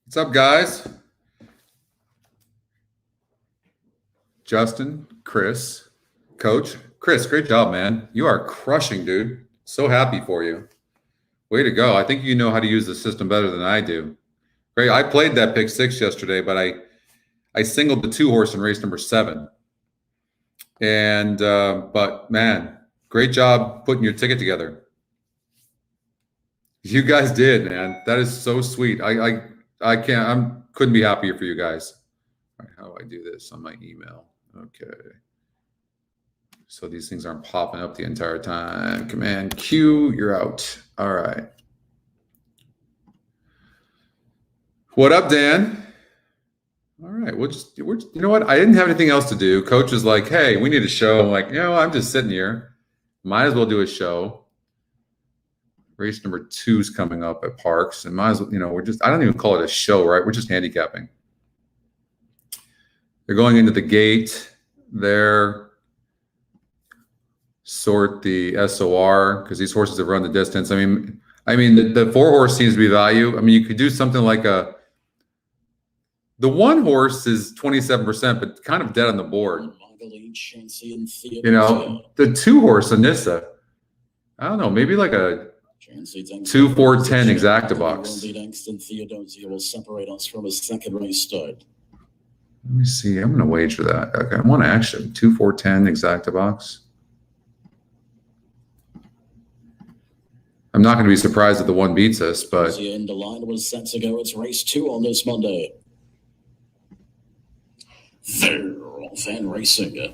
What's up, guys? Justin, Chris, Coach. Chris, great job, man. You are crushing, dude. So happy for you. Way to go. I think you know how to use the system better than I do. Great. I played that pick 6 yesterday, but I singled the 2 horse in race number 7. And but man, great job putting your ticket together. You guys did, man. That is so sweet. I couldn't be happier for you guys. All right, how do I do this on my email? Okay. So these things aren't popping up the entire time. Command Q, you're out. All right. What up, Dan? All right, you know what? I didn't have anything else to do. Coach was like, hey, we need a show. I'm like, I'm just sitting here. Might as well do a show. Race number 2 is coming up at Parx, and might as well, I don't even call it a show, right? We're just handicapping. They're going into the gate there. Sort the SOR because these horses have run the distance. I mean, the 4 horse seems to be value. I mean, you could do something like the 1 horse is 27%, but kind of dead on the board. The 2 horse Anita, I don't know, maybe like a 2, 4, 10 exacta box. Will separate us from a second race start. Let me see. I'm going to wager that. Okay, I want action. 2, 4, 10 exacta box. I'm not going to be surprised if the 1 beats us, but the end of line was set to go. It's race 2 on this Monday. Fan racing.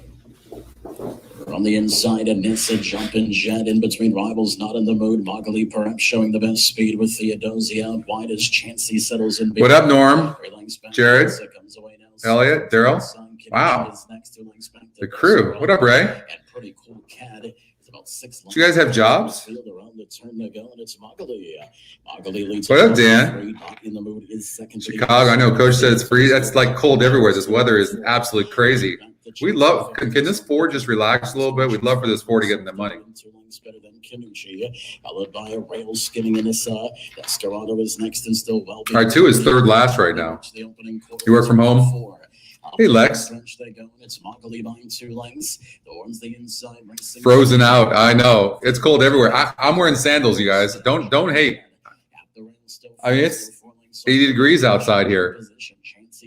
On the inside, Anissa jumping jet in between rivals, not in the mood. Magali perhaps showing the best speed with Theodosia out wide as Chansey settles in. What up, Norm? Jared? Elliot? Daryl? Wow. The crew. What up, Ray? Pretty cool cat. Do you guys have jobs? What up, Dan? Chicago. I know Coach said it's free. That's like cold everywhere. This weather is absolutely crazy. We love. Can this 4 just relax a little bit? We'd love for this 4 to get in the money. Followed by a rail skimming in his Desperado is next and still well. All right, 2 is third last right now. You work from home? Hey, Lex. Frozen out. I know. It's cold everywhere. I'm wearing sandals, you guys. Don't hate. I mean, it's 80 degrees outside here.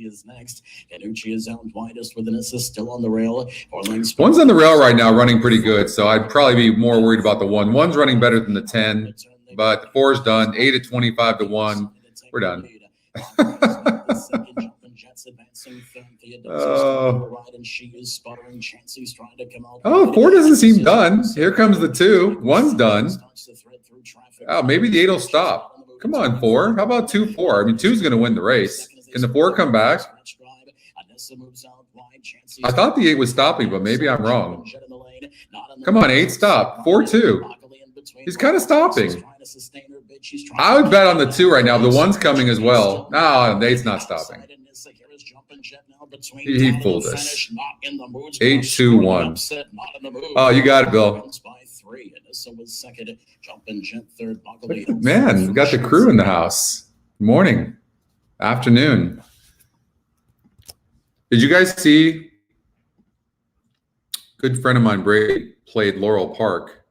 Is next. Canucci is out widest with an assist still on the rail. 1's on the rail right now, running pretty good. So I'd probably be more worried about the 1. 1's running better than the 10, but the 4's done. 8 at 25 to 1. We're done. Oh, 4 doesn't seem done. Here comes the 2. 1's done. Oh, maybe the 8 will stop. Come on, 4. How about 2, 4? I mean, 2's going to win the race. Can the 4 come back? I thought the 8 was stopping, but maybe I'm wrong. Come on, 8, stop. 4, 2. He's kind of stopping. I would bet on the 2 right now. The 1's coming as well. No, the 8's not stopping. He fooled us. 8, 2, 1. Oh, you got it, Bill. Man, we got the crew in the house. Good morning. Afternoon. Did you guys see? Good friend of mine, Brady, played Laurel Park,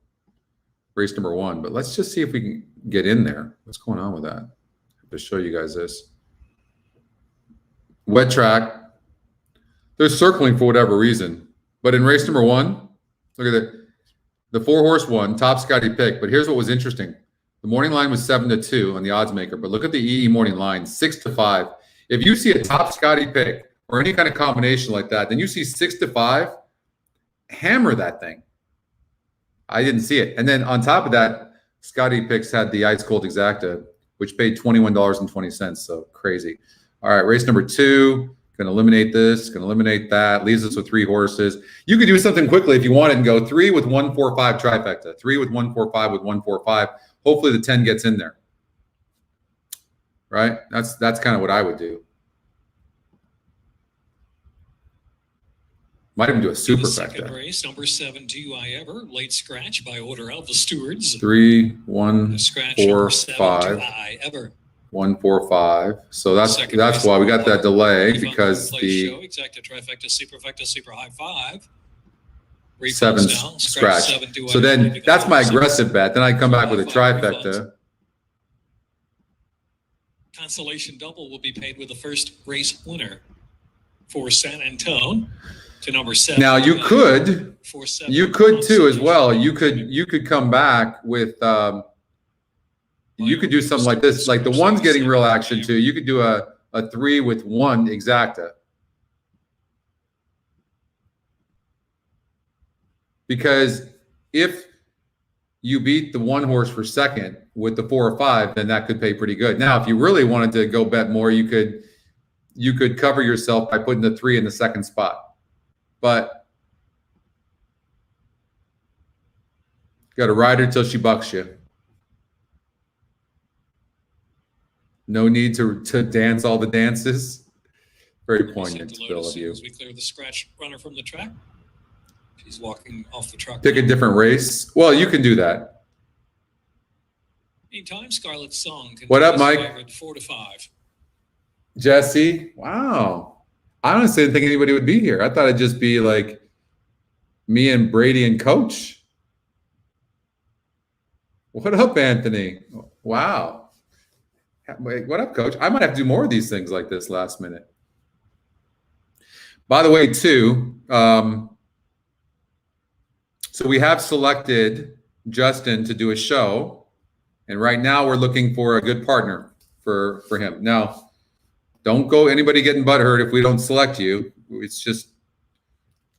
race number 1. But let's just see if we can get in there. What's going on with that? I have to show you guys this. Wet track. They're circling for whatever reason. But in race number 1, look at it. The 4 horse won, top Scotty pick. But here's what was interesting. The morning line was 7 to 2 on the odds maker, but look at the EE morning line, 6 to 5. If you see a top Scotty pick or any kind of combination like that, then you see 6 to 5, hammer that thing. I didn't see it. And then on top of that, Scotty picks had the ice cold exacta, which paid $21.20. So crazy. All right, race number 2. Going to eliminate this, going to eliminate that. Leaves us with 3 horses. You could do something quickly if you wanted and go 3 with 1, 4, 5 trifecta. 3 with 1, 4, 5 with 1, 4, 5. Hopefully the 10 gets in there. Right? That's kind of what I would do. Might even do a superfecta. Race number 7 2I Ever, late scratch by order of the stewards. 3, 1, 4, 5. I Ever. 1, 4, 5. So that's why we got that delay, because the Exacta, trifecta, superfecta, super high 5. 7 Refunds scratch. 7 to So then that's my aggressive bet. Then I come back with a trifecta. Consolation double will be paid with the first race winner for San Antone to number 7. Now you could too as well. You could come back with you could do something like this, like the 1's getting real action too. You could do a 3 with 1 exacta. Because if you beat the 1 horse for second with the 4 or 5, then that could pay pretty good. Now, if you really wanted to go bet more, you could cover yourself by putting the 3 in the second spot. But you got to ride her till she bucks you. No need to dance all the dances. Very poignant, Bill, of you. As we clear the scratch runner from the track. She's walking off the truck. Pick a different race. Well, you can do that. Meantime, Scarlett's Song. What up, Mike? 4 to 5. Jesse, wow. I honestly didn't think anybody would be here. I thought it'd just be like me and Brady and Coach. What up, Anthony? Wow. Wait, what up, Coach? I might have to do more of these things like this last minute. By the way, too, so we have selected Justin to do a show, and right now we're looking for a good partner for him. Now, don't go anybody getting butthurt if we don't select you. It's just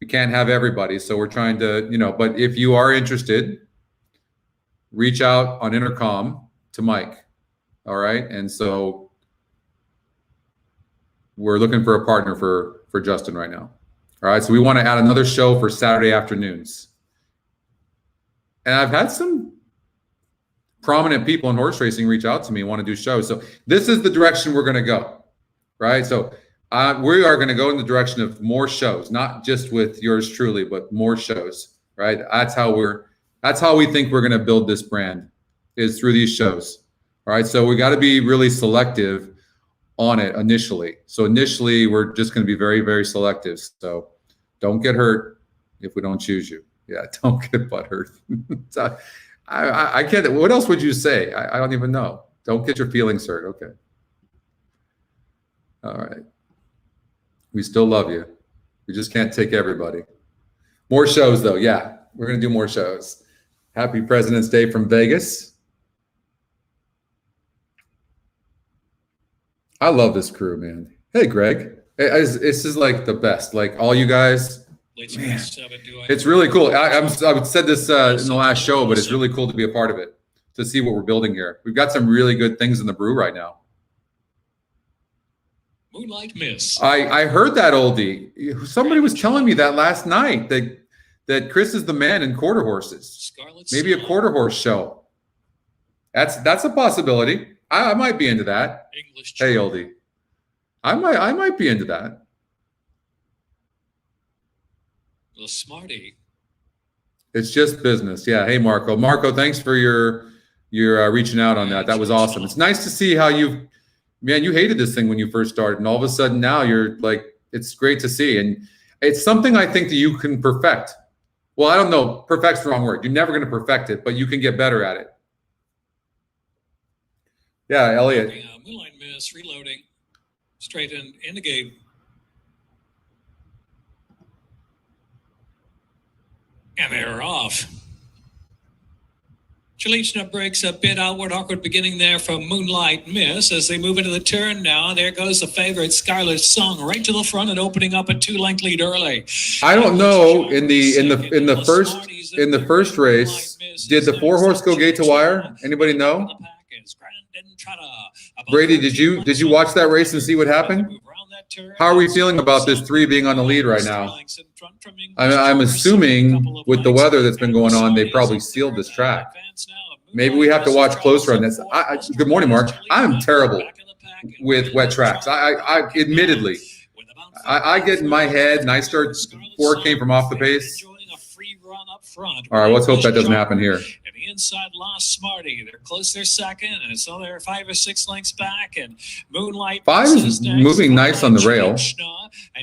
we can't have everybody, so we're trying to, but if you are interested, reach out on intercom to Mike. All right, and so we're looking for a partner for Justin right now. All right, so we want to add another show for Saturday afternoons. And I've had some prominent people in horse racing reach out to me and want to do shows. So this is the direction we're going to go, right? So we are going to go in the direction of more shows, not just with yours truly, but more shows, right? That's how we think we're going to build this brand, is through these shows. All right, so we got to be really selective on it initially. So initially, we're just going to be very, very selective. So don't get hurt if we don't choose you. Yeah, don't get butt hurt. So I can't. What else would you say? I don't even know. Don't get your feelings hurt. Okay. All right. We still love you. We just can't take everybody. More shows, though. Yeah, we're going to do more shows. Happy President's Day from Vegas. I love this crew, man. Hey, Greg. This is like the best. Like all you guys. Man, it's really cool. I've said this in the last show, but it's really cool to be a part of it, to see what we're building here. We've got some really good things in the brew right now. Moonlight Miss. I heard that, oldie. Somebody was telling me that last night, that Chris is the man in quarter horses. Maybe a quarter horse show. That's a possibility. I might be into that. Hey, oldie. I might be into that. The Smarty. It's just business. Yeah. Hey, Marco. Marco, thanks for your reaching out on that. That was awesome. It's nice to see how you hated this thing when you first started, and all of a sudden now you're like, it's great to see. And it's something I think that you can perfect. Well, I don't know. Perfect's the wrong word. You're never going to perfect it, but you can get better at it. Yeah, Elliot. Moonlight Miss, reloading. Straight in the gate. And they're off. Chalichna breaks a bit outward, awkward beginning there from Moonlight Miss as they move into the turn now. There goes the favorite Scarlett's Song right to the front and opening up a 2-length lead early. I don't know in the first race, did the 4-horse go gate to wire? Anybody know? Brady, did you watch that race and see what happened? How are we feeling about this 3 being on the lead right now? I'm assuming with the weather that's been going on, they probably sealed this track. Maybe we have to watch closer on this. Good morning, Mark. I'm terrible with wet tracks. I admittedly, I get in my head and I start 4 came from off the pace. All right, let's hope that doesn't happen here. The inside lost Smarty. They're close. They're second, and so they're 5 or 6 lengths back. And Moonlight 5 is moving nice on the rail.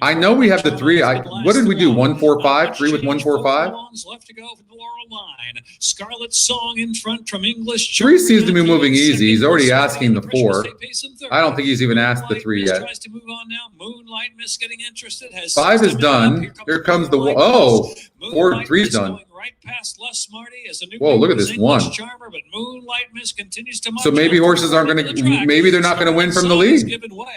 I know we have the 3. What did we do? 145, 3 with 145. Left to go for the Laurel line. Scarlet Song in front from English. 3 seems to be moving easy. He's already asking the 4. I don't think he's even asked the 3 yet. Tries to move on now. Moonlight Miss getting interested. 5 is done. Here comes the 3's done. Right past Les Smarty as a new Whoa, look at this English 1. Charmer, but Moonlight Miss continues to So maybe horses aren't going to, maybe they're not going to win from the lead. Given way.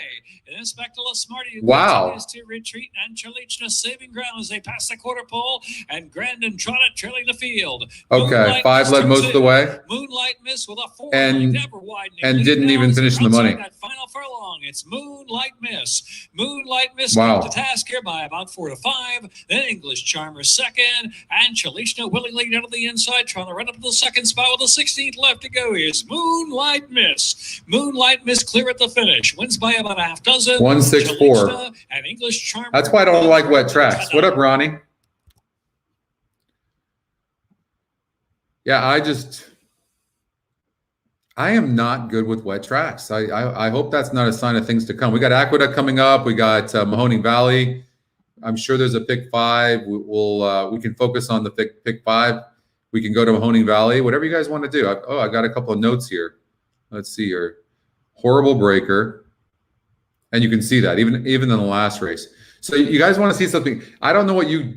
And then back to Les Smarty. Wow. To retreat, and Chalichna saving ground as they pass the quarter pole, and Grandin Trotta trailing the field. Okay, Moonlight 5 led most of the way. Moonlight Miss with a 4 And lead didn't even finish in the money. That final furlong, it's Moonlight Miss. Moonlight Miss Wow. got to task here by about 4 to 5. Then English Charmer second, and Chalichna willingly down to the inside, trying to run up to the second spot with the 16th left to go. Here's Moonlight Miss. Moonlight Miss clear at the finish. Wins by about a half dozen. 164. And English Charmer. That's why I don't like wet tracks. What up, Ronnie? Yeah, I am not good with wet tracks. I hope that's not a sign of things to come. We got Aqueduct coming up. We got Mahoning Valley. I'm sure there's a pick 5. We can focus on the pick 5. We can go to Mahoning Valley. Whatever you guys want to do. I got a couple of notes here. Let's see here. Horrible breaker, and you can see that even in the last race. So you guys want to see something? I don't know what you,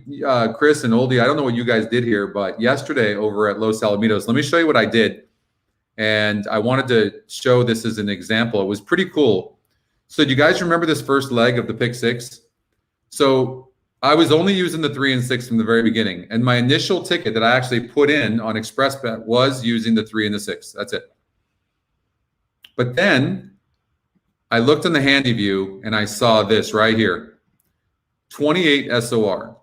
Chris and Oldie. I don't know what you guys did here, but yesterday over at Los Alamitos, let me show you what I did. And I wanted to show this as an example. It was pretty cool. So do you guys remember this first leg of the pick 6? So I was only using the 3 and 6 from the very beginning. And my initial ticket that I actually put in on Xpressbet was using the 3 and the 6. That's it. But then I looked in the handy view and I saw this right here. 28 SOR.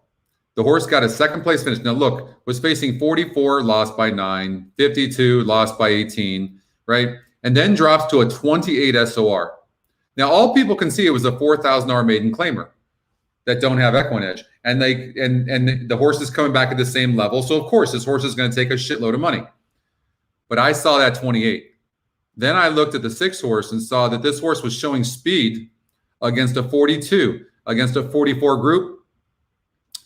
The horse got a second place finish. Now look, was facing 44, lost by 9, 52, lost by 18, right? And then drops to a 28 SOR. Now all people can see it was a $4,000 maiden claimer that don't have EquinEdge. And the horse is coming back at the same level. So of course this horse is going to take a shitload of money. But I saw that 28. Then I looked at the 6 horse and saw that this horse was showing speed against a 42, against a 44 group.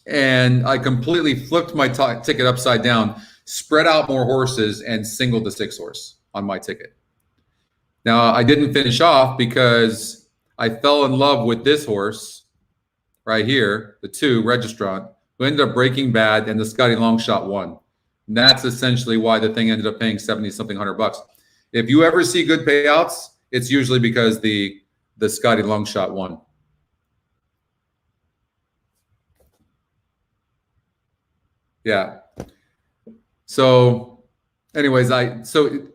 And I completely flipped my ticket upside down, spread out more horses, and singled the 6 horse on my ticket. Now, I didn't finish off because I fell in love with this horse right here, the 2, Registrant, who ended up breaking bad, and the Scotty Longshot won. And that's essentially why the thing ended up paying 70-something $100. If you ever see good payouts, it's usually because the Scotty Longshot won. Yeah. So anyways, so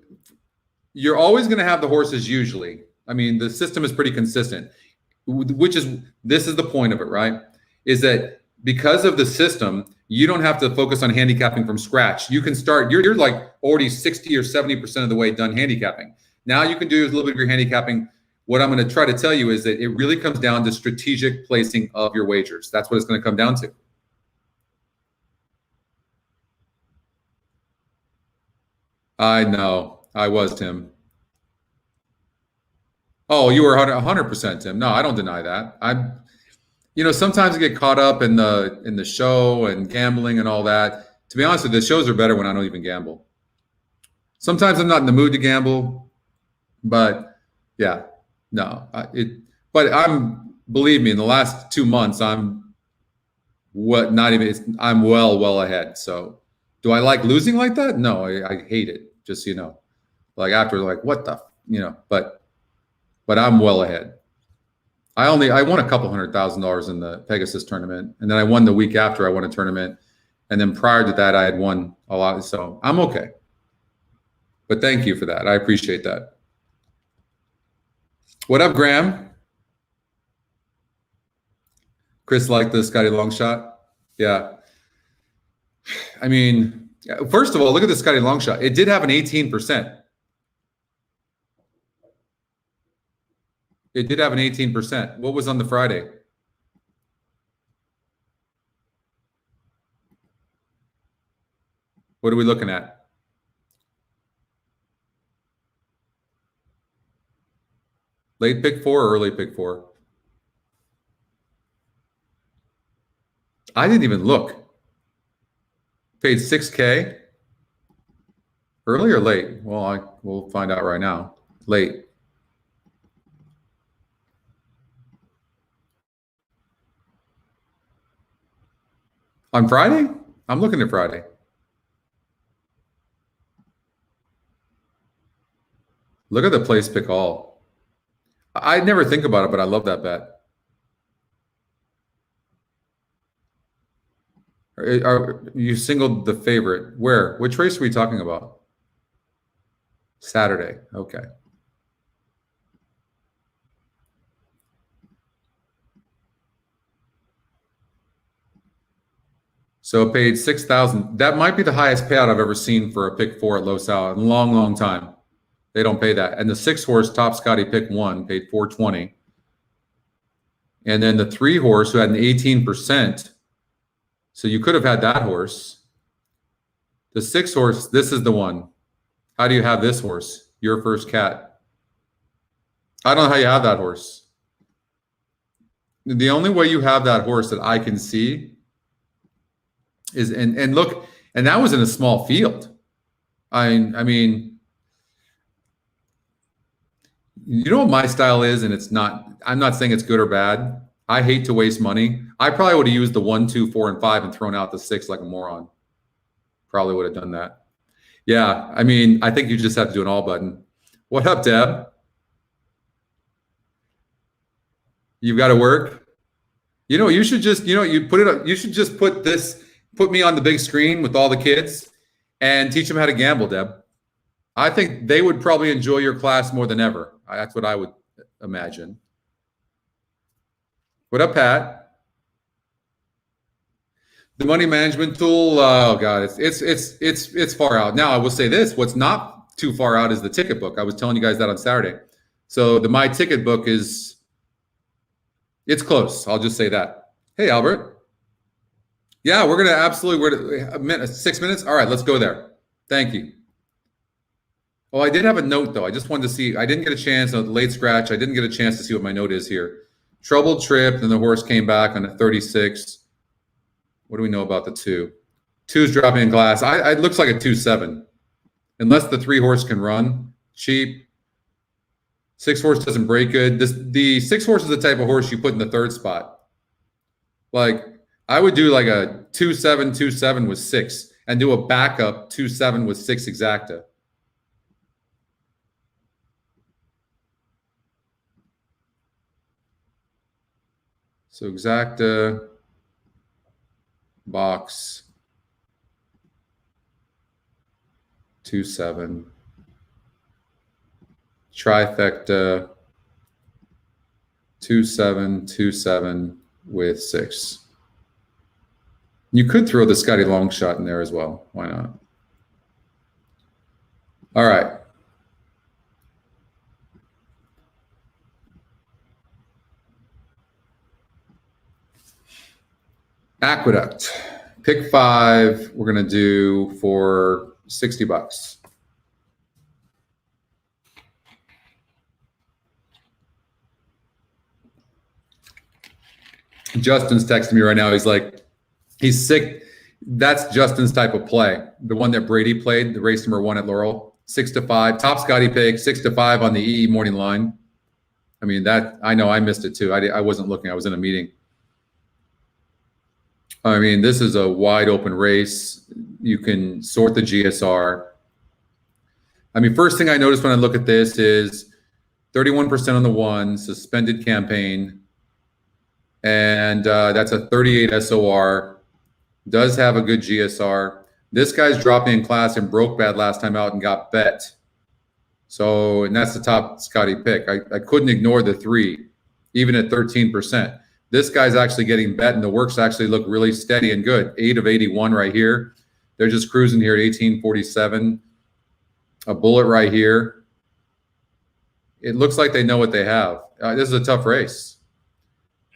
you're always going to have the horses usually. I mean, the system is pretty consistent, this is the point of it, right? Is that because of the system, you don't have to focus on handicapping from scratch. You can start, you're like already 60 or 70% of the way done handicapping. Now you can do a little bit of your handicapping. What I'm going to try to tell you is that it really comes down to strategic placing of your wagers. That's what it's going to come down to. I know. I was, Tim. Oh, you were 100%, Tim. No, I don't deny that. Sometimes I get caught up in the show and gambling and all that. To be honest with you, the shows are better when I don't even gamble. Sometimes I'm not in the mood to gamble, but yeah, no. Believe me, in the last 2 months, I'm well ahead. So do I like losing like that? No, I hate it. Just, like after what the, but I'm well ahead. I won a couple $100,000 in the Pegasus tournament. And then I won the week after I won a tournament. And then prior to that, I had won a lot. So I'm okay. But thank you for that. I appreciate that. What up, Graham? Chris liked the Scotty Longshot. Yeah. I mean, first of all, look at the Scotty Longshot. It did have an 18%. It did have an 18%. What was on the Friday? What are we looking at? Late pick 4 or early pick 4? I didn't even look. Paid 6K. Early or late? Well, we'll find out right now. Late. On Friday? I'm looking at Friday. Look at the place pick all. I never think about it, but I love that bet. You singled the favorite. Where? Which race are we talking about? Saturday. Okay. So paid 6,000. That might be the highest payout I've ever seen for a pick 4 at Los Al in a long, long time. They don't pay that. And the 6-horse top Scotty pick 1 paid 420. And then the 3-horse who had an 18%. So you could have had that horse. The 6-horse, this is the one. How do you have this horse? Your first cat. I don't know how you have that horse. The only way you have that horse that I can see is, and look, and that was in a small field. I mean, you know what my style is, and it's not, I'm not saying it's good or bad. I hate to waste money. I probably would have used the 1, 2, 4, and 5 and thrown out the 6 like a moron. Probably would have done that. Yeah, I mean, I think you just have to do an all button. What up, Deb? You've got to work. You know, you should just, you put it up. You should just put me on the big screen with all the kids and teach them how to gamble, Deb. I think they would probably enjoy your class more than ever. That's what I would imagine. What up, Pat? The money management tool, oh God, it's far out. Now I will say this: what's not too far out is the ticket book. I was telling you guys that on Saturday. So the My Ticket book it's close. I'll just say that. Hey, Albert. Yeah, we're gonna 6 minutes. All right, let's go there. Thank you. Oh, I did have a note though. I just wanted to see. I didn't get a chance on the late scratch. I didn't get a chance to see what my note is here. Troubled trip, then the horse came back on a 36. What do we know about the 2? 2's dropping in class. It looks like a 2-7. Unless the 3-horse can run, cheap. 6-horse doesn't break good. The 6-horse is the type of horse you put in the 3rd spot. Like, I would do like a 2-7, 2-7 with 6 and do a backup 2-7 with 6 exacta. So exacta, box, 2-7, trifecta, 2-7, 2-7 with 6. You could throw the Scotty long shot in there as well. Why not? All right. Aqueduct, pick 5. We're going to do for $60. Justin's texting me right now. He's like, he's sick. That's Justin's type of play. The one that Brady played, the race number 1 at Laurel, 6-5, top Scotty pick, 6-5 on the EE morning line. I mean, that, I know I missed it too. I wasn't looking. I was in a meeting. I mean, this is a wide open race. You can sort the GSR. I mean, first thing I noticed when I look at this is 31% on the 1, suspended campaign. And that's a 38 SOR. Does have a good GSR. This guy's dropping in class and broke bad last time out and got bet. So, and that's the top Scotty pick. I couldn't ignore the 3, even at 13%. This guy's actually getting bet, and the works actually look really steady and good. 8 of 81 right here. They're just cruising here at 1847. A bullet right here. It looks like they know what they have. This is a tough race.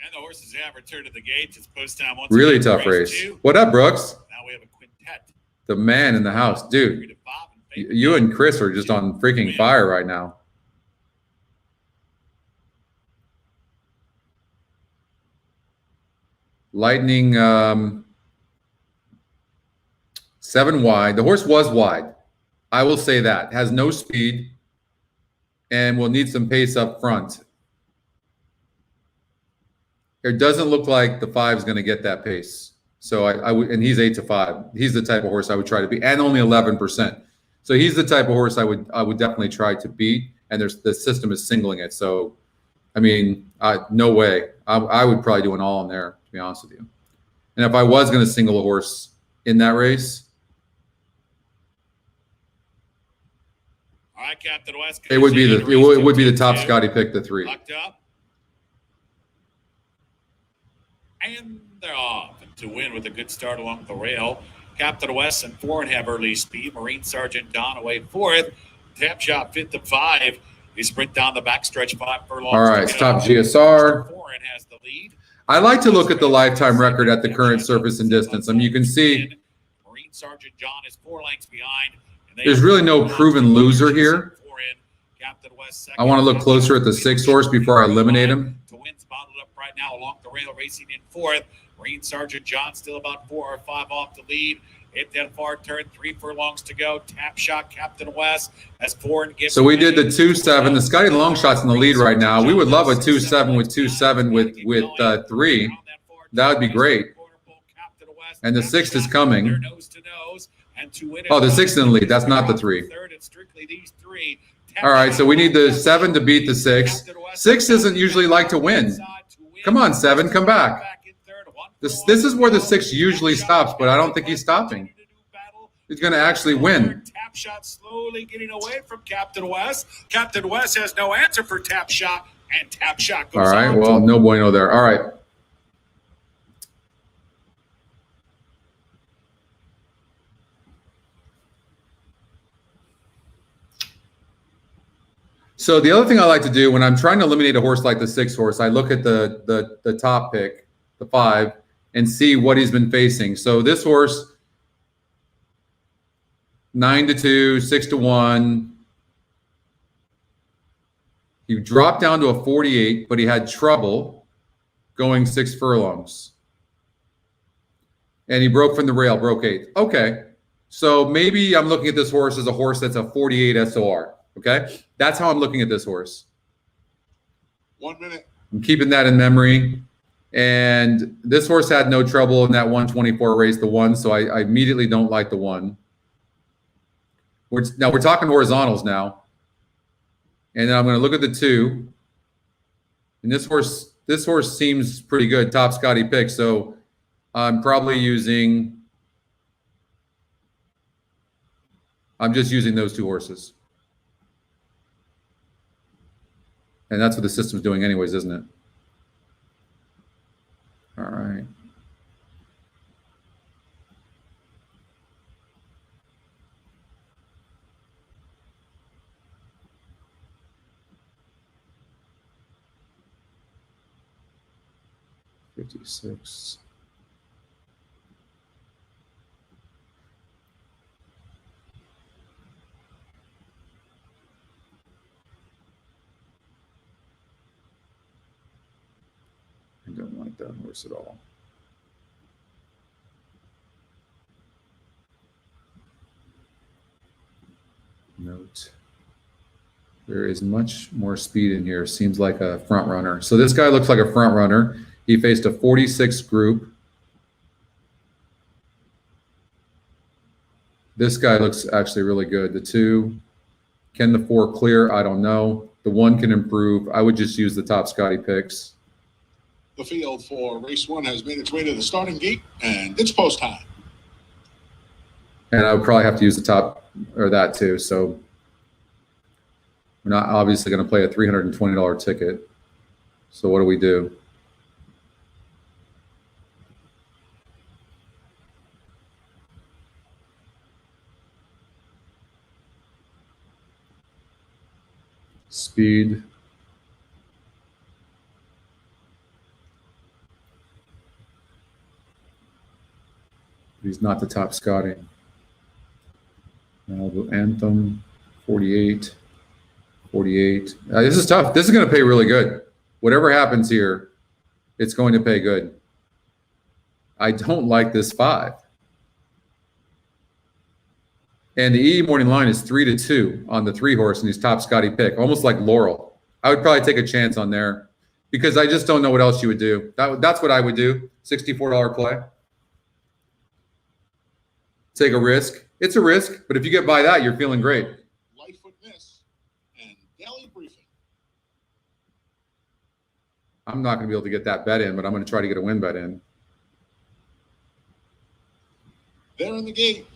And the horses have returned to the gates. It's post time once really again. Tough race. What up, Brooks? Now we have a quintet. The man in the house. Dude, you and Chris are just on freaking fire right now. Lightning 7 wide. The horse was wide. I will say that. Has no speed and will need some pace up front. It doesn't look like the 5 is going to get that pace. So I would, and he's 8-5. He's the type of horse I would try to beat, and only 11%. So he's the type of horse I would definitely try to beat. And the system is singling it. So, I mean, no way. I would probably do an all in there, to be honest with you. And if I was going to single a horse in that race, All right, Captain West. it would be the top Scotty pick, the 3. Locked up. And they're off. And to win with a good start along the rail. Captain West and 4 and have early speed. Marine Sergeant Don away 4th. Tap Shot 5th to 5. He sprint down the backstretch 5 furlongs. All right, top GSR. 4 and has the lead. I like to look at the lifetime record at the current surface and distance. I mean, you can see Marine Sergeant John is 4 lengths behind. there's really no proven loser here. I want to look closer at the 6 horse before I eliminate him. To wins bottled up right now along the rail, racing in 4th. Marine Sergeant John still about 4 or 5 off the lead. Hit that far turn, 3 furlongs to go. Tap Shot Captain West has 4 and gives. So we did the 2-7. The Scotty long shot's in the lead right now. We would love a 2-7 with 2-7 with 3. That would be great. And the 6 is coming. Oh, the 6 in the lead. That's not the 3. All right, so we need the 7 to beat the 6. 6 doesn't usually like to win. Come on, 7, come back. This is where the 6 usually stops, but I don't think he's stopping. He's going to actually win. Tap Shot slowly getting away from Captain West. Captain West has no answer for Tap Shot, and Tap Shot goes All right, on. well, no bueno there. All right. So the other thing I like to do when I'm trying to eliminate a horse like the 6 horse, I look at the top pick, the 5, and see what he's been facing. So this horse, 9-2, 6-1. He dropped down to a 48, but he had trouble going 6 furlongs. And he broke from the rail, broke 8th. Okay, so maybe I'm looking at this horse as a horse that's a 48 SOR. Okay, that's how I'm looking at this horse. 1 minute. I'm keeping that in memory. And this horse had no trouble in that 124 race, the 1, so I immediately don't like the 1. Now we're talking horizontals now. And then I'm going to look at the 2. And this horse seems pretty good, top Scotty pick. So I'm probably I'm just using those 2 horses. And that's what the system's doing anyways, isn't it? All right. $56. I don't like that horse at all. Note. There is much more speed in here. Seems like a front runner. So this guy looks like a front runner. He faced a 46 group. This guy looks actually really good. The 2, can the 4 clear? I don't know. The 1 can improve. I would just use the top Scotty picks. The field for race 1 has made its way to the starting gate, and it's post time. And I would probably have to use the top or that too. So we're not obviously going to play a $320 ticket. So what do we do? Speed. He's not the top Scotty. I'll do Anthem, 48, 48. This is tough. This is going to pay really good. Whatever happens here, it's going to pay good. I don't like this 5. And the E morning line is 3-2 on the 3 horse, and he's top Scotty pick, almost like Laurel. I would probably take a chance on there because I just don't know what else you would do. That's what I would do. $64 play. Take a risk. It's a risk, but if you get by that, you're feeling great. Lightfoot Miss and Daily Briefing. I'm not going to be able to get that bet in, but I'm going to try to get a win bet in. They're in the gate.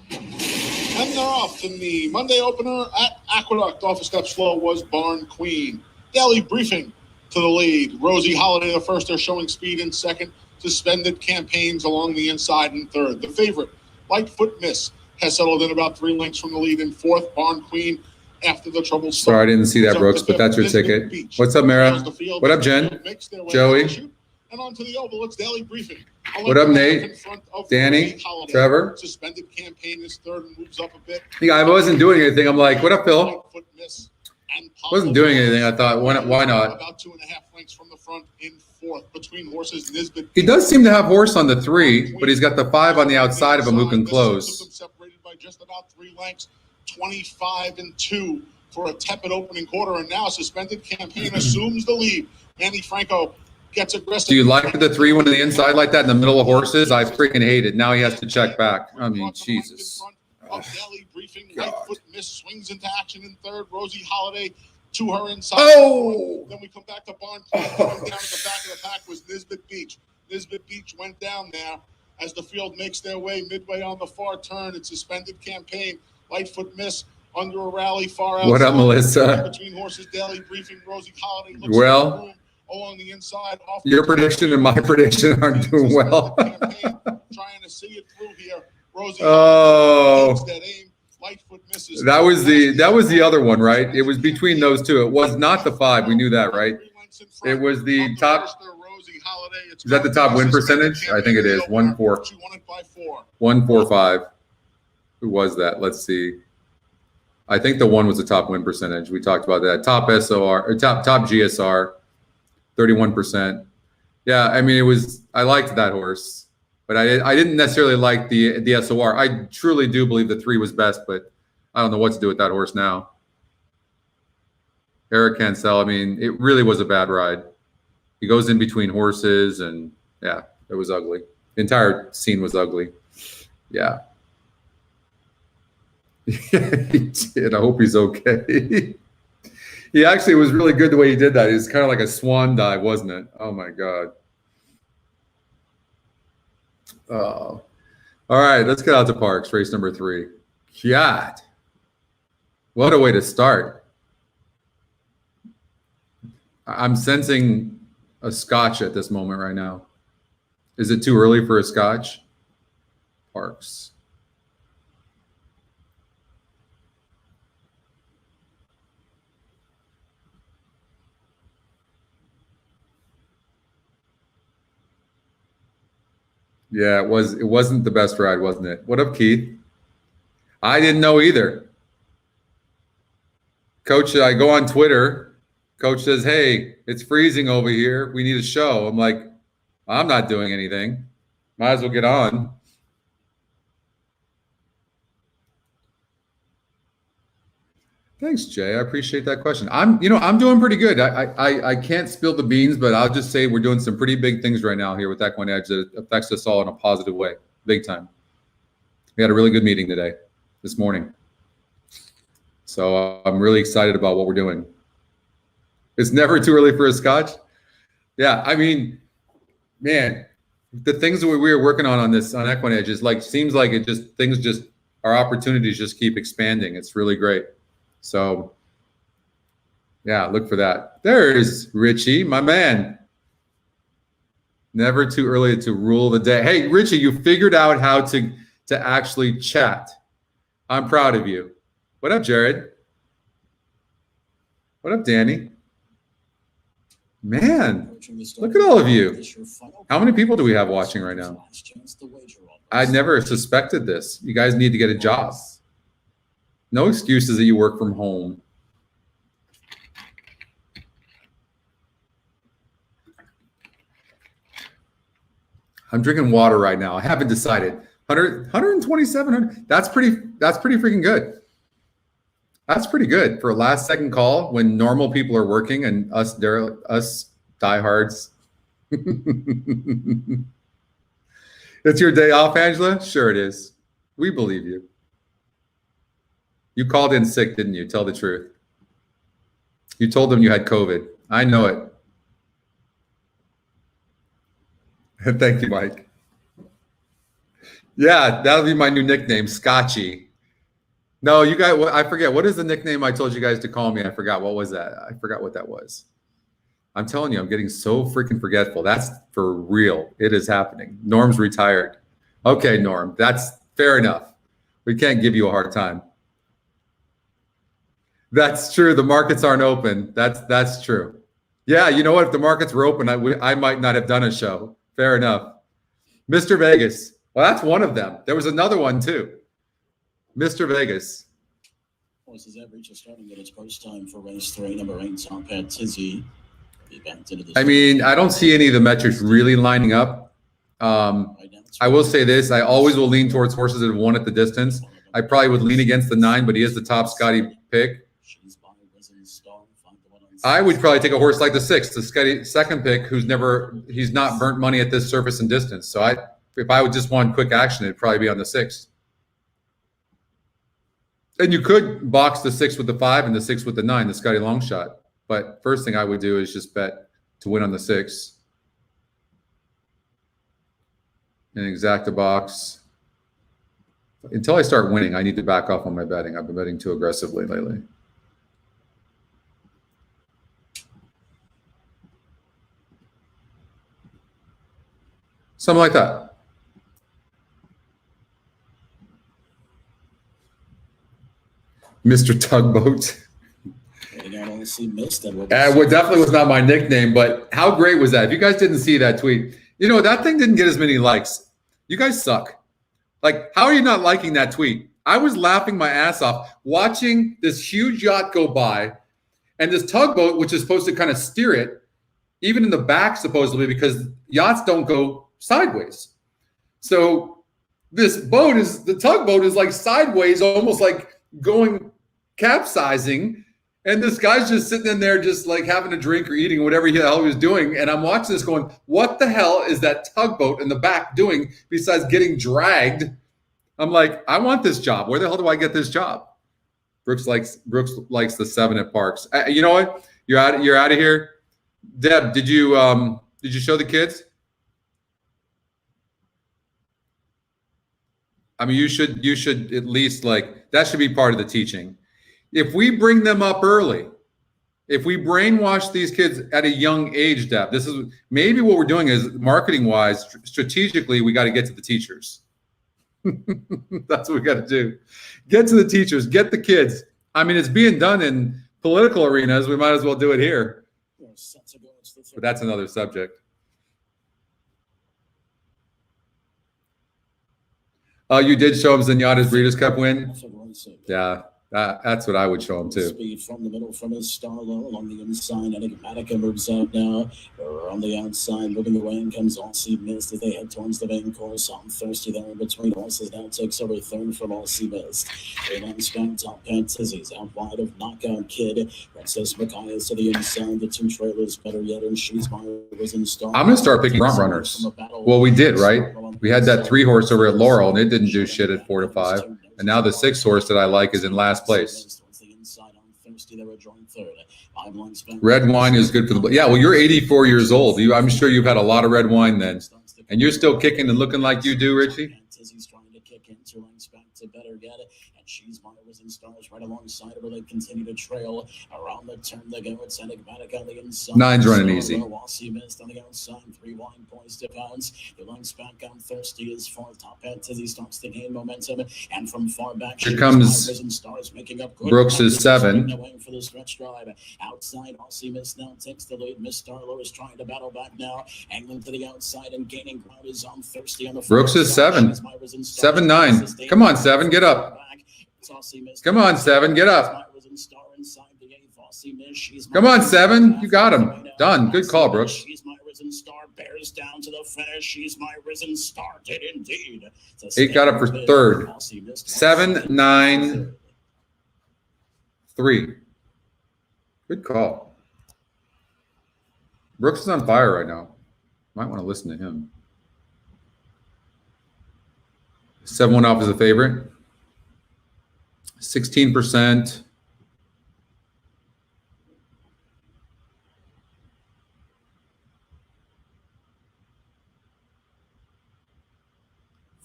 And they're off in the Monday opener at Aqueduct. Off a step slow was Barn Queen. Daily Briefing to the lead. Rosie Holiday the first. They're showing speed in second. Suspended Campaigns along the inside in third. The favorite, Lightfoot Miss, has settled in about 3 lengths from the lead in fourth. Barn Queen after the trouble. Sorry, I didn't see that, Brooks, but that's your ticket. What's up, Mara? What up, Jen? Joey? And onto the oval, it's Daily Briefing. What up, Nate? Danny? Trevor? Suspended Campaign is third and moves up a bit. Yeah, I wasn't doing anything. I'm like, what up, Phil? Lightfoot Miss and Wasn't doing anything. I thought, why not? About 2.5 lengths from the front in fourth between horses. Nisbet. He does seem to have horse on the 3, but he's got the 5 on the outside of him who can close. Separated by just about 3 lengths, 25-2 for a tepid opening quarter, and now Suspended Campaign assumes the lead. Manny Franco gets aggressive. Do you like the 3 one on the inside like that in the middle of horses? I freaking hate it. Now he has to check back. I mean, Jesus. Daily Briefing. Lightfoot Miss swings into action in third. Rosie Holiday to her inside. Oh! Then we come back to Barn Queen. Down at the back of the pack was Nisbet Beach. Nisbet Beach went down there as the field makes their way midway on the far turn. It's Suspended Campaign. Lightfoot Miss under a rally far out. What up, Melissa? Between horses, Daily Briefing. Rosie Holiday looks well, along the inside. Off your prediction and my prediction aren't doing well. Trying to see it through here. Rosie that was the other one, right? It was between those two. It was not the 5. We knew that, right? It was the top. Is that the top win percentage? I think it is. 145. Who was that? Let's see. I think the 1 was the top win percentage. We talked about that. Top SOR or top GSR, 31%. Yeah, I mean, I liked that horse. But I didn't necessarily like the SOR. I truly do believe the 3 was best, but I don't know what to do with that horse now. Eric Cancel, I mean, it really was a bad ride. He goes in between horses, and yeah, it was ugly. The entire scene was ugly. Yeah. He did. I hope he's okay. He actually was really good the way he did that. It was kind of like a swan dive, wasn't it? Oh, my God. Oh, all right. Let's get out to Parx, race number 3. God, what a way to start. I'm sensing a scotch at this moment right now. Is it too early for a scotch? Parx. Yeah, it wasn't the best ride, wasn't it? What up, Keith? I didn't know either. Coach, I go on Twitter. Coach says, hey, it's freezing over here. We need a show. I'm like, I'm not doing anything. Might as well get on. Thanks, Jay. I appreciate that question. I'm doing pretty good. I can't spill the beans, but I'll just say we're doing some pretty big things right now here with EquinEdge that affects us all in a positive way, big time. We had a really good meeting today, this morning. So I'm really excited about what we're doing. It's never too early for a scotch. Yeah, I mean, man, the things that we were working on EquinEdge is seems like our opportunities just keep expanding. It's really great. So, yeah, look for that. There's Richie, my man. Never too early to rule the day. Hey, Richie, you figured out how to actually chat. I'm proud of you. What up, Jared? What up, Danny? Man, look at all of you. How many people do we have watching right now? I never suspected this. You guys need to get a job. No excuses that you work from home. I'm drinking water right now. I haven't decided. 12700. That's pretty freaking good. That's pretty good for a last second call when normal people are working and us diehards. It's your day off, Angela? Sure it is. We believe you. You called in sick, didn't you? Tell the truth. You told them you had COVID. I know it. Thank you, Mike. Yeah, that'll be my new nickname, Scotchy. No, you guys, I forget. What is the nickname I told you guys to call me? I forgot. What was that? I forgot what that was. I'm telling you, I'm getting so freaking forgetful. That's for real. It is happening. Norm's retired. Okay, Norm, that's fair enough. We can't give you a hard time. That's true. The markets aren't open. That's true. Yeah, you know what? If the markets were open, I might not have done a show. Fair enough. Mr. Vegas. Well, that's one of them. There was another one too. Mr. Vegas. Horses average is starting at its post time for race 3, number 8, Top Hat Tizzy. I mean, I don't see any of the metrics really lining up. I will say this. I always will lean towards horses that have won at the distance. I probably would lean against the 9, but he is the top Scotty pick. I would probably take a horse like the 6, the Scotty second pick, he's not burnt money at this surface and distance. So if I would just want quick action, it'd probably be on the 6. And you could box the 6 with the 5 and the 6 with the 9, the Scotty long shot. But first thing I would do is just bet to win on the 6. And exact a box. Until I start winning, I need to back off on my betting. I've been betting too aggressively lately. Something like that. Mr. Tugboat. What definitely was not my nickname, but how great was that? If you guys didn't see that tweet, you know, that thing didn't get as many likes. You guys suck. Like, how are you not liking that tweet? I was laughing my ass off watching this huge yacht go by and this tugboat, which is supposed to kind of steer it, even in the back, supposedly, because yachts don't go sideways. So this the tugboat is like sideways, almost like going capsizing. And this guy's just sitting in there, just like having a drink or eating whatever the hell he was doing. And I'm watching this going, what the hell is that tugboat in the back doing besides getting dragged? I'm like, I want this job. Where the hell do I get this job? Brooks likes the 7 at Parx. You know what? You're out of here. Deb, did you show the kids? I mean, you should at least, like, that should be part of the teaching. If we bring them up early, if we brainwash these kids at a young age, Deb, this is maybe what we're doing is marketing wise, strategically, we got to get to the teachers. That's what we got to do. Get to the teachers, get the kids. I mean, it's being done in political arenas. We might as well do it here. But that's another subject. You did show him Zenyatta's Breeders' Cup win? Yeah. That's what I would show him too. Speed from the middle from his star low along the inside. Enigmatica moves out now. On the outside, looking away, and comes Aussie Mist as they head towards the main course. I'm thirsty there in between horses. Now takes over third from Aussie Mist. They then spend Top Hat Tizzy's out wide of Knockout Kid. Princess Machias to the inside. The 2 trailers better yet, and She's My Risen Star. I'm gonna start picking front runners. Well, we did, right? We had that 3 horse over at Laurel, and it didn't do shit at 4 to 5. And now the 6 horse that I like is in last place. Red wine is good for the. Yeah, well, you're 84 years old. I'm sure you've had a lot of red wine then, and you're still kicking and looking like you do, Richie. To better get it, and She's My Risen Stars right alongside of her. They continue to trail around the turn. They go. It's Enigmatic on the inside. 9's running easy. Aussie Mist on the outside. 3 wide points to bounce. The lungs back on Thirsty is for Top Hat Tizzy starts to gain momentum, and from far back here comes Stars making up good. Brooks is 7. For the stretch drive outside, Aussie Mist now takes the lead. Miss Starlo is trying to battle back now, angling to the outside and gaining ground is on Thirsty on the. Brooks is 7. 7-9. Come on, 7, get up. Come on, 7, get up. Come on, 7, you got him. Done. Good call, Brooks. Bears down to the finish. She's my risen star. Did indeed. 8 got up for third. 7, 9, 3. Good call. Brooks is on fire right now. Might want to listen to him. 7-1 off is a favorite. 16%.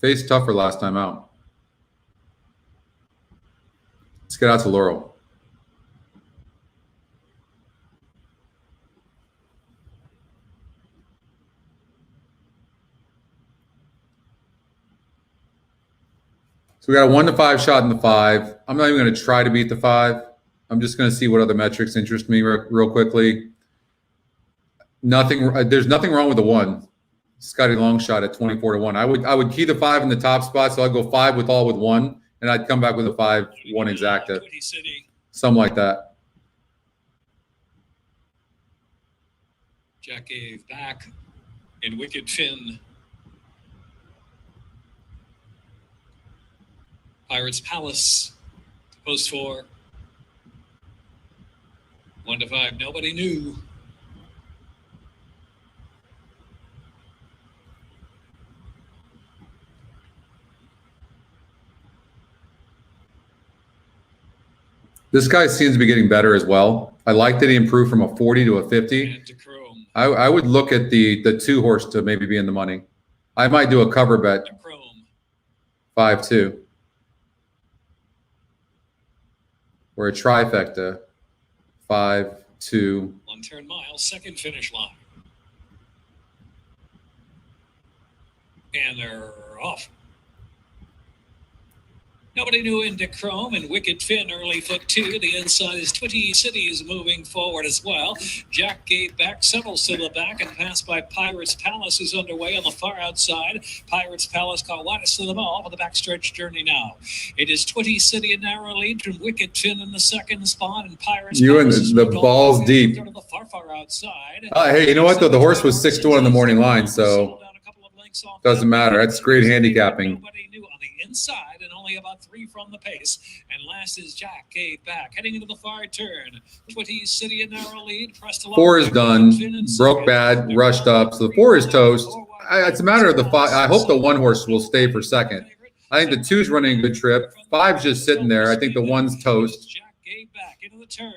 Faced tougher last time out. Let's get out to Laurel. So we got a 1 to 5 shot in the 5. I'm not even going to try to beat the 5. I'm just going to see what other metrics interest me real quickly. Nothing. There's nothing wrong with the 1. Scotty long shot at 24 to 1. I would key the 5 in the top spot, so I'd go 5 with 1, and I'd come back with a 5-1 exacta, something like that. Jack gave back in Wicked Finn. Pirates Palace, post 4. 1 to 5. Nobody knew. This guy seems to be getting better as well. I like that he improved from a 40 to a 50. I would look at the 2 horse to maybe be in the money. I might do a cover bet. 5-2. Or a trifecta. 5-2. 1 turn mile, second finish line. And they're off. Nobody knew into Chrome and Wicked Finn early foot 2. The inside is Twitty City is moving forward as well. Jack gave back, settles to the back and passed by Pirates Palace is underway on the far outside. Pirates Palace call widest to the ball for the backstretch journey now. It is Twitty City in narrow lead from Wicked Finn in the second spot and Pirates Palace and the ball's deep. To the far outside. Hey, you know what though? The horse was 6-1 on the morning line, so doesn't matter. That's great handicapping. Nobody knew on the inside and only about 3 from the pace. And last is Jack gave back, heading into the far turn. Twitty City in narrow lead. Pressed along. 4 is done. Broke bad, rushed up. So the 4 is toast. It's a matter of the 5. I hope the 1 horse will stay for second. I think the 2's running a good trip. 5's just sitting there. I think the 1's toast. Jack gave back into the turn.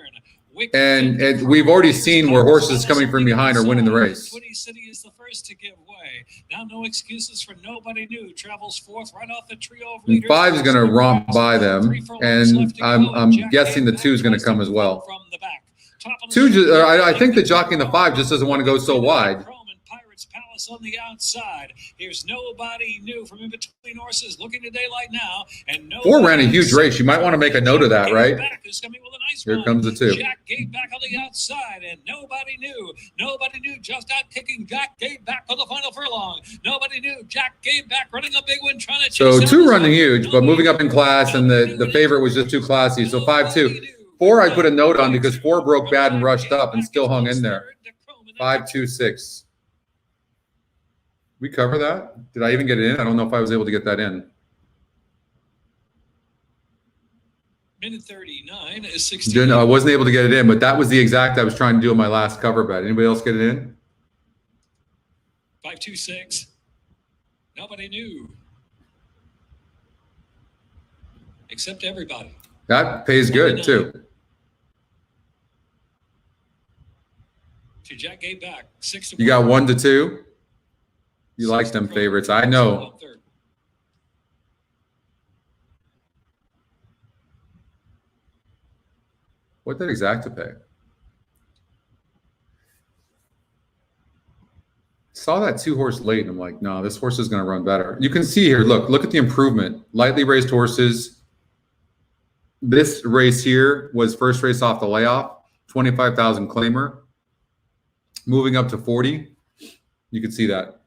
And we've already seen where horses coming from behind are winning the race. Twitty City is the first to give way. Now no excuses for Nobody Knew. Travels 4th right off the trio of leaders. 5 is going to romp by them, and I'm guessing the 2 is going to come as well. 2, I think the jockey in the 5 just doesn't want to go so wide. Palace on the outside. Here's Nobody Knew from in between horses looking to daylight now. And 4 ran a huge race. You might want to make a note of that, right? Here comes the 2. Jack gave back on the outside, and Nobody Knew. Nobody Knew just out kicking. Jack gave back for the final furlong. Nobody Knew. Jack gave back, running a big one, trying to chase. So 2 running huge, but moving up in class, and the favorite was just too classy. So 5-2. 4 I put a note on because 4 broke bad and rushed up and still hung in there. 5-2-6. We cover that? Did I even get it in? I don't know if I was able to get that in. Minute 39 is 16. No, I wasn't able to get it in, but that was the exact I was trying to do in my last cover bet. Anybody else get it in? 5-2-6. Nobody knew. Except everybody. That pays good too. To Jack gave back 6 to 4. You got 1 to 2. You like them favorites. I know. What did exacta pay? Saw that 2 horse late, and I'm like, no, this horse is going to run better. You can see here, look at the improvement. Lightly raced horses. This race here was first race off the layoff, 25,000 claimer. Moving up to 40. You can see that.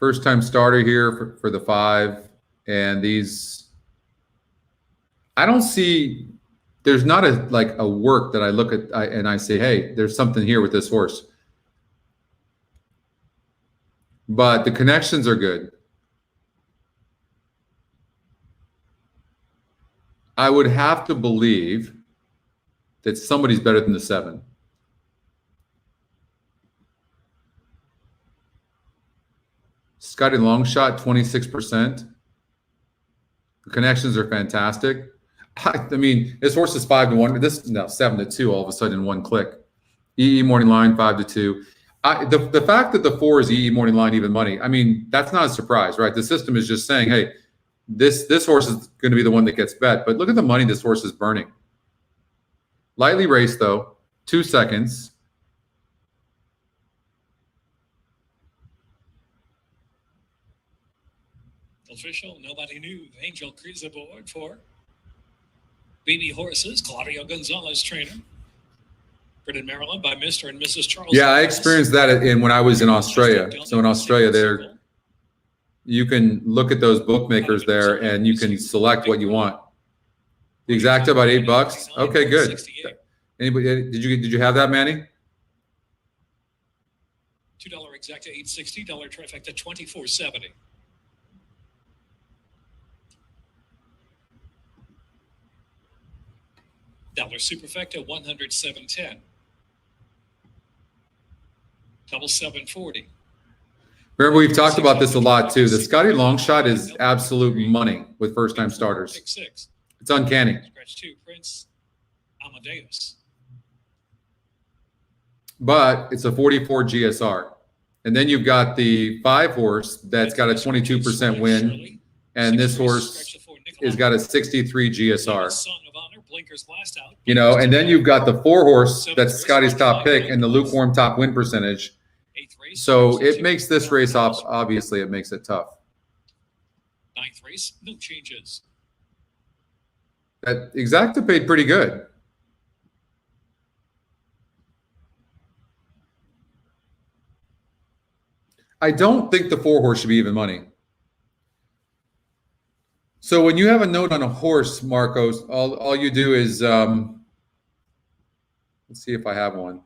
First time starter here for the 5. And these, I don't see, there's not a work that I look at and I say, hey, there's something here with this horse. But the connections are good. I would have to believe that somebody's better than the 7. Scotty Longshot, 26%. The connections are fantastic. I mean, this horse is 5-1. This no 7-2 all of a sudden in one click. EE morning line 5-2. The fact that the 4 is EE morning line even money. I mean, that's not a surprise, right? The system is just saying, hey, this horse is going to be the one that gets bet. But look at the money this horse is burning. Lightly raced though, 2 seconds. Official, nobody knew. Angel Cruz aboard for BB Horses. Claudio Gonzalez, trainer. Written in Maryland by Mr. and Mrs. Charles. Yeah, I experienced that when I was in Australia. So in Australia, there you can look at those bookmakers there and you can select what you want. The exact about $8. Okay, good. Anybody? Did you have that, Manny? $2 exacta, $860. Trifecta, $24.70. Dollar superfecta, $107.10. Double 740. Remember, we've talked about this a lot too. The Scotty Longshot is absolute money with first-time starters. Pick 6. It's uncanny. Scratch 2, Prince Amadeus. But it's a 44 GSR. And then you've got the 5 horse that's got a 22% win. And this horse has got a 63 GSR. You know, and then you've got the 4 horse that's Scotty's top pick and the lukewarm top win percentage. So it makes this race off, obviously, it makes it tough. 9th race, no changes. That exacta paid pretty good. I don't think the 4 horse should be even money. So when you have a note on a horse, Marcos, all you do is, let's see if I have one.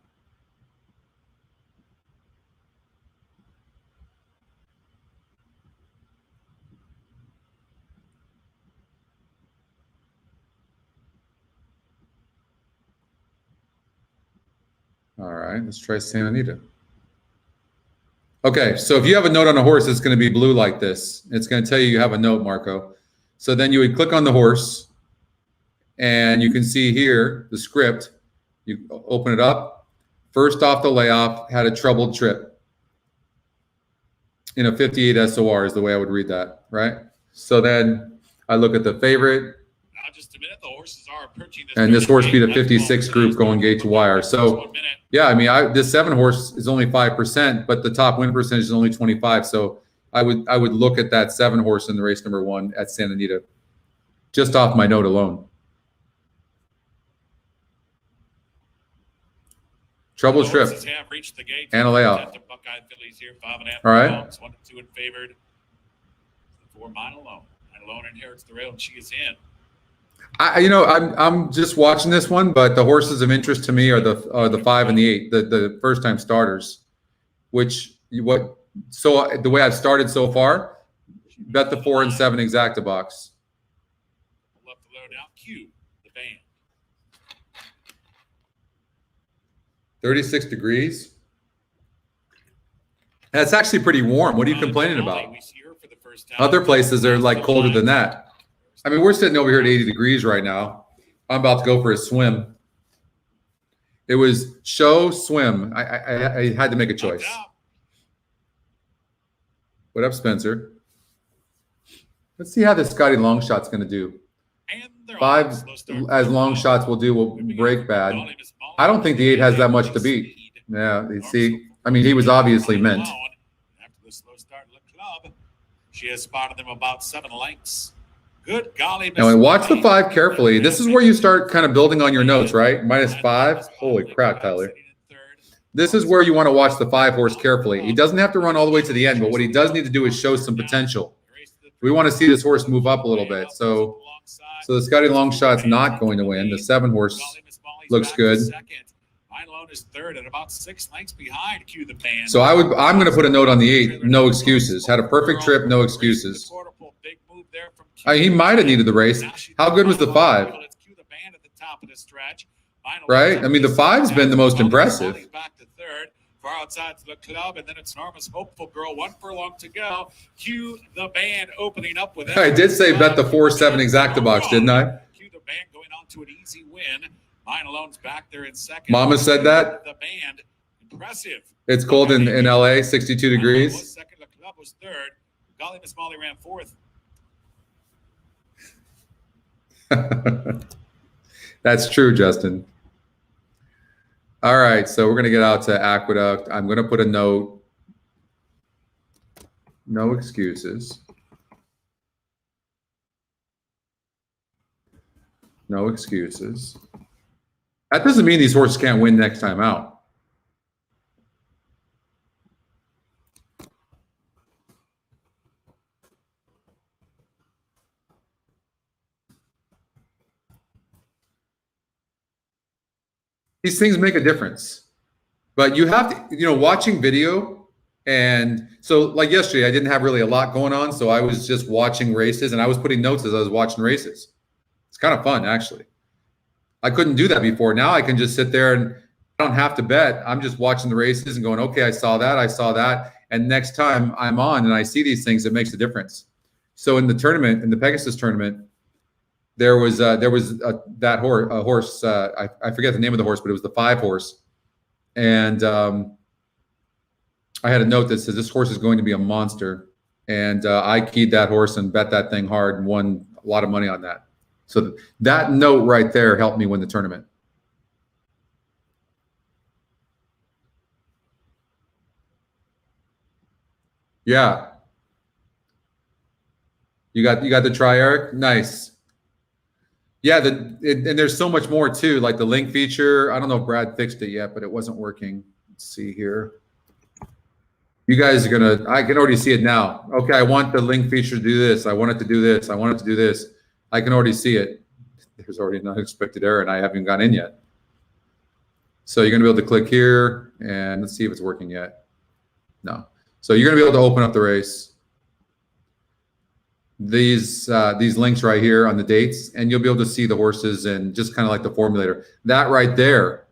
All right, let's try Santa Anita. Okay, so if you have a note on a horse, it's going to be blue like this. It's going to tell you have a note, Marco. So then you would click on the horse, and you can see here the script. You open it up. First off the layoff, had a troubled trip. In a 58 SOR is the way I would read that, right? So then I look at the favorite. Now, just a minute, the horses are approaching this. And this horse beat a 56 group going gate to wire. So, yeah, I mean, this 7 horse is only 5%, but the top win percentage is only 25. So I would look at that 7 horse in the race number 1 at Santa Anita, just off my note alone. Trouble trip and a layoff. All right. 1-2 in favored. 4 mile alone. And alone inherits the rail, and she is in. I'm just watching this one, but the horses of interest to me are the 5 and the 8, the first time starters. So the way I've started so far, bet the 4 and 7 exacta box. Left the low now. Q, the band. 36 degrees. That's actually pretty warm. What are you complaining about? Other places are like colder than that. I mean, we're sitting over here at 80 degrees right now. I'm about to go for a swim. It was show, swim. I had to make a choice. What up, Spencer? Let's see how this Scotty Longshot's going to do. 5 as long shots will do will break bad. I don't think the 8 has that much to beat. Yeah, you see, I mean, he was obviously meant. After the slow start, Le Club, she has spotted them about 7 lengths. Good golly. Now, watch the 5 carefully. This is where you start kind of building on your notes, right? -5. Holy crap, Tyler. This is where you want to watch the 5 horse carefully. He doesn't have to run all the way to the end, but what he does need to do is show some potential. We want to see this horse move up a little bit. So the Scotty Longshot's not going to win. The 7 horse looks good. Is third at about 6 lengths behind. Cue the band. So I'm going to put a note on the 8. No excuses. Had a perfect trip. No excuses. He might have needed the race. How good was the 5? Right? I mean, the 5's been the most impressive. Back to third. Far outside to the club, and then it's Norma's Hopeful Girl. 1 furlong to go. Cue the band opening up with. I did say bet the 4-7 exacta box, didn't I? Cue the band going on to an easy win. Mine Alone's back there in second. Mama said that. The band, impressive. It's cold in LA, 62 degrees. Was second, the club was third. Golly Miss Molly ran fourth. That's true, Justin. All right, so we're going to get out to Aqueduct. I'm going to put a note. No excuses. No excuses. That doesn't mean these horses can't win next time out. These things make a difference. But you have to, watching video. And so like yesterday, I didn't have really a lot going on. So I was just watching races and I was putting notes as I was watching races. It's kind of fun, actually. I couldn't do that before. Now I can just sit there and I don't have to bet. I'm just watching the races and going, okay, I saw that. And next time I'm on and I see these things, it makes a difference. So in the tournament, in the Pegasus tournament, there was that horse. I forget the name of the horse, but it was the 5 horse. And I had a note that says this horse is going to be a monster. And I keyed that horse and bet that thing hard and won a lot of money on that. So that note right there helped me win the tournament. Yeah. You got the try, Eric? Nice. Yeah, and there's so much more too, like the link feature. I don't know if Brad fixed it yet, but it wasn't working. Let's see here. You guys are I can already see it now. Okay, I want the link feature to do this. I want it to do this. I want it to do this. I can already see it. There's already an unexpected error and I haven't gone in yet. So you're gonna be able to click here and let's see if it's working yet. No. So you're gonna be able to open up the race. These links right here on the dates, and you'll be able to see the horses and just kind of like the formulator. That right there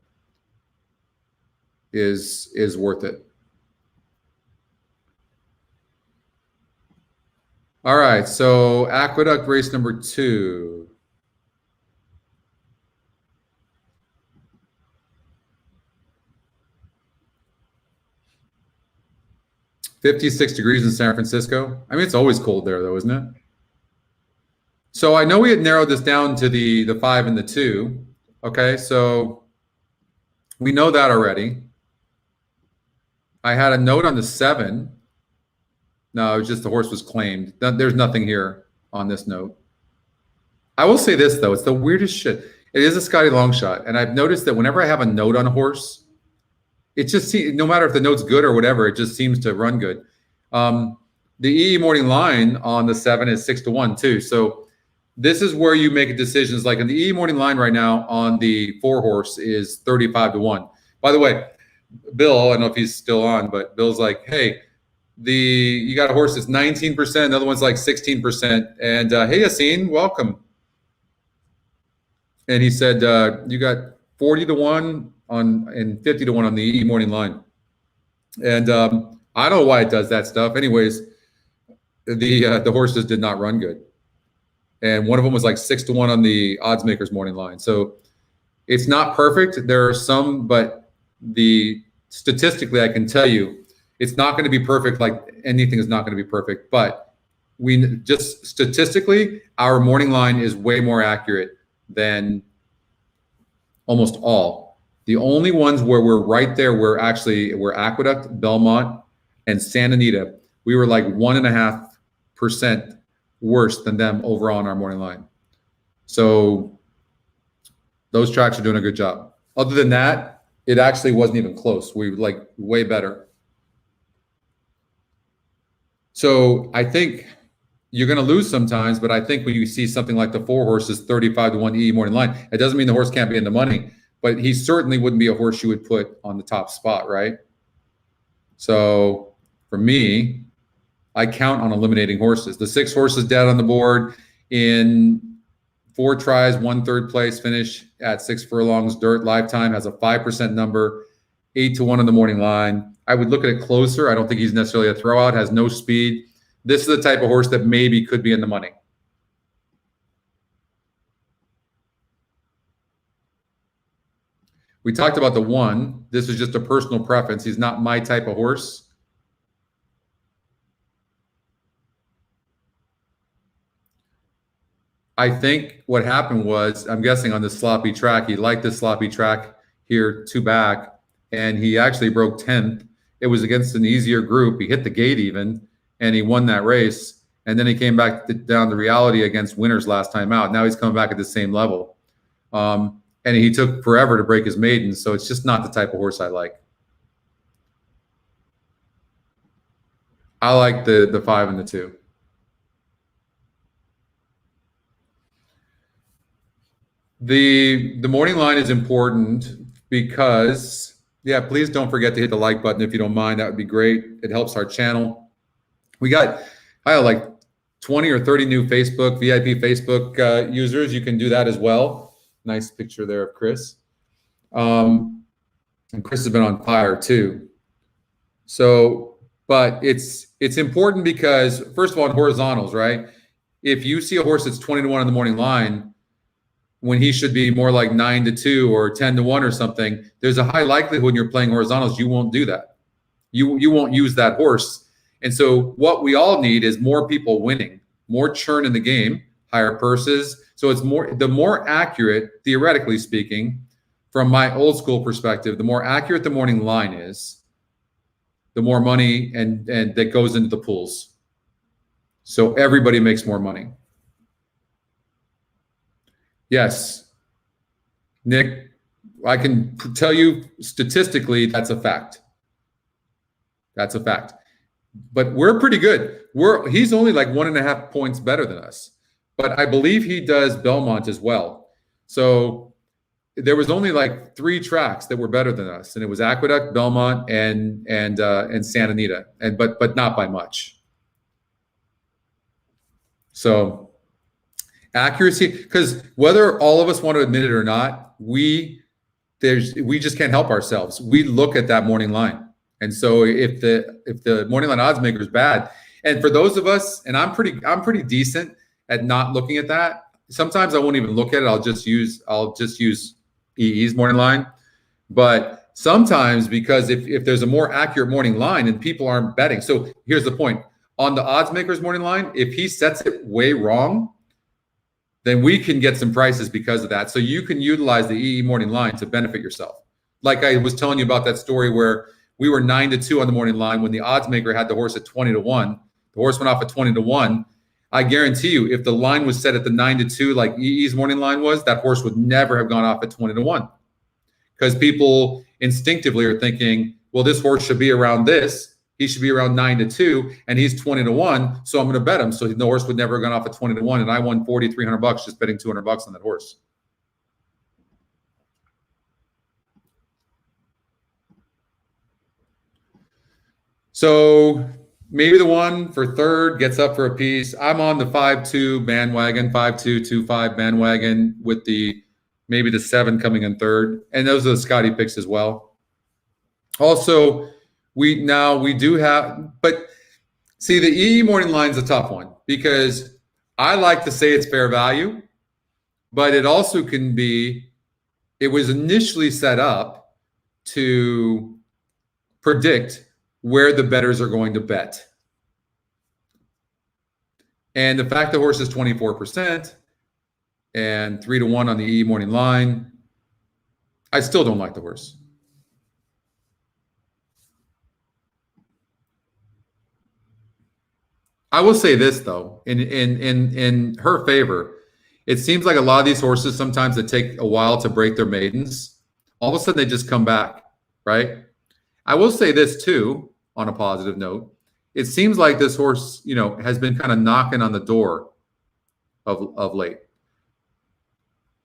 is worth it. All right, so Aqueduct race number 2. $56 degrees in San Francisco. I mean, it's always cold there, though, isn't it? So I know we had narrowed this down to the 5 and the 2. Okay, so we know that already. I had a note on the 7. No, it was just the horse was claimed. There's nothing here on this note. I will say this, though. It's the weirdest shit. It is a Scotty Longshot, and I've noticed that whenever I have a note on a horse, it just no matter if the note's good or whatever, it just seems to run good. The EE morning line on the 7 is 6-1 too. So this is where you make decisions. Like in the EE morning line right now on the 4 horse is 35-1. By the way, Bill, I don't know if he's still on, but Bill's like, hey, you got a horse that's 19%, another one's like 16%. And hey, Yassine, welcome. And he said, you got 40-1 and 50-1 on the EE morning line. And I don't know why it does that stuff. Anyways, the horses did not run good. And one of them was like 6-1 on the odds makers morning line. So it's not perfect. There are some, but statistically, I can tell you, it's not going to be perfect. Like anything is not going to be perfect, but we just statistically, our morning line is way more accurate than almost all. The only ones where we're right there, we're Aqueduct, Belmont, and Santa Anita. We were like 1.5% worse than them overall on our morning line. So those tracks are doing a good job. Other than that, it actually wasn't even close. We were like way better. So I think you're going to lose sometimes, but I think when you see something like the 4 horses 35-1 EE morning line, it doesn't mean the horse can't be in the money, but he certainly wouldn't be a horse you would put on the top spot, right? So for me, I count on eliminating horses. The 6 horses dead on the board in 4 tries, 1 third place finish at 6 furlongs. Dirt Lifetime has a 5% number, 8-1 on the morning line. I would look at it closer. I don't think he's necessarily a throwout, has no speed. This is the type of horse that maybe could be in the money. We talked about the 1. This is just a personal preference. He's not my type of horse. I think what happened was, I'm guessing on this sloppy track, he liked this sloppy track here 2 back, and he actually broke 10th. It was against an easier group. He hit the gate even, and he won that race. And then he came back down to reality against winners last time out. Now he's coming back at the same level. And he took forever to break his maiden, so it's just not the type of horse I like. I like the 5 and the 2. The morning line is important because, yeah, please don't forget to hit the like button if you don't mind. That would be great. It helps our channel. We got, I have like 20 or 30 new Facebook, VIP Facebook users. You can do that as well. Nice picture there of Chris. And Chris has been on fire too. So, but it's important because, first of all, in horizontals, right? If you see a horse that's 20-1 on the morning line, when he should be more like 9-2 or 10-1 or something, there's a high likelihood when you're playing horizontals, you won't do that. You won't use that horse. And so what we all need is more people winning, more churn in the game, higher purses. So it's the more accurate, theoretically speaking, from my old school perspective, the more accurate the morning line is, the more money and that goes into the pools. So everybody makes more money. Yes, Nick, I can tell you statistically that's a fact. That's a fact. But we're pretty good. He's only like 1.5 points better than us. But I believe he does Belmont as well. So there was only like 3 tracks that were better than us, and it was Aqueduct, Belmont, and Santa Anita, but not by much. So accuracy, because whether all of us want to admit it or not, we just can't help ourselves. We look at that morning line, and so if the morning line odds maker is bad, and for those of us, and I'm pretty decent at not looking at that. Sometimes I won't even look at it. I'll just use EE's morning line, but sometimes because if there's a more accurate morning line and people aren't betting, so here's the point on the odds maker's morning line, if he sets it way wrong, then we can get some prices because of that. So you can utilize the EE morning line to benefit yourself. Like I was telling you about that story where we were 9-2 on the morning line when the odds maker had the horse at 20-1. The horse went off at 20-1. I guarantee you, if the line was set at the 9-2, like EE's morning line was, that horse would never have gone off at 20-1. Because people instinctively are thinking, well, this horse should be around this. He should be around 9-2, and he's 20-1, so I'm going to bet him. So the horse would never have gone off at 20-1, and I won $4,300 just betting $200 on that horse. So maybe the 1 for third gets up for a piece. I'm on the 5-2 bandwagon, 5-2-2-5 bandwagon with maybe the 7 coming in third, and those are the Scotty picks as well. Also, we do have, but see, the EE morning line is a tough one because I like to say it's fair value, but it also can be, it was initially set up to predict where the bettors are going to bet. And the fact the horse is 24% and 3-1 on the EE morning line, I still don't like the horse. I will say this though, in her favor, it seems like a lot of these horses sometimes that take a while to break their maidens All of a sudden they just come back, right? I will say this too, on a positive note. It seems like this horse, you know, has been kind of knocking on the door of late.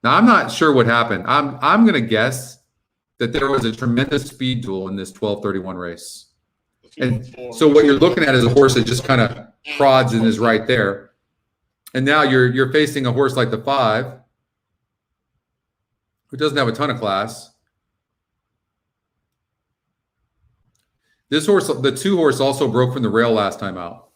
Now, I'm not sure what happened. I'm going to guess that there was a tremendous speed duel in this 12:31 race. And so what you're looking at is a horse that just kind of prods and is right there. And now you're facing a horse like the 5, who doesn't have a ton of class. This horse, the 2 horse, also broke from the rail last time out.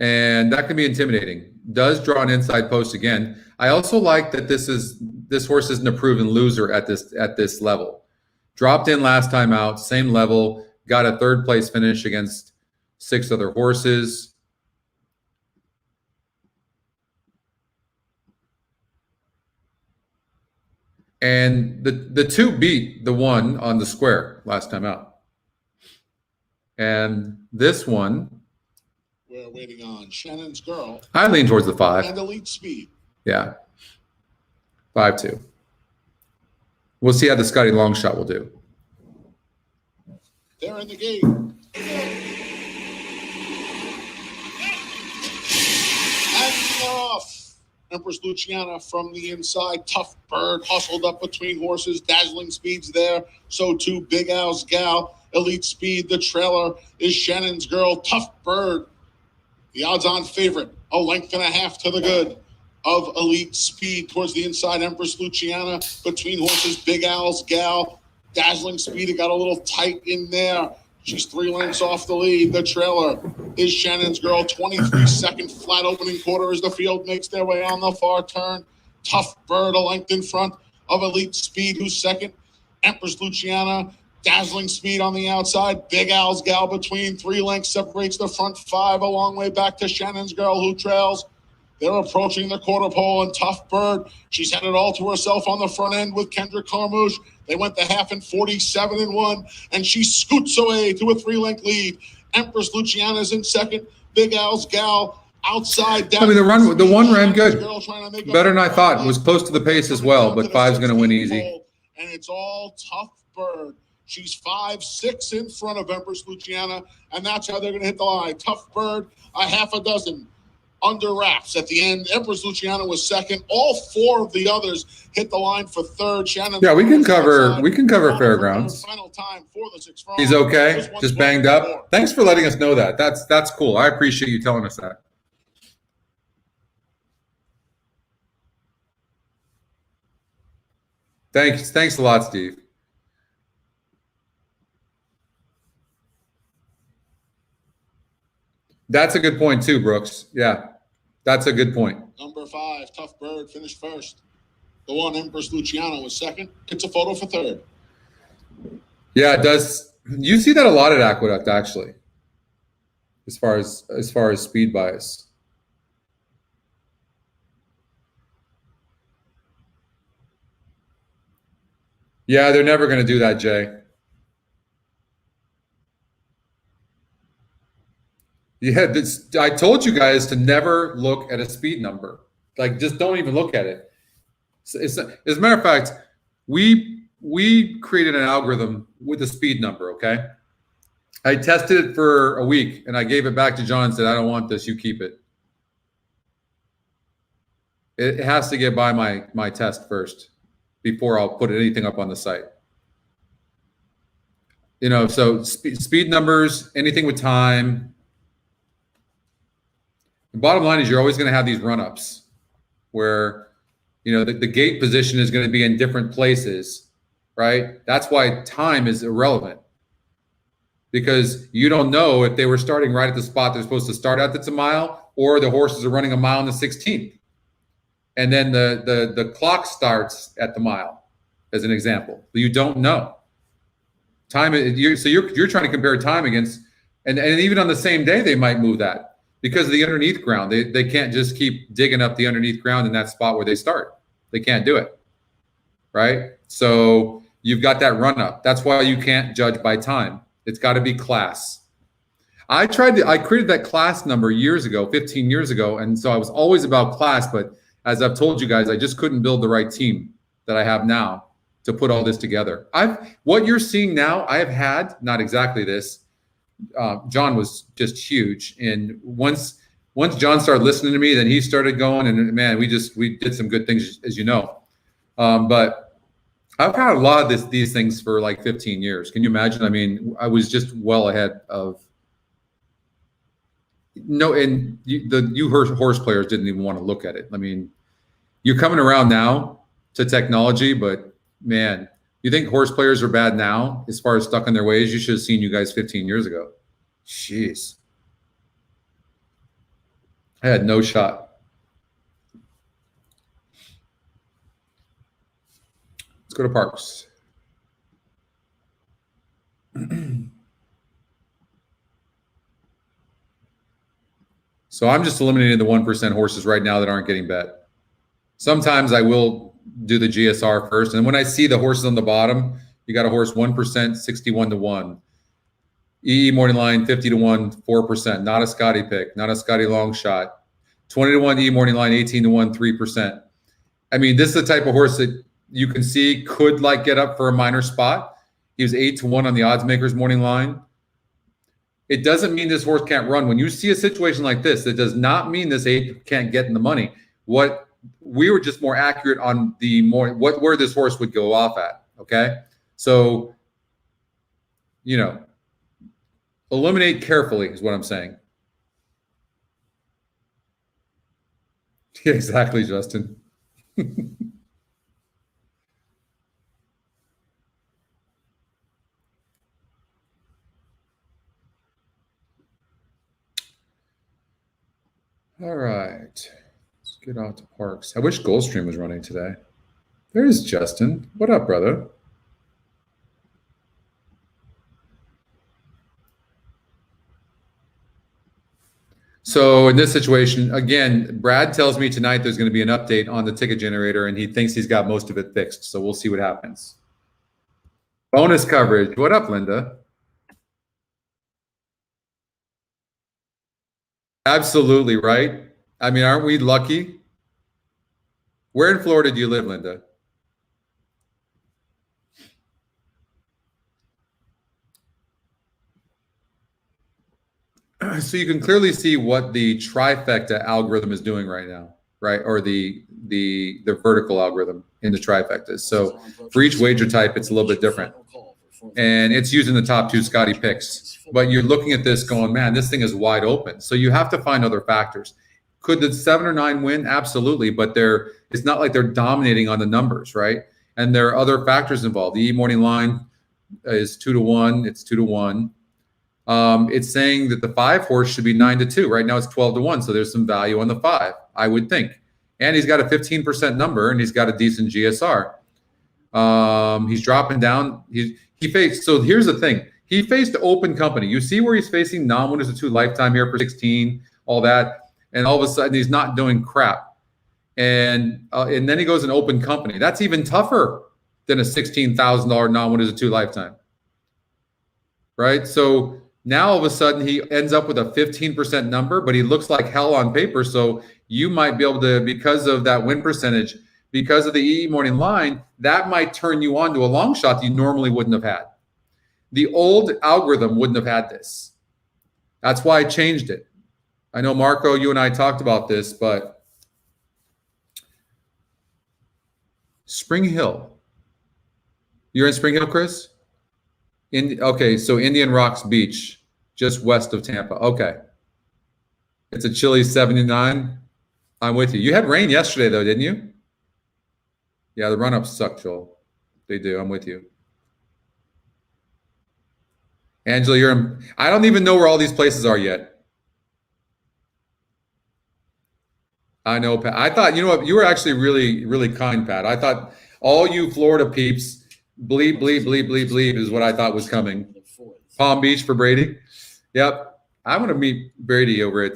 And that can be intimidating. Does draw an inside post again. I also like that this horse isn't a proven loser at this level. Dropped in last time out, same level, got a 3rd place finish against 6 other horses. And the 2 beat the 1 on the square last time out. And this one, we're waiting on Shannon's Girl. I lean towards the 5. And Elite Speed. Yeah. 5-2. We'll see how the Scotty long shot will do. They're in the gate. And they're off. Empress Luciana from the inside. Tough Bird hustled up between horses. Dazzling Speed's there. So too Big Al's Gal. Elite Speed, the trailer, is Shannon's Girl. Tough Bird, the odds-on favorite, a length and a half to the good of Elite Speed towards the inside. Empress Luciana between horses. Big Al's Gal. Dazzling Speed, it got a little tight in there. She's 3 lengths off the lead. The trailer is Shannon's Girl. 23-second flat opening quarter as the field makes their way on the far turn. Tough Bird, a length in front of Elite Speed, who's second. Empress Luciana, Dazzling Speed on the outside. Big Al's Gal between 3 lengths separates the front 5 a long way back to Shannon's Girl, who trails. They're approaching the quarter pole, and Tough Bird, she's had it all to herself on the front end with Kendrick Carmouche. They went the half in 47-1, and she scoots away to a 3-length lead. Empress Luciana's in second. Big Al's Gal outside. I mean, the one ran good. Better than I thought. It was close to the pace as well, but 5's going to win easy. And it's all Tough Bird. She's 5-6 in front of Empress Luciana, and that's how they're going to hit the line. Tough Bird, a half a dozen under wraps at the end. Empress Luciana was second. All 4 of the others hit the line for 3rd. Shannon. Yeah, we can cover Fairgrounds. Final time for the 6 front. He's okay, just banged up. Thanks for letting us know that. That's cool. I appreciate you telling us that. Thanks a lot, Steve. That's a good point too, Brooks. Yeah, that's a good point. Number 5, Tough Bird, finished first. The 1, Empress Luciana, was second. Gets a photo for 3rd. Yeah, it does. You see that a lot at Aqueduct, actually, as far as speed bias. Yeah, they're never going to do that, Jay. Yeah, I told you guys to never look at a speed number. Like, just don't even look at it. As a matter of fact, we created an algorithm with a speed number, okay? I tested it for a week, and I gave it back to John and said, I don't want this. You keep it. It has to get by my test first before I'll put anything up on the site. You know, so speed numbers, anything with time. The bottom line is you're always going to have these run-ups where, you know, the gate position is going to be in different places, right? That's why time is irrelevant, because you don't know if they were starting right at the spot they're supposed to start at that's a mile, or the horses are running a mile in the 16th. And then the clock starts at the mile, as an example. You don't know. Time, so you're trying to compare time against, and even on the same day, they might move that. Because of the underneath ground, they can't just keep digging up the underneath ground in that spot where they start. They can't do it, right? So you've got that run up. That's why you can't judge by time. It's got to be class. I created that class number years ago, 15 years ago, and so I was always about class. But as I've told you guys, I just couldn't build the right team that I have now. to put all this together. What you're seeing now, I have had, not exactly this. John was just huge. And once John started listening to me, then he started going, and man, we did some good things, as you know. But I've had a lot of these things for like 15 years. Can you imagine? I mean, I was just well ahead of. No, and you horse players didn't even want to look at it. I mean, you're coming around now to technology, but man, you think horse players are bad now as far as stuck in their ways? You should have seen you guys 15 years ago. Jeez. I had no shot. Let's go to Parx. So I'm just eliminating the 1% horses right now that aren't getting bet. Sometimes I will do the GSR first. And when I see the horses on the bottom, you got a horse 1%, 61 to 1. EE morning line, 50 to 1, 4%. Not a Scotty pick, not a Scotty long shot. 20 to 1 EE morning line, 18 to 1, 3%. I mean, this is the type of horse that you can see could like get up for a minor spot. He was 8 to 1 on the odds makers morning line. It doesn't mean this horse can't run. When you see a situation like this, it does not mean this 8 can't get in the money. What we were just more accurate on where this horse would go off at. Okay, so eliminate carefully is what I'm saying. Yeah, exactly, Justin. All right, let's get out to Parx. I wish Gulfstream was running today. There's Justin. What up, brother? So in this situation, again, Brad tells me tonight there's going to be an update on the ticket generator, and he thinks he's got most of it fixed. So we'll see what happens. Bonus coverage. What up, Linda? Absolutely, right? I mean, aren't we lucky? Where in Florida do you live, Linda? So you can clearly see what the trifecta algorithm is doing right now, right? Or the vertical algorithm in the trifectas. So for each wager type, it's a little bit different. And it's using the top 2 Scotty picks. But you're looking at this going, man, this thing is wide open. So you have to find other factors. Could the 7 or 9 win? Absolutely. But it's not like they're dominating on the numbers, right? And there are other factors involved. The E morning line is 2 to 1. It's 2 to 1. It's saying that the 5 horse should be 9 to 2. Right now it's 12 to 1. So there's some value on the 5, I would think. And he's got a 15% number, and he's got a decent GSR. He's dropping down. So here's the thing. He faced open company. You see where he's facing non-winners of 2 lifetime here for 16, all that. And all of a sudden he's not doing crap. And then he goes in open company. That's even tougher than a $16,000 non-winners of 2 lifetime. Right? So now all of a sudden he ends up with a 15% number, but he looks like hell on paper. So you might be able to, because of that win percentage, because of the EE morning line, that might turn you on to a long shot that you normally wouldn't have had. The old algorithm wouldn't have had this. That's why I changed it. I know, Marco, you and I talked about this, but Spring Hill. You're in Spring Hill, Chris? Okay, so Indian Rocks Beach, just west of Tampa. Okay. It's a chilly 79. I'm with you. You had rain yesterday, though, didn't you? Yeah, the run-ups suck, Joel. They do. I'm with you. Angela, I don't even know where all these places are yet. I know, Pat. I thought, you know what? You were actually really, really kind, Pat. I thought all you Florida peeps, bleep, bleep, bleep, bleep, bleep is what I thought was coming. Palm Beach for Brady. Yep. I'm going to meet Brady over at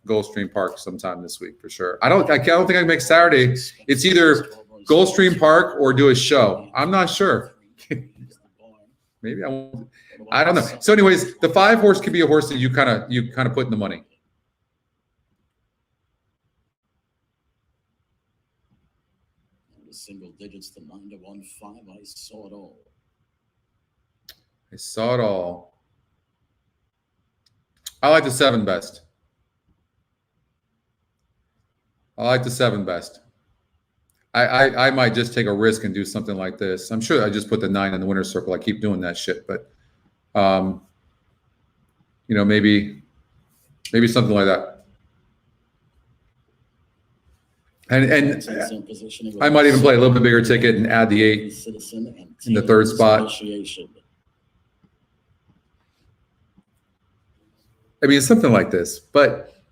Gulfstream Park sometime this week for sure. I don't think I can make Saturday. It's either Gulfstream Park or do a show. I'm not sure. Maybe I won't. I don't know. So anyways, the 5 horse could be a horse that you kind of put in the money. single digits to 9 to 1, 5. I saw it all. I saw it all. I like the 7 best. I like the 7 best. I might just take a risk and do something like this. I'm sure I just put the 9 in the winner's circle. I keep doing that shit, but you know, maybe something like that. And I might even play a little bit bigger ticket and add the 8 in the 3rd spot. I mean, it's something like this, but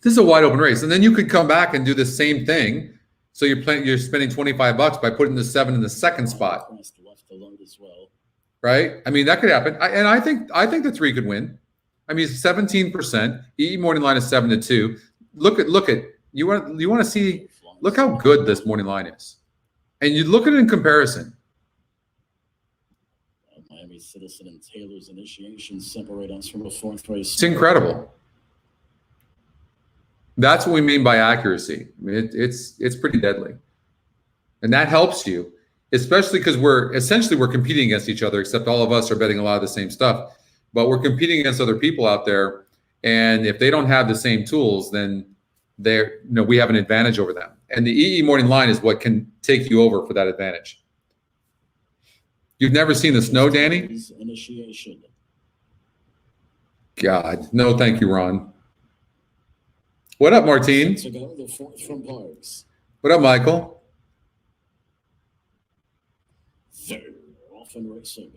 this is a wide open race. And then you could come back and do the same thing. So you're spending $25 by putting the 7 in the 2nd spot. Right? I mean, that could happen. And I think the 3 could win. I mean, 17%. EE morning line is 7 to 2. Look at you want to see, look how good this morning line is. And you look at it in comparison. Miami Citizen and Taylor's initiation separate us from a 4th race. It's incredible. That's what we mean by accuracy. I mean, it's pretty deadly. And that helps you, especially because we're competing against each other, except all of us are betting a lot of the same stuff. But we're competing against other people out there. And if they don't have the same tools, then we have an advantage over them. And the EE morning line is what can take you over for that advantage. You've never seen the snow, Danny? Initiation. God, no, thank you, Ron. What up, Martine? To go, the 4th from Parx. What up, Michael? 3rd, often racing.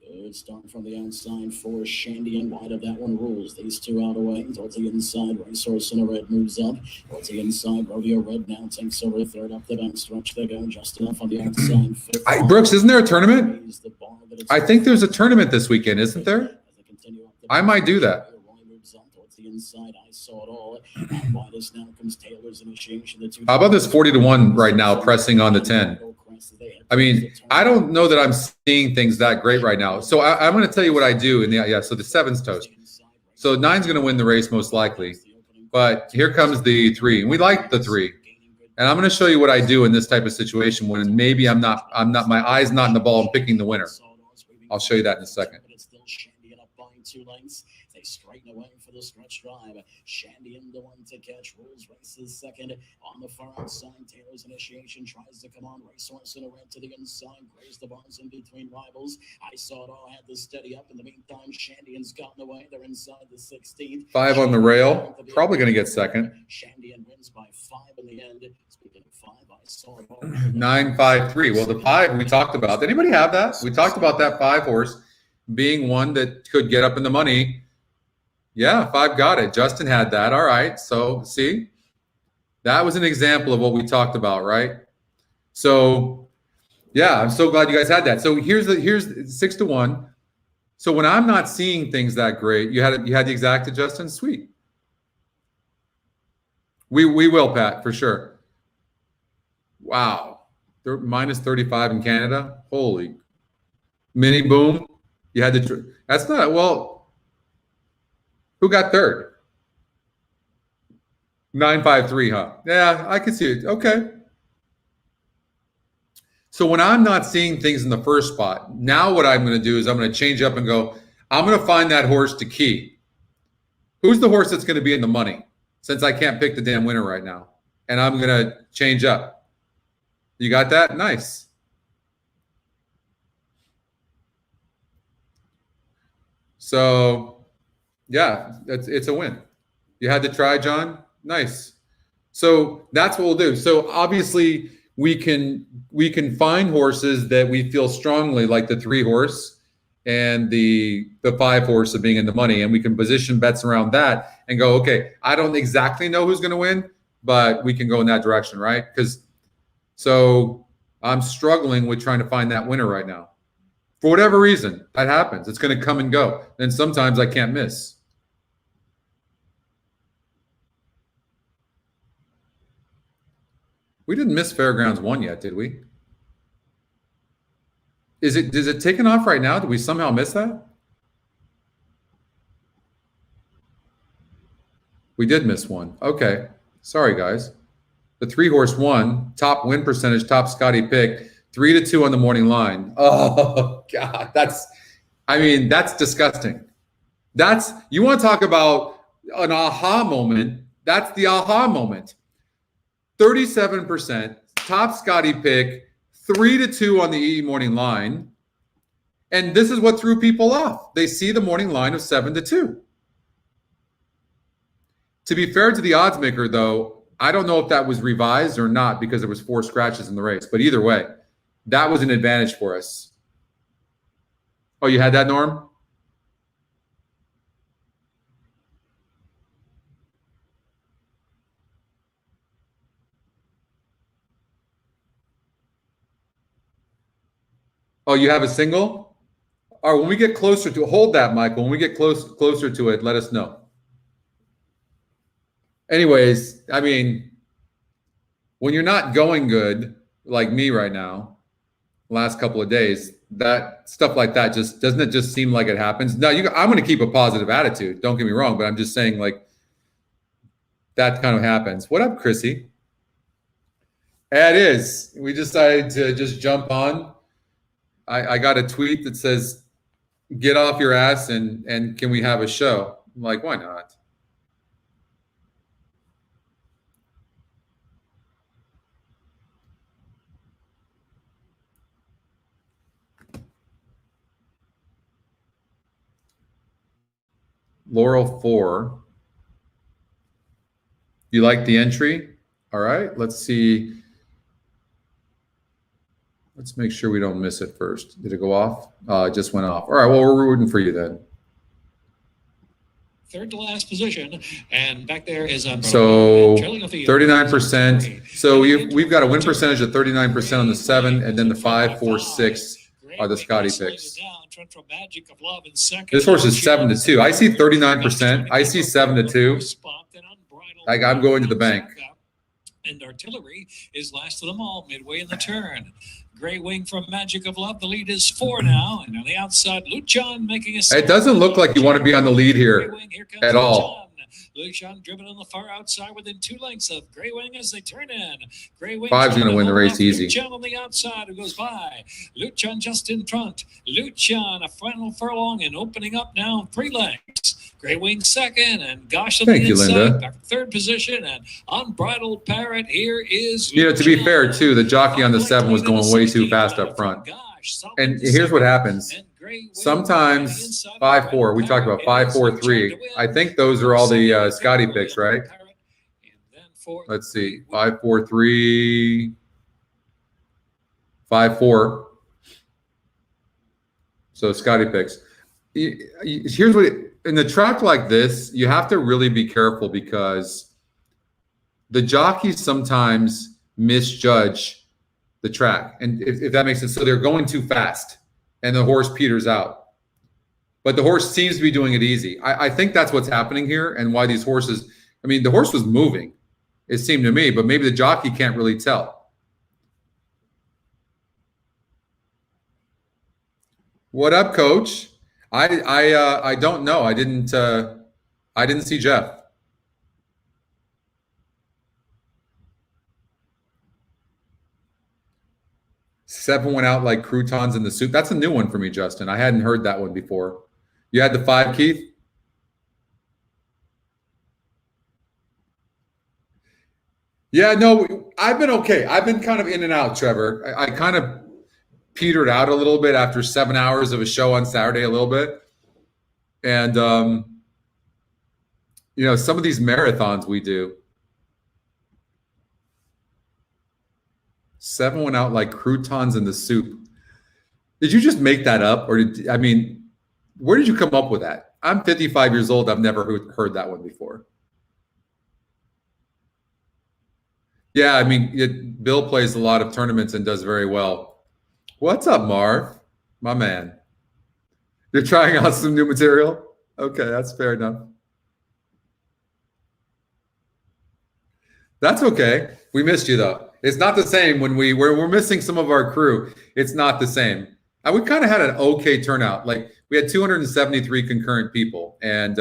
Good start from the outside for Shandy and wide of that one rules. These 2 out away towards the inside. Racehorse in a red moves up towards the inside. Rodeo Red now takes over 3rd up the back stretch. They go just enough on the outside. Brooks, isn't there a tournament? I think there's a tournament this weekend, isn't there? I might do that. Inside, I saw it all. And widest now comes Taylor's initiation. How about this 40 to 1 right now, pressing on the 10? I mean, I don't know that I'm seeing things that great right now. So I'm going to tell you what I do. So the 7's toast. So 9's going to win the race most likely. But here comes the 3, and we like the 3. And I'm going to show you what I do in this type of situation when maybe I'm not. My eye's not in the ball. I'm picking the winner. I'll show you that in a second. 2 lengths. They straighten away for the stretch drive. Shandy in the one to catch. Rules races 2nd. On the far outside, Taylor's initiation tries to come on. Racehorse in a red to the inside. Graze the bars in between rivals. I saw it all. Had to steady up. In the meantime, Shandy's gotten away. They're inside the 16th. 5 on the rail. Probably going to get 2nd. Shandy wins by 5 in the end. Speaking of 5, I saw it all. 9-5-3. Well, the 5 we talked about. Did anybody have that? We talked about that 5 horse being one that could get up in the money. Yeah, 5 got it. Justin had that. All right. So see, that was an example of what we talked about, right? So yeah, I'm so glad you guys had that. So here's 6 to 1. So when I'm not seeing things that great, you had the exacta, Justin. Sweet. We will, Pat, for sure. Wow. They're minus 35 in Canada. Holy mini boom. You had to. That's not well. Who got 3rd? 9-5-3, huh? Yeah, I can see it. Okay. So when I'm not seeing things in the 1st spot, now what I'm going to do is I'm going to change up and go. I'm going to find that horse to key. Who's the horse that's going to be in the money? Since I can't pick the damn winner right now, and I'm going to change up. You got that? Nice. So, yeah, it's a win. You had to try, John? Nice. So that's what we'll do. So obviously we can find horses that we feel strongly, like the 3 horse and the 5 horse of being in the money, and we can position bets around that and go, okay, I don't exactly know who's going to win, but we can go in that direction, right? So I'm struggling with trying to find that winner right now. For whatever reason, that happens. It's going to come and go. And sometimes I can't miss. We didn't miss Fairgrounds 1 yet, did we? Is it taken off right now? Did we somehow miss that? We did miss one. Okay. Sorry, guys. The 3-horse one, top win percentage, top Scotty pick, 3-2 on the morning line. Oh God, that's disgusting. You want to talk about an aha moment. That's the aha moment. 37%, top Scotty pick, 3-2 on the EE morning line. And this is what threw people off. They see the morning line of 7-2. To be fair to the odds maker, though, I don't know if that was revised or not because there was 4 scratches in the race. But either way, that was an advantage for us. Oh, you had that, Norm? Oh, you have a single? All right, when we get closer to hold that, Michael. When we get closer to it, let us know. Anyways, I mean, when you're not going good, like me right now, last couple of days, that stuff like that doesn't it just seem like it happens? Now, I'm going to keep a positive attitude. Don't get me wrong, but I'm just saying, like, that kind of happens. What up, Chrissy? It is. We decided to just jump on. I got a tweet that says, "Get off your ass and can we have a show?" I'm like, why not? Laurel 4. You like the entry? All right, let's see. Let's make sure we don't miss it first. Did it go off? It just went off. All right, well, we're rooting for you then. Third to last position, and back there is so 39%. So we've got a win percentage of 39% on the 7, and then the 5, 4, 6 are the Scotty picks. This horse is 7-2. I see 39%. I see 7-2. I'm going to the bank. And Artillery is last of them all, midway in the turn. Gray Wing from Magic of Love. The lead is 4 now. And on the outside, Lucian making a... It doesn't look like you want to be on the lead here at all. Lucian driven on the far outside within 2 lengths of Gray Wing as they turn in. Gray Wing 5's going to win the race easy. Lucian on the outside who goes by. Lucian just in front. Lucian a final furlong and opening up now 3 lengths. Gray Wing second, and Gosh on the inside, Linda. back to third position, and Unbridled Parrot here is... To be fair, too, the jockey on the 7 was going way too fast up front. And here's what happens. Sometimes 5-4, we talked about 5-4-3. I think those are all the Scotty picks, right? Let's see, 5-4-3, 5-4. So Scotty picks. Here's what... In a track like this, you have to really be careful because the jockeys sometimes misjudge the track. And if that makes sense, so they're going too fast and the horse peters out. But the horse seems to be doing it easy. I think that's what's happening here and why these horses, I mean, the horse was moving, it seemed to me, but maybe the jockey can't really tell. What up, Coach? I don't know. I didn't see Jeff. Seven went out like croutons in the soup. That's a new one for me, Justin. I hadn't heard that one before. You had the 5, Keith? Yeah, no, I've been okay. I've been kind of in and out, Trevor. I kind of petered out a little bit after 7 hours of a show on Saturday, a little bit. And, some of these marathons we do. 7 went out like croutons in the soup. Did you just make that up? Or where did you come up with that? I'm 55 years old. I've never heard that one before. Yeah, Bill plays a lot of tournaments and does very well. What's up, Marv? My man. You're trying out some new material? Okay, that's fair enough. That's okay. We missed you, though. It's not the same when we're missing some of our crew. It's not the same. We kind of had an okay turnout. Like, we had 273 concurrent people. And,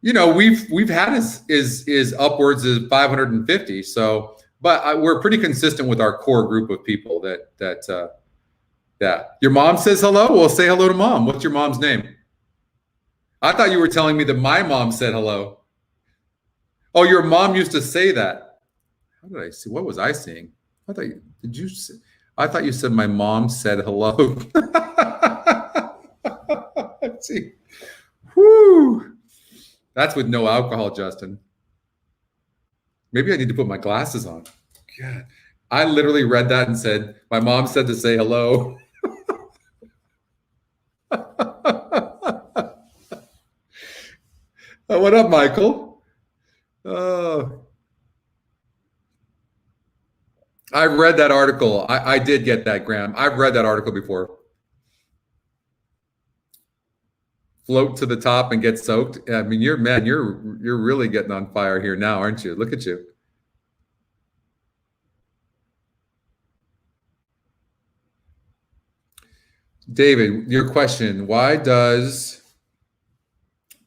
we've had is upwards of 550. So, but we're pretty consistent with our core group of people that your mom says hello. Well, say hello to mom. What's your mom's name? I thought you were telling me that my mom said hello. Oh, your mom used to say that. How did I see? What was I seeing? I thought you said my mom said hello. Let's see. Whoo. That's with no alcohol, Justin. Maybe I need to put my glasses on. God. I literally read that and said, my mom said to say hello. What up, Michael? I read that article. I did get that, Graham. I've read that article before. Float to the top and get soaked. I mean, you're really getting on fire here now, aren't you? Look at you. David, your question: why does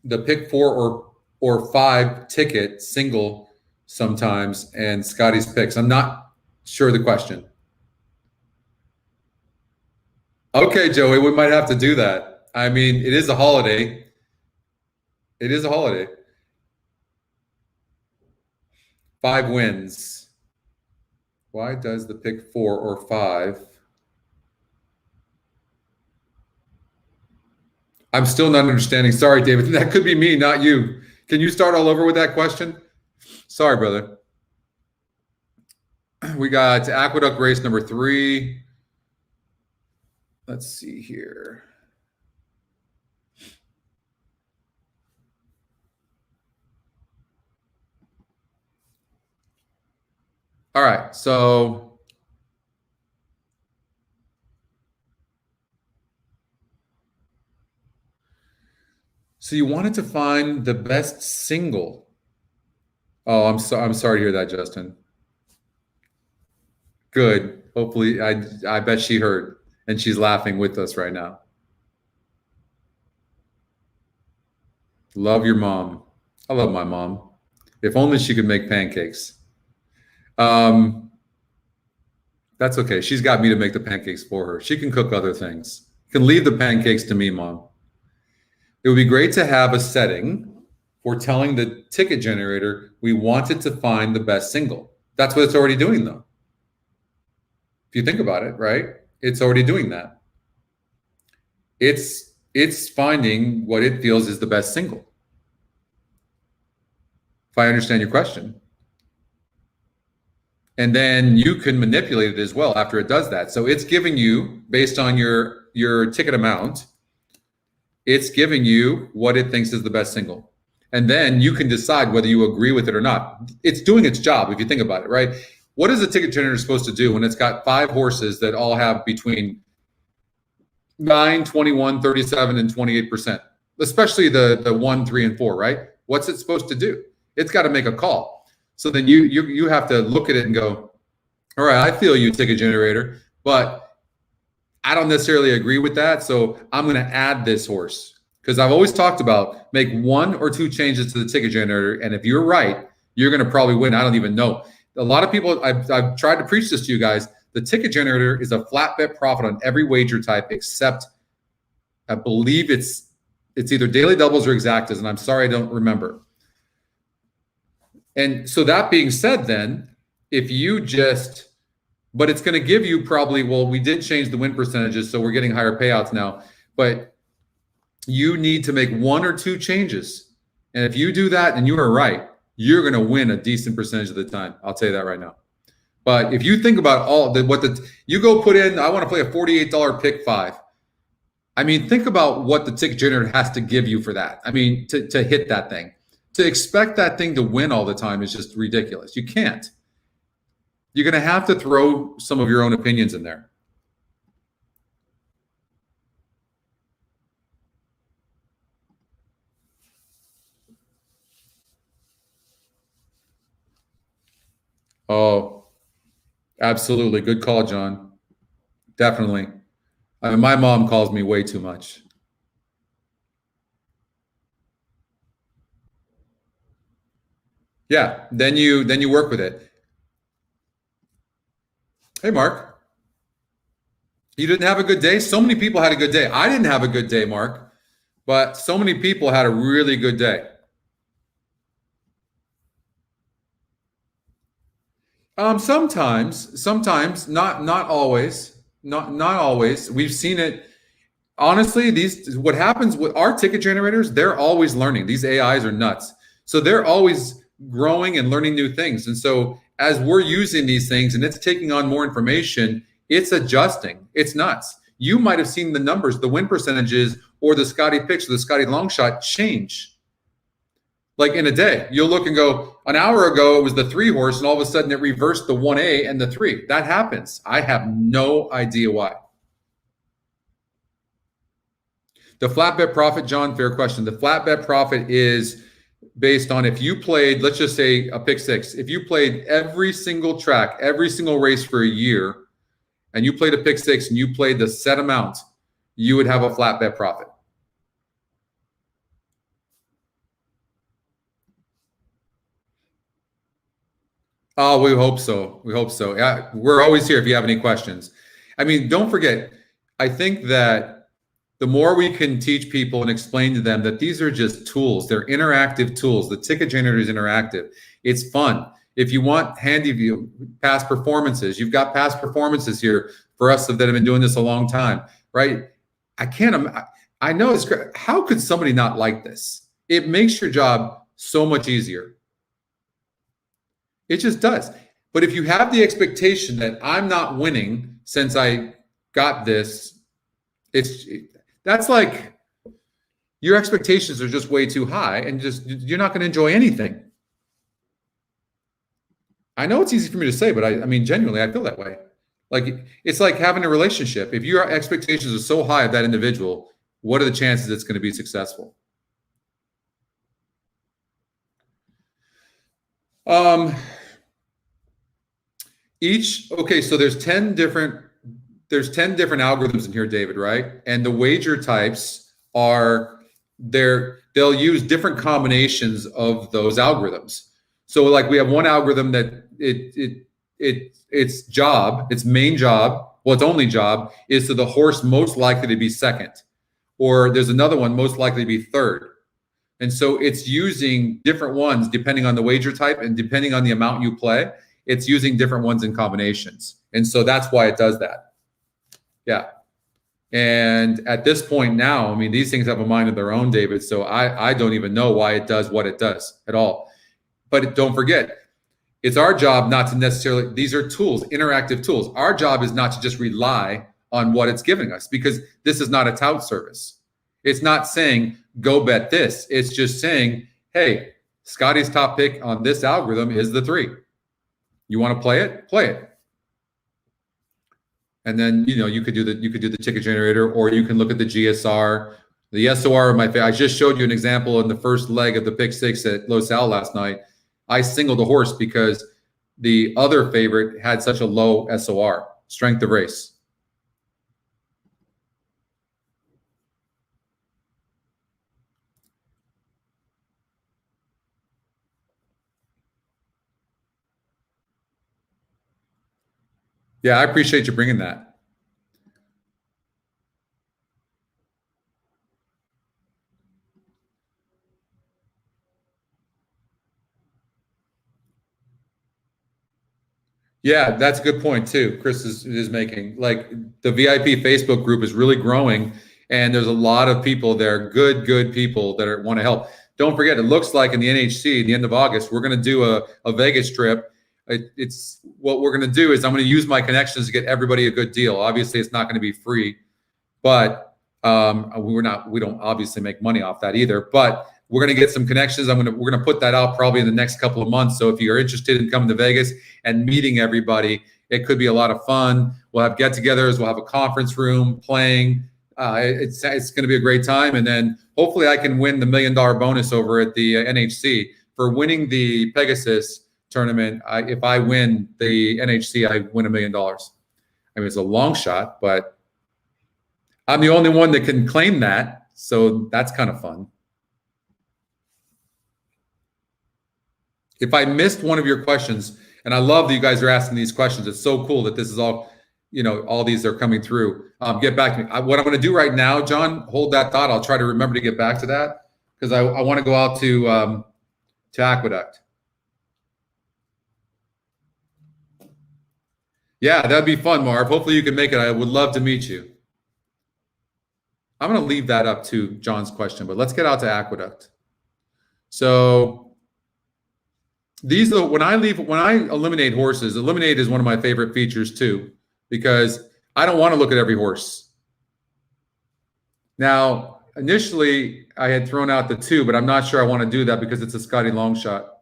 the pick 4 or 5 ticket single sometimes and Scotty's picks? I'm not sure the question. Okay, Joey, we might have to do that. I mean, it is a holiday. It is a holiday. 5 wins. Why does the pick 4 or 5? I'm still not understanding. Sorry, David. That could be me, not you. Can you start all over with that question? Sorry, brother. We got Aqueduct race number 3. Let's see here. All right, so you wanted to find the best single. Oh, I'm sorry to hear that, Justin. Good. Hopefully, I bet she heard, and she's laughing with us right now. Love your mom. I love my mom. If only she could make pancakes. That's okay. She's got me to make the pancakes for her. She can cook other things. You can leave the pancakes to me, Mom. It would be great to have a setting for telling the ticket generator we wanted to find the best single. That's what it's already doing, though. If you think about it, right? It's already doing that. It's finding what it feels is the best single. If I understand your question. And then you can manipulate it as well after it does that. So it's giving you, based on your ticket amount, it's giving you what it thinks is the best single. And then you can decide whether you agree with it or not. It's doing its job if you think about it, right? What is a ticket generator supposed to do when it's got 5 horses that all have between 9, 21, 37, and 28%, especially the 1, 3, and 4, right? What's it supposed to do? It's got to make a call. So then you have to look at it and go, all right, I feel you, ticket generator, but I don't necessarily agree with that. So I'm going to add this horse, because I've always talked about make 1 or 2 changes to the ticket generator. And if you're right, you're going to probably win. I don't even know. A lot of people, I've tried to preach this to you guys. The ticket generator is a flat bet profit on every wager type, except I believe it's either daily doubles or exactas. And I'm sorry, I don't remember. And so that being said, then if you just, but it's going to give you probably, well, we did change the win percentages, so we're getting higher payouts now, but you need to make 1 or 2 changes. And if you do that and you are right, you're going to win a decent percentage of the time. I'll tell you that right now. But if you think about you go put in, I want to play a $48 pick 5. I mean, think about what the ticket generator has to give you for that. I mean, to hit that thing. To expect that thing to win all the time is just ridiculous. You can't. You're going to have to throw some of your own opinions in there. Oh, absolutely. Good call, John. Definitely. I mean, my mom calls me way too much. Yeah, then you work with it. Hey, Mark, you didn't have a good day? So many people had a good day. I didn't have a good day, Mark, but so many people had a really good day. Sometimes, not always, not always. We've seen it. Honestly, what happens with our ticket generators, they're always learning. These AIs are nuts. So they're always growing and learning new things. And so as we're using these things and it's taking on more information, it's adjusting. It's nuts. You might have seen the numbers, the win percentages, or the Scotty picks or the Scotty long shot change. Like in a day, you'll look and go, an hour ago it was the 3 horse, and all of a sudden it reversed the 1A and the 3. That happens. I have no idea why. The flat bet profit, John, fair question. The flat bet profit is based on if you played, let's just say a pick 6. If you played every single track, every single race for a year, and you played a pick 6 and you played the set amount, you would have a flat bet profit. Oh, we hope so. We hope so. Yeah, we're always here if you have any questions. I mean, don't forget, I think that the more we can teach people and explain to them that these are just tools, they're interactive tools. The ticket generator is interactive. It's fun. If you want handy view past performances, you've got past performances here for us that have been doing this a long time, right? I know it's great. How could somebody not like this? It makes your job so much easier. It just does. But if you have the expectation that I'm not winning since I got this, that's like your expectations are just way too high, and just you're not going to enjoy anything. I know it's easy for me to say, but I mean, genuinely, I feel that way. Like it's like having a relationship. If your expectations are so high of that individual, what are the chances it's going to be successful? Okay, so there's 10 different algorithms in here, David, right? And the wager types are they'll use different combinations of those algorithms. So like we have one algorithm that its main job, well, its only job is to the horse most likely to be second. Or there's another one most likely to be third. And so it's using different ones depending on the wager type and depending on the amount you play. It's using different ones in combinations. And so that's why it does that. Yeah. And at this point now, I mean, these things have a mind of their own, David. So I don't even know why it does what it does at all. But don't forget, it's our job not to necessarily, these are tools, interactive tools. Our job is not to just rely on what it's giving us, because this is not a tout service. It's not saying, go bet this. It's just saying, hey, Scotty's top pick on this algorithm is the 3. You want to play it? Play it. And then, you could do the ticket generator, or you can look at the GSR, the SOR. I just showed you an example in the first leg of the pick 6 at Los Al last night. I singled a horse because the other favorite had such a low SOR, strength of race. Yeah, I appreciate you bringing that. Yeah, that's a good point too. Chris is making, like, the VIP Facebook group is really growing, and there's a lot of people there, good people that want to help. Don't forget, it looks like in the NHC, the end of August, we're going to do a Vegas trip. It's what we're going to do is I'm going to use my connections to get everybody a good deal. Obviously, it's not going to be free, but we don't obviously make money off that either. But we're going to get some connections. We're going to put that out probably in the next couple of months. So if you're interested in coming to Vegas and meeting everybody, it could be a lot of fun. We'll have get-togethers. We'll have a conference room playing. It's going to be a great time. And then hopefully I can win the $1 million bonus over at the NHC for winning the Pegasus tournament. If I win the NHC, I win $1 million. I mean, it's a long shot, but I'm the only one that can claim that. So that's kind of fun. If I missed one of your questions, and I love that you guys are asking these questions. It's so cool that this is all, all these are coming through. Get back to me. What I'm going to do right now, John, hold that thought. I'll try to remember to get back to that because I want to go out to Aqueduct. Yeah, that'd be fun, Marv. Hopefully you can make it. I would love to meet you. I'm going to leave that up to John's question, but let's get out to Aqueduct. So these are when I eliminate horses. Eliminate is one of my favorite features too, because I don't want to look at every horse. Now, initially I had thrown out the 2, but I'm not sure I want to do that because it's a Scotty long shot,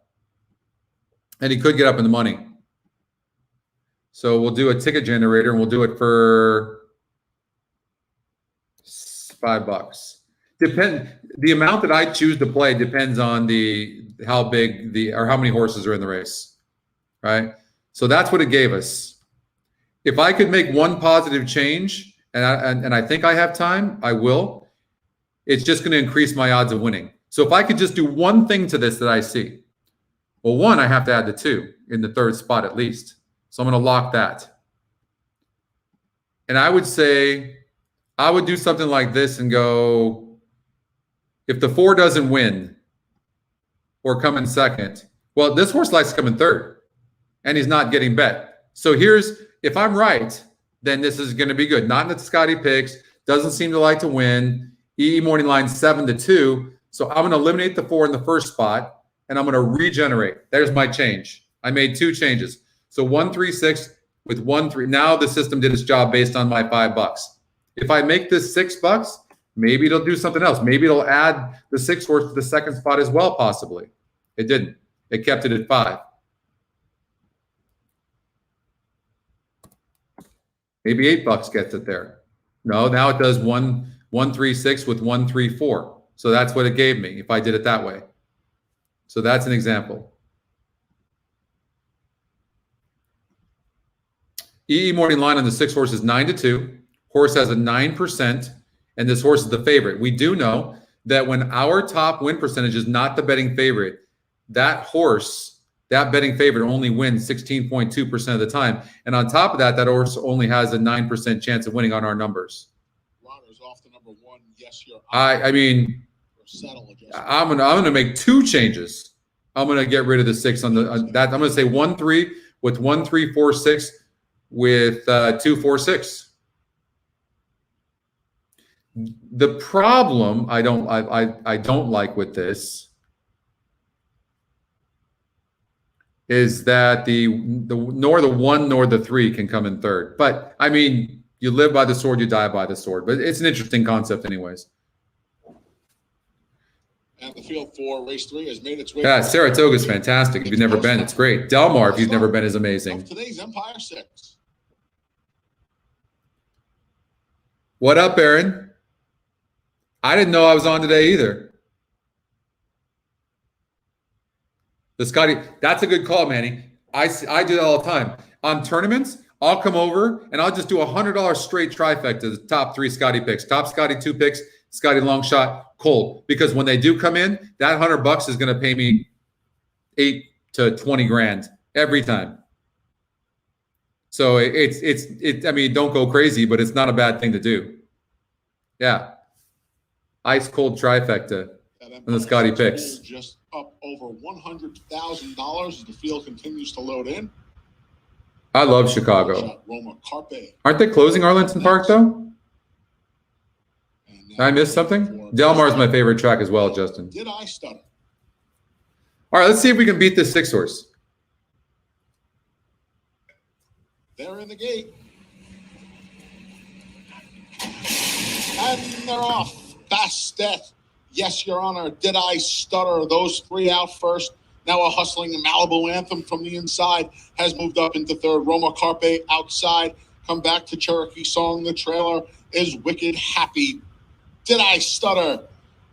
and he could get up in the money. So we'll do a ticket generator, and we'll do it for $5. The amount that I choose to play depends on how big or how many horses are in the race, right? So that's what it gave us. If I could make one positive change, and I think I have time, I will. It's just going to increase my odds of winning. So if I could just do one thing to this that I see, well, one, I have to add the 2 in the 3rd spot at least. So I'm going to lock that. And I would say I would do something like this and go, if the 4 doesn't win or come in 2nd, well, this horse likes to come in 3rd, and he's not getting bet. So if I'm right, then this is going to be good. Not in the Scotty picks, doesn't seem to like to win. EE morning line 7-2. So I'm going to eliminate the 4 in the 1st spot, and I'm going to regenerate. There's my change. I made 2 changes. So 136 with 1-3. Now the system did its job based on my $5. If I make this $6, maybe it'll do something else. Maybe it'll add the 6 horse to the 2nd spot as well, possibly. It didn't. It kept it at 5. Maybe $8 gets it there. No, now it does 136 with 134. So that's what it gave me if I did it that way. So that's an example. EE morning line on the 6 horse is 9-2. Horse has a 9%, and this horse is the favorite. We do know that when our top win percentage is not the betting favorite, that horse, that betting favorite only wins 16.2% of the time. And on top of that, that horse only has a 9% chance of winning on our numbers. Ronner's off to number 1. Yes, you're I mean, I'm gonna make 2 changes. I'm gonna get rid of the 6 on that. I'm gonna say 1-3 with 1-3-4-6 with 2-4-6. The problem I don't like with this is that nor the 1 nor the 3 can come in 3rd. But I mean, you live by the sword, you die by the sword. But it's an interesting concept, anyways. And the field for race 3 has made its way. Yeah, Saratoga's fantastic. If you've never been, it's great. Del Mar, if you've never been, is amazing. Today's Empire 6. What up, Aaron? I didn't know I was on today either. The Scotty, that's a good call, Manny. I do that all the time. On tournaments, I'll come over and I'll just do $100 straight trifecta, the top 3 Scotty picks, top Scotty 2 picks, Scotty long shot, cold. Because when they do come in, that $100 is going to pay me 8 to 20 grand every time. So I mean, don't go crazy, but it's not a bad thing to do. Yeah. Ice cold trifecta on the Scotty picks. Just up over $100,000 as the field continues to load in. I love Chicago. Roma Carpe. Aren't they closing Arlington Park though? Did I miss something? Del Mar is my favorite track as well, Justin. Did I stutter? All right, let's see if we can beat this 6 horse. They're in the gate. And they're off. Bastet. Yes, Your Honor. Did I stutter? Those 3 out first. Now a hustling Malibu Anthem from the inside has moved up into 3rd. Roma Carpe outside. Come back to Cherokee Song. The trailer is Wicked Happy. Did I stutter?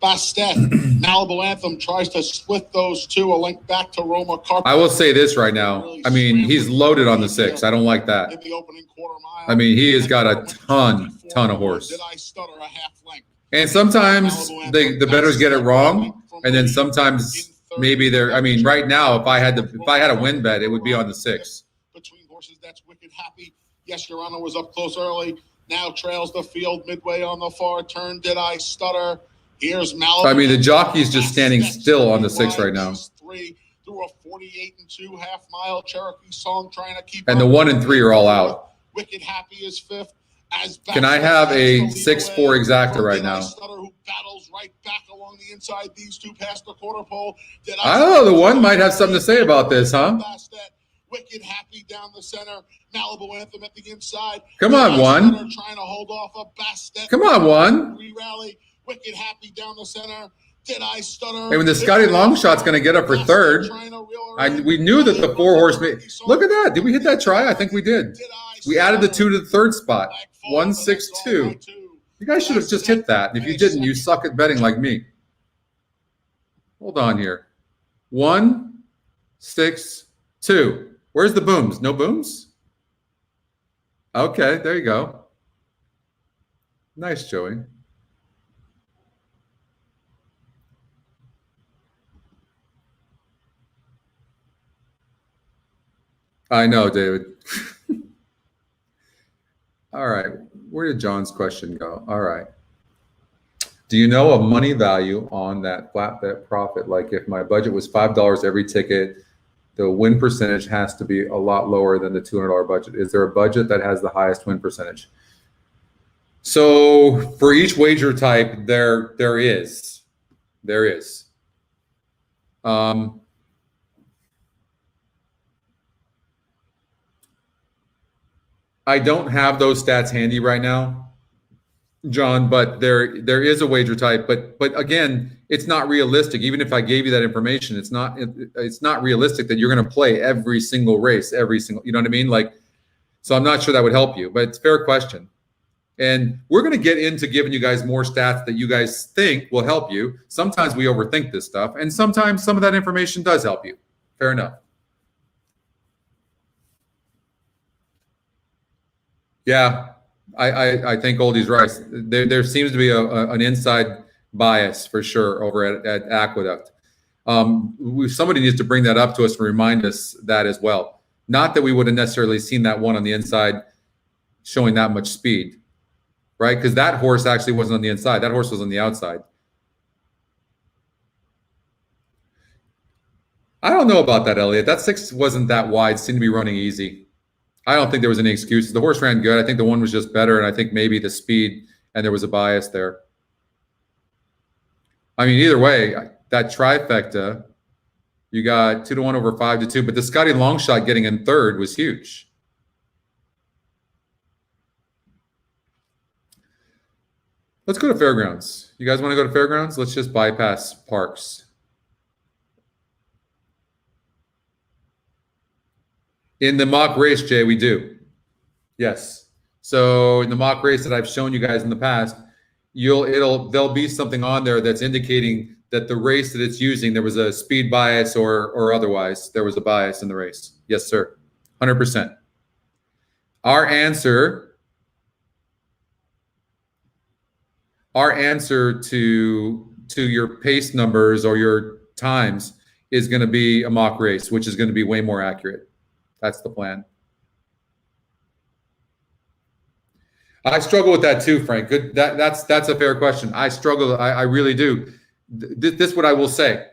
Bastet. Malibu Anthem tries to split those 2. A link back to Roma Carpe. I will say this right now. I mean, he's loaded on the 6. I don't like that. In the opening quarter mile. I mean, he has got a ton of horse. Did I stutter a half length? And sometimes the bettors get it wrong, and then sometimes maybe there. I mean, right now, if I had a win bet, it would be on the 6. Between horses, that's Wicked Happy. Yes, Your Honor was up close early. Now trails the field midway on the far turn. Did I stutter? Here's Malibu. I mean, the jockey's just standing still on the 6 right now. 3 through a 48-2 half-mile Cherokee Song, trying to keep. And the 1 and 3 are all out. Wicked Happy is 5th. Can I have a 6-4 exacta right now? Who battles right back along the inside. These two past the quarter pole. I don't know. The 1 might have something to say about this, huh? Wicked Happy down the center. Malibu Anthem at the inside. Come on, 1. Trying to hold off a Bastet. Come on, 1. Re-rally. Wicked Happy down the center. Did I stutter? Hey, when the Scotty long shot's going to get up for 3rd, we knew that the 4 horse. Look at that. Did we hit that try? I think we did. We added the 2 to the 3rd spot. 1, 6, 2. You guys should have just hit that. If you didn't, you suck at betting like me. Hold on here. 1, 6, 2. Where's the booms? No booms? Okay, there you go. Nice, Joey. I know, David. All right. Where did John's question go? All right. Do you know a money value on that flat bet profit? Like if my budget was $5 every ticket, the win percentage has to be a lot lower than the $200 budget. Is there a budget that has the highest win percentage? So for each wager type, there is. I don't have those stats handy right now, John, but there is a wager type, but again, it's not realistic. Even if I gave you that information, it's not realistic that you're going to play every single race, you know what I mean? Like, so I'm not sure that would help you, but it's a fair question. And we're going to get into giving you guys more stats that you guys think will help you. Sometimes we overthink this stuff, and sometimes some of that information does help you. Fair enough. Yeah, I think Oldie's right. There seems to be an inside bias for sure over at Aqueduct. Somebody needs to bring that up to us and remind us that as well. Not that we would have necessarily seen that one on the inside showing that much speed, right? Because that horse actually wasn't on the inside. That horse was on the outside. I don't know about that, Elliot. That 6 wasn't that wide. Seemed to be running easy. I don't think there was any excuses. The horse ran good. I think the 1 was just better, and I think maybe the speed, and there was a bias there. I mean, either way, that trifecta, you got 2 to 1 over 5 to 2, but the Scotty long shot getting in 3rd was huge. Let's go to Fairgrounds. You guys want to go to Fairgrounds? Let's just bypass Parx. In the mock race, Jay, we do. Yes. So in the mock race that I've shown you guys in the past, there'll be something on there that's indicating that the race that it's using, there was a speed bias or otherwise, there was a bias in the race. Yes, sir. 100%. Our answer to your pace numbers or your times is going to be a mock race, which is going to be way more accurate. That's the plan. I struggle with that too, Frank. Good. That's a fair question. I struggle. I really do. This is what I will say.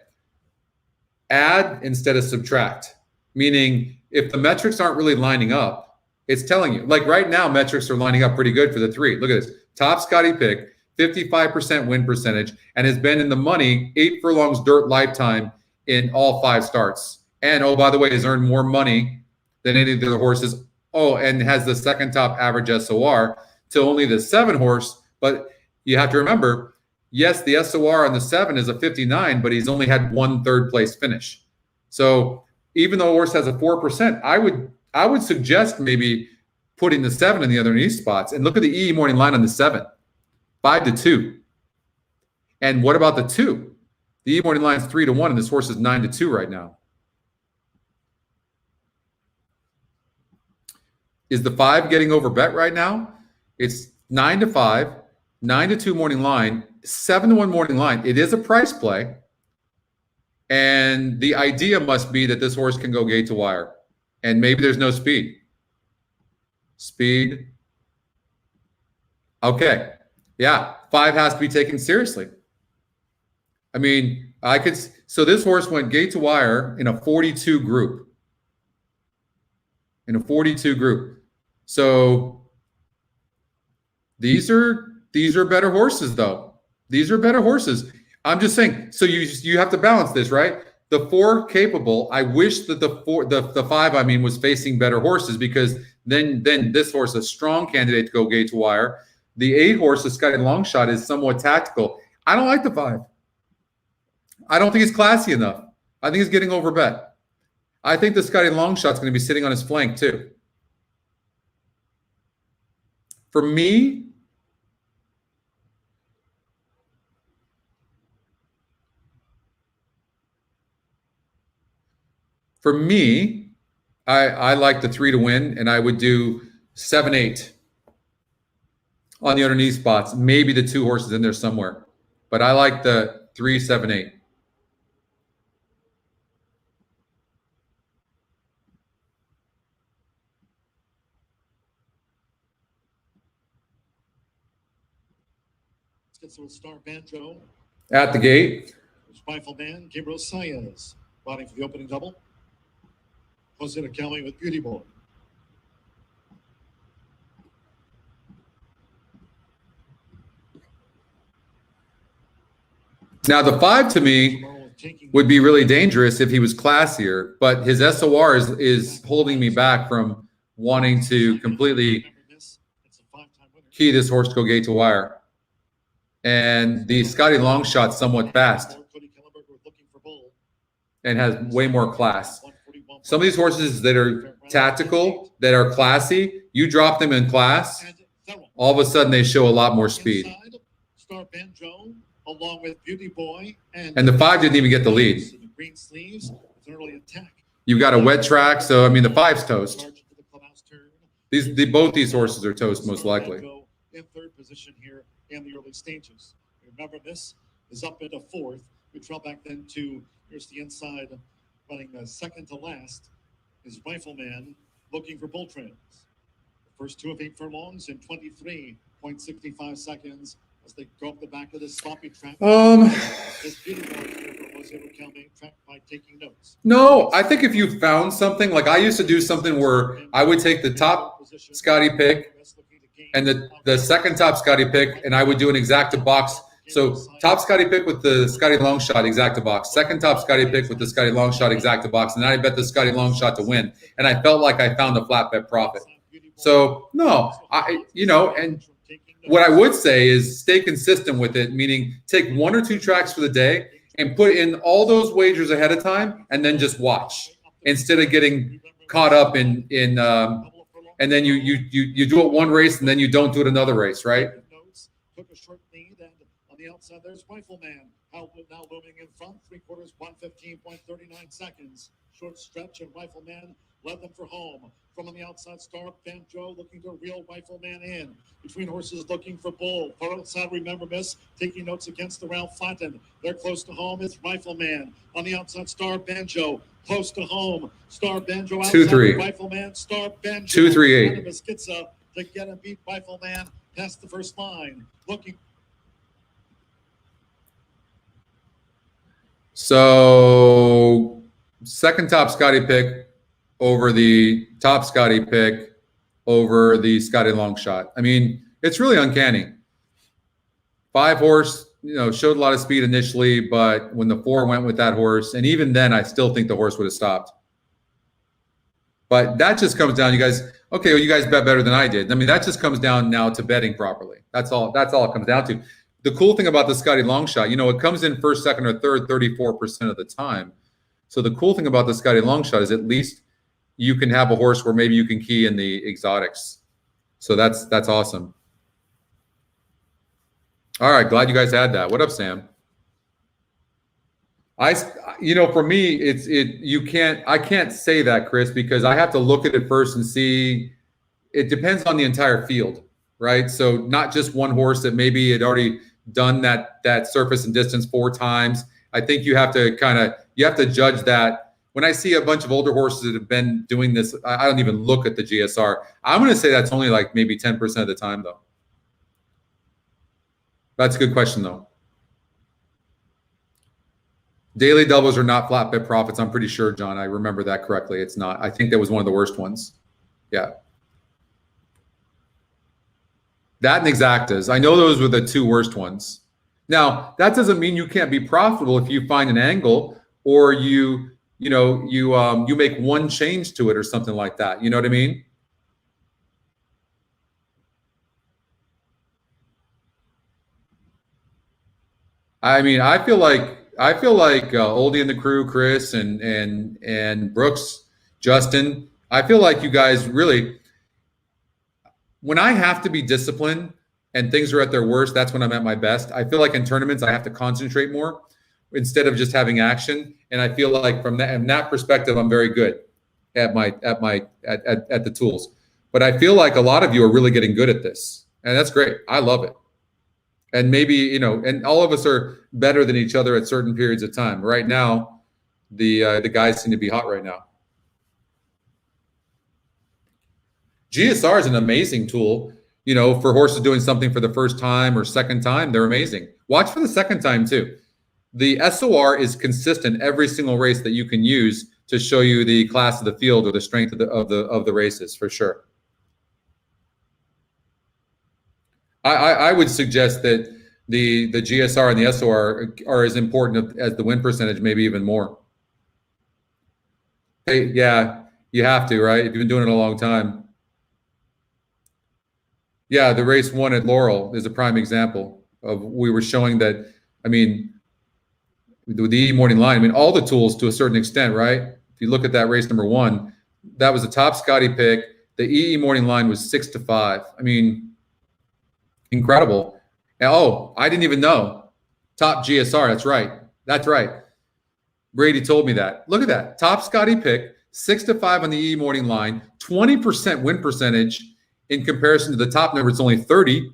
Add instead of subtract. Meaning, if the metrics aren't really lining up, it's telling you. Like right now, metrics are lining up pretty good for the 3. Look at this. Top Scotty pick, 55% win percentage, and has been in the money 8 furlongs dirt lifetime in all 5 starts. And oh, by the way, has earned more money than any of the other horses. Oh, and has the 2nd top average SOR to only the 7 horse. But you have to remember, yes, the SOR on the 7 is a 59, but he's only had 1 3rd place finish. So even though a horse has a 4%, I would suggest maybe putting the 7 in the underneath spots. And look at the EE morning line on the 7, 5 to 2. And what about the 2? The EE morning line is 3 to 1, and this horse is 9 to 2 right now. Is the 5 getting over bet right now? It's 9 to 5, 9 to 2 morning line, 7 to 1 morning line. It is a price play. And the idea must be that this horse can go gate to wire. And maybe there's no speed. Speed. Okay. Yeah. 5 has to be taken seriously. I mean, so this horse went gate to wire in a 42 group. So these are better horses, though. These are better horses. I'm just saying. So you have to balance this, right? The 4 capable. I wish that the 5 was facing better horses, because then this horse is a strong candidate to go gate to wire. The 8 horse, the Scotty Longshot, is somewhat tactical. I don't like the 5. I don't think he's classy enough. I think he's getting overbet. I think the Scotty Longshot's going to be sitting on his flank too. For me, I like the 3 to win, and I would do 7-8 on the underneath spots. Maybe the 2 horses in there somewhere, but I like the 3, 7, 8. Let's get some Star Banjo. At the gate. Rifle Man, Gabriel Saez, riding for the opening double. Jose Academy with Beauty Boy. Now, the 5 to me would be really dangerous if he was classier, but his SOR is holding me back from wanting to completely key this horse to go gate to wire. And the Scotty Longshot's somewhat fast and has way more class. Some of these horses that are tactical, that are classy, you drop them in class, all of a sudden they show a lot more speed. Star Banjo, along with Beauty Boy, and the 5 didn't even get the lead. Green sleeves, an early attack. You got a wet track, so I mean the 5's toast. Both these horses are toast most likely. In 3rd position here in the early stages. Remember, this is up into 4th. We trail back then to, here's the inside, running 2nd to last is Rifleman, looking for bull trails. The first 2 of 8 furlongs in 23.65 seconds as they go up the back of this sloppy track. This beautiful was able to track by taking notes. No, I think if you found something, like I used to do something where I would take the top Scotty pick and the second top Scotty pick, and I would do an exacta box. So top Scotty pick with the Scotty Longshot exacta box, second top Scotty pick with the Scotty Longshot exacta box, and then I bet the Scotty Longshot to win. And I felt like I found a flat bet profit. So no, and what I would say is stay consistent with it, meaning take 1 or 2 tracks for the day and put in all those wagers ahead of time, and then just watch instead of getting caught up in and then you do it one race and then you don't do it another race, right? Took a short lead, and on the outside there's Rifleman. Now looming in front, 3/4, 1:15.39 seconds. Short stretch, and Rifleman led them for home. From on the outside, Star Banjo looking to reel Rifleman in. Between horses looking for bull. Far outside, Remember Miss, taking notes against the round flattened. They're close to home. It's Rifleman. On the outside, Star Banjo. Close to home. Star Banjo outside. 2-3. Rifleman. Star Banjo. 2-3-8. Skitza to get and beat Rifleman past the first line. Looking. So second top Scotty pick over the top Scotty pick over the Scotty Longshot. I mean, it's really uncanny. 5 horse, showed a lot of speed initially, but when the 4 went with that horse, and even then, I still think the horse would have stopped. But that just comes down, you guys. Okay, well, you guys bet better than I did. I mean, that just comes down now to betting properly. That's all it comes down to. The cool thing about the Scotty Longshot, it comes in first, second, or third 34% of the time. So the cool thing about the Scotty Longshot is at least you can have a horse where maybe you can key in the exotics. So that's awesome. All right, glad you guys had that. What up, Sam? For me, I can't say that, Chris, because I have to look at it first and see. It depends on the entire field, right? So not just one horse that maybe had already done that surface and distance 4 times. I think you have to you have to judge that. When I see a bunch of older horses that have been doing this, I don't even look at the GSR. I'm going to say that's only like maybe 10% of the time, though. That's a good question, though. Daily doubles are not flat bet profits. I'm pretty sure, John. I remember that correctly. It's not. I think that was one of the worst ones. Yeah. That and exactas. I know those were the two worst ones. Now, that doesn't mean you can't be profitable if you find an angle or you make one change to it or something like that. You know what I mean? I feel like Oldie and the crew, Chris and Brooks, Justin. I feel like you guys really, when I have to be disciplined and things are at their worst, that's when I'm at my best. I feel like in tournaments I have to concentrate more instead of just having action. And I feel like from that perspective, I'm very good at the tools. But I feel like a lot of you are really getting good at this, and that's great. I love it. And maybe, and all of us are better than each other at certain periods of time. Right now, the guys seem to be hot right now. GSR is an amazing tool, for horses doing something for the first time or second time. They're amazing. Watch for the second time too. The SOR is consistent every single race that you can use to show you the class of the field or the strength of the races, for sure. I would suggest that the GSR and the SOR are as important as the win percentage, maybe even more. Hey, yeah, you have to, right? If you've been doing it a long time. Yeah, the race one at Laurel is a prime example of, we were showing that, with the E morning line, all the tools to a certain extent, right? If you look at that race number one, that was a top Scotty pick. The EE morning line was 6-5. Incredible. Oh, I didn't even know. Top GSR. That's right. Brady told me that. Look at that. Top Scotty pick, 6-5 on the E morning line, 20% win percentage in comparison to the top number. It's only 30.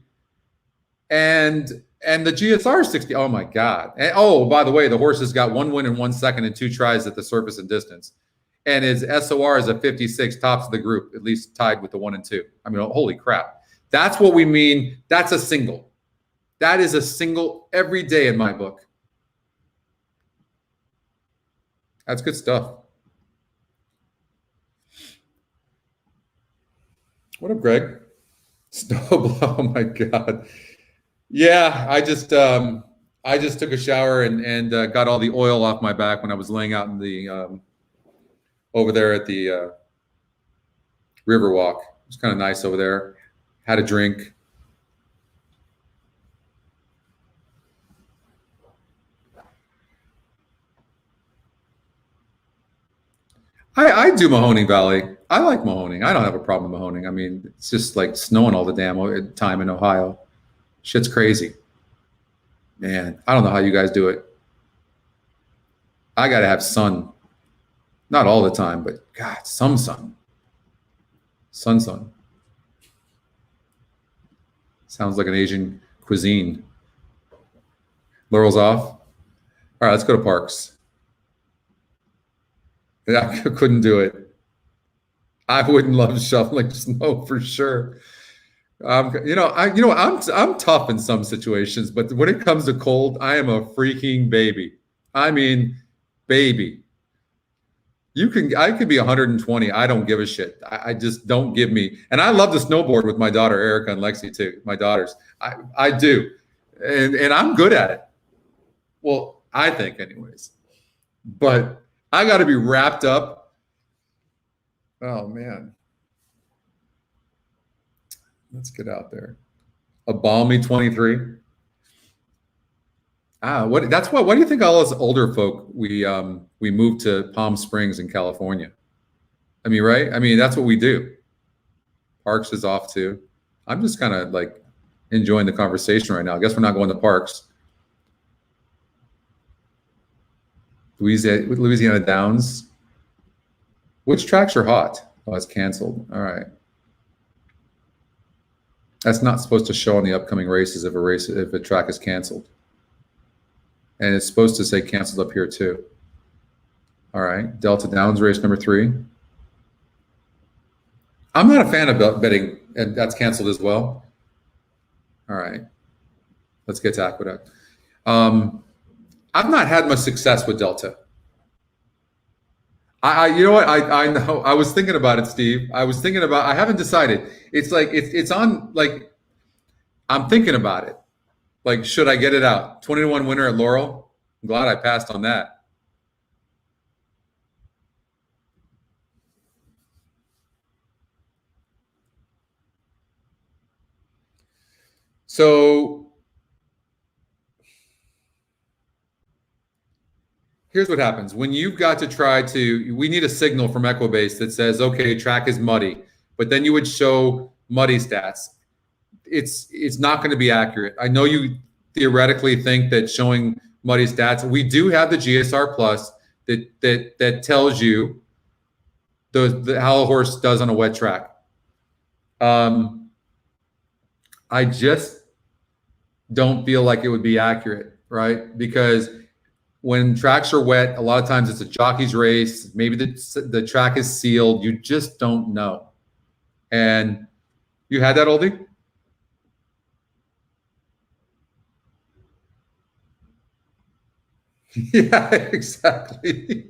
And the GSR is 60. Oh my God. And by the way, the horse has got 1 win in 1 second and 2 tries at the surface and distance. And his SOR is a 56, tops of the group, at least tied with the 1 and 2. Holy crap. That's what we mean. That's a single. That is a single every day in my book. That's good stuff. What up, Greg? Snowblow. Oh my God. Yeah, I just took a shower and got all the oil off my back when I was laying out in the over there at the Riverwalk. It was kind of nice over there. Had a drink. I do Mahoning Valley. I like Mahoning. I don't have a problem with Mahoning. It's just like snowing all the damn time in Ohio. Shit's crazy. Man, I don't know how you guys do it. I got to have sun. Not all the time, but God, some sun. Sun. Sounds like an Asian cuisine. Laurel's off. All right, let's go to Parx. I couldn't do it. I wouldn't love shoveling snow for sure. I'm tough in some situations, but when it comes to cold, I am a freaking baby. Baby. I could be 120. I don't give a shit. I just don't give me. And I love to snowboard with my daughter, Erica and Lexi too. My daughters. I do. And I'm good at it. Well, I think anyways. But I got to be wrapped up. Oh man. Let's get out there. A balmy 23. Why do you think all us older folk, we moved to Palm Springs in California? Right? That's what we do. Parx is off too. I'm just kind of like enjoying the conversation right now. I guess we're not going to Parx. Louisiana Downs. Which tracks are hot? Oh, it's canceled. All right. That's not supposed to show on the upcoming races if a track is canceled. And it's supposed to say canceled up here too. All right, Delta Downs race number 3. I'm not a fan of betting, and that's canceled as well. All right, let's get to Aqueduct. I've not had much success with Delta. You know what? I know. I was thinking about it, Steve. I haven't decided. It's like it's on. Like I'm thinking about it. Like, should I get it out? 20-1 winner at Laurel. I'm glad I passed on that. So here's what happens. When you've got to try to, we need a signal from Equibase that says, okay, track is muddy, but then you would show muddy stats. It's not going to be accurate. I know you theoretically think that showing muddy stats, we do have the GSR Plus that tells you how a horse does on a wet track. I just don't feel like it would be accurate, right? Because when tracks are wet, a lot of times it's a jockey's race. Maybe the track is sealed. You just don't know. And you had that, Oldie? Yeah, exactly.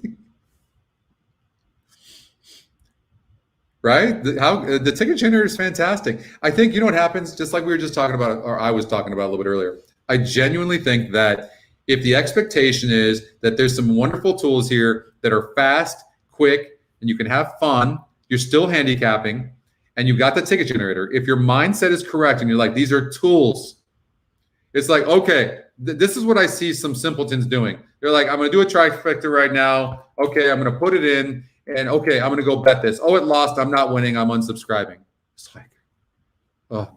Right? The ticket generator is fantastic. I think, you know what happens? Just like we were just talking about, or I was talking about a little bit earlier. I genuinely think that if the expectation is that there's some wonderful tools here that are fast, quick, and you can have fun, you're still handicapping, and you've got the ticket generator. If your mindset is correct and you're like, these are tools, it's like, okay, this is what I see some simpletons doing. They're like, I'm going to do a trifecta right now. Okay, I'm going to put it in. And okay, I'm going to go bet this. Oh, it lost. I'm not winning. I'm unsubscribing. It's like, oh.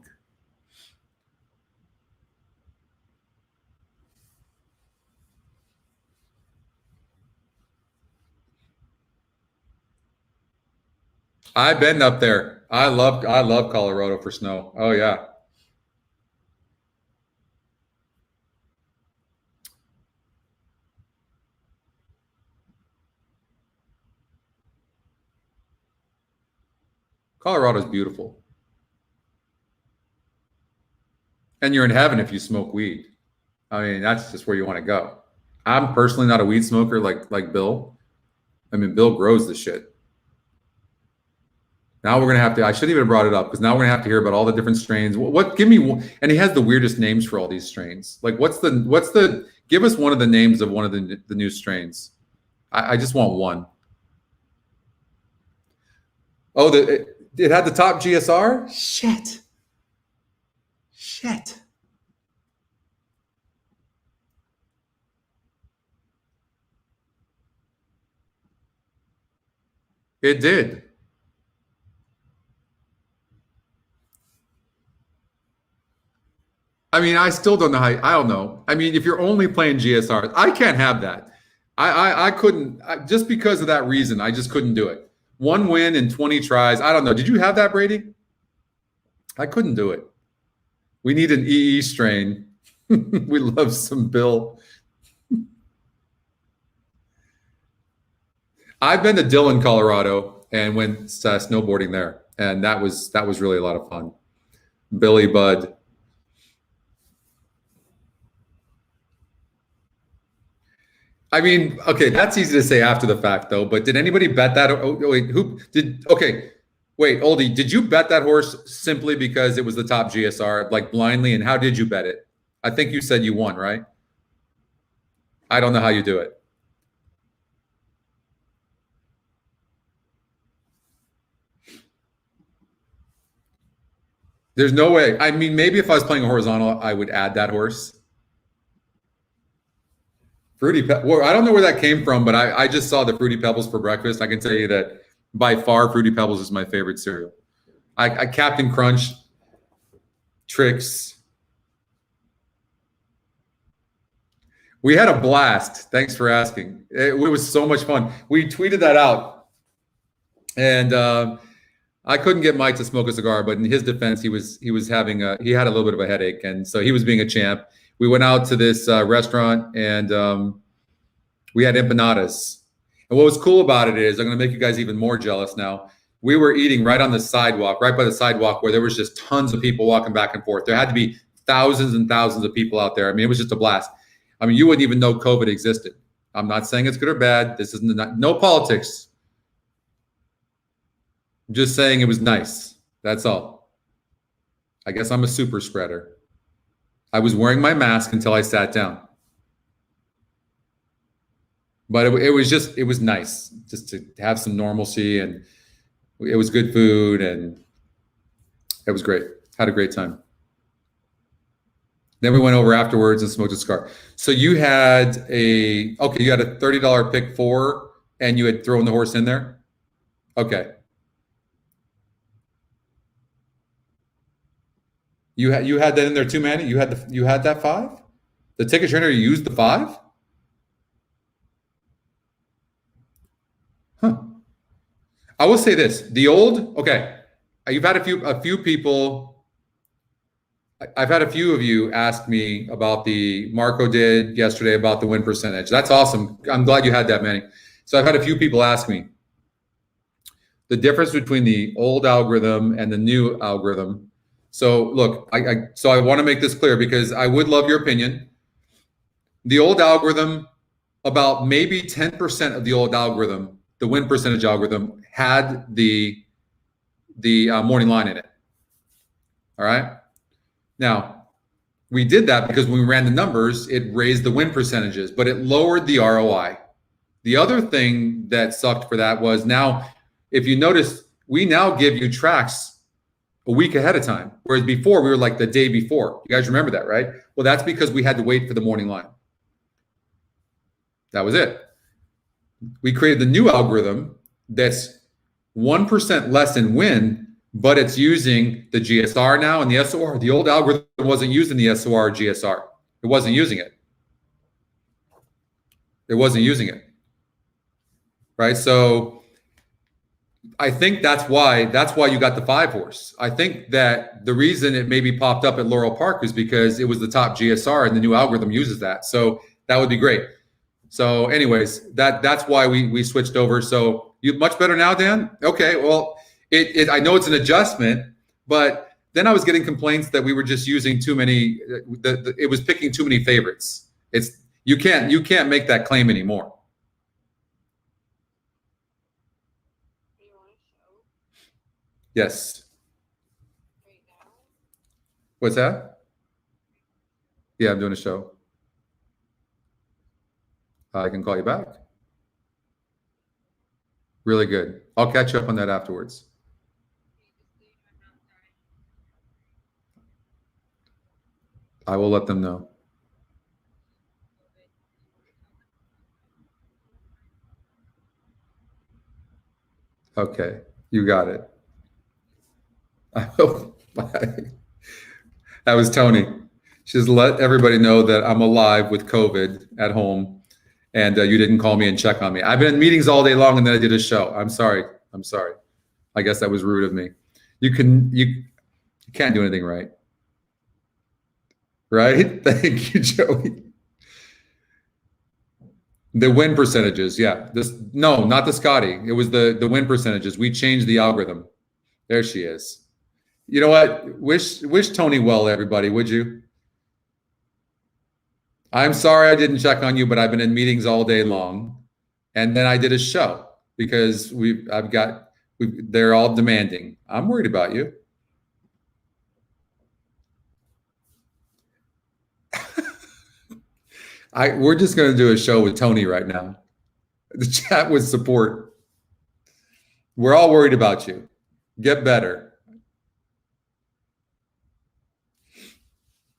I've been up there. I love Colorado for snow. Oh yeah. Colorado's beautiful. And you're in heaven if you smoke weed. I mean, that's just where you want to go. I'm personally not a weed smoker like Bill. I mean, Bill grows the shit. Now we're going to have to, I shouldn't even have brought it up because now we're going to have to hear about all the different strains. Give me one, and he has the weirdest names for all these strains. Like give us one of the names of one of the new strains. I just want one. Oh, it had the top GSR? Shit. It did. I mean, I still don't know I don't know. I mean, if you're only playing GSRs, I can't have that. I couldn't, just because of that reason, I just couldn't do it. 1 win in 20 tries. I don't know. Did you have that, Brady? I couldn't do it. We need an EE strain. We love some Bill. I've been to Dillon, Colorado, and went snowboarding there, and that was really a lot of fun. Billy Budd. I mean, okay, that's easy to say after the fact, though. But did anybody bet that? Oh, wait, who did? Okay, wait, Oldie, did you bet that horse simply because it was the top GSR, like blindly? And how did you bet it? I think you said you won, right? I don't know how you do it. There's no way. I mean, maybe if I was playing a horizontal, I would add that horse. Fruity Pebbles. Well, I don't know where that came from, but I just saw the Fruity Pebbles for breakfast. I can tell you that by far, Fruity Pebbles is my favorite cereal. I Captain Crunch, Trix. We had a blast. Thanks for asking. It was so much fun. We tweeted that out, and I couldn't get Mike to smoke a cigar, but in his defense, he had a little bit of a headache, and so he was being a champ. We went out to this restaurant, and we had empanadas. And what was cool about it is, I'm going to make you guys even more jealous now. We were eating right on the sidewalk, right by the sidewalk where there was just tons of people walking back and forth. There had to be thousands and thousands of people out there. I mean, it was just a blast. I mean, you wouldn't even know COVID existed. I'm not saying it's good or bad. This is no politics. I'm just saying it was nice. That's all. I guess I'm a super spreader. I was wearing my mask until I sat down. But it was nice just to have some normalcy, and it was good food, and it was great. Had a great time. Then we went over afterwards and smoked a cigar. So you had a $30 pick 4, and you had thrown the horse in there? Okay. You had that in there too, Manny? You had that 5? The ticket trainer used the 5? Huh. I will say this: you've had a few people. I've had a few of you ask me about the Marco did yesterday about the win percentage. That's awesome. I'm glad you had that, Manny. So I've had a few people ask me the difference between the old algorithm and the new algorithm. So look, I want to make this clear because I would love your opinion. The old algorithm, about maybe 10% of the old algorithm, the win percentage algorithm, had the morning line in it. All right. Now, we did that because when we ran the numbers, it raised the win percentages, but it lowered the ROI. The other thing that sucked for that was, now, if you notice, we now give you tracks a week ahead of time, whereas before we were like the day before. You guys remember that, right? Well, that's because we had to wait for the morning line. That was it. We created the new algorithm that's 1% less in win, but it's using the GSR now and the SOR. The old algorithm wasn't using the SOR or GSR. It wasn't using it. It wasn't using it. Right? So I think that's why you got the 5 horse. I think that the reason it maybe popped up at Laurel Park is because it was the top GSR and the new algorithm uses that. So that would be great. So anyways, that's why we switched over. So you much better now, Dan? Okay, well, I know it's an adjustment, but then I was getting complaints that we were just using too many. It was picking too many favorites. You can't make that claim anymore. Yes. What's that? Yeah, I'm doing a show. I can call you back. Really good. I'll catch you up on that afterwards. I will let them know. Okay, you got it. That was Tony. She just let everybody know that I'm alive with COVID at home, and you didn't call me and check on me. I've been in meetings all day long, and then I did a show. I'm sorry. I guess that was rude of me. You can't do anything right. Right? Thank you, Joey. The win percentages, yeah. No, not the Scotty. It was the win percentages. We changed the algorithm. There she is. You know what? Wish Tony well, everybody, would you? I'm sorry I didn't check on you, but I've been in meetings all day long, and then I did a show because they're all demanding. I'm worried about you. We're just going to do a show with Tony right now. The chat with support. We're all worried about you. Get better.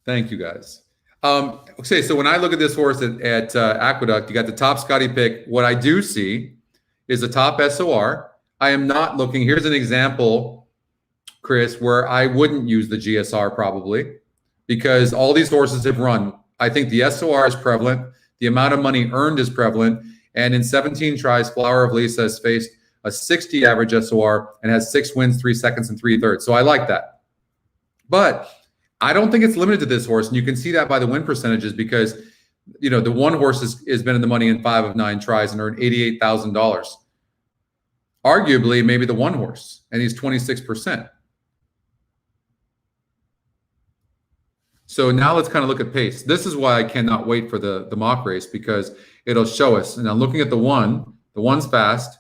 Thank you, guys. Okay, so when I look at this horse at Aqueduct, you got the top Scotty pick. What I do see is the top SOR. I am not looking. Here's an example, Chris, where I wouldn't use the GSR probably because all these horses have run. I think the SOR is prevalent. The amount of money earned is prevalent. And in 17 tries, Flower of Lisa has faced a 60 average SOR and has 6 wins, 3 seconds, and 3/3. So I like that. But I don't think it's limited to this horse. And you can see that by the win percentages because you know, the one horse has been in the money in 5 of 9 tries and earned $88,000. Arguably, maybe the one horse, and he's 26%. So now let's kind of look at pace. This is why I cannot wait for the mock race, because it'll show us. And I'm looking at the one's fast.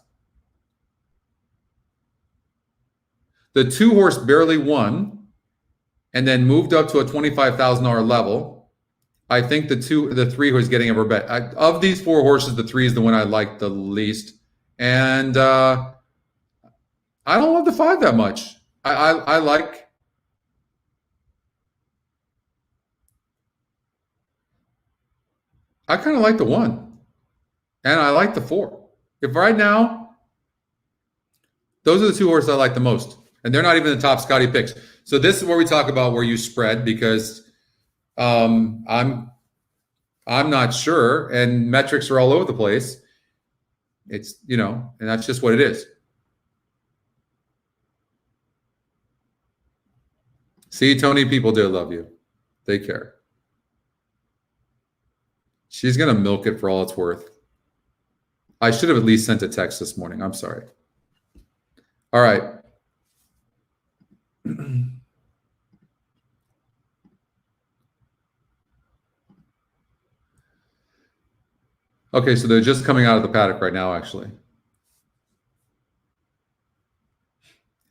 The 2 horse barely won and then moved up to a $25,000 level. I think the 3 who's getting a bet. Of these 4 horses, the 3 is the one I like the least. And I don't love the 5 that much. I kind of like the 1, and I like the 4. If right now, those are the 2 horses I like the most, and they're not even the top Scotty picks. So this is where we talk about where you spread, because I'm not sure, and metrics are all over the place. It's, you know, and that's just what it is. See, Tony, people do love you. They care. She's going to milk it for all it's worth. I should have at least sent a text this morning. I'm sorry. All right. Okay, so they're just coming out of the paddock right now, actually.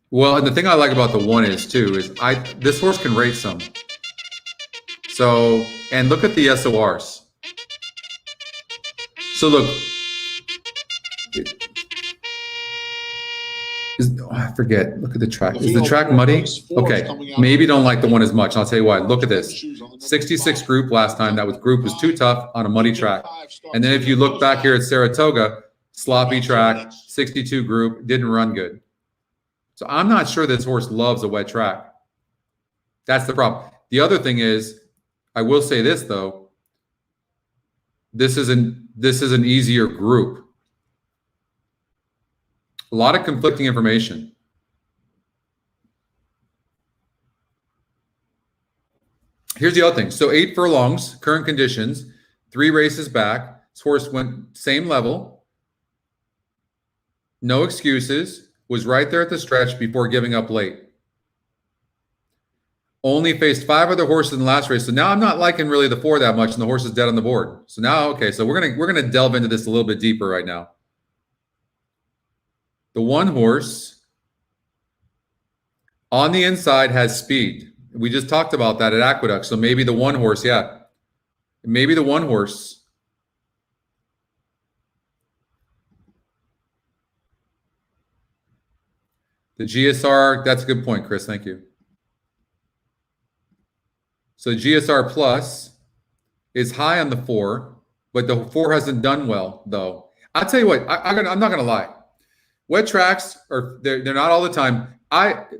Well, and the thing I like about the 1 is, too, is this horse can rate some. So, and look at the SORs. So look, I forget. Look at the track. Is the track muddy? Okay, maybe don't like the 1 as much. I'll tell you why. Look at this. 66 group last time. That group was too tough on a muddy track. And then if you look back here at Saratoga, sloppy track, 62 group, didn't run good. So I'm not sure this horse loves a wet track. That's the problem. The other thing is, I will say this though. This is an easier group. A lot of conflicting information. Here's the other thing. So 8 furlongs, current conditions, 3 races back. This horse went same level. No excuses. Was right there at the stretch before giving up late. Only faced 5 other horses in the last race. So now I'm not liking really the 4 that much, and the horse is dead on the board. So now, okay, so we're gonna delve into this a little bit deeper right now. The 1 horse on the inside has speed. We just talked about that at Aqueduct. So maybe the 1 horse, yeah. Maybe the 1 horse. The GSR, that's a good point, Chris. Thank you. So GSR Plus is high on the 4, but the 4 hasn't done well, though. I'll tell you what, I'm not going to lie. Wet tracks, they're not all the time.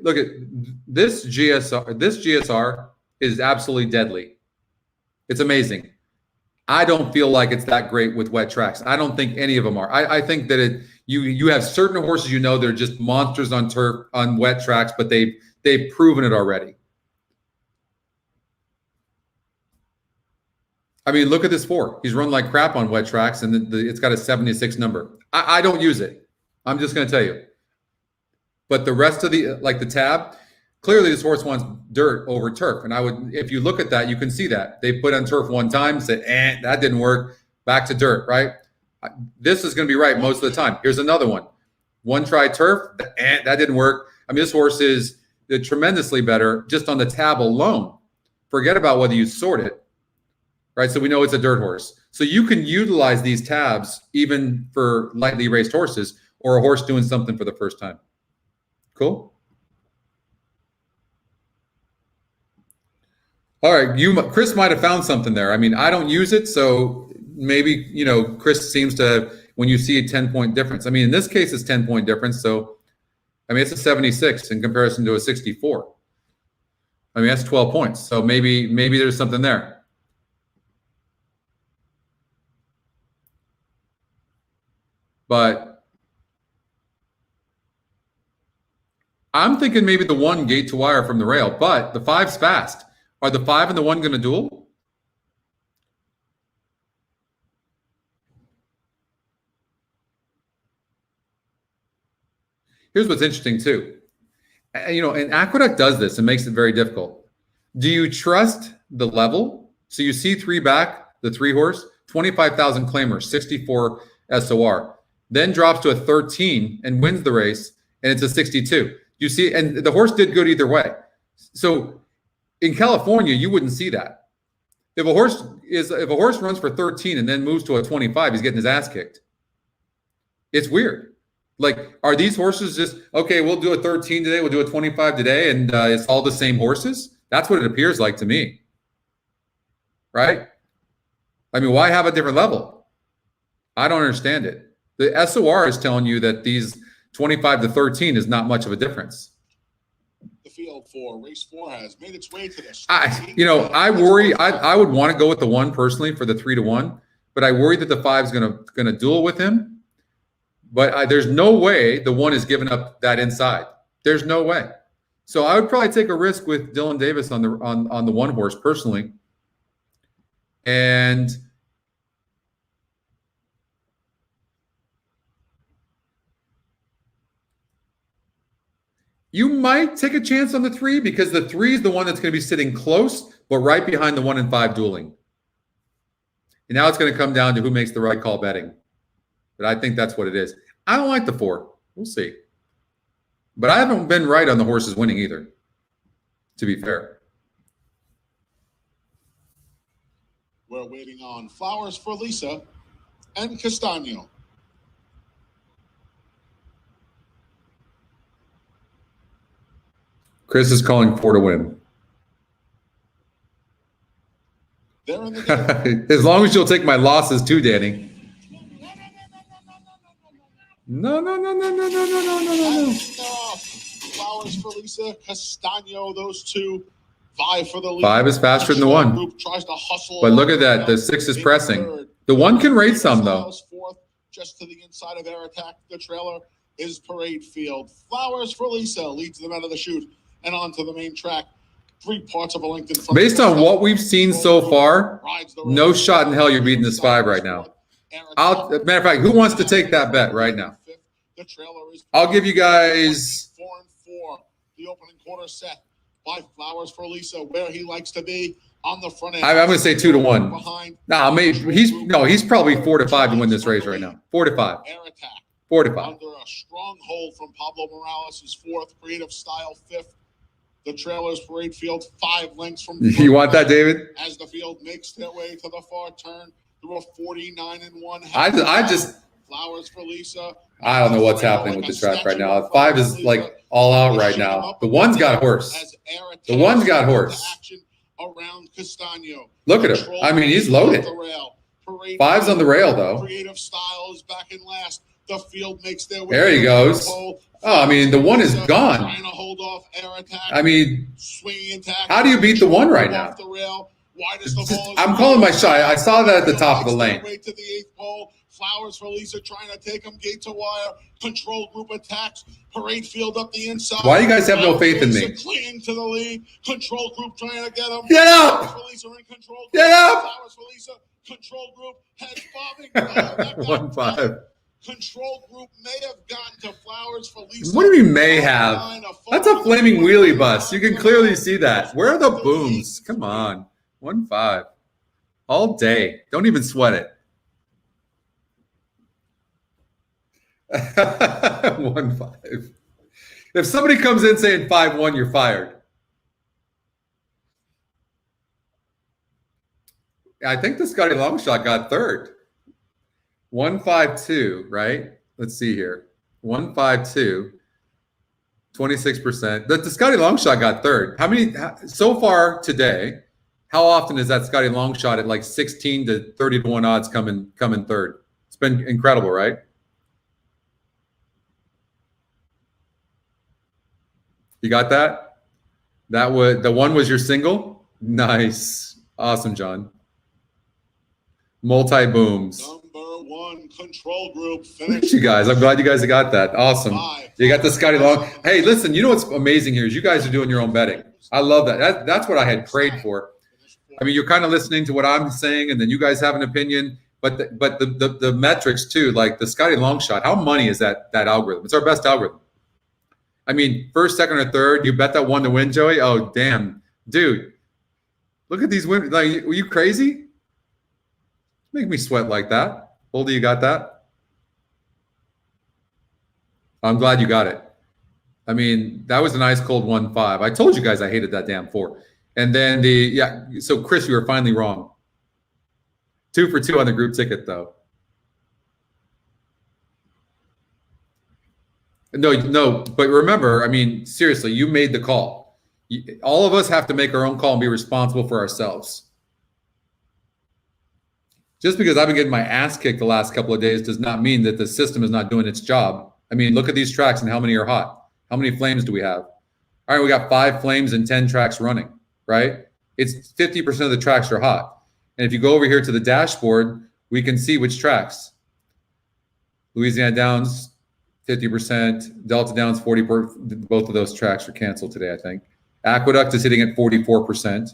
Look at this GSR. This GSR is absolutely deadly. It's amazing. I don't feel like it's that great with wet tracks. I don't think any of them are. I think that you have certain horses, you know, they're just monsters on turf, on wet tracks, but they've proven it already. I mean, look at this 4. He's run like crap on wet tracks, and it's got a 76 number. I don't use it. I'm just going to tell you. But the rest of the tab, clearly this horse wants dirt over turf. And if you look at that, you can see that. They put on turf one time, said, that didn't work. Back to dirt, right? This is going to be right most of the time. Here's another one. 1 try turf, that didn't work. I mean, this horse is tremendously better just on the tab alone. Forget about whether you sort it. Right, so we know it's a dirt horse. So you can utilize these tabs even for lightly raced horses or a horse doing something for the first time. Cool? All right, Chris might have found something there. I mean, I don't use it, so maybe, you know, Chris seems to, when you see a 10-point difference. I mean, in this case, it's 10-point difference, so, I mean, it's a 76 in comparison to a 64. I mean, that's 12 points, so maybe there's something there. But I'm thinking maybe the 1 gate to wire from the rail, but the 5's fast. Are the 5 and the 1 going to duel? Here's what's interesting too. And Aqueduct does this and makes it very difficult. Do you trust the level? So you see 3 back, the 3 horse, 25,000 claimer, 64 SOR, then drops to a 13 and wins the race, and it's a 62. You see, and the horse did good either way. So in California, you wouldn't see that. If a horse runs for 13 and then moves to a 25, he's getting his ass kicked. It's weird. Like, are these horses just, okay, we'll do a 13 today, we'll do a 25 today, and it's all the same horses? That's what it appears like to me. Right? I mean, why have a different level? I don't understand it. The SOR is telling you that these 25 to 13 is not much of a difference. The field for race 4 has made its way to this. I worry. I would want to go with the 1 personally for the 3-1, but I worry that the 5 is gonna duel with him. But there's no way the 1 is giving up that inside. There's no way. So I would probably take a risk with Dylan Davis on the 1 horse personally. And you might take a chance on the 3 because the 3 is the one that's going to be sitting close, but right behind the 1 and 5 dueling. And now it's going to come down to who makes the right call betting. But I think that's what it is. I don't like the 4. We'll see. But I haven't been right on the horses winning either, to be fair. We're waiting on Flowers for Lisa and Castano. Chris is calling 4 to win. They're in the game. As long as you'll take my losses too, Danny. No. Flowers for Lisa, Castano, those 2 vie for the lead. 5 is faster than the 1. Group tries to hustle, but look at that. The 6 is pressing. The 1 can rate some, though. Fourth, just to the inside of Air Attack. The trailer is Parade Field. Flowers for Lisa leads them out of the chute and onto the main track. 3 parts of a length in front. Based on what we've seen so far, no shot in hell you're beating this 5 right now. Matter of fact, who wants to take that bet right now? I'll give you guys 4 and 4. The opening quarter set by Flowers for Lisa, where he likes to be on the front end. I'm going to say 2 to 1. No, he's probably 4 to 5 to win this race right now. 4 to 5. Air Attack 4 to 5. under a strong hold from Pablo Morales is 4th. Creative Style 5th. The trailers Parade Field 5 lengths from. You want that, David? As the field makes their way to the far turn through a 49-1. I just Flowers for Lisa. I don't know what's happening with the track right now. 5 is like all out right now. The 1's got horse. The 1's got horse. Around Castano. Look at him. I mean, he's loaded. 5's on the rail, though. Creative Style is back in last. The field makes their way. There he goes. Oh, I mean, the 1 is gone. Trying to hold off Air Attack. I mean, swinging attack. How do you beat the 1 right now? I'm calling my shot. I saw that at the top of the lane. Way to the 8th pole. Flowers for Lisa trying to take him gate to wire. Control group attacks. Parade Field up the inside. Why do you guys have no faith in me? Clinging to the lead. Control group trying to get him. Get up! Flowers for Lisa in control. Get up! Flowers for Lisa. Control group heads bobbing. 1-5. Control group may have gotten to Flowers for Lisa. What do you mean may have? That's a flaming wheelie bus. You can clearly see that. Where are the booms? Come on. 1-5. All day. Don't even sweat it. 1-5. If somebody comes in saying 5-1, you're fired. I think the Scotty Longshot got 3rd. 1-5-2, right? Let's see here. 1-5-2, 26%. The Scotty Longshot got 3rd. How many so far today? How often is that Scotty Longshot at like 16 to 30 to 1 odds coming 3rd? It's been incredible, right? You got that? That was the 1 was your single? Nice. Awesome, John. Multi booms. Number 1 control group Look finish. at you guys. I'm glad you guys got that. Awesome. You got the Scotty Long. Hey, listen, you know what's amazing here is you guys are doing your own betting. I love that. That's what I had prayed for. I mean, you're kind of listening to what I'm saying, and then you guys have an opinion. But the metrics too, like the Scotty Longshot. How money is that algorithm? It's our best algorithm. I mean, first, second, or third, you bet that one to win, Joey? Oh, damn. Dude, look at these women. Like, were you crazy? Make me sweat like that. Boldy, you got that? I'm glad you got it. I mean, that was a nice cold 1-5. I told you guys I hated that damn 4. And then so Chris, you were finally wrong. 2 for 2 on the group ticket, though. No, but remember, I mean, seriously, you made the call. All of us have to make our own call and be responsible for ourselves. Just because I've been getting my ass kicked the last couple of days does not mean that the system is not doing its job. I mean, look at these tracks and how many are hot. How many flames do we have? All right, we got 5 flames and 10 tracks running, right? It's 50% of the tracks are hot. And if you go over here to the dashboard, we can see which tracks. Louisiana Downs, 50%. Delta Downs, 40%. Both of those tracks are canceled today, I think. Aqueduct is hitting at 44%.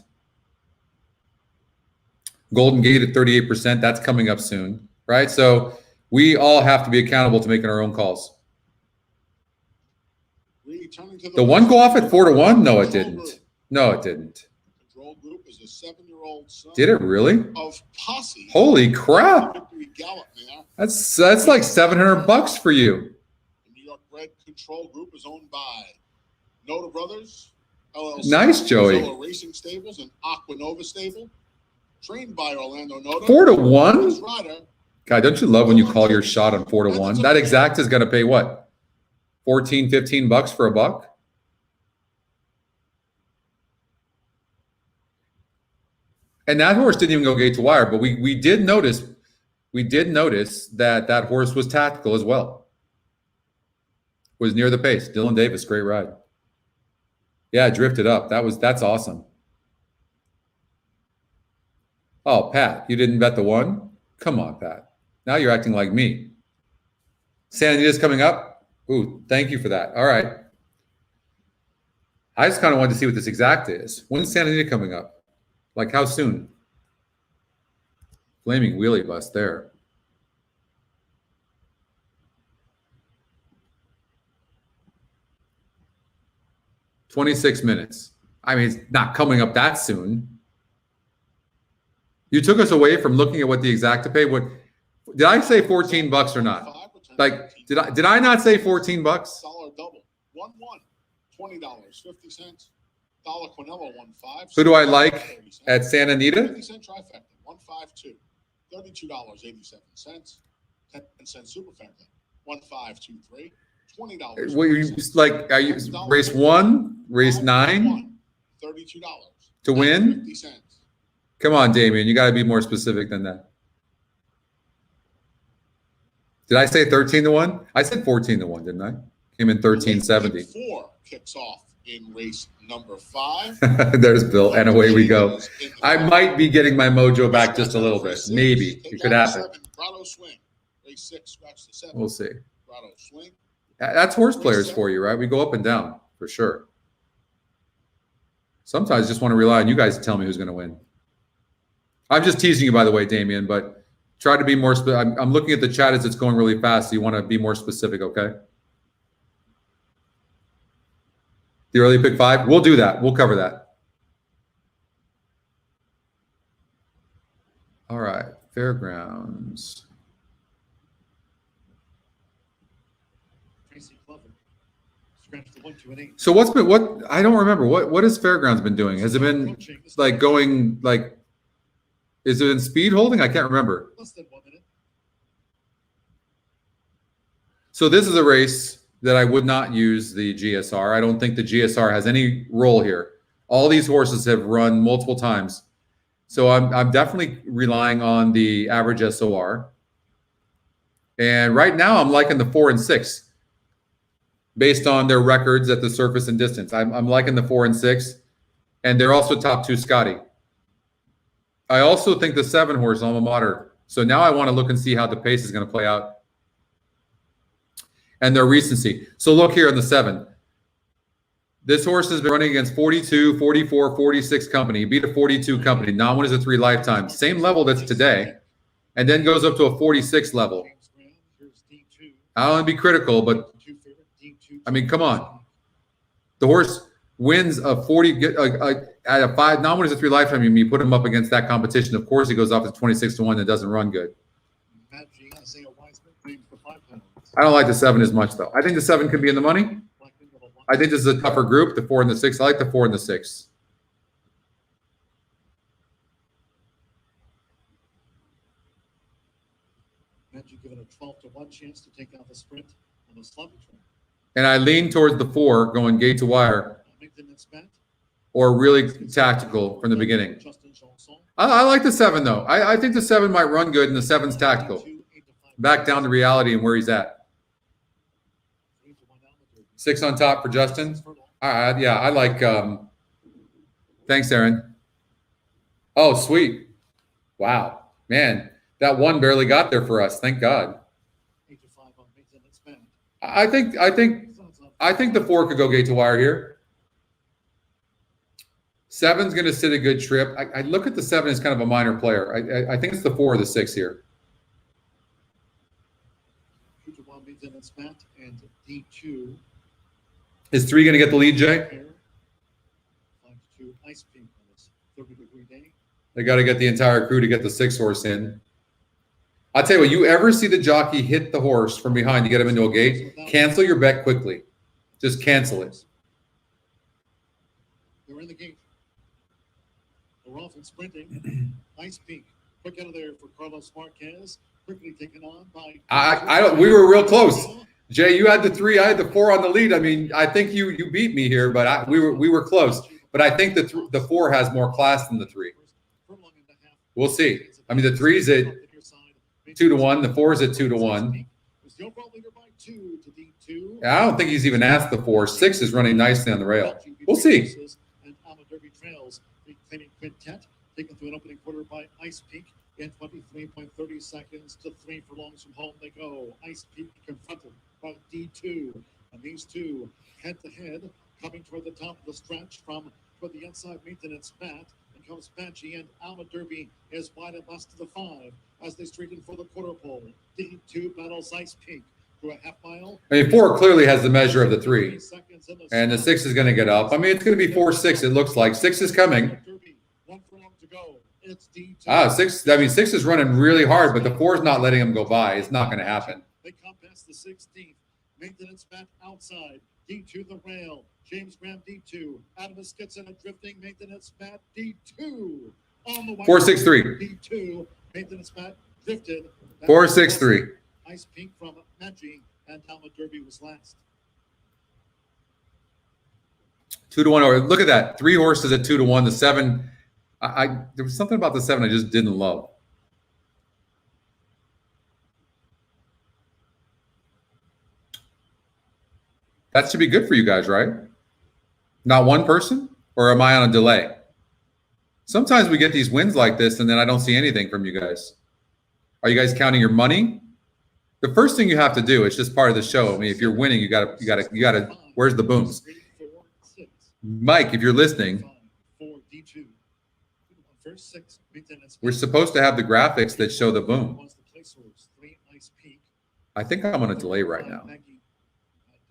Golden Gate at 38%. That's coming up soon, right? So we all have to be accountable to making our own calls. The one go off at 4-1? No, it didn't. No, it didn't. Control group is a 7-year-old son. Did it really? Of Posse. Holy crap! That's like $700 for you. The New York bred control group is owned by Noda Brothers LLC. Nice, Joey. Zilla Racing Stables and Aquanova Stable. Trained by Orlando Noda. 4-1? God, don't you love when you call your shot on 4-1? That exact is going to pay what? 14, 15 bucks for a buck? And that horse didn't even go gate to wire, but we did notice that that horse was tactical as well. Was near the pace. Dylan Davis, great ride. Yeah, drifted up. That's awesome. Oh, Pat, you didn't bet the 1? Come on, Pat. Now you're acting like me. Santa Anita's coming up. Ooh, thank you for that. All right. I just kind of wanted to see what this exact is. When's Santa Anita coming up? Like how soon? Flaming wheelie bus there. $26 minutes. I mean, it's not coming up that soon. You took us away from looking at what the exacta paid. What did I say? $14 or not? Like, did I not say $14? Dollar double. 1-1. $20.50. Dollar Quinella 1-5. Who do I like at Santa Anita? 50-cent trifecta 1-5-2. $32.87. 10-cent superfecta 1-5-2-3. $20. What you like? Are you race 1, race 9? $32 to win. 50 cents. Come on, Damien. You got to be more specific than that. Did I say 13-1? I said 14-1, didn't I? Came in 13.70. 4 kicks off in race number 5. There's Bill, and away we go. I might be getting my mojo back just a little bit. Maybe it could happen. Grotto swing. Race 6, scratch the 7. We'll see. Grotto swing. That's horse players for you, right? We go up and down for sure. Sometimes I just want to rely on you guys to tell me who's going to win. I'm just teasing you, by the way, Damien, but try to be more specific. I'm looking at the chat as it's going really fast, so you want to be more specific, okay? The early pick 5? We'll do that. We'll cover that. All right, Fairgrounds. So what I don't remember. What has Fairgrounds been doing? Has it been like going like, is it in speed holding? I can't remember. Less than 1 minute. So this is a race that I would not use the GSR. I don't think the GSR has any role here. All these horses have run multiple times. So I'm definitely relying on the average SOR. And right now I'm liking the 4 and 6 based on their records at the surface and distance. I'm liking the 4 and 6, and they're also top 2 Scotty. I also think the 7 horse alma mater. So now I want to look and see how the pace is going to play out and their recency. So look here on the 7. This horse has been running against 42, 44, 46 company. He beat a 42 company. Now one is a 3 lifetime. Same level that's today, and then goes up to a 46 level. I don't want to be critical, but I mean, come on. The horse wins a 40 at a 5. Not only is a 3 lifetime, you put him up against that competition. Of course, he goes off at 26-1 and doesn't run good. I don't like the 7 as much, though. I think the 7 could be in the money. I think this is a tougher group, the 4 and the 6. I like the 4 and the 6. Magic given a 12-1 chance to take out the sprint on the sloppy track. And I lean towards the 4 going gate to wire, or really tactical from the beginning. I like the 7, though. I think the 7 might run good, and the 7's tactical. Back down to reality and where he's at. 6 on top for Justin. Yeah, I like. Thanks, Aaron. Oh, sweet. Wow, man, that 1 barely got there for us. Thank God. I think the 4 could go gate to wire here. 7's going to sit a good trip. I look at the 7 as kind of a minor player. I think it's the 4 or the 6 here. And D2. Is 3 going to get the lead, Jay? They got to get the entire crew to get the 6 horse in. I'll tell you what, you ever see the jockey hit the horse from behind to get him into a gate, cancel your bet quickly. Just cancel it. They're in the gate. They're off and sprinting. Ice Peak. Quick out of there for Carlos Marquez. Quickly taken on by. We were real close. Jay, you had the 3, I had the 4 on the lead. I mean, I think you beat me here, but we were close. But I think the 4 has more class than the 3. We'll see. I mean, the 3's at 2-1. The 4's at 2-1. I don't think he's even asked the 4. 6 is running nicely on the rail. We'll see. Taken through an opening quarter by Ice Peak in 23.30 seconds to 3 furlongs from home they go. Ice Peak confronted by D2. And these two head to head, coming toward the top of the stretch from toward the inside maintenance mat. And comes Banshee, and Alma Derby is wide and last to the 5 as they straighten for the quarter pole. D2 battles Ice Peak through a half mile. I mean, 4 clearly has the measure of the 3. And the 6 is going to get up. I mean, it's going to be 4-6, it looks like. 6 is coming. 6. I mean, 6 is running really hard, but the 4 is not letting him go by. It's not going to happen. They come past the 16th. Maintenance mat outside. D2 the rail. James Graham D2. Adam Skitson and drifting. Maintenance mat D2 on the way. 4-6-3. D2 maintenance mat drifted. 4-6-3. Ice Pink from Maggi and Alma Derby was last. 2-1. Look at that. 3 horses at 2-1. The 7. There was something about the 7 I just didn't love. That should be good for you guys, right? Not one person? Or am I on a delay? Sometimes we get these wins like this and then I don't see anything from you guys. Are you guys counting your money? The first thing you have to do, it's just part of the show. I mean, if you're winning, you gotta, where's the booms? Mike, if you're listening, we're supposed to have the graphics that show the boom. I think I'm on a delay right now.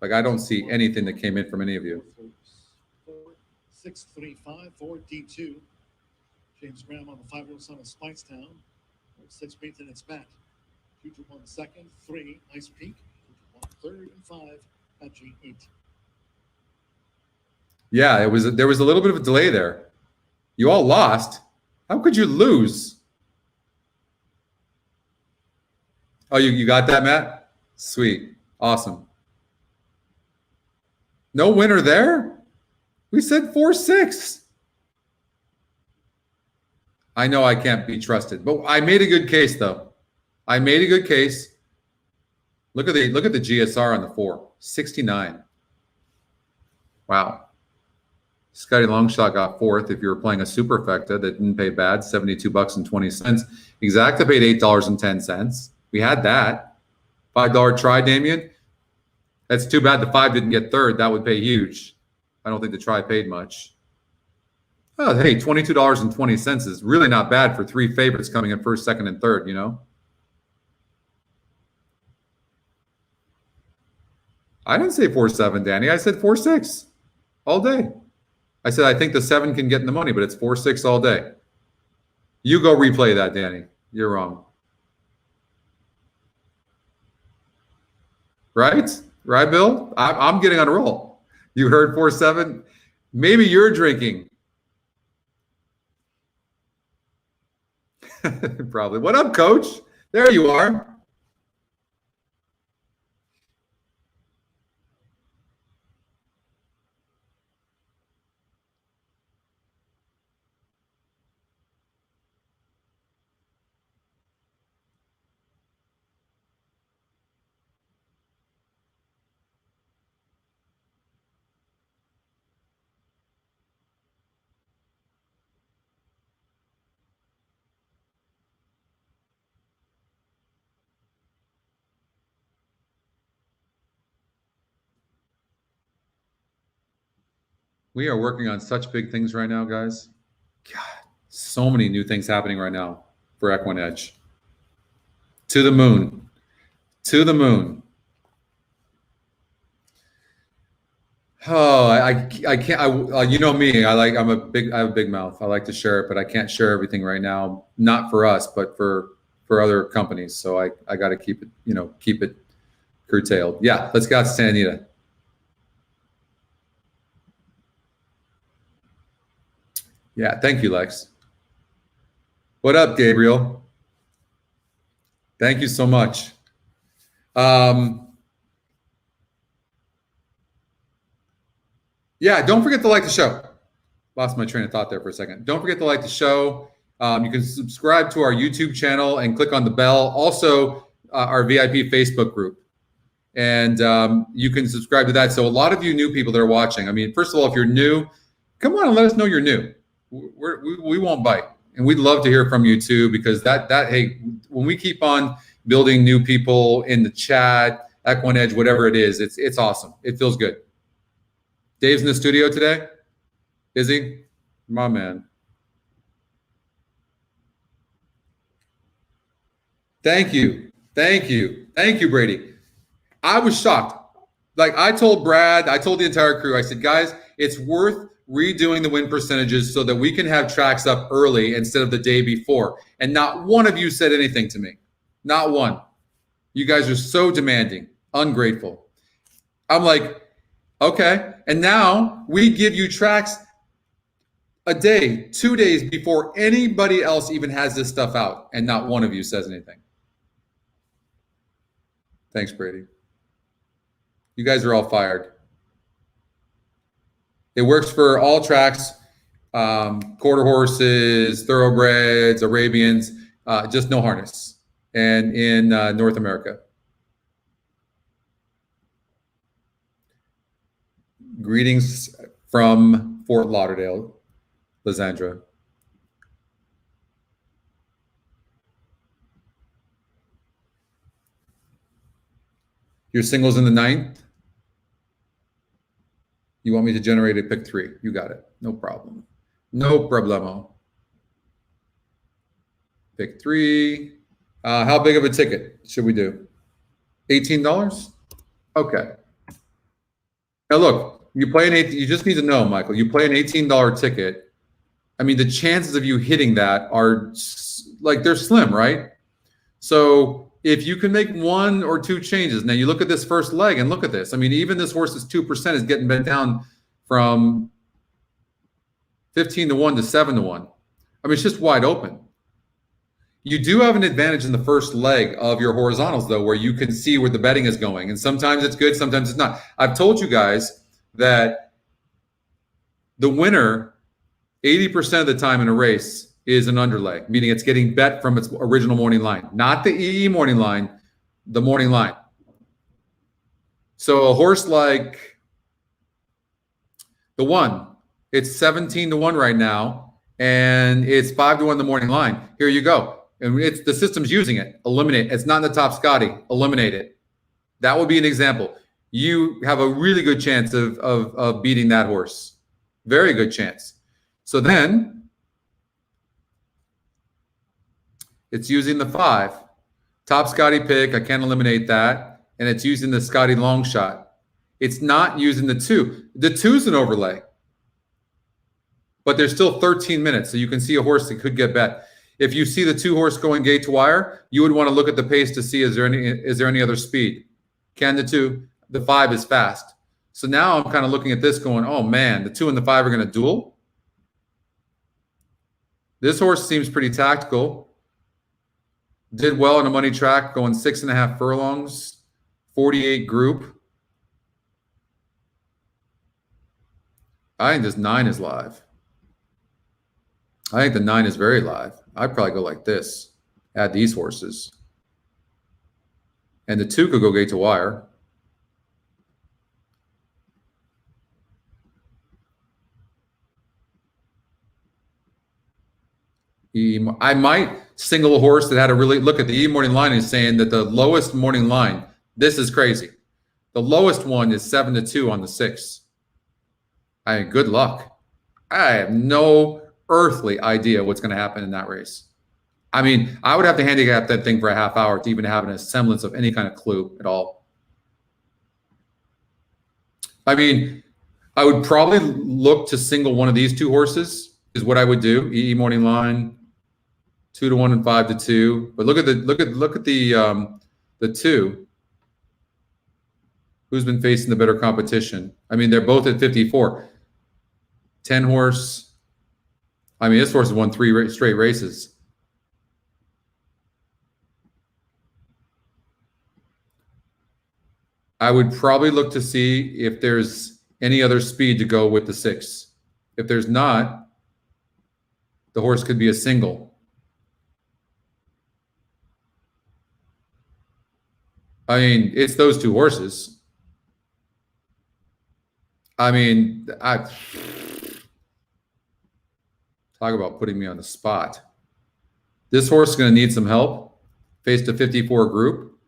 Like, I don't see anything that came in from any of you. 6-3-5 for D2. James Graham on the 5-year-old son of Spicestown. 6 maintenance back. 2-1 second. 3 Ice Peak. 2-1 third and 5 at G8. Yeah, there was a little bit of a delay there. You all lost. How could you lose? Oh, you got that, Matt? Sweet. Awesome. No winner there? We said 4-6. I know I can't be trusted, but I made a good case, though. I made a good case. Look at the GSR on the 4. 69. Wow. Scotty Longshot got 4th. If you were playing a superfecta that didn't pay bad, $72.20. Exacta paid $8.10. We had that. $5 try, Damien. That's too bad the 5 didn't get 3rd. That would pay huge. I don't think the try paid much. Oh, hey, $22.20 is really not bad for 3 favorites coming in 1st, 2nd, and 3rd, you know? I didn't say 4-7, Danny. I said 4-6. all day. I said, I think the 7 can get in the money, but it's 4-6 all day. You go replay that, Danny. You're wrong. Right? Right, Bill? I'm getting on a roll. You heard 4-7? Maybe you're drinking. Probably. What up, Coach? There you are. We are working on such big things right now, guys. God, so many new things happening right now for EquinEdge. To the moon. To the moon. Oh, I can't. You know me. I have a big mouth. I like to share it, but I can't share everything right now. Not for us, but for other companies. So I got to keep it, keep it curtailed. Yeah, let's go to Anita. Yeah, thank you, Lex. What up, Gabriel? Thank you so much. Yeah, don't forget to like the show. Lost my train of thought there for a second. Don't forget to like the show. You can subscribe to our YouTube channel and click on the bell. Also, our VIP Facebook group. And you can subscribe to that. So a lot of you new people that are watching, I mean, first of all, if you're new, come on and let us know you're new. We won't bite. And we'd love to hear from you too, because hey, when we keep on building new people in the chat, EquinEdge, whatever it is, it's awesome. It feels good. Dave's in the studio today. Is he? My man. Thank you. Thank you. Thank you, Brady. I was shocked. Like I told Brad, I told the entire crew, I said, guys, it's worth redoing the win percentages so that we can have tracks up early instead of the day before. And not one of you said anything to me. Not one. You guys are so demanding, ungrateful. I'm like, okay. And now we give you tracks a day, 2 days before anybody else even has this stuff out. And not one of you says anything. Thanks, Brady. You guys are all fired. It works for all tracks, quarter horses, thoroughbreds, Arabians, just no harness. And in North America. Greetings from Fort Lauderdale, Lysandra. Your singles in the 9th? You want me to generate a pick 3? You got it. No problem. No problemo. Pick 3. How big of a ticket should we do? $18? Okay. Now look, you play you just need to know, Michael, you play an $18 ticket. I mean, the chances of you hitting that are like, they're slim, right? So if you can make 1 or 2 changes, now you look at this first leg and look at this. I mean, even this horse's 2% is getting bent down from 15 to 1 to 7 to 1. I mean, it's just wide open. You do have an advantage in the first leg of your horizontals, though, where you can see where the betting is going. And sometimes it's good, sometimes it's not. I've told you guys that the winner, 80% of the time in a race, is an underlay, meaning it's getting bet from its original morning line, not the EE morning line, the morning line. So a horse like the 1, it's 17 to 1 right now, and it's 5 to 1 the morning line. Here you go. And it's the system's using it. Eliminate. It's not in the top Scotty. Eliminate it. That would be an example. You have a really good chance of beating that horse. Very good chance. So then it's using the 5. Top Scotty pick. I can't eliminate that. And it's using the Scotty long shot. It's not using the 2. The 2's an overlay. But there's still 13 minutes, so you can see a horse that could get bet. If you see the 2 horse going gate to wire, you would want to look at the pace to see is there any other speed. Can the 5 is fast. So now I'm kind of looking at this going, oh man, the 2 and the 5 are going to duel. This horse seems pretty tactical. Did well on a money track, going 6.5 furlongs, 48 group. I think this 9 is live. I think the 9 is very live. I'd probably go like this. Add these horses. And the 2 could go gate to wire. I might single a horse that had a really look at the E morning line and saying that the lowest morning line, this is crazy. The lowest one is 7-2 on the 6. I mean, good luck. I have no earthly idea what's going to happen in that race. I mean, I would have to handicap that thing for a half hour to even have a semblance of any kind of clue at all. I mean, I would probably look to single one of these 2 horses is what I would do. EE morning line, 2-1 and 5-2. But look at the 2. Who's been facing the better competition? I mean, they're both at 54. 10 horse. I mean, this horse has won 3 straight races. I would probably look to see if there's any other speed to go with the 6. If there's not, the horse could be a single. I mean, it's those 2 horses. I mean, talk about putting me on the spot. This horse is going to need some help. Faced a 54 group.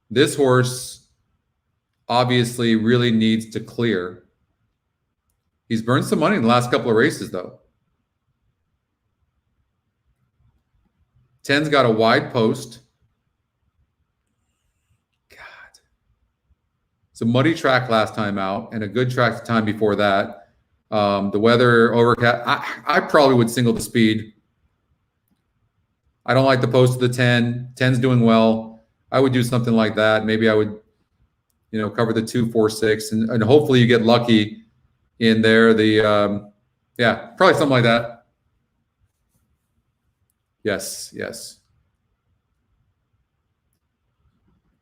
This horse obviously really needs to clear. He's burned some money in the last couple of races, though. 10's got a wide post. God. It's a muddy track last time out and a good track the time before that. The weather overcast. I probably would single the speed. I don't like the post of the 10. 10's doing well. I would do something like that. Maybe I would, cover the 2, 4, 6, and hopefully you get lucky in there. Yeah, probably something like that. Yes.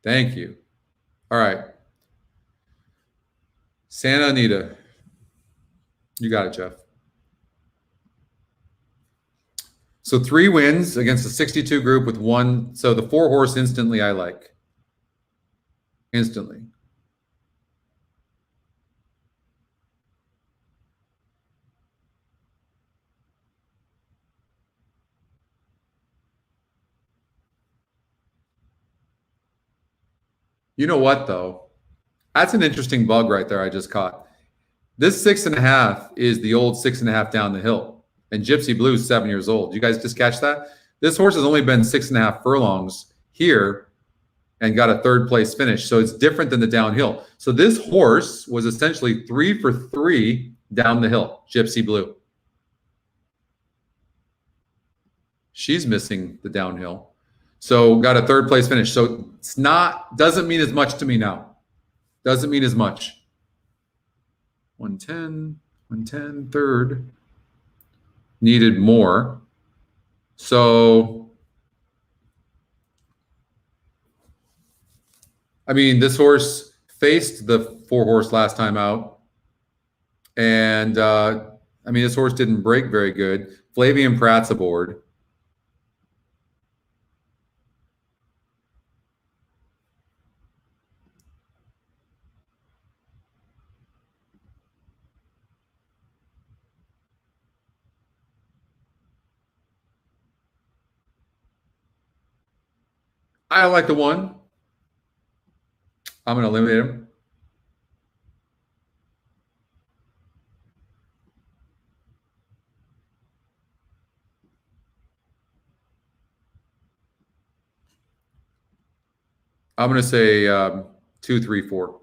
Thank you. All right. Santa Anita. You got it, Jeff. So 3 wins against a 62 group with 1. So the 4 horse instantly I like. Instantly. You know what, though? That's an interesting bug right there I just caught. This 6.5 is the old 6.5 down the hill. And Gypsy Blue is 7 years old. You guys just catch that? This horse has only been 6.5 furlongs here and got a 3rd place finish. So it's different than the downhill. So this horse was essentially 3 for 3 down the hill, Gypsy Blue. She's missing the downhill. So got a 3rd place finish. So doesn't mean as much to me now. Doesn't mean as much. 110, 3rd. Needed more. So, I mean, this horse faced the 4 horse last time out. And, this horse didn't break very good. Flavian Pratt's aboard. I like the 1. I'm going to eliminate him. I'm going to say 2, 3, 4.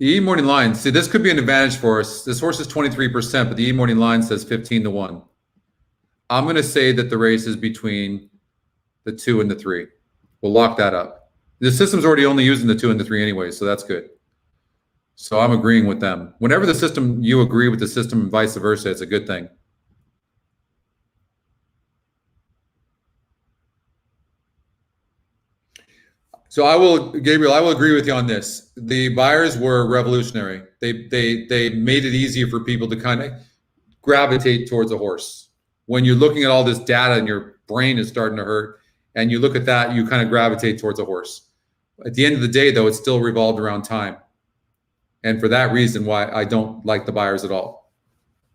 The E morning line. See, this could be an advantage for us. This horse is 23%, but the E morning line says 15-1. I'm going to say that the race is between the 2 and the 3. We'll lock that up. The system's already only using the 2 and the 3 anyway, so that's good. So I'm agreeing with them. Whenever the system, you agree with the system and vice versa, it's a good thing. So Gabriel, I will agree with you on this. The buyers were revolutionary. They made it easier for people to kind of gravitate towards a horse. When you're looking at all this data and your brain is starting to hurt, and you look at that, you kind of gravitate towards a horse. At the end of the day, though, it's still revolved around time. And for that reason, why I don't like the buyers at all.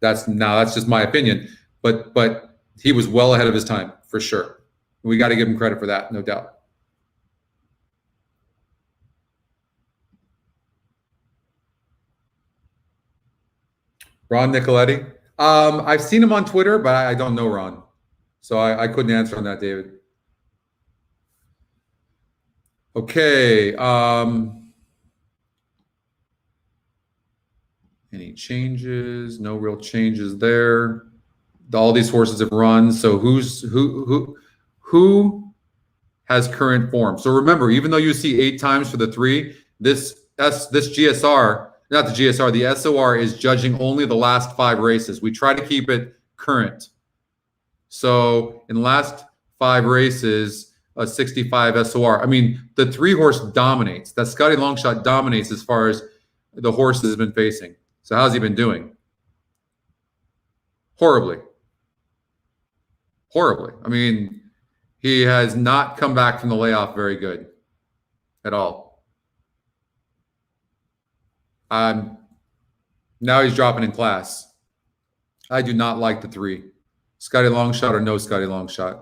That's just my opinion. But he was well ahead of his time, for sure. We got to give him credit for that, no doubt. Ron Nicoletti. I've seen him on Twitter, but I don't know Ron. So I couldn't answer on that, David. Okay. Any changes? No real changes there. All these horses have run. So who has current form? So remember, even though you see 8 times for the 3, this GSR, not the GSR, the SOR is judging only the last 5 races. We try to keep it current. So in the last 5 races, a 65 SOR. I mean, the 3 horse dominates. That Scotty Longshot dominates as far as the horse has been facing. So how's he been doing? Horribly. Horribly. I mean, he has not come back from the layoff very good at all. Now he's dropping in class. I do not like the 3. Scotty Longshot or no Scotty Longshot.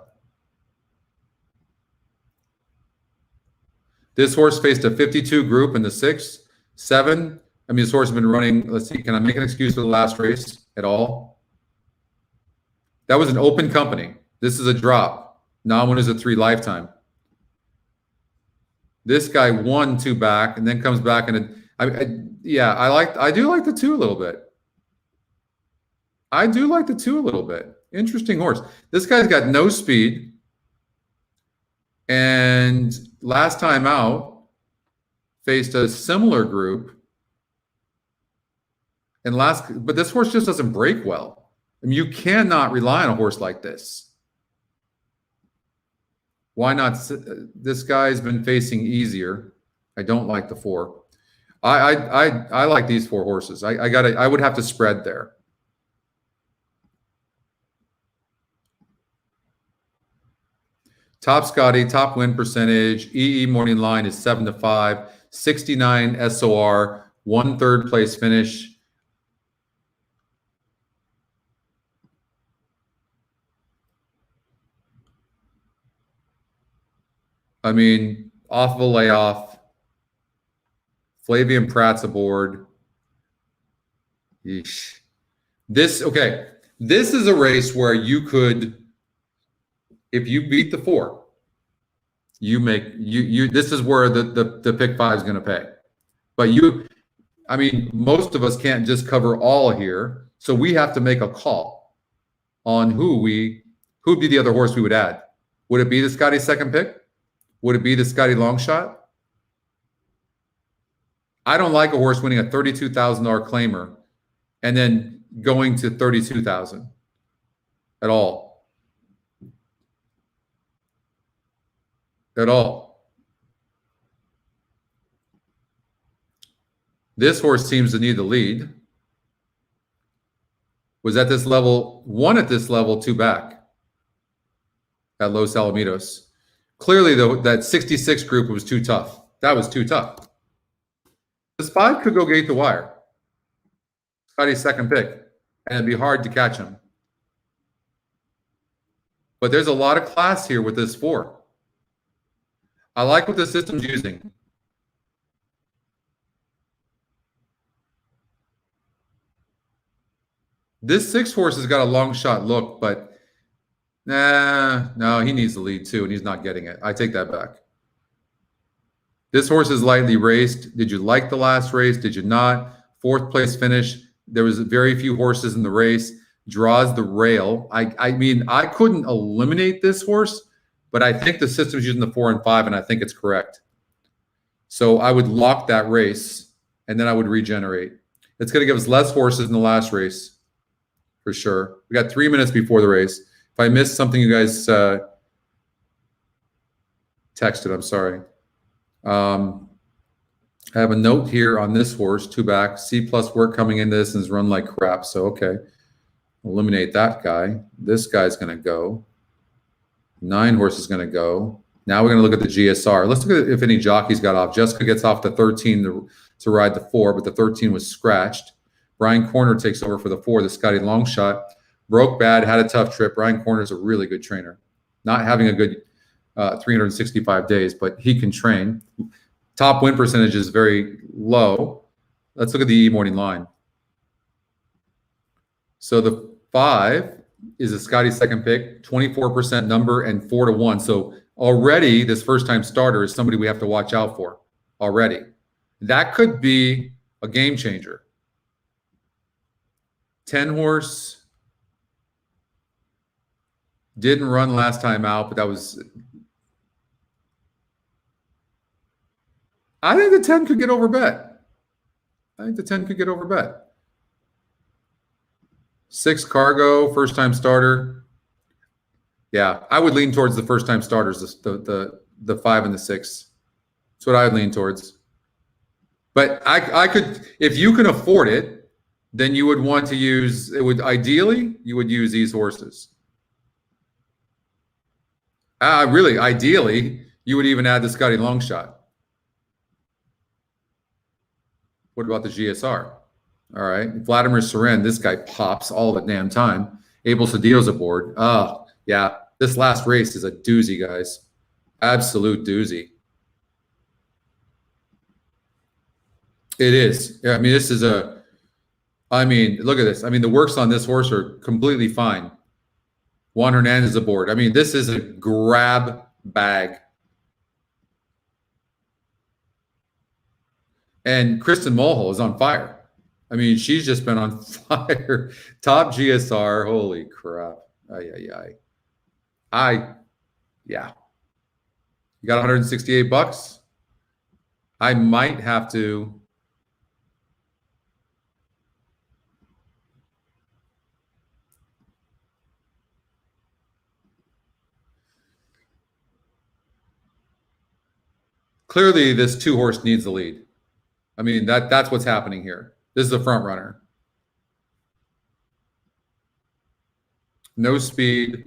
This horse faced a 52 group in the 6, 7. I mean, this horse has been running. Let's see. Can I make an excuse for the last race at all? That was an open company. This is a drop. Non-winners a 3 lifetime. This guy won 2 back and then comes back and I do like the 2 a little bit. I do like the 2 a little bit. Interesting horse. This guy's got no speed. And last time out, faced a similar group. But this horse just doesn't break well. I mean, you cannot rely on a horse like this. Why not? This guy's been facing easier. I don't like the 4. I like these 4 horses. I would have to spread there. Top Scotty, top win percentage. EE morning line is 7-5, 69 SOR, 1 third place finish. I mean, off of a layoff. Flavian Pratt's aboard. Yeesh. This is a race where you could, if you beat the 4, this is where the pick 5 is going to pay. But I mean, most of us can't just cover all here. So we have to make a call on who'd be the other horse we would add. Would it be the Scotty second pick? Would it be the Scotty Longshot? I don't like a horse winning a $32,000 claimer and then going to $32,000 at all. At all. This horse seems to need the lead. Was at this level, 1 at this level, 2 back at Los Alamitos. Clearly, though, that 66 group was too tough. That was too tough. This 5 could go gate the wire. Scotty's second pick. And it'd be hard to catch him. But there's a lot of class here with this 4. I like what the system's using. This 6 horse has got a long shot look, but no, he needs the lead too, and he's not getting it. I take that back. This horse is lightly raced. Did you like the last race? Did you not? 4th place finish. There was very few horses in the race. Draws the rail. I mean, I couldn't eliminate this horse, but I think the system's using the 4 and 5, and I think it's correct. So I would lock that race, and then I would regenerate. It's going to give us less horses in the last race, for sure. We got 3 minutes before the race. If I missed something, you guys texted. I'm sorry. I have a note here on this horse, 2 back, C+ work coming into this and is run like crap. So, okay, eliminate that guy. This guy's going to go. 9 horse is going to go. Now we're going to look at the GSR. Let's look at if any jockeys got off. Jessica gets off the 13 to ride the 4, but the 13 was scratched. Brian Corner takes over for the 4, the Scotty Longshot. Broke bad, had a tough trip. Brian Corner is a really good trainer. Not having a good 365 days, but he can train. Top win percentage is very low. Let's look at the morning line. So the 5 is a Scotty second pick, 24% number and 4-1. So already this first-time starter is somebody we have to watch out for already. That could be a game changer. 10 horse didn't run last time out, but that was... I think the 10 could get over bet. I think the 10 could get over bet. 6 Cargo, first-time starter. Yeah, I would lean towards the first-time starters, the 5 and the 6. That's what I would lean towards. But I could, if you can afford it, then you would want to use, it would ideally, you would use these horses. Really, ideally, you would even add the Scotty Longshot. What about the GSR? All right. Vladimir Seren, this guy pops all the damn time. Abel Cedillo's aboard. Oh, yeah. This last race is a doozy, guys. Absolute doozy. It is. Yeah, I mean, this is a... I mean, look at this. I mean, the works on this horse are completely fine. Juan Hernandez aboard. I mean, this is a grab bag. And Kristen Mulhall is on fire. I mean, she's just been on fire. Top GSR. Holy crap. Yeah. You got $168? I might have to. Clearly, this 2 horse needs the lead. I mean, that's what's happening here. This is a front runner. No speed.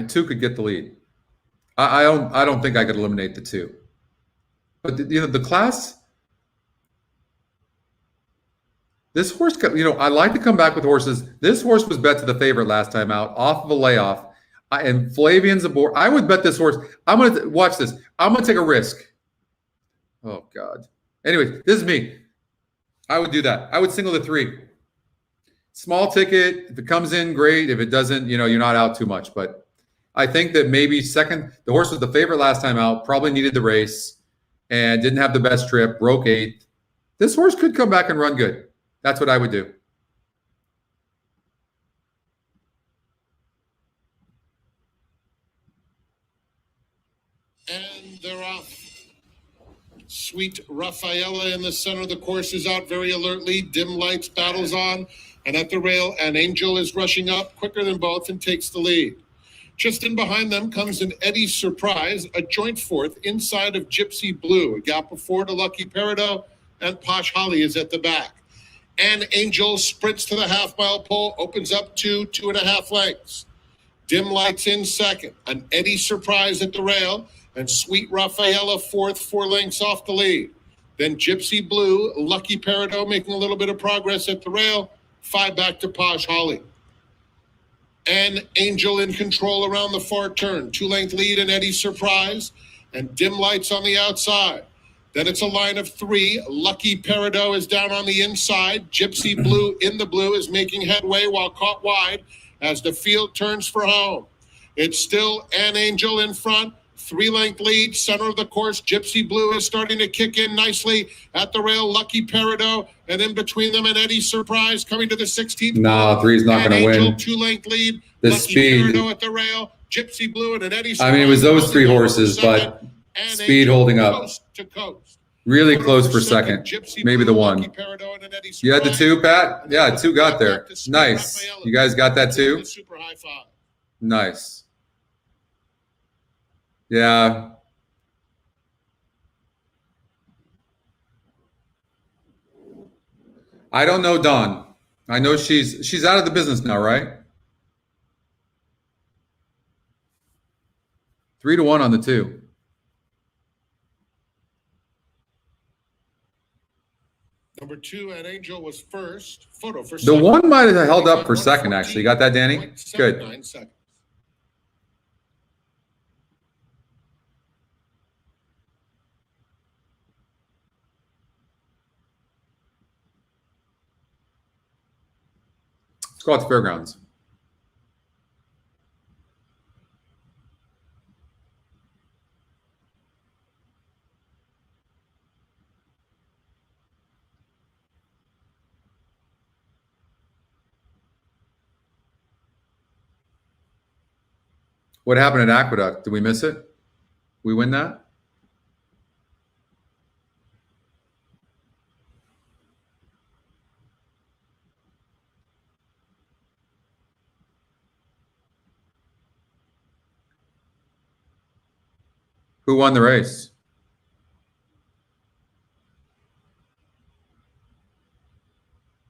Two could get the lead. I don't think I could eliminate the 2. But the class. This horse, I like to come back with horses. This horse was bet to the favorite last time out, off of a layoff. And Flavian's aboard. I would bet this horse. I'm going to watch this. I'm going to take a risk. Oh, God. Anyway, this is me. I would do that. I would single the 3. Small ticket. If it comes in, great. If it doesn't, you're not out too much. But I think that maybe second, the horse was the favorite last time out, probably needed the race and didn't have the best trip, broke 8th. This horse could come back and run good. That's what I would do. And they're off. Sweet Rafaela in the center of the course is out very alertly. Dim lights, battles on. And at the rail, an Angel is rushing up quicker than both and takes the lead. Just in behind them comes an Eddie Surprise, a joint 4th inside of Gypsy Blue. A gap of 4 to Lucky Peridot, and Posh Holly is at the back. And Angel sprints to the half-mile pole, opens up 2.5 lengths. Dim lights in second. An Eddie Surprise at the rail. And Sweet Rafaela 4th, 4 lengths off the lead. Then Gypsy Blue, Lucky Peridot making a little bit of progress at the rail. 5 back to Posh Holly. And Angel in control around the far turn. 2-length lead and Eddie Surprise. And Dim lights on the outside. Then it's a line of 3. Lucky Peridot is down on the inside. Gypsy Blue in the blue is making headway while caught wide as the field turns for home. It's still An Angel in front. 3-length lead, center of the course. Gypsy Blue is starting to kick in nicely at the rail. Lucky Peridot, and in between them, an Eddie Surprise coming to the 16th. No, 3's not going to win. 2-length lead. The Lucky speed. Peridot at the rail. Gypsy Blue and an Eddie Surprise. I mean, it was those 3 horses, but speed holding up. Coast to coast. Really close for second. Maybe the 1. You had the 2, Pat? Yeah, 2 got there. Nice. You guys got that too? Super high 5. Nice. Yeah. I don't know Dawn. I know she's out of the business now, right? 3-1 on the 2. Number 2 at Angel was first. Photo for The second. 1 might have held up for second, actually. You got that, Danny? Good. 9 seconds. Let's go out to Fairgrounds. What happened at Aqueduct? Did we miss it? We win that? Who won the race?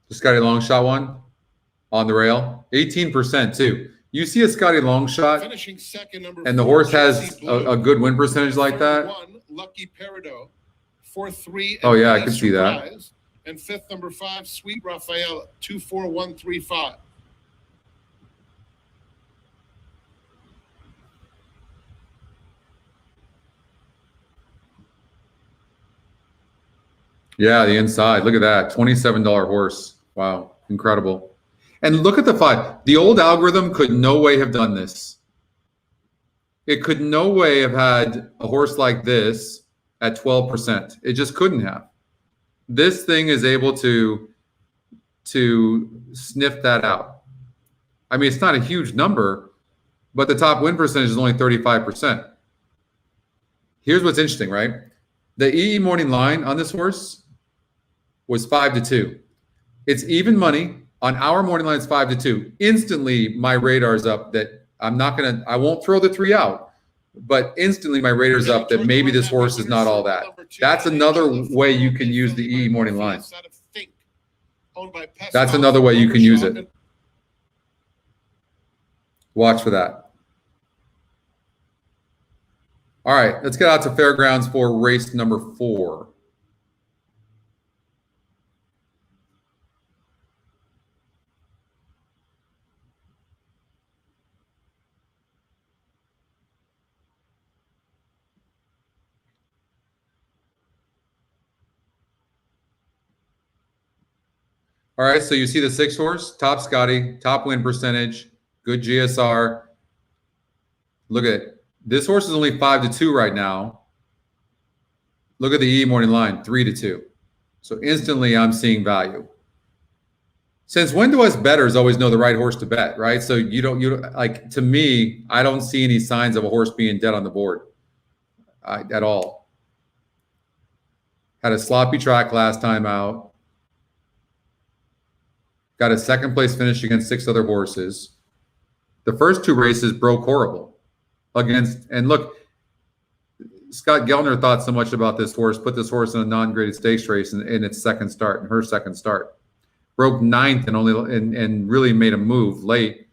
The Scotty Longshot won on the rail. 18% too. You see a Scotty Longshot Finishing second, number and the 4, horse has Gypsy Blue. a good win percentage like that. 1, Lucky Peridot. 4-3. Oh, yeah, I can see that. And 5th, number 5, Sweet Raphael. 2-4-1-3-5. Yeah, the inside. Look at that. $27 horse. Wow. Incredible. And look at the 5. The old algorithm could no way have done this. It could no way have had a horse like this at 12%. It just couldn't have. This thing is able to sniff that out. I mean, it's not a huge number, but the top win percentage is only 35%. Here's what's interesting, right? The EE morning line on this horse was 5-2. It's even money. On our morning line, it's 5-2. Instantly, my radar's up that I won't throw the 3 out, but instantly my radar's up that maybe this horse is not all that. That's another way you can use the EE morning line. That's another way you can use it. Watch for that. All right, let's get out to Fairgrounds for race number 4. All right, so you see the 6 horse, top Scotty, top win percentage, good GSR. Look at it. This horse is only 5-2 right now. Look at the E morning line, 3-2. So instantly I'm seeing value. Since when do us bettors always know the right horse to bet, right? So you don't like, to me, I don't see any signs of a horse being dead on the board at all. Had a sloppy track last time out. Got a 2nd place finish against 6 other horses. The first 2 races broke horrible against, and look, Scott Gellner thought so much about this horse, put this horse in a non-graded stakes race in its second start, in her second start. Broke 9th and really made a move late,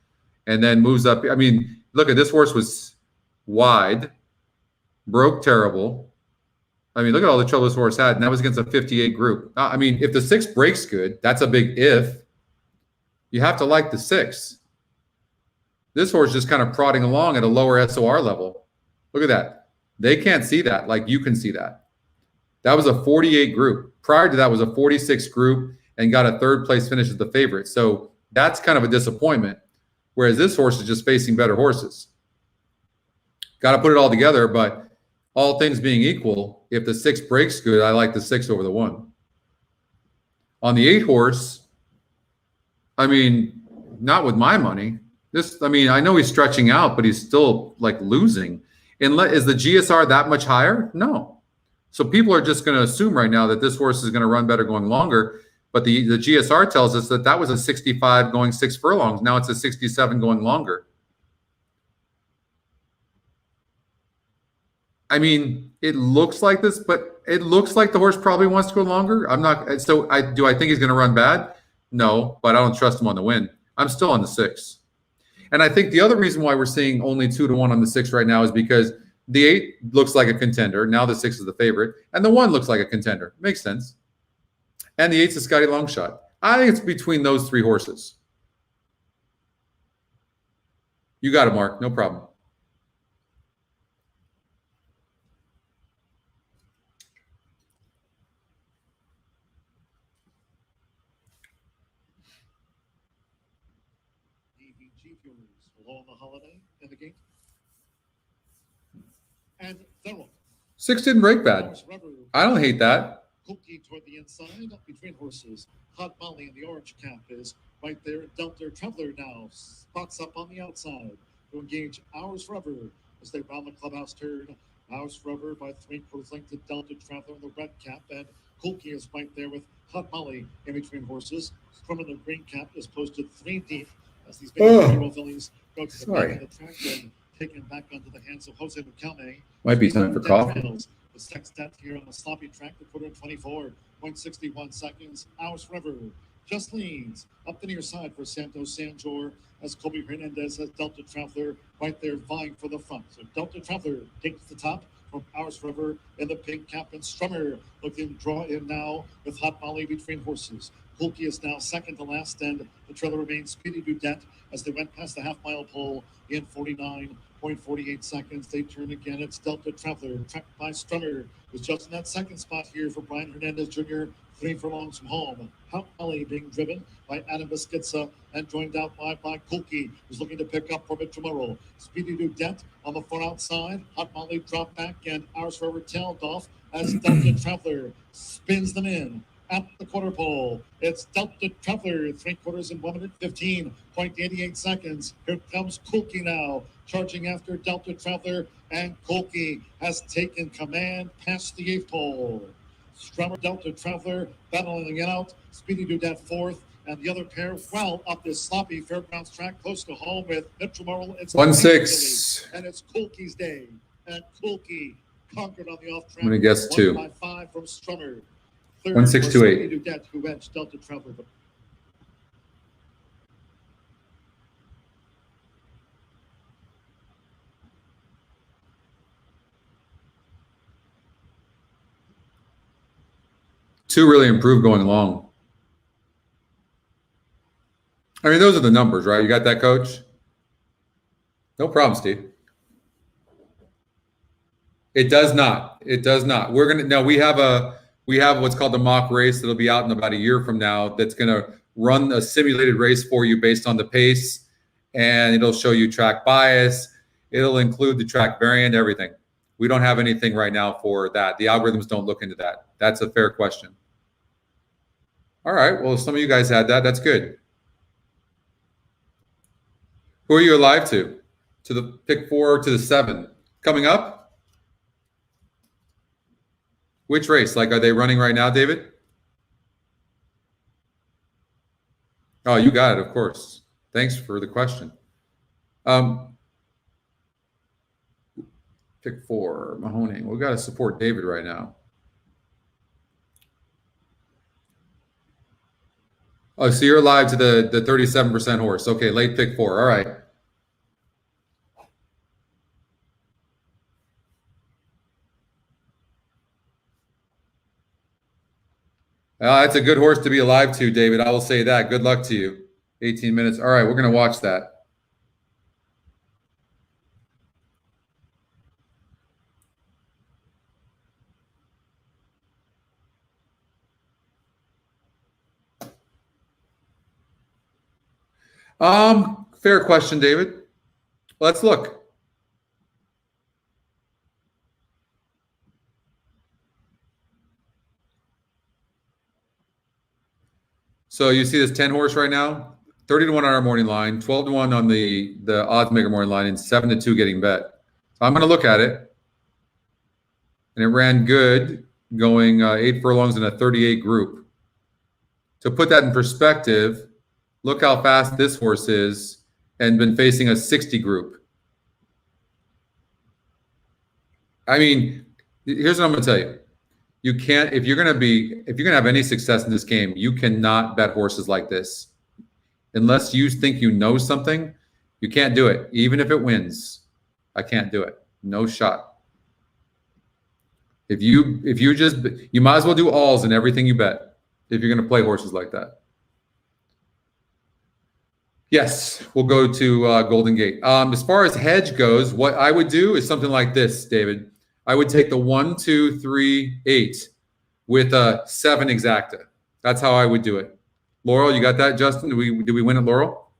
and then moves up. I mean, look at this horse was wide, broke terrible. I mean, look at all the trouble this horse had, and that was against a 58 group. I mean, if the 6 breaks good, that's a big if. You have to like the 6. This horse just kind of prodding along at a lower SOR level. Look at that. They can't see that like you can see that. That was a 48 group. Prior to that was a 46 group and got a 3rd place finish as the favorite. So that's kind of a disappointment. Whereas this horse is just facing better horses. Got to put it all together, but all things being equal, if the 6 breaks good, I like the 6 over the 1. On the 8 horse, I mean, not with my money. I know he's stretching out, but he's still like losing. Is the GSR that much higher? No. So people are just going to assume right now that this horse is going to run better going longer. But the GSR tells us that was a 65 going 6 furlongs. Now it's a 67 going longer. I mean, it looks like this, but it looks like the horse probably wants to go longer. Do I think he's going to run bad? No, but I don't trust him on the win. I'm still on the 6. And I think the other reason why we're seeing only 2-1 on the 6 right now is because the 8 looks like a contender. Now the 6 is the favorite. And the 1 looks like a contender. Makes sense. And the 8's a Scotty long shot. I think it's between those 3 horses. You got it, Mark. No problem. Along the holiday in the gate. And then one. 6 didn't break bad. I don't hate that. Cookie toward the inside, between horses. Hot Molly in the orange cap is right there. Delta Traveler now spots up on the outside to engage Hours Forever as they round the clubhouse turn. Hours Forever by 3/4 length to Delta Traveler in the red cap, and Cookie is right there with Hot Molly in between horses. From in the green cap is posted 3 deep as these big fillies go to the back of the track and taken back onto the hands of Jose Mucame. Might be time for coffee. The sextet here on the sloppy track, the quarter 24.61 seconds. Hours Forever just leads up the near side for Santos Sanjor as Kobe Hernandez has Delta Traveler right there vying for the front. So Delta Traveler takes the top from Hours Forever in the pink cap, and Strummer looking to draw in now with Hot Molly between horses. Kulki is now second to last, and the trailer remains Speedy Dudette as they went past the half-mile pole in 49.48 seconds. They turn again. It's Delta Traveler, tracked by Strummer, who's just in that second spot here for Brian Hernandez Jr., 3 furlongs from home. Hot Molly being driven by Adam Beschitza and joined out by Kulki, who's looking to pick up from it tomorrow. Speedy Dudette on the front outside. Hot Molly dropped back, and Hours Forever tailed off as Delta Traveler spins them in. At the quarter pole, it's Delta Traveler, 3/4 in 1 minute 15.88 seconds. Here comes Kulki now, charging after Delta Traveler, and Kulki has taken command past the 8th pole. Strummer, Delta Traveler battling it out. Speedy Dudette 4th, and the other pair well up this sloppy Fairgrounds track close to home with Mitchell. It's 1-6, and it's Kulki's day. And Kulki conquered on the off track. I'm gonna guess 2. 1-5 from Strummer. 1-6-2-8. Dudette, who edged Delta Traveler. Two really improved going along. I mean, those are the numbers, right? You got that, Coach? No problem, Steve. It does not. It does not. We're gonna no. We have what's called the mock race that'll be out in about a year from now. That's gonna run a simulated race for you based on the pace, and it'll show you track bias. It'll include the track variant, everything. We don't have anything right now for that. The algorithms don't look into that. That's a fair question. All right. Well, some of you guys had that. That's good. Who are you alive to? To the pick 4 to the 7 coming up? Which race? Like, are they running right now, David? Oh, you got it, of course. Thanks for the question. Pick 4, Mahoning. We got to support David right now. Oh, so you're alive to the 37% horse. Okay, late pick 4. All right. That's a good horse to be alive to, David. I will say that. Good luck to you. 18 minutes. All right, we're going to watch that. Fair question, David. Let's look. So you see this 10 horse right now, 30 to 1 on our morning line, 12 to 1 on the odds maker morning line, and 7 to 2 getting bet. So I'm going to look at it. And it ran good, going 8 furlongs in a 38 group. To put that in perspective, look how fast this horse is and been facing a 60 group. I mean, here's what I'm going to tell you. You can't, if you're going to have any success in this game, you cannot bet horses like this. Unless you think you know something, you can't do it. Even if it wins, I can't do it. No shot. You might as well do alls in everything you bet if you're going to play horses like that. Yes, we'll go to Golden Gate. As far as hedge goes, what I would do is something like this, David. I would take the 1, 2, 3, 8 with a 7 exacta. That's how I would do it. Laurel, you got that, Justin? Did we win at Laurel?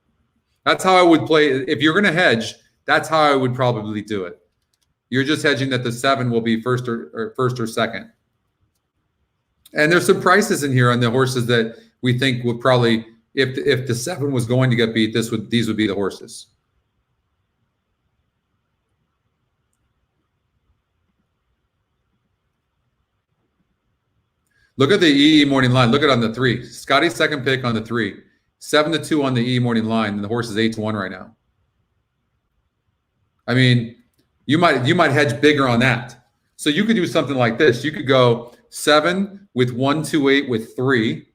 That's how I would play. If you're going to hedge, that's how I would probably do it. You're just hedging that the 7 will be first or second. And there's some prices in here on the horses that we think would probably, if the 7 was going to get beat, these would be the horses. Look at the EE morning line. Look at it on the 3. Scotty's second pick on the 3. 7 to 2 on the EE morning line, and the horse is 8 to 1 right now. I mean, you might hedge bigger on that. So you could do something like this. You could go 7 with 1, 2, 8 with 3,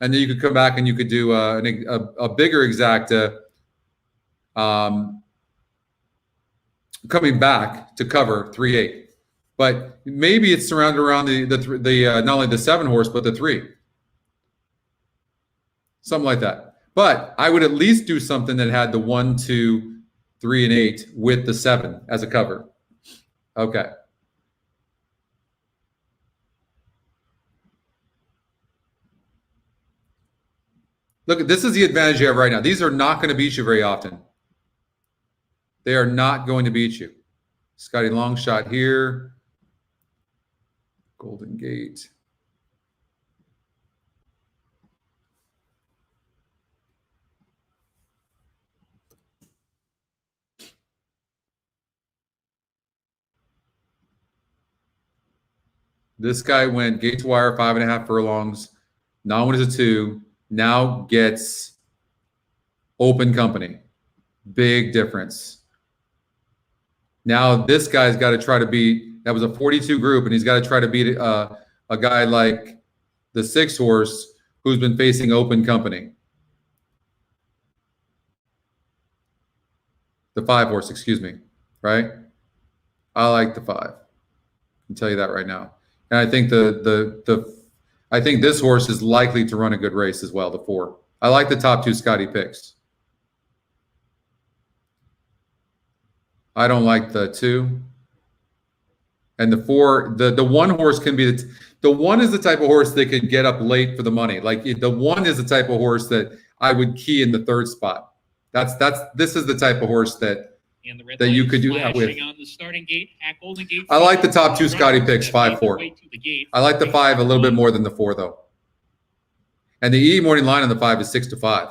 and then you could come back and you could do a bigger exacta coming back to cover 3, 8. But maybe it's surrounded around the not only the 7 horse, but the 3. Something like that. But I would at least do something that had the 1, 2, 3, and 8 with the 7 as a cover. Okay. Look, this is the advantage you have right now. These are not going to beat you very often. They are not going to beat you. Scotty long shot here. Golden Gate. This guy went gate to wire, 5.5 furlongs. Now one is a 2. Now gets open company. Big difference. Now this guy's got to try to beat. That was a 42 group, and he's got to try to beat a guy like the 6 horse who's been facing open company. The 5 horse, excuse me, right? I like the 5. I can tell you that right now. And I think I think this horse is likely to run a good race as well, the 4. I like the top 2 Scotty picks. I don't like the 2. And the 4, the 1 horse can be the 1 is the type of horse that could get up late for the money. Like the 1 is the type of horse that I would key in the 3rd spot. This is the type of horse that you could do that with. On the starting gate at Golden Gate. I like the top 2 Scotty picks, 5, 4. I like the 5 a little bit more than the 4 though. And the E morning line on the 5 is 6 to 5.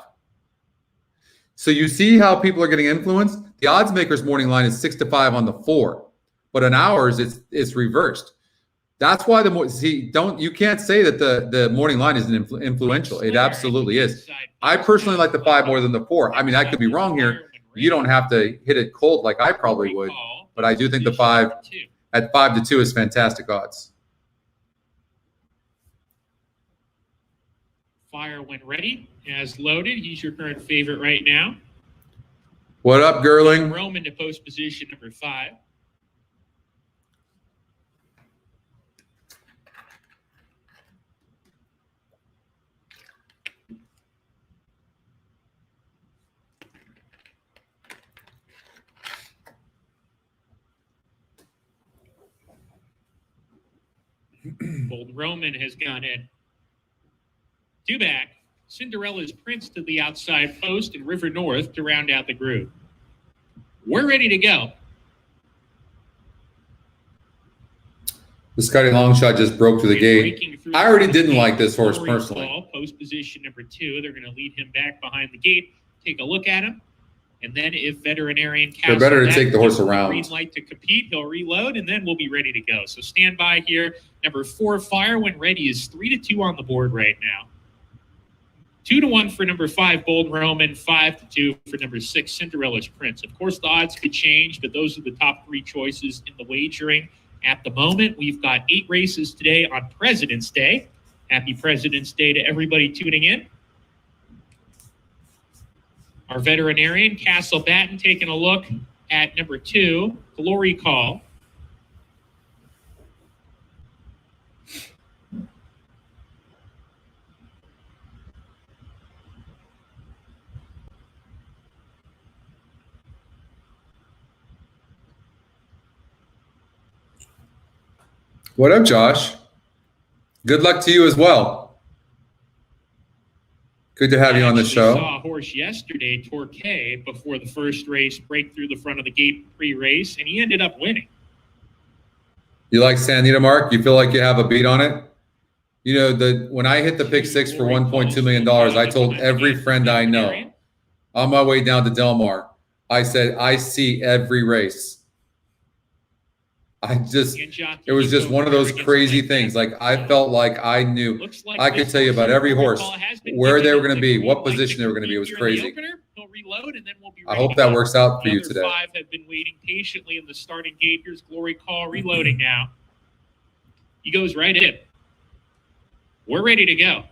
So you see how people are getting influenced? The odds makers morning line is 6 to 5 on the 4. But in ours, it's reversed. That's why you can't say that the morning line isn't influential. It absolutely is. I personally like the 5 more than the 4. I mean, I could be wrong here. You don't have to hit it cold like I probably would, but I do think the 5 at 5 to 2 is fantastic odds. Fire when ready, as loaded. He's your current favorite right now. What up, Gerling? Roman to post position number 5. Bold Roman has gone in. 2 back. Cinderella's Prince to the outside post and River North to round out the group. We're ready to go. The Scotty long shot just broke through the gate. Breaking through I already the didn't gate, like this horse Glory personally. Call, post position number 2. They're going to lead him back behind the gate. Take a look at him. And then if veterinarian They're better to take the horse gives him the around. green light to compete, he'll reload, and then we'll be ready to go. So stand by here. Number 4, Fire When Ready, is 3-2 on the board right now. 2-1 for number 5, Bold Roman. 5-2 for number 6, Cinderella's Prince. Of course, the odds could change, but those are the top 3 choices in the wagering at the moment. We've got 8 races today on President's Day. Happy President's Day to everybody tuning in. Our veterinarian, Castle Batten, taking a look at number 2, Glory Call. What up, Josh? Good luck to you as well. Good to have you on the show. I saw a horse yesterday, Torquay, before the first race, break through the front of the gate pre-race, and he ended up winning. You like Anita, Mark? You feel like you have a beat on it? You know, when I hit the pick 6 for $1.2 million, I told every friend I know on my way down to Del Mar, I said, I see every race. It was just one of those crazy things. Like, I felt like I knew. I could tell you about every horse, where they were going to be, what position they were going to be. It was crazy. I hope that works out for you today. 5 have been waiting patiently in the starting gate. Here's Glory Call reloading now. He goes right in. We're ready to go.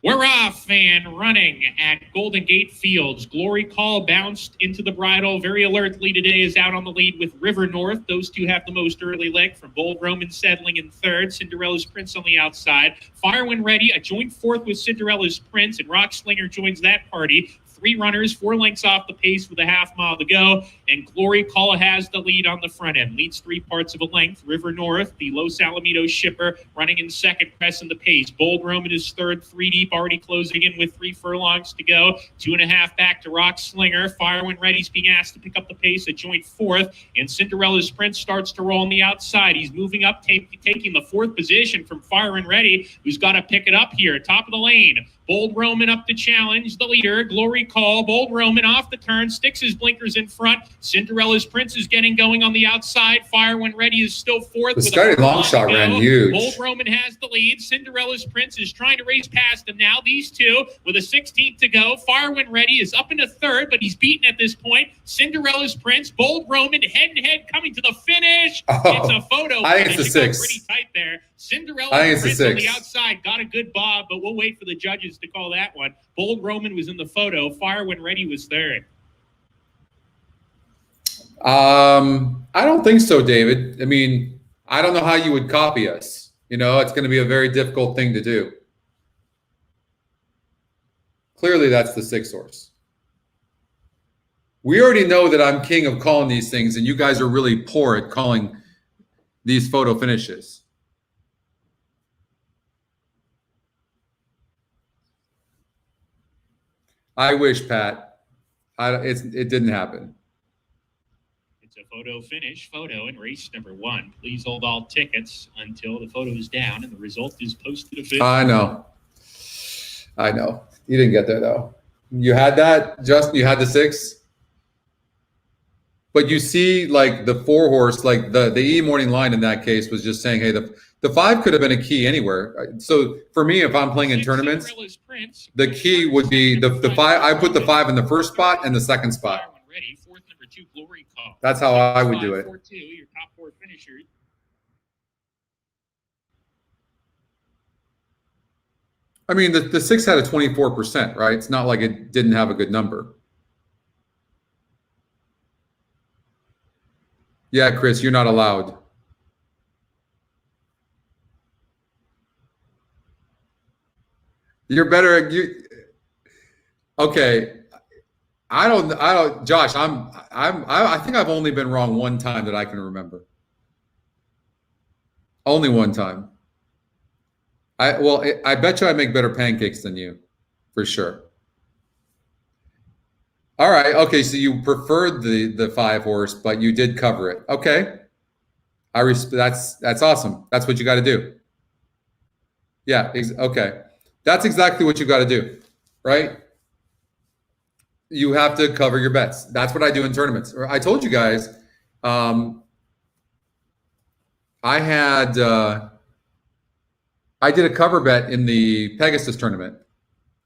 We're off and running at Golden Gate Fields. Glory Call bounced into the bridle very alertly today, is out on the lead with River North. Those two have the most early leg, from Bold Roman settling in 3rd. Cinderella's Prince on the outside. Fire When Ready, a joint 4th with Cinderella's Prince, and Rock Slinger joins that party. 3 runners, 4 lengths off the pace with a half mile to go. And Glory Call has the lead on the front end. Leads 3 parts of a length. River North, the Los Alamitos shipper, running in 2nd, pressing the pace. Bold Roman is 3rd, 3 deep, already closing in with 3 furlongs to go. 2.5 back to Rock Slinger. Fire When Ready's being asked to pick up the pace, a joint 4th. And Cinderella's Prince starts to roll on the outside. He's moving up, taking the 4th position from Fire When Ready, who's got to pick it up here. Top of the lane. Bold Roman up to challenge the leader. Glory Call. Bold Roman off the turn, sticks his blinkers in front. Cinderella's Prince is getting going on the outside. Fire When Ready is still 4th. The Scotty long shot ran huge. Bold Roman has the lead. Cinderella's Prince is trying to race past him now. These two with a 16th to go. Fire When Ready is up into 3rd, but he's beaten at this point. Cinderella's Prince, Bold Roman, head coming to the finish. It's a photo. I think it's the 6th. Pretty tight there. Cinderella's Prince on the outside got a good bob, but we'll wait for the judges to call that one. Bold Roman was in the photo. Fire When Ready was 3rd. I don't think so, David. I mean, I don't know how you would copy us. You know, it's going to be a very difficult thing to do. Clearly, that's the 6th horse. We already know that I'm king of calling these things, and you guys are really poor at calling these photo finishes. I wish, Pat. It didn't happen. It's a photo finish, in race number 1. Please hold all tickets until the photo is down and the result is posted officially. I know. You didn't get there, though. You had that, Justin? You had the 6? But you see, like, the 4 horse, like the E morning line in that case was just saying, hey, the 5 could have been a key anywhere. So for me, if I'm playing in tournaments, the key would be the 5. I put the 5 in the 1st spot and the 2nd spot. Ready, 4th, number 2, Glory Call. That's how I would do it. 4-2, your top 4 finishers. I mean, the 6 had a 24%, right? It's not like it didn't have a good number. Yeah, Chris, you're not allowed. You're better. Okay. I don't. Josh, I think I've only been wrong one time that I can remember. Only one time. I bet you I make better pancakes than you, for sure. All right. Okay. So you preferred the 5 horse, but you did cover it. Okay. That's awesome. That's what you got to do. Yeah. Okay. That's exactly what you got to do, right? You have to cover your bets. That's what I do in tournaments. I told you guys, I did a cover bet in the Pegasus tournament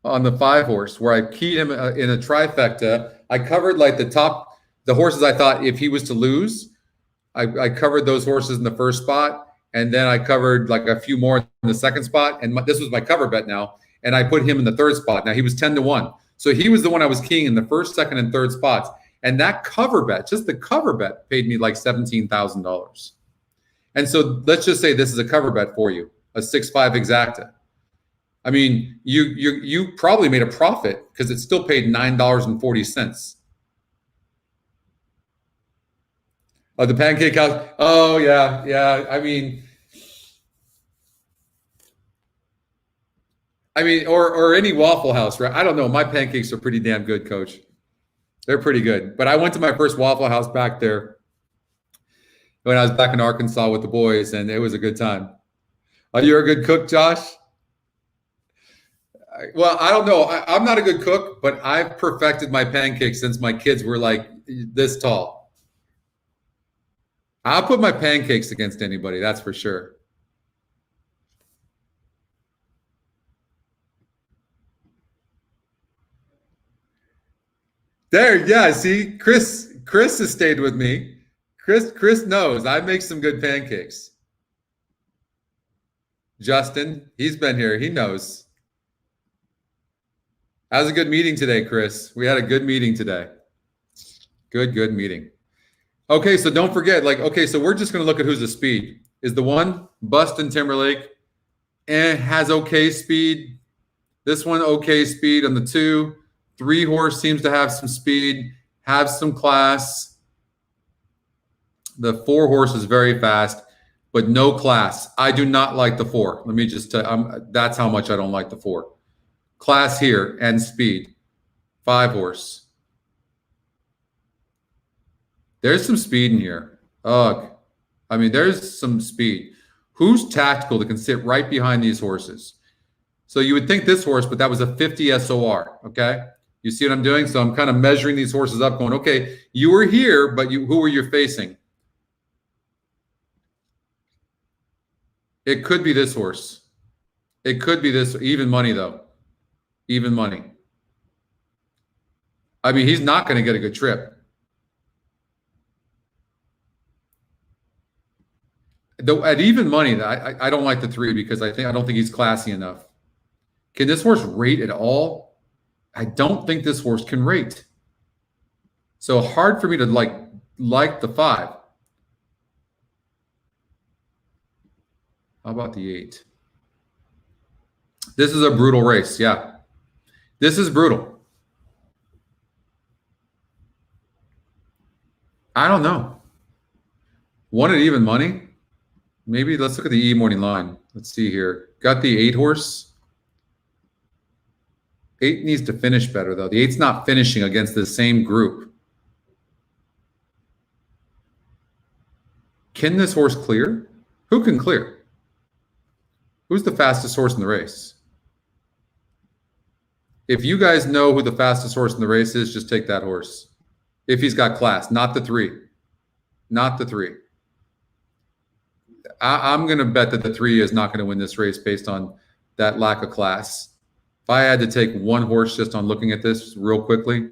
on the 5-horse where I keyed him in a trifecta. I covered like the horses I thought if he was to lose, I covered those horses in the first spot, and then I covered like a few more in the second spot, and this was my cover bet now, and I put him in the third spot. Now he was 10-1, so he was the one I was keying in the first, second, and third spots, and that cover bet, just the cover bet, paid me like $17,000. And so let's just say this is a cover bet for you, a 6-5 exacta. I mean, you probably made a profit because it still paid $9.40. Oh, the pancake house. Oh, yeah. I mean, or any Waffle House, right? I don't know. My pancakes are pretty damn good, Coach. They're pretty good. But I went to my first Waffle House back there when I was back in Arkansas with the boys, and it was a good time. Are you a good cook, Josh? Well, I don't know. I'm not a good cook, but I've perfected my pancakes since my kids were like this tall. I'll put my pancakes against anybody, that's for sure. There, yeah, see, Chris has stayed with me. Chris knows I make some good pancakes. Justin, he's been here. He knows. That was a good meeting today, Chris. We had a good meeting today. Good meeting. Okay, so don't forget, so we're just going to look at who's the speed. Is the 1 Bustin Timberlake and has okay speed. This one, okay speed on the 2. 3-horse seems to have some speed, have some class. The 4-horse is very fast, but no class. I do not like the 4. Let me just tell you, that's how much I don't like the 4. Class here and speed. 5-horse. There's some speed in here. Ugh. I mean, there's some speed. Who's tactical that can sit right behind these horses? So you would think this horse, but that was a 50 SOR, okay? You see what I'm doing? So I'm kind of measuring these horses up going, okay, you were here, but who were you facing? It could be this horse. It could be this. Even money, though. Even money. I mean, he's not going to get a good trip. Though at even money, I don't like the 3 because I don't think he's classy enough. Can this horse rate at all? I don't think this horse can rate. So hard for me to like the 5. How about the 8? This is a brutal race. Yeah, this is brutal. I don't know. 1 at even money. Maybe let's look at the E-morning line. Let's see here. Got the 8-horse. 8 needs to finish better, though. The 8's not finishing against the same group. Can this horse clear? Who can clear? Who's the fastest horse in the race? If you guys know who the fastest horse in the race is, just take that horse. If he's got class, not the 3. Not the 3. I'm going to bet that the 3 is not going to win this race based on that lack of class. If I had to take one horse just on looking at this real quickly,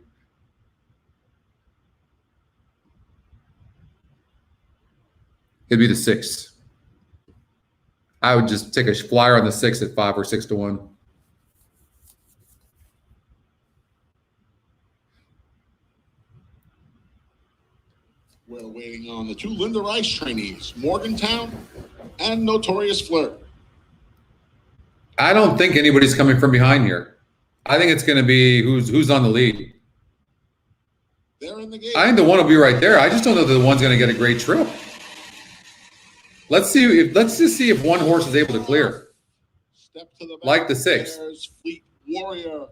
it'd be the 6. I would just take a flyer on the 6 at 5 or 6 to 1. We're waiting on the 2 Linda Rice trainees, Morgantown and Notorious Flirt. I don't think anybody's coming from behind here. I think it's going to be who's on the lead. They're in the game. I think the 1 will be right there. I just don't know that the 1's going to get a great trip. Let's just see if 1 horse is able to clear. Step to the back. Like the 6. There's Fleet Warrior,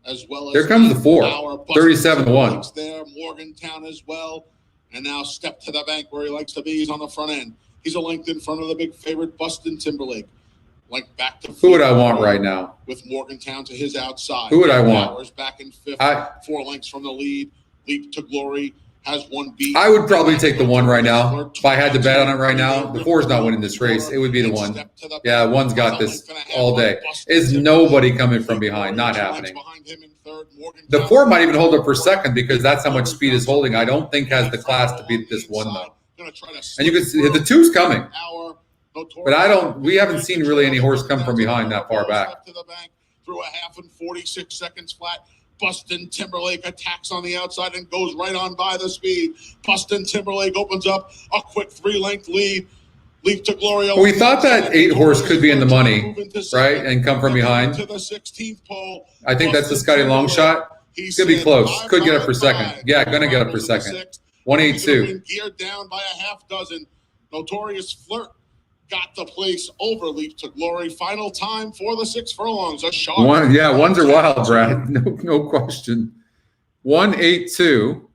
as well as There comes the 4. 37-1. There, Morgantown as well. And now Step to the Bank, where he likes to be. He's on the front end. He's a length in front of the big favorite, Bustin Timberlake. Length back to Who would I want right now? with Morgantown to his outside. Who would I want? Powers back in fifth, 4 lengths from the lead. Leap to Glory has one beat. I would probably take the 1 right now. If I had to bet on it right now, the 4 is not winning this race. It would be the 1. Yeah, 1's got this all day. Is nobody coming from behind? Not happening. The 4 might even hold up for second because that's how much speed is holding. I don't think has the class to beat this 1 though. And you can see the 2's coming. But we haven't seen really any horse come from behind that far back. Through a half and 46 seconds flat. Bustin Timberlake attacks on the outside and goes right on by the speed. Bustin Timberlake opens up a quick 3-length lead. Leap to Glory. We thought that 8 horse could be in the money, right, and come from behind. To the 16th pole. I think that's the Scotty long shot. It's going to be close. Could get up for second. Yeah, going to get up for second. 182. Geared down by a half dozen. Notorious Flirt got the place over Leap to Glory. Final time for the 6 furlongs. A shot. 1s are wild, Brad. No question. 182.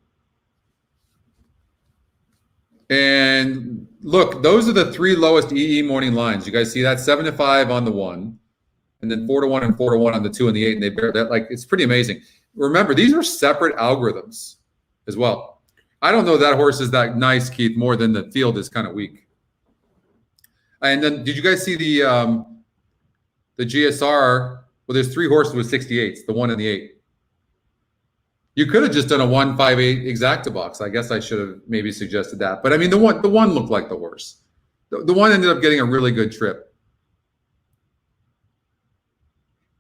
And look, those are the 3 lowest EE morning lines. You guys see that? 7-5 on the 1, and then 4-1 and 4-1 on the 2 and the 8. And they bear that. Like, it's pretty amazing. Remember, these are separate algorithms as well. I don't know that horse is that nice, Keith, more than the field is kind of weak. And then, did you guys see the GSR? Well, there's 3 horses with 68s, the 1 and the 8. You could have just done a 1-5-8 exacta box. I guess I should have maybe suggested that. But I mean, the one looked like the horse. The 1 ended up getting a really good trip.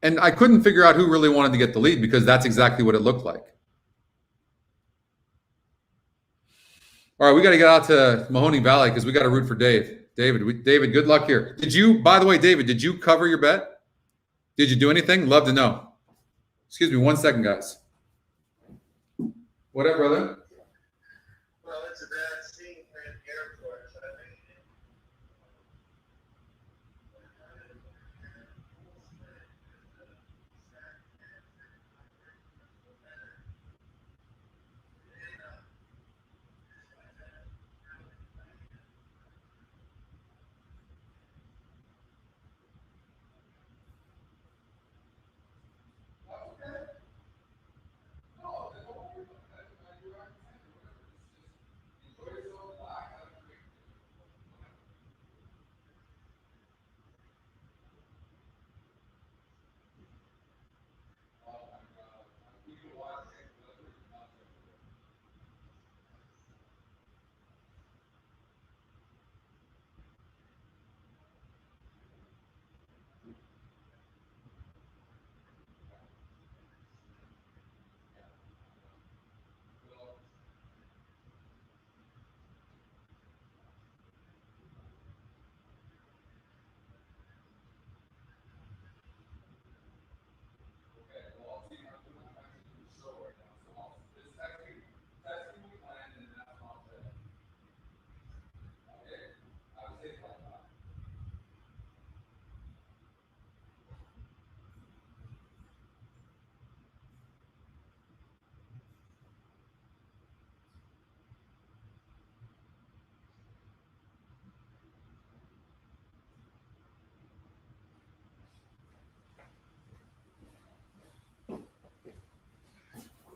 And I couldn't figure out who really wanted to get the lead because that's exactly what it looked like. All right, we got to get out to Mahoney Valley because we got to root for Dave. David, good luck here. By the way, David, did you cover your bet? Did you do anything? Love to know. Excuse me 1 second, guys. What up, brother? Well, it's a bad scene at the airport.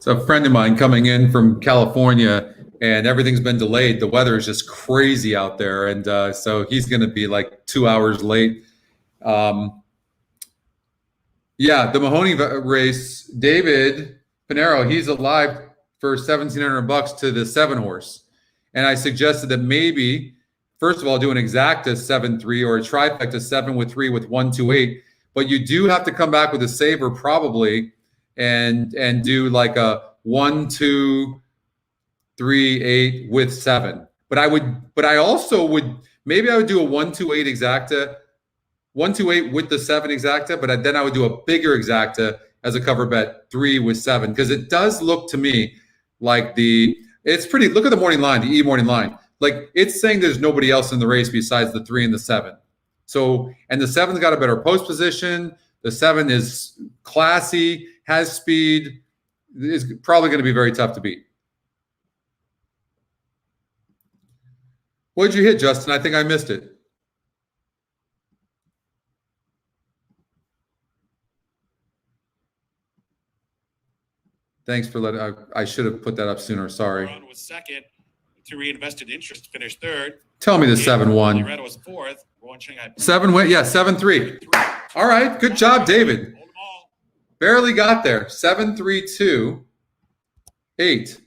It's a friend of mine coming in from California, and everything's been delayed. The weather is just crazy out there, and so he's going to be like 2 hours late. Yeah, the Mahoney race, David Pinero, he's alive for $1,700 to the 7 horse. And I suggested that maybe, first of all, do an exacta 7-3 or a trifecta 7 with 3 with 1, 2, 8. But you do have to come back with a saver probably and do like a 1, 2, 3, 8 with 7. But I also would maybe I would do a 1, 2, 8 exacta, 1, 2, 8 with the 7 exacta, but then I would do a bigger exacta as a cover bet 3 with 7, because it does look to me like it's pretty. Look at the morning line, the E morning line. Like it's saying there's nobody else in the race besides the 3 and the 7. So, and the 7's got a better post position. The 7 is classy, has speed, is probably going to be very tough to beat. What did you hit, Justin? I think I missed it. Thanks for letting. I should have put that up sooner. Sorry. Ron was second. To reinvested interest finished third. Tell me the 7-1. Loretta was fourth. 7 win. Yeah, 7-3. All right. Good job, David. Barely got there. 7-3-2. 8.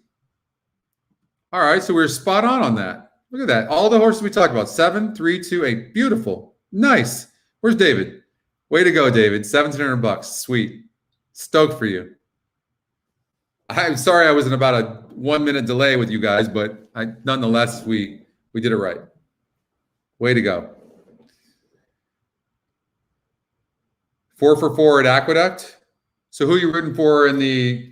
All right. So we're spot on that. Look at that. All the horses we talked about. 7-3-2-8. Beautiful. Nice. Where's David? Way to go, David. $1,700. Sweet. Stoked for you. I'm sorry I was in about a 1 minute delay with you guys, but nonetheless, we did it right. Way to go. 4 for 4 at Aqueduct. So who are you rooting for in the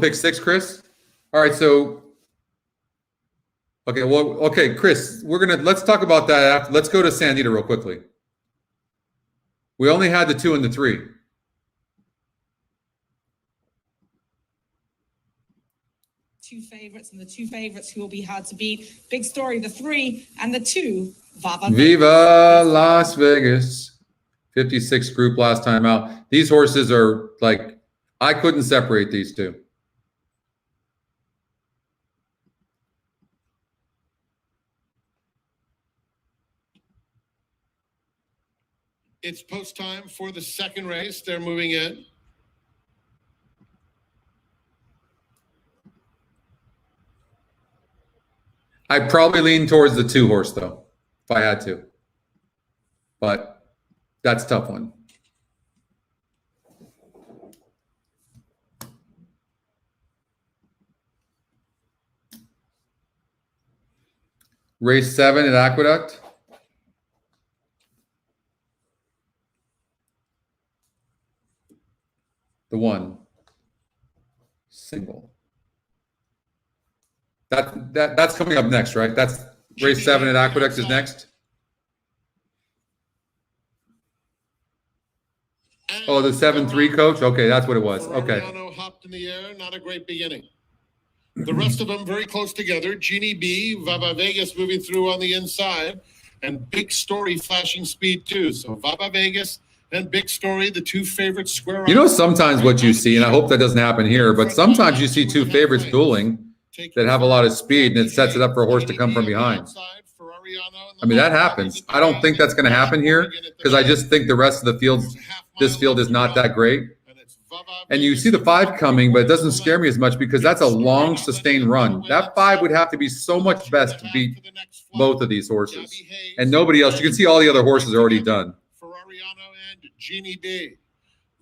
pick 6, Chris? All right, so okay, Chris, let's talk about that after. Let's go to Anita real quickly. We only had the 2 and the 3. Two favorites, and the 2 favorites who will be hard to beat. Big Story, the 3, and the 2. Viva Las Vegas. 56 group last time out. These horses are like, I couldn't separate these two. It's post time for the second race. They're moving in. I'd probably lean towards the 2 horse though, if I had to. But that's a tough one. Race 7 at Aqueduct. The 1. Single. That's coming up next, right? That's race 7 at Aqueduct is next. Oh, the 7-3 coach. Okay, that's what it was. Okay. Hopped in the air, not a great beginning. The rest of them very close together. Genie B, Vava Vegas moving through on the inside, and Big Story flashing speed too. So Vava Vegas and Big Story, the 2 favorites square. You know, sometimes what you see, and I hope that doesn't happen here, but sometimes you see 2 favorites dueling that have a lot of speed, and it sets it up for a horse to come from behind. I mean, that happens. I don't think that's going to happen here because I just think the rest of the field, this field is not that great. And you see the 5 coming, but it doesn't scare me as much because that's a long, sustained run. That 5 would have to be so much best to beat both of these horses. And nobody else. You can see all the other horses are already done. Ferrariano and Genie B.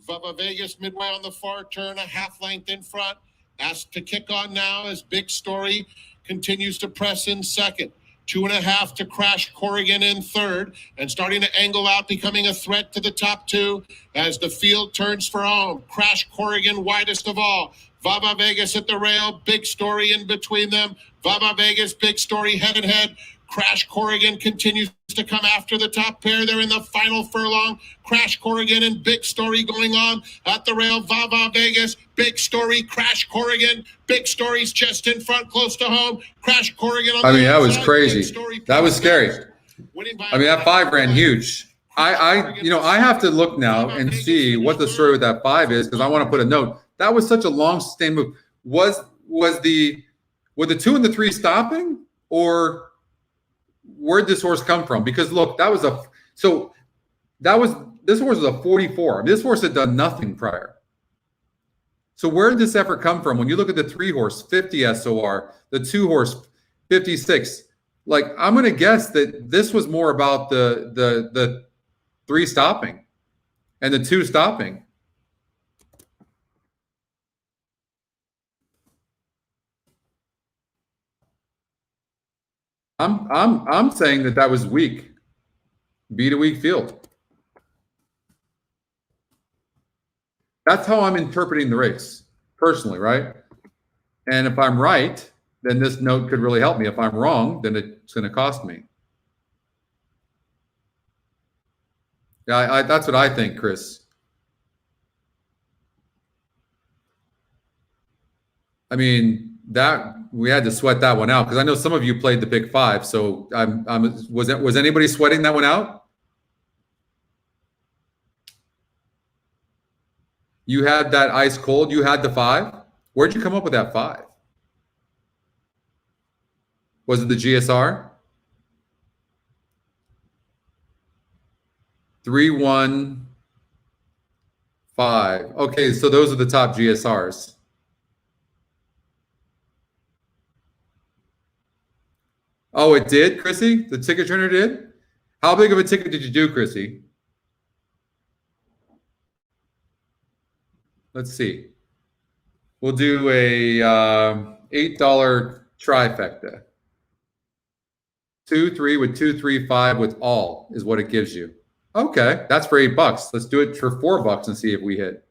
Vava Vegas midway on the far turn, a half length in front. Asked to kick on now as Big Story continues to press in second. 2.5 to Crash Corrigan in third, and starting to angle out, becoming a threat to the top 2 as the field turns for home. Crash Corrigan widest of all. Vava Vegas at the rail, Big Story in between them. Vava Vegas, Big Story head and head. Crash Corrigan continues to come after the top pair. They're in the final furlong. Crash Corrigan and Big Story going on at the rail. Vava Vegas, Big Story, Crash Corrigan. Big Story's just in front, close to home. Crash Corrigan on that was crazy. That was scary. I mean, that 5 ran huge. I have to look now and see what the story with that 5 is because I want to put a note. That was such a long sustained move. Was the 2 and the 3 stopping, or where'd this horse come from? Because look, this horse was a 44. I mean, this horse had done nothing prior. So where did this effort come from? When you look at the 3 horse, 50 SOR, the 2 horse, 56. Like, I'm going to guess that this was more about the 3 stopping and the 2 stopping. I'm saying that was weak. Beat a weak field. That's how I'm interpreting the race, personally, right? And if I'm right, then this note could really help me. If I'm wrong, then it's going to cost me. Yeah, that's what I think, Chris. I mean, that we had to sweat that one out because I know some of you played the pick 5. So was anybody sweating that one out? You had that ice cold. You had the 5. Where'd you come up with that 5? Was it the GSR? 3, 1, 5. Okay, so those are the top GSRs. Oh, it did, Chrissy? The ticket turner did? How big of a ticket did you do, Chrissy? Let's see. We'll do a $8 trifecta. 2, 3 with 2, 3, 5 with all is what it gives you. Okay, that's for $8. Let's do it for $4 and see if we hit.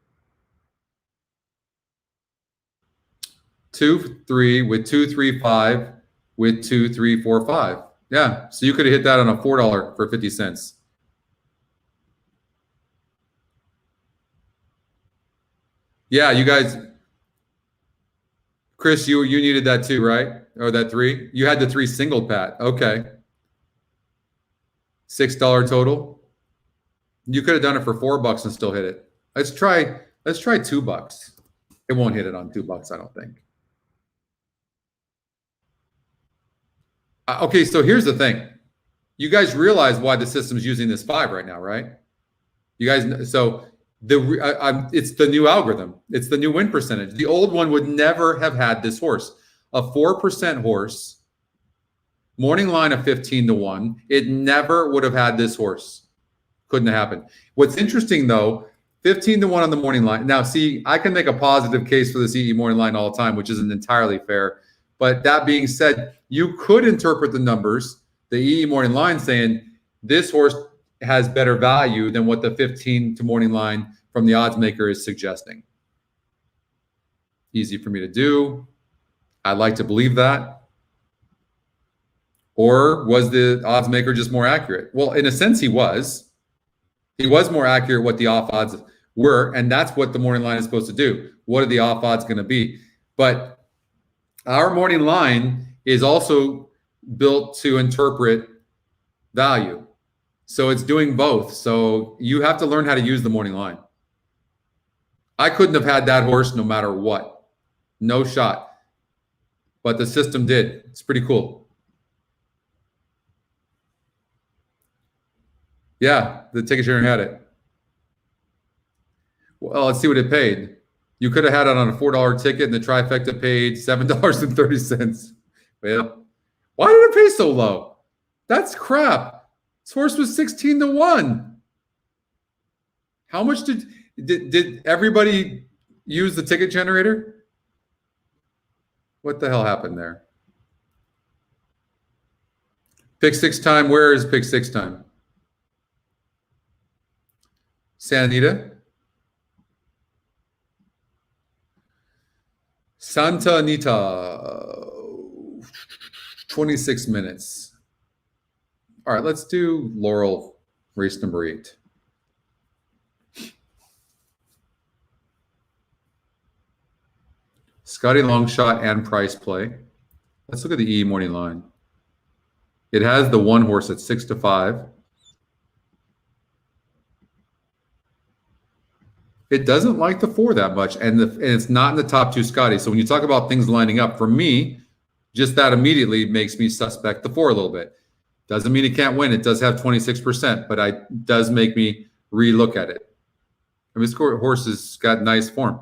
2, 3 with 2, 3, 5 with 2, 3, 4, 5. Yeah, so you could have hit that on a $4 for 50 cents. Yeah, you guys, Chris, you needed that too, right? Or that 3? You had the 3 single pat. Okay. $6 total. You could have done it for $4 and still hit it. Let's try $2. It won't hit it on $2, I don't think. Okay, so here's the thing. You guys realize why the system's using this 5 right now, right? You guys, so it's the new algorithm. It's the new win percentage. The old one would never have had this horse. A 4% horse, morning line of 15 to 1. It never would have had this horse. Couldn't have happened. What's interesting though, 15 to 1 on the morning line. Now, see, I can make a positive case for this EE morning line all the time, which isn't entirely fair. But that being said, you could interpret the numbers, the EE morning line saying this horse has better value than what the 15 to morning line from the odds maker is suggesting. Easy for me to do. I'd like to believe that. Or was the odds maker just more accurate? Well, in a sense, he was. He was more accurate what the off odds were, and that's what the morning line is supposed to do. What are the off odds going to be? But our morning line is also built to interpret value. So it's doing both. So you have to learn how to use the morning line. I couldn't have had that horse no matter what. No shot. But the system did. It's pretty cool. Yeah, the ticket sharing had it. Well, let's see what it paid. You could have had it on a $4 ticket and the trifecta paid $7.30. Well, why did it pay so low? That's crap. This horse was 16 to 1. How much did everybody use the ticket generator? What the hell happened there? Pick 6 time. Where is pick 6 time? Anita? Santa Anita. 26 minutes. All right, let's do Laurel, race number 8. Scotty long shot and price play. Let's look at the EE morning line. It has the 1 horse at 6 to 5. It doesn't like the 4 that much, and it's not in the top 2 Scotty. So when you talk about things lining up, for me, just that immediately makes me suspect the 4 a little bit. Doesn't mean it can't win. It does have 26%, but it does make me re-look at it. I mean, this horse has got nice form.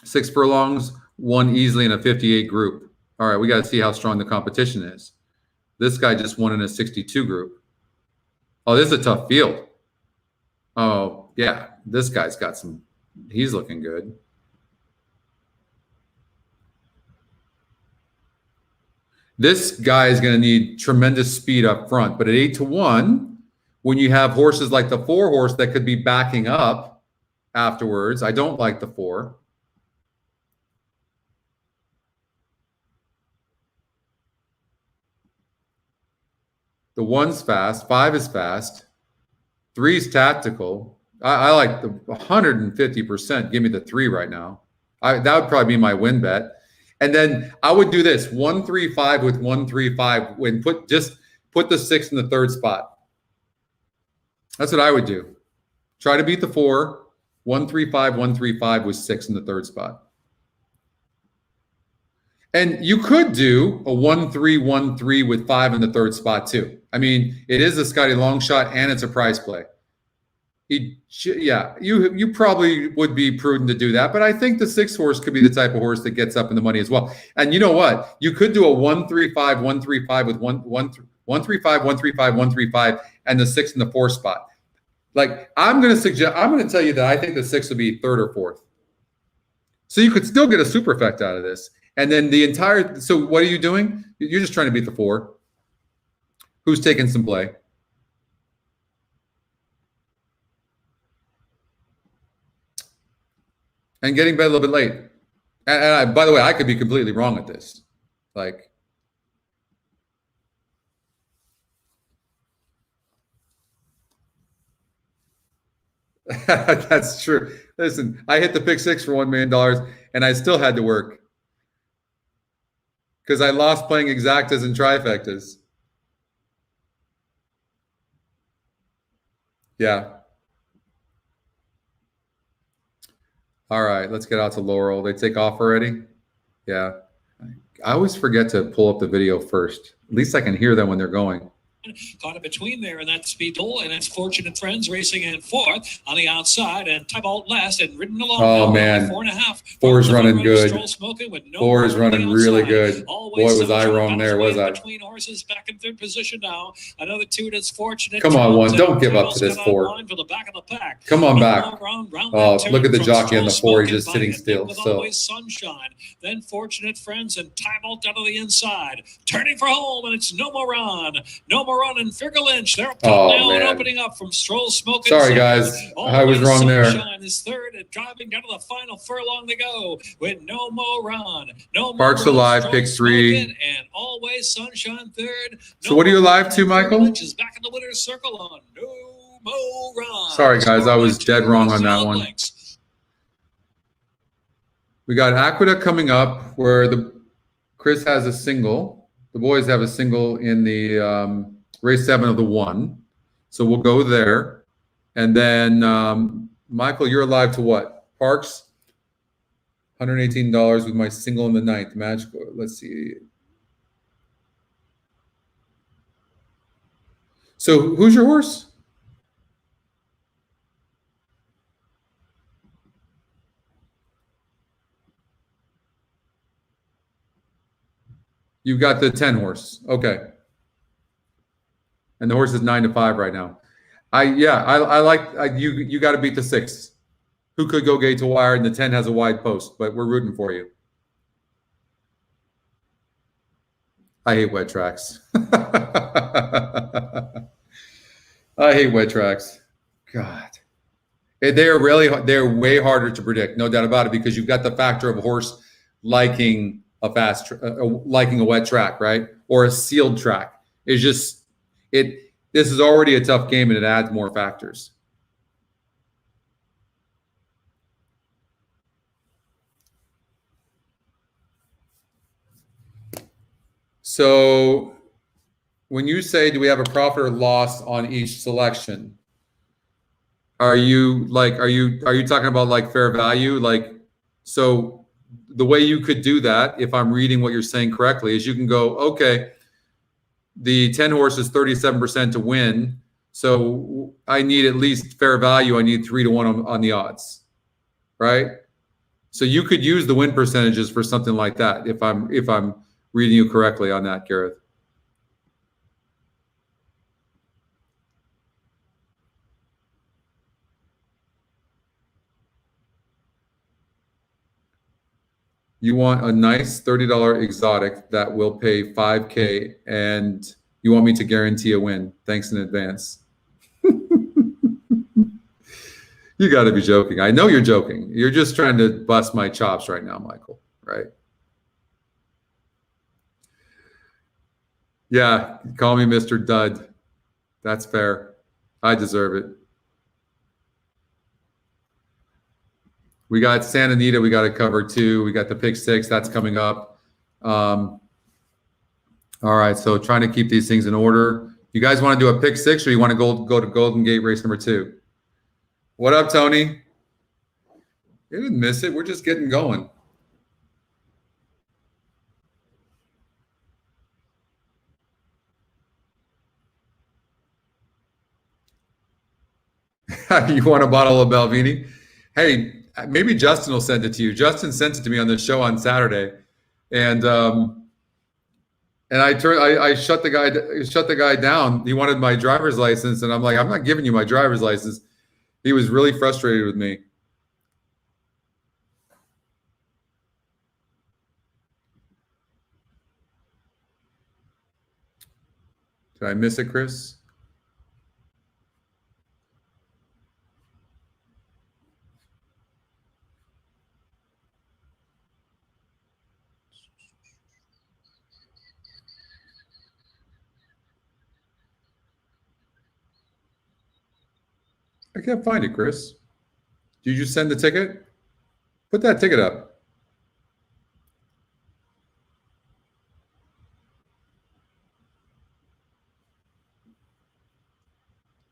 6 furlongs, won easily in a 58 group. All right, we got to see how strong the competition is. This guy just won in a 62 group. Oh, this is a tough field. Oh, yeah, this guy's got some, he's looking good. This guy is going to need tremendous speed up front, but at 8 to 1, when you have horses like the 4 horse that could be backing up afterwards, I don't like the 4. The 1's fast, 5 is fast, 3's tactical. I like the 150%. Give me the 3 right now. That would probably be my win bet. And then I would do this 1-3-5 with 1-3-5 when put the 6 in the third spot. That's what I would do. Try to beat the 4, 1-3-5, 1-3-5 with 6 in the third spot. And you could do a 1-3-1-3 with 5 in the third spot too. I mean, it is a Scotty long shot and it's a prize play. You probably would be prudent to do that, but I think the 6 horse could be the type of horse that gets up in the money as well. And you know what? You could do a 1-3-5, 1-3-5 with 1-3-5, 1-3-5, 1-3-5, and the 6 in the 4 spot. Like I'm going to tell you that I think the 6 would be 3rd or 4th. So you could still get a superfecta out of this. And then so what are you doing? You're just trying to beat the 4. Who's taking some play? And getting bet a little bit late. And by the way, I could be completely wrong at this. Like, that's true. Listen, I hit the pick 6 for $1 million, and I still had to work because I lost playing exactas and trifectas. Yeah. All right, let's get out to Laurel. They take off already? Yeah. I always forget to pull up the video first. At least I can hear them when they're going. Caught it between there and that speed goal, and it's Fortunate Friends racing in 4th on the outside, and Tybalt last and ridden along. Oh man, 4.5. 4 is running good. 4 is running really good. Always Boy, was I wrong there, was I? Between horses, back in 3rd position now. Another 2 that's Fortunate. Come on, 1. Don't give up to this 4. For the back of the pack. Come on back. Oh, look at the jockey on the 4. He's just sitting still. So Always Sunshine. Then Fortunate Friends and Tybalt out of the inside, turning for home, and it's No More Run. No More Run and Figure Lynch. They're up top now and opening up from Stroll Smoking. Sorry, guys. I was wrong there. Sunshine is 3rd and driving down to the final furlong to go with No More Run. No More Parx alive, pick 3. And Always Sunshine 3rd. So what are you alive to, Michael? Lynch is back in the winner's circle on No More Run. Sorry, guys. I was dead wrong on that one. We got Aqueduct coming up where Chris has a single. The boys have a single in the race 7 of the 1. So we'll go there. And then, Michael, you're alive to what? Parx, $118 with my single in the 9th. Magical. Let's see. So who's your horse? You've got the 10 horse. Okay. And the horse is 9-5 right now. I like you got to beat the 6. Who could go gate to wire, and the 10 has a wide post, but we're rooting for you. I hate wet tracks. I hate wet tracks. God. They're way harder to predict, no doubt about it, because you've got the factor of a horse liking a liking a wet track, right? Or a sealed track. It's just this is already a tough game, and it adds more factors. So when you say, do we have a profit or loss on each selection? Are you talking about like fair value? Like, so the way you could do that, if I'm reading what you're saying correctly, is you can go, okay, the 10 horse is 37% to win. So I need at least fair value. I need 3-1 on the odds, right? So you could use the win percentages for something like that. If I'm reading you correctly on that, Gareth. You want a nice $30 exotic that will pay $5K, and you want me to guarantee a win. Thanks in advance. You got to be joking. I know you're joking. You're just trying to bust my chops right now, Michael, right? Yeah, call me Mr. Dud. That's fair. I deserve it. We got Santa Anita. We got to cover too. We got the pick six. That's coming up. All right. So trying to keep these things in order. You guys want to do a pick six, or you want to go to Golden Gate race number 2? What up, Tony? You didn't miss it. We're just getting going. You want a bottle of Balvenie? Hey, maybe Justin will send it to you. Justin sent it to me on the show on Saturday, and I shut the guy down. He wanted my driver's license, and I'm like, I'm not giving you my driver's license. He was really frustrated with me. Did I miss it, Chris? I can't find it, Chris. Did you send the ticket? Put that ticket up.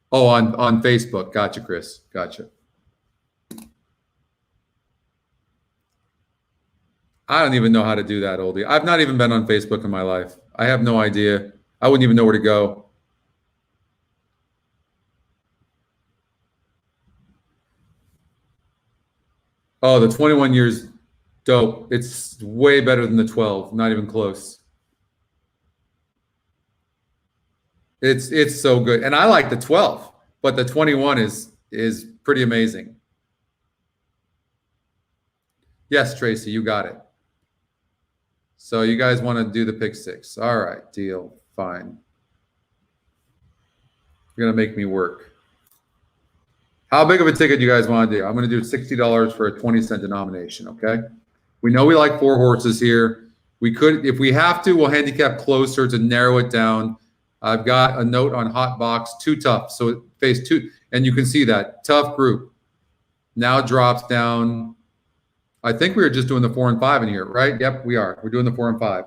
Oh, on Facebook. Gotcha, Chris. Gotcha. I don't even know how to do that, oldie. I've not even been on Facebook in my life. I have no idea. I wouldn't even know where to go. Oh, the 21 years, dope. It's way better than the 12. Not even close. It's so good, and I like the 12, but the 21 is pretty amazing. Yes, Tracy, you got it. So you guys want to do the pick six? All right, deal, fine. You're gonna make me work. How big of a ticket do you guys want to do? I'm going to do $60 for a 20-cent denomination. Okay. We know we like 4 horses here. We could, if we have to, we'll handicap closer to narrow it down. I've got a note on Hot Box, too tough. So it faced 2, and you can see that tough group now drops down. I think we were just doing the 4 and 5 in here, right? Yep, we are. We're doing the 4 and 5.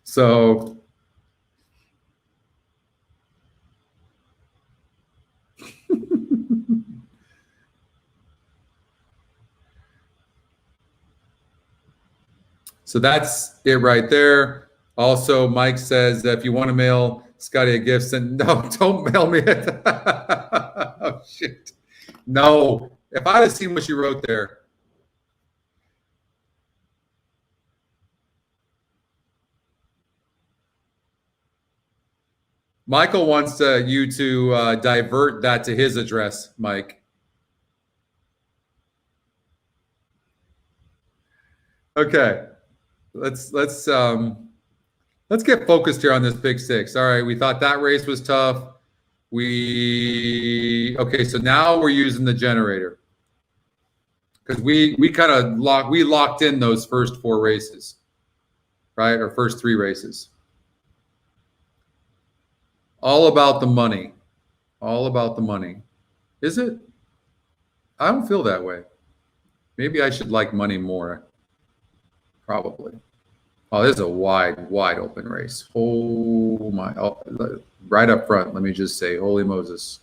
So so that's it right there. Also, Mike says that if you want to mail Scotty a gift, send, no, don't mail me it. Oh, shit. No. If I had seen what you wrote there. Michael wants you to divert that to his address, Mike. Okay. Let's get focused here on this big six. All right, we thought that race was tough. Okay, so now we're using the generator because we kind of locked in those first 4 races, right? Or first 3 races. All about the money. All about the money. Is it? I don't feel that way. Maybe I should like money more. Probably. Oh, this is a wide open race. Oh my! Oh, right up front. Let me just say, holy Moses.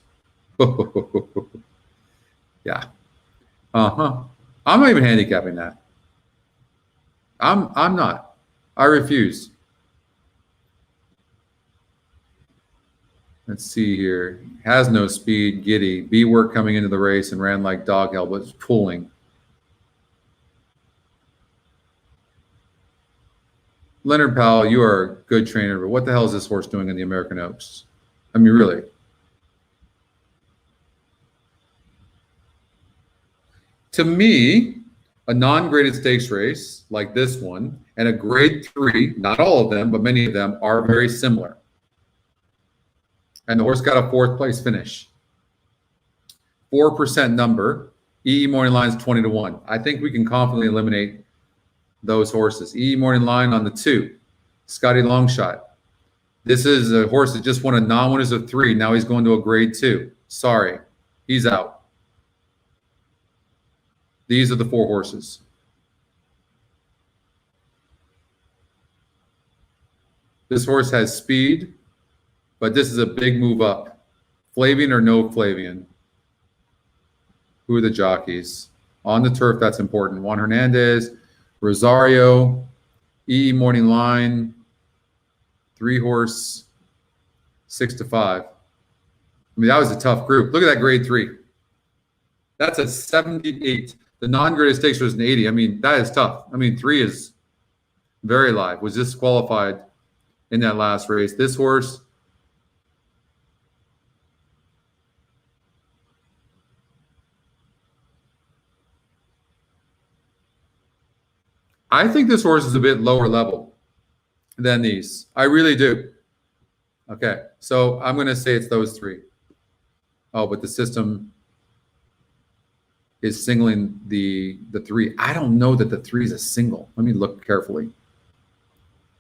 Yeah. I'm not even handicapping that. I'm not. I refuse. Let's see here. Has no speed. Giddy. B-work coming into the race and ran like dog hell, but it's pulling. Leonard Powell, you are a good trainer, but what the hell is this horse doing in the American Oaks? I mean, really. To me, a non-graded stakes race like this one and a grade 3, not all of them, but many of them are very similar. And the horse got a 4th place finish. 4% number. EE morning line is 20-1. I think we can confidently eliminate those horses. EE morning line on the 2. Scotty Longshot. This is a horse that just won a non-winners of 3. Now he's going to a grade 2. Sorry. He's out. These are the 4 horses. This horse has speed, but this is a big move up. Flavian or no Flavian? Who are the jockeys? On the turf, that's important. Juan Hernandez, Rosario, EE Morning Line, 3 horse, 6 to 5. I mean, that was a tough group. Look at that grade 3. That's a 78. The non-graded stakes was an 80. I mean, that is tough. I mean, 3 is very live. Was disqualified in that last race. This horse, I think this horse is a bit lower level than these. I really do. Okay, so I'm going to say it's those 3. Oh, but the system is singling the 3. I don't know that the 3 is a single. Let me look carefully.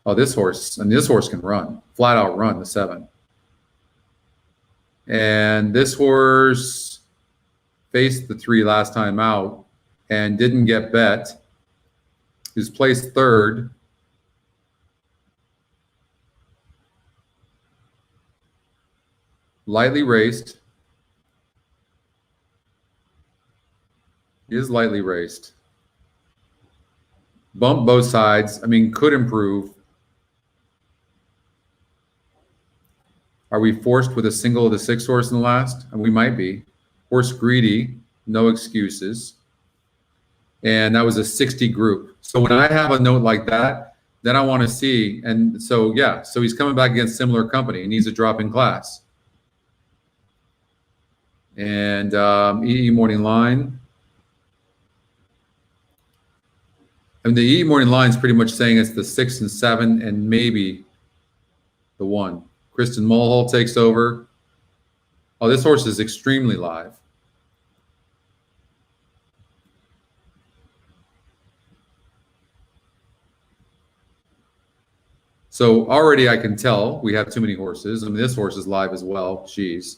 Oh, this horse, and this horse can run, flat out run the 7. And this horse faced the 3 last time out and didn't get bet. He's placed 3rd. Lightly raced. He is lightly raced. Bump both sides. I mean, could improve. Are we forced with a single of the 6 horse in the last? And we might be. Horse greedy, no excuses. And that was a 60 group. So when I have a note like that, then I want to see. And so, yeah, so he's coming back against similar company. He needs a drop in class. And EE Morning Line. And the EE Morning Line is pretty much saying it's the 6 and 7 and maybe the 1. Kristen Mulhall takes over. Oh, this horse is extremely live. So already I can tell we have too many horses. I mean, this horse is live as well. Jeez.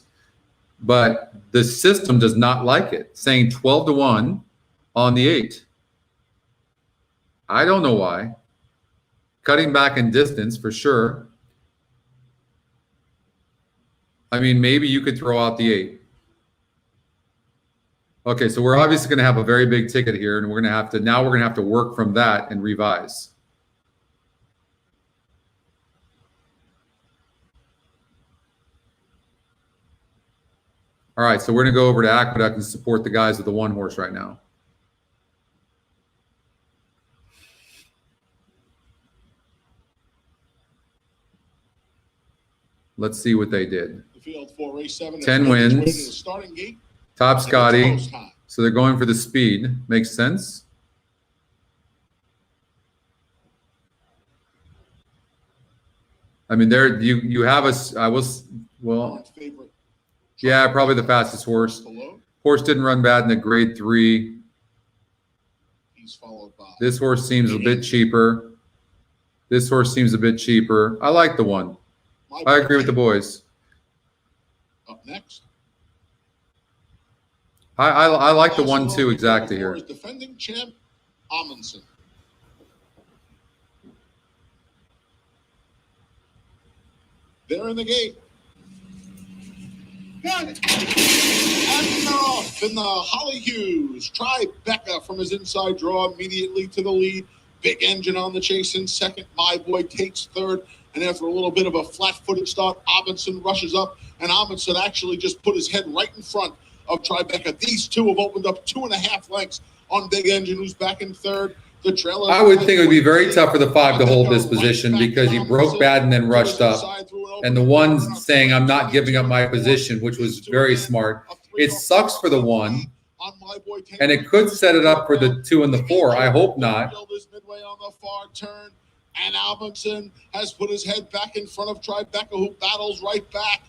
But the system does not like it, saying 12 to 1 on the 8. I don't know why. Cutting back in distance for sure. I mean, maybe you could throw out the 8. Okay, so we're obviously going to have a very big ticket here, and we're going to have to work from that and revise. All right, so we're going to go over to Aqueduct and support the guys with the 1 horse right now. Let's see what they did. The field for race 7. 10 wins. Starting gate. Top Scotty. So they're going for the speed. Makes sense. I mean, there you have us. Yeah, probably the fastest horse. Horse didn't run bad in the grade 3. He's followed by this horse seems a bit cheaper. This horse seems a bit cheaper. I like the 1. I agree with the boys. Up next. I like the 1 too exactly here. Defending champ Amundsen. They're in the gate. Got it. And they're off in the Holly Hughes. Tribeca from his inside draw immediately to the lead. Big Engine on the chase in second. My Boy takes 3rd. And after a little bit of a flat-footed start, Amundsen rushes up. And Amundsen actually just put his head right in front of Tribeca. These 2 have opened up 2.5 lengths on Big Engine, who's back in 3rd. The trailer. I would think it would be very tough for the 5 to hold this position because he broke bad and then rushed up. And the 1's saying, I'm not giving up my position, which was very smart. It sucks for the 1. And it could set it up for the 2 and the 4. I hope not. Midway on the far turn. And Amundsen has put his head back in front of Tribeca, who battles right back.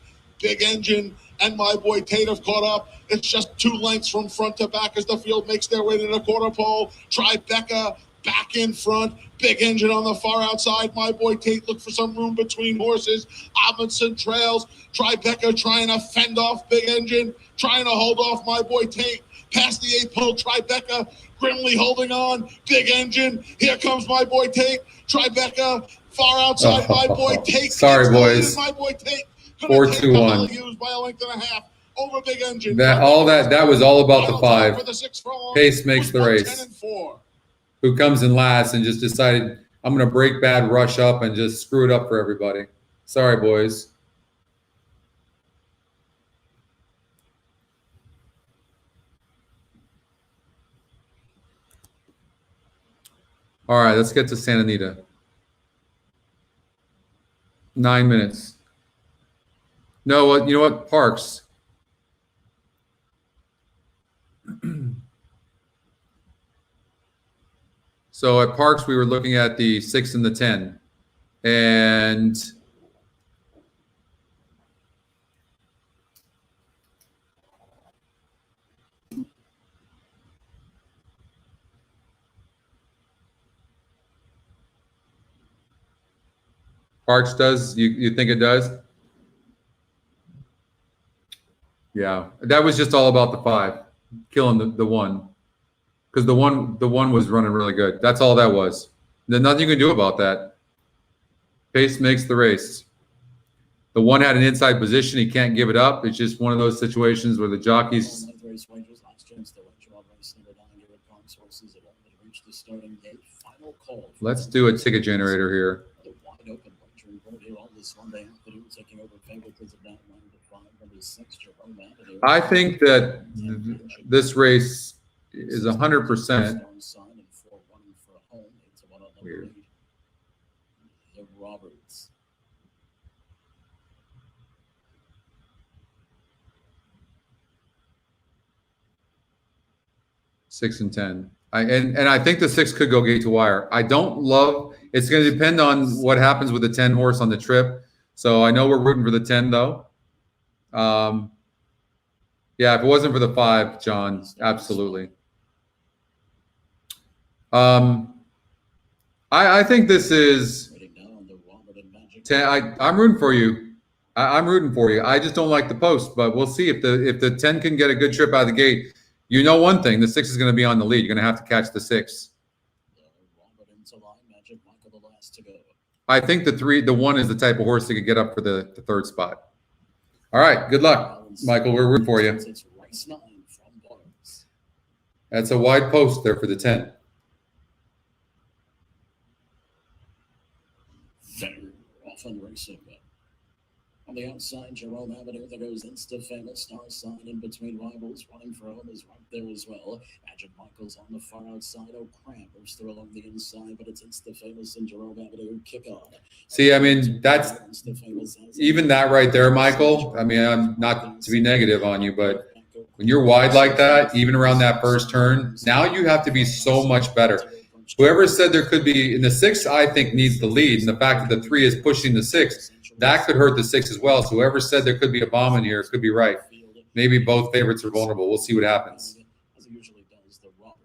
Big Engine and My Boy Tate have caught up. It's just 2 lengths from front to back as the field makes their way to the quarter pole. Tribeca back in front. Big Engine on the far outside. My Boy Tate look for some room between horses. Amundsen trails. Tribeca trying to fend off Big Engine, trying to hold off My Boy Tate. Past the 8-pole, Tribeca, Grimley holding on. Big Engine. Here comes my boy Tate. Tribeca, far outside, my boy Tate. Sorry, It's boys. My boy Tate. 4-2-1. Used by a length and a half. Over Big Engine. That was all about the 5. Pace makes the race. Who comes in last and just decided, I'm going to break bad, rush up, and just screw it up for everybody. Sorry, boys. All right, let's get to Santa Anita. 9 minutes. No, you know what? Parx. So at Parx, we were looking at the 6 and the 10. And Parx does? You think it does? Yeah, that was just all about the 5, killing the 1. Because the one was running really good. That's all that was. There's nothing you can do about that. Pace makes the race. The 1 had an inside position. He can't give it up. It's just one of those situations where the jockeys. Let's do a ticket generator here. I think that this race is 100%. Weird. Roberts. 6 and 10. And I think the 6 could go gate to wire. I don't love. It's going to depend on what happens with the 10 horse on the trip. So I know we're rooting for the 10 though. Yeah, if it wasn't for the 5, John, absolutely. I think this is 10. I'm rooting for you. I'm rooting for you. I just don't like the post, but we'll see if the 10 can get a good trip out of the gate. You know one thing, the 6 is going to be on the lead. You're going to have to catch the 6. I think the 1 is the type of horse that could get up for the 3rd spot. All right, good luck, Michael. We're rooting for you. That's a wide post there for the 10. Very often racing. On the outside, Jerome Avenue, there goes Insta Famous, Star Sign in between rivals, running for home is right there as well. Magic Michael's on the far outside. Crampers through along the inside, but it's Insta Famous and Jerome Avenue kick on. See, I mean, that's even that right there, Michael. I mean, I'm not to be negative on you, but when you're wide like that, even around that first turn, now you have to be so much better. Whoever said there could be in the 6, I think needs the lead, and the fact that the 3 is pushing the 6. That could hurt the 6 as well. So whoever said there could be a bomb in here could be right. Maybe both favorites are vulnerable. We'll see what happens. As it usually does, the Robert.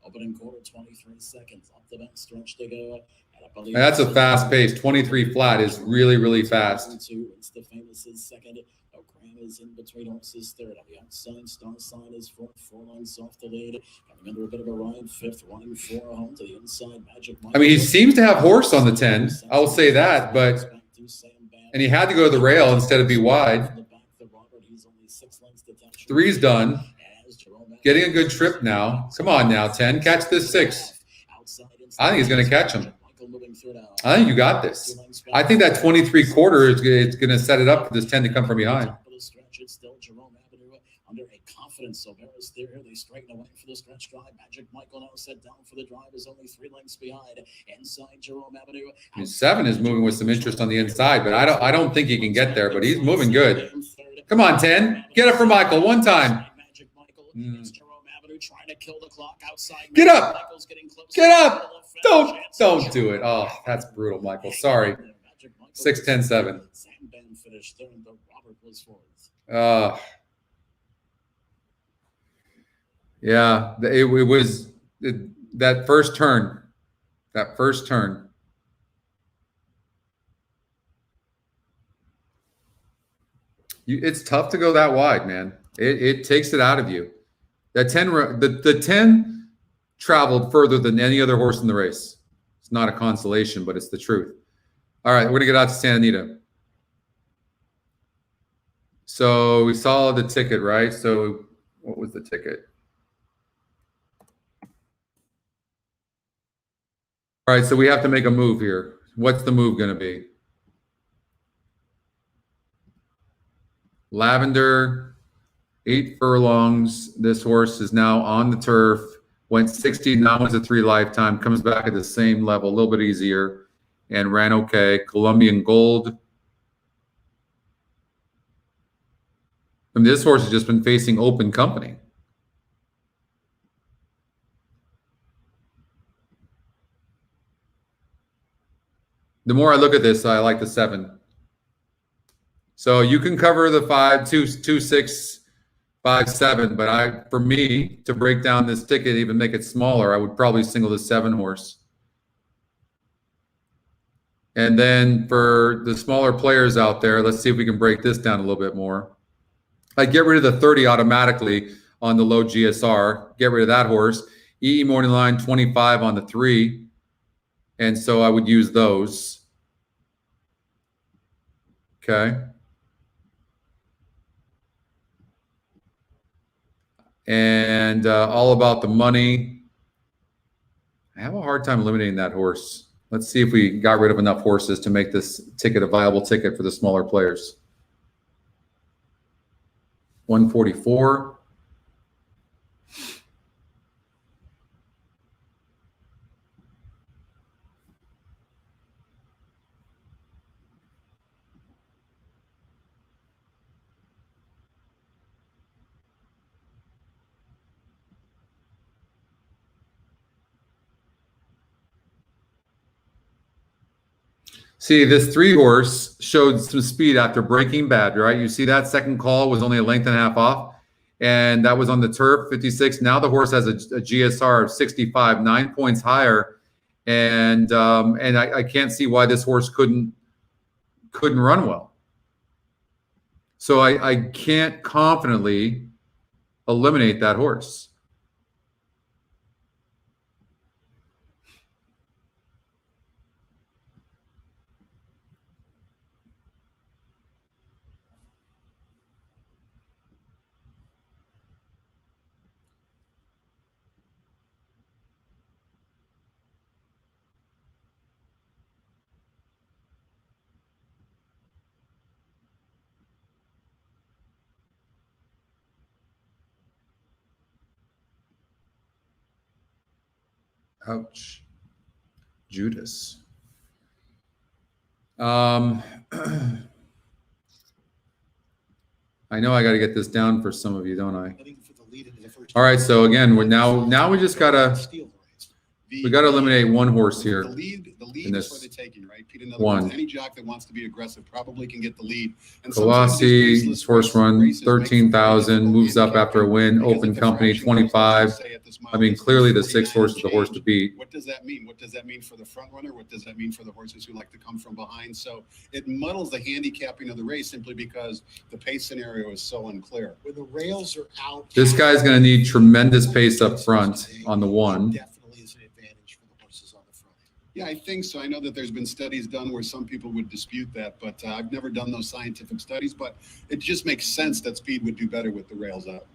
Opening quarter, 23 seconds. Up the back stretch to go. And that's a fast pace. 23 flat is really, really fast. It's the Famous is second. O'Cram is in between horses third. On the outside, Star Sign is fourth. 4 lengths off the lead. Coming under a bit of a ride. 5th, running 4 home to the inside. Magic. I mean, he seems to have horse on the 10. I'll say that, but. And he had to go to the rail instead of be wide. 3's done. Getting a good trip now. Come on now, 10. Catch this 6. I think he's going to catch him. I think you got this. I think that 23 quarter is going to set it up for this 10 to come from behind. Under a confidence, so Barris there. They straighten away for the stretch drive. Magic Michael now set down for the drive, is only 3 lengths behind. Inside Jerome Avenue. 7 is moving with some interest on the inside, but I don't think he can get there. But he's moving good. Come on, 10. Get up for Michael one time. Magic Michael. It's Jerome Avenue trying to kill the clock outside. Get up. Get up. Don't do it. Oh, that's brutal, Michael. Sorry. 6, 10, 7. Sandband finished third, but Robert was fourth. Yeah, it was that first turn. That first turn. It's tough to go that wide, man. It takes it out of you. That 10, the 10 traveled further than any other horse in the race. It's not a consolation, but it's the truth. All right, we're going to get out to Santa Anita. So we saw the ticket, right? So what was the ticket? All right, so we have to make a move here. What's the move going to be? Lavender, 8 furlongs. This horse is now on the turf. Went 60, now is a 3 lifetime. Comes back at the same level, a little bit easier, and ran okay. Colombian Gold. I mean, this horse has just been facing open company. The more I look at this, I like the 7. So you can cover the 5, 2, 2, 6, 5, 7, but for me to break down this ticket, even make it smaller, I would probably single the 7 horse. And then for the smaller players out there, let's see if we can break this down a little bit more. I get rid of the 30 automatically on the low GSR. Get rid of that horse. EE morning line 25 on the 3, and so I would use those. Okay. And all about the money. I have a hard time eliminating that horse. Let's see if we got rid of enough horses to make this ticket a viable ticket for the smaller players. 144. See, this 3 horse showed some speed after breaking bad, right? You see that second call was only a length and a half off, and that was on the turf, 56. Now the horse has a GSR of 65, 9 points higher, and I can't see why this horse couldn't run well. So I can't confidently eliminate that horse. Ouch. Judas. I know I got to get this down for some of you, don't I? All right, so again, we're now we just gotta eliminate one horse here. The lead in is this for the taking, right, Pete? In other one. words, any jock that wants to be aggressive probably can get the lead. And Colossi, horse run, 13,000, moves up after a win, open company, 25. I mean, clearly the 6 horse is the horse to beat. What does that mean? What does that mean for the front runner? What does that mean for the horses who like to come from behind? So it muddles the handicapping of the race simply because the pace scenario is so unclear. When the rails are out, This guy's going to need tremendous pace up front on the 1. definitely is an advantage for the horses on the front. Yeah, I think so. I know that there's been studies done where some people would dispute that, but I've never done those scientific studies. But it just makes sense that speed would do better with the rails out.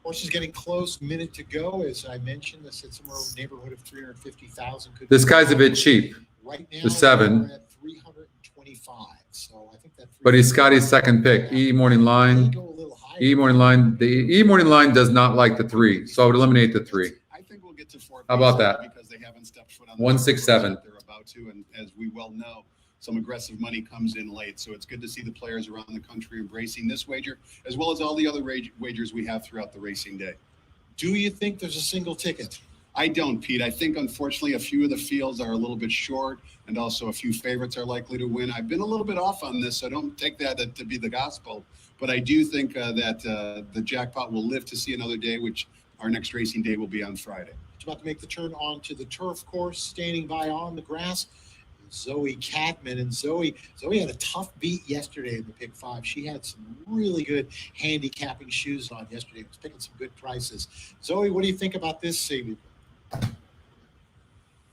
Horses getting close, minute to go. As I mentioned, this is somewhere in the neighborhood of 350,000. This guy's a bit cheap. Right now, The 7. we're at 325. So I think that. But he's Scotty's second pick. E morning line. Go a little higher. E morning line. The E morning line does not like the 3, so I would eliminate the 3. I think we'll get to 4. How about that? Because they haven't stepped foot on the 167. They're about to, and as we well know, some aggressive money comes in late. So it's good to see the players around the country embracing this wager, as well as all the other wagers we have throughout the racing day. Do you think there's a single ticket? I don't, Pete. I think, unfortunately, a few of the fields are a little bit short, and also a few favorites are likely to win. I've been a little bit off on this, so don't take that to be the gospel. But I do think that the jackpot will live to see another day, which our next racing day will be on Friday. It's about to make the turn onto the turf course, standing by on the grass. Zoe Catman. And Zoe had a tough beat yesterday in the pick 5. She had some really good handicapping shoes on yesterday. Was picking some good prices. Zoe, what do you think about this evening?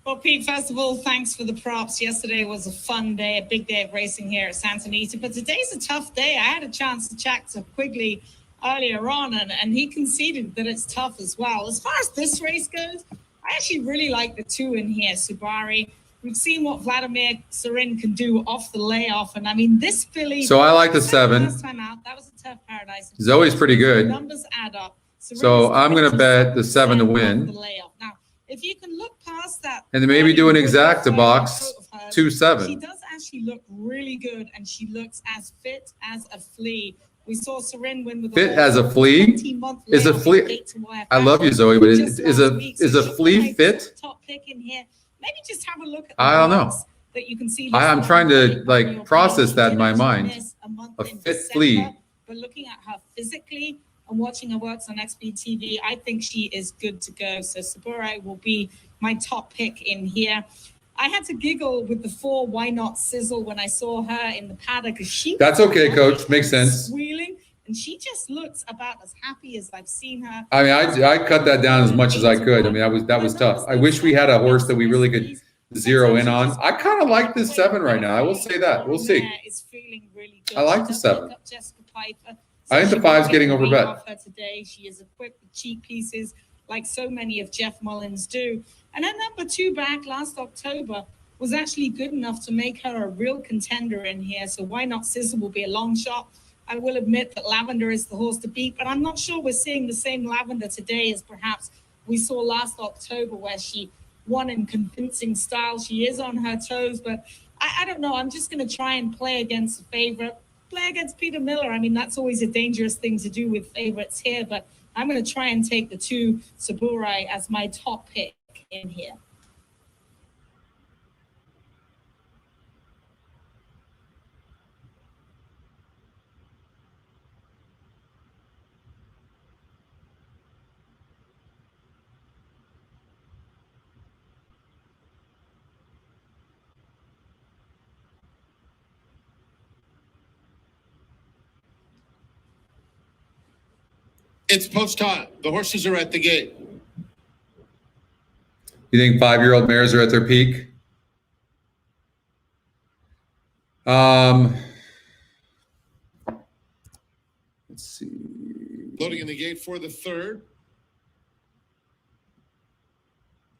Well, Pete, first of all, thanks for the props. Yesterday was a fun day, a big day of racing here at Santa Anita, but today's a tough day. I had a chance to chat to Quigley earlier on, and he conceded that it's tough as well. As far as this race goes, I actually really like the 2 in here, Subari. We've seen what Vladimir Serin can do off the layoff, and I mean, this filly... So I like the 7. Last time out, that was a tough Paradise. Zoe's pretty good. Numbers add up. So I'm going to bet the 7 to win. Now, if you can look past that, And then maybe do an exacta box, 2-7. She does actually look really good, and she looks as fit as a flea. We saw Serin win with Fit as a flea? Is a flea? I love you, Zoe, but is a flea fit? Top pick in here. Maybe just have a look at the I don't know. box that you can see. I'm trying to like process that in my mind. A fit flea. But looking at her physically and watching her works on XP TV, I think she is good to go. So Sabura will be my top pick in here. I had to giggle with the 4 Why Not Sizzle when I saw her in the paddock, because she That's okay, coach. Makes sense. Squealing, and she just looks about as happy as I've seen her. I mean, I cut that down as much as I could. I mean, that was tough. I wish we had a horse that we really could zero in on. I kind of like this 7 right now. I will say that. We'll see. Is feeling really good. I like the 7. Jessica Piper. I think the 5's getting overbet. Today, she is equipped with cheap pieces, like so many of Jeff Mullins do. And her number 2 back last October was actually good enough to make her a real contender in here. So Why Not Sizzle will be a long shot. I will admit that Lavender is the horse to beat, but I'm not sure we're seeing the same Lavender today as perhaps we saw last October, where she won in convincing style. She is on her toes, but I don't know. I'm just going to try and play against the favorite, play against Peter Miller. I mean, that's always a dangerous thing to do with favorites here, but I'm going to try and take the 2 Saburai as my top pick in here. It's post time. The horses are at the gate. You think 5-year-old mares are at their peak? Let's see. Loading in the gate for the 3rd.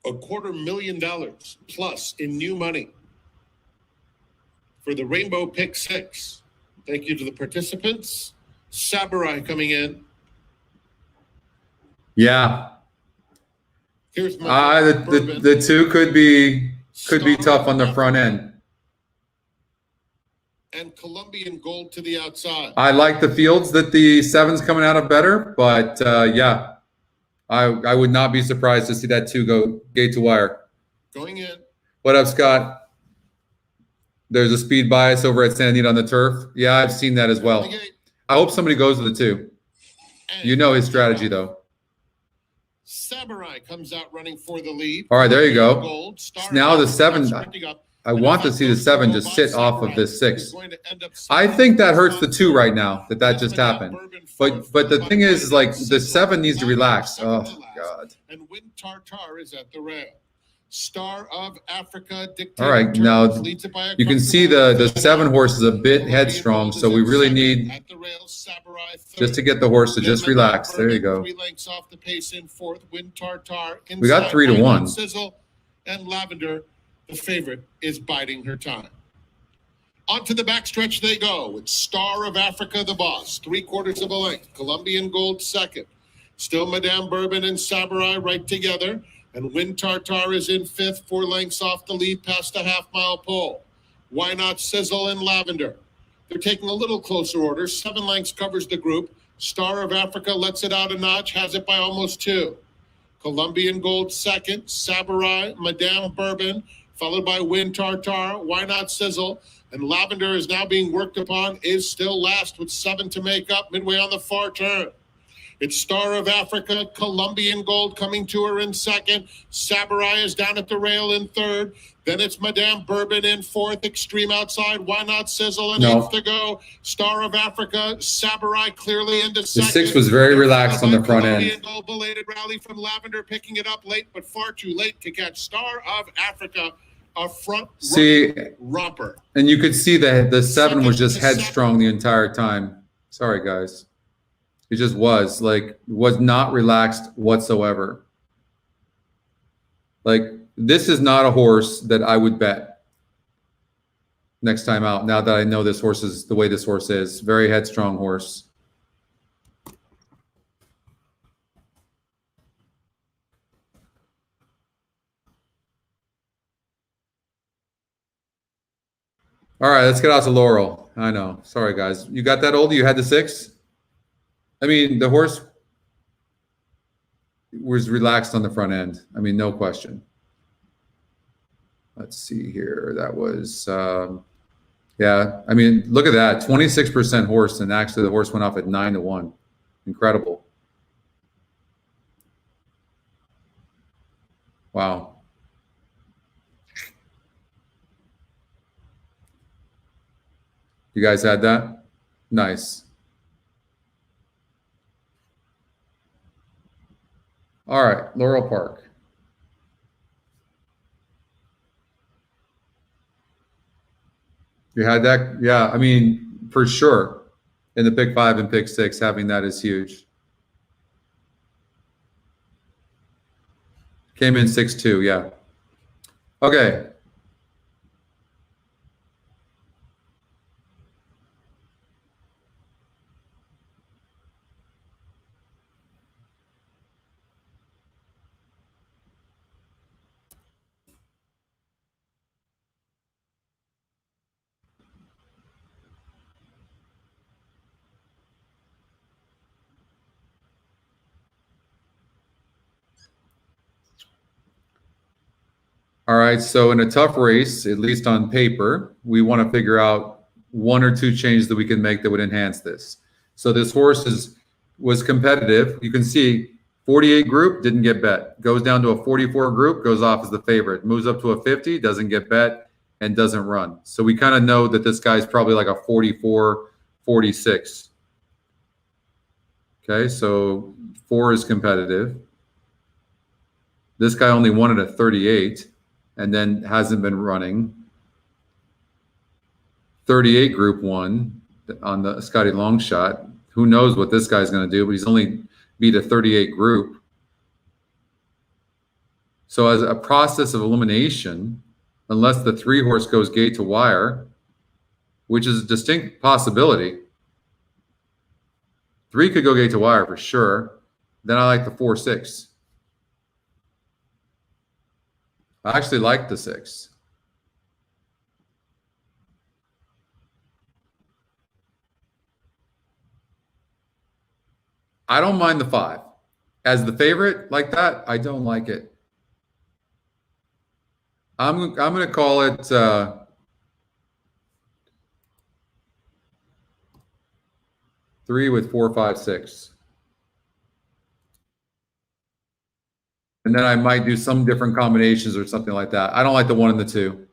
$250,000 plus in new money for the Rainbow Pick 6. Thank you to the participants. Saburai coming in. Yeah. Here's my the 2 could be tough on the front end. And Colombian Gold to the outside. I like the fields that the 7's coming out of better, but yeah, I would not be surprised to see that 2 go gate to wire. Going in. What up, Scott? There's a speed bias over at Santa Anita on the turf. Yeah, I've seen that as well. I hope somebody goes with the 2. You know his strategy, though. Saburai comes out running for the lead. All right, there you go. Now the 7. I want to see the 7 just sit off of this 6. I think that hurts the 2 right now, that just happened. But the thing is like the 7 needs to relax. Oh, God. And Wind Tartar is at the rail. Star of Africa. All right, now you can see the 7 horse is a bit headstrong, so we really need just to get the horse to just relax. There you go. 3 lengths off the pace in 4th. Wind Tartar. We got 3 to 1. Sizzle and Lavender, the favorite, is biding her time. Onto the backstretch they go. It's Star of Africa, the boss. 3/4 of a length. Colombian Gold 2nd. Still Madame Bourbon and Saburai right together. And Wind Tartar is in 5th, 4 lengths off the lead past a half-mile pole. Why Not Sizzle and Lavender? They're taking a little closer order. 7 lengths covers the group. Star of Africa lets it out a notch, has it by almost 2. Colombian Gold 2nd, Saburai, Madame Bourbon, followed by Wind Tartar, Why Not Sizzle, and Lavender is now being worked upon, is still last with 7 to make up midway on the far turn. It's Star of Africa, Colombian Gold coming to her in second. Saburai is down at the rail in third. Then it's Madame Bourbon in fourth. Extreme outside. Why Not Sizzle in eighth to go. Star of Africa, Saburai clearly into second. The 6 was very relaxed on the front end. Gold belated rally from Lavender, picking it up late, but far too late to catch Star of Africa, a front romper. And you could see that the 7 was just headstrong the entire time. Sorry, guys. It just was not relaxed whatsoever. Like, this is not a horse that I would bet next time out. Now that I know this horse is the way this horse is, very headstrong horse. All right, let's get out to Laurel. I know. Sorry, guys. You got that old? You had the 6? I mean, the horse was relaxed on the front end. I mean, no question. Let's see here. That was, yeah. I mean, look at that. 26% horse, and actually the horse went off at 9-1. Incredible. Wow. You guys had that? Nice. All right, Laurel Park. You had that? Yeah, I mean, for sure. In the pick 5 and pick 6, having that is huge. Came in 6-2, yeah. Okay. All right, so in a tough race, at least on paper, we want to figure out 1 or 2 changes that we can make that would enhance this. So this horse was competitive. You can see 48 group, didn't get bet. Goes down to a 44 group, goes off as the favorite. Moves up to a 50, doesn't get bet, and doesn't run. So we kind of know that this guy's probably like a 44, 46. Okay, so 4 is competitive. This guy only won it at 38. And then hasn't been running. 38 group 1 on the Scotty long shot. Who knows what this guy's going to do, but he's only beat a 38 group. So as a process of elimination, unless the 3 horse goes gate to wire, which is a distinct possibility. 3 could go gate to wire for sure. Then I like the 4-6. I actually like the 6. I don't mind the 5. As the favorite like that, I don't like it. I'm going to call it 3 with 4, 5, 6. And then I might do some different combinations or something like that. I don't like the 1 and the 2.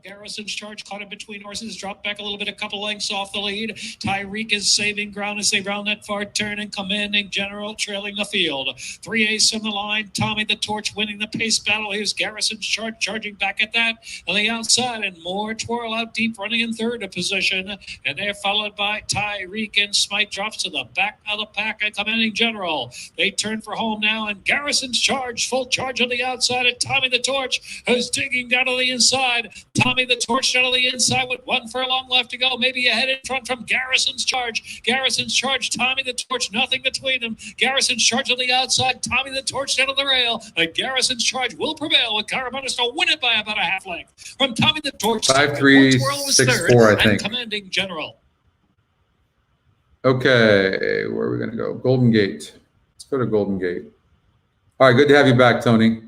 Garrison's Charge caught in between horses, dropped back a little bit, a couple lengths off the lead. Tyreek is saving ground as they round that far turn, and Commanding General trailing the field. 3 Ace on the line, Tommy the Torch winning the pace battle. Here's Garrison's Charge charging back at that on the outside, and more twirl out deep, running in third position. And they're followed by Tyreek, and Smite drops to the back of the pack and Commanding General. They turn for home now, and Garrison's Charge, full charge on the outside, and Tommy the Torch who's digging down to the inside. Tommy the Torch down to the inside with 1 furlong left to go. Maybe ahead in front from Garrison's Charge. Garrison's Charge, Tommy the Torch, nothing between them. Garrison's Charge on the outside. Tommy the Torch down to the rail. Garrison's Charge will prevail with Caramonis to win it by about a half length. From Tommy the Torch, 5-3, 6-4, I think. Commanding General. Okay, where are we going to go? Golden Gate. Let's go to Golden Gate. All right, good to have you back, Tony.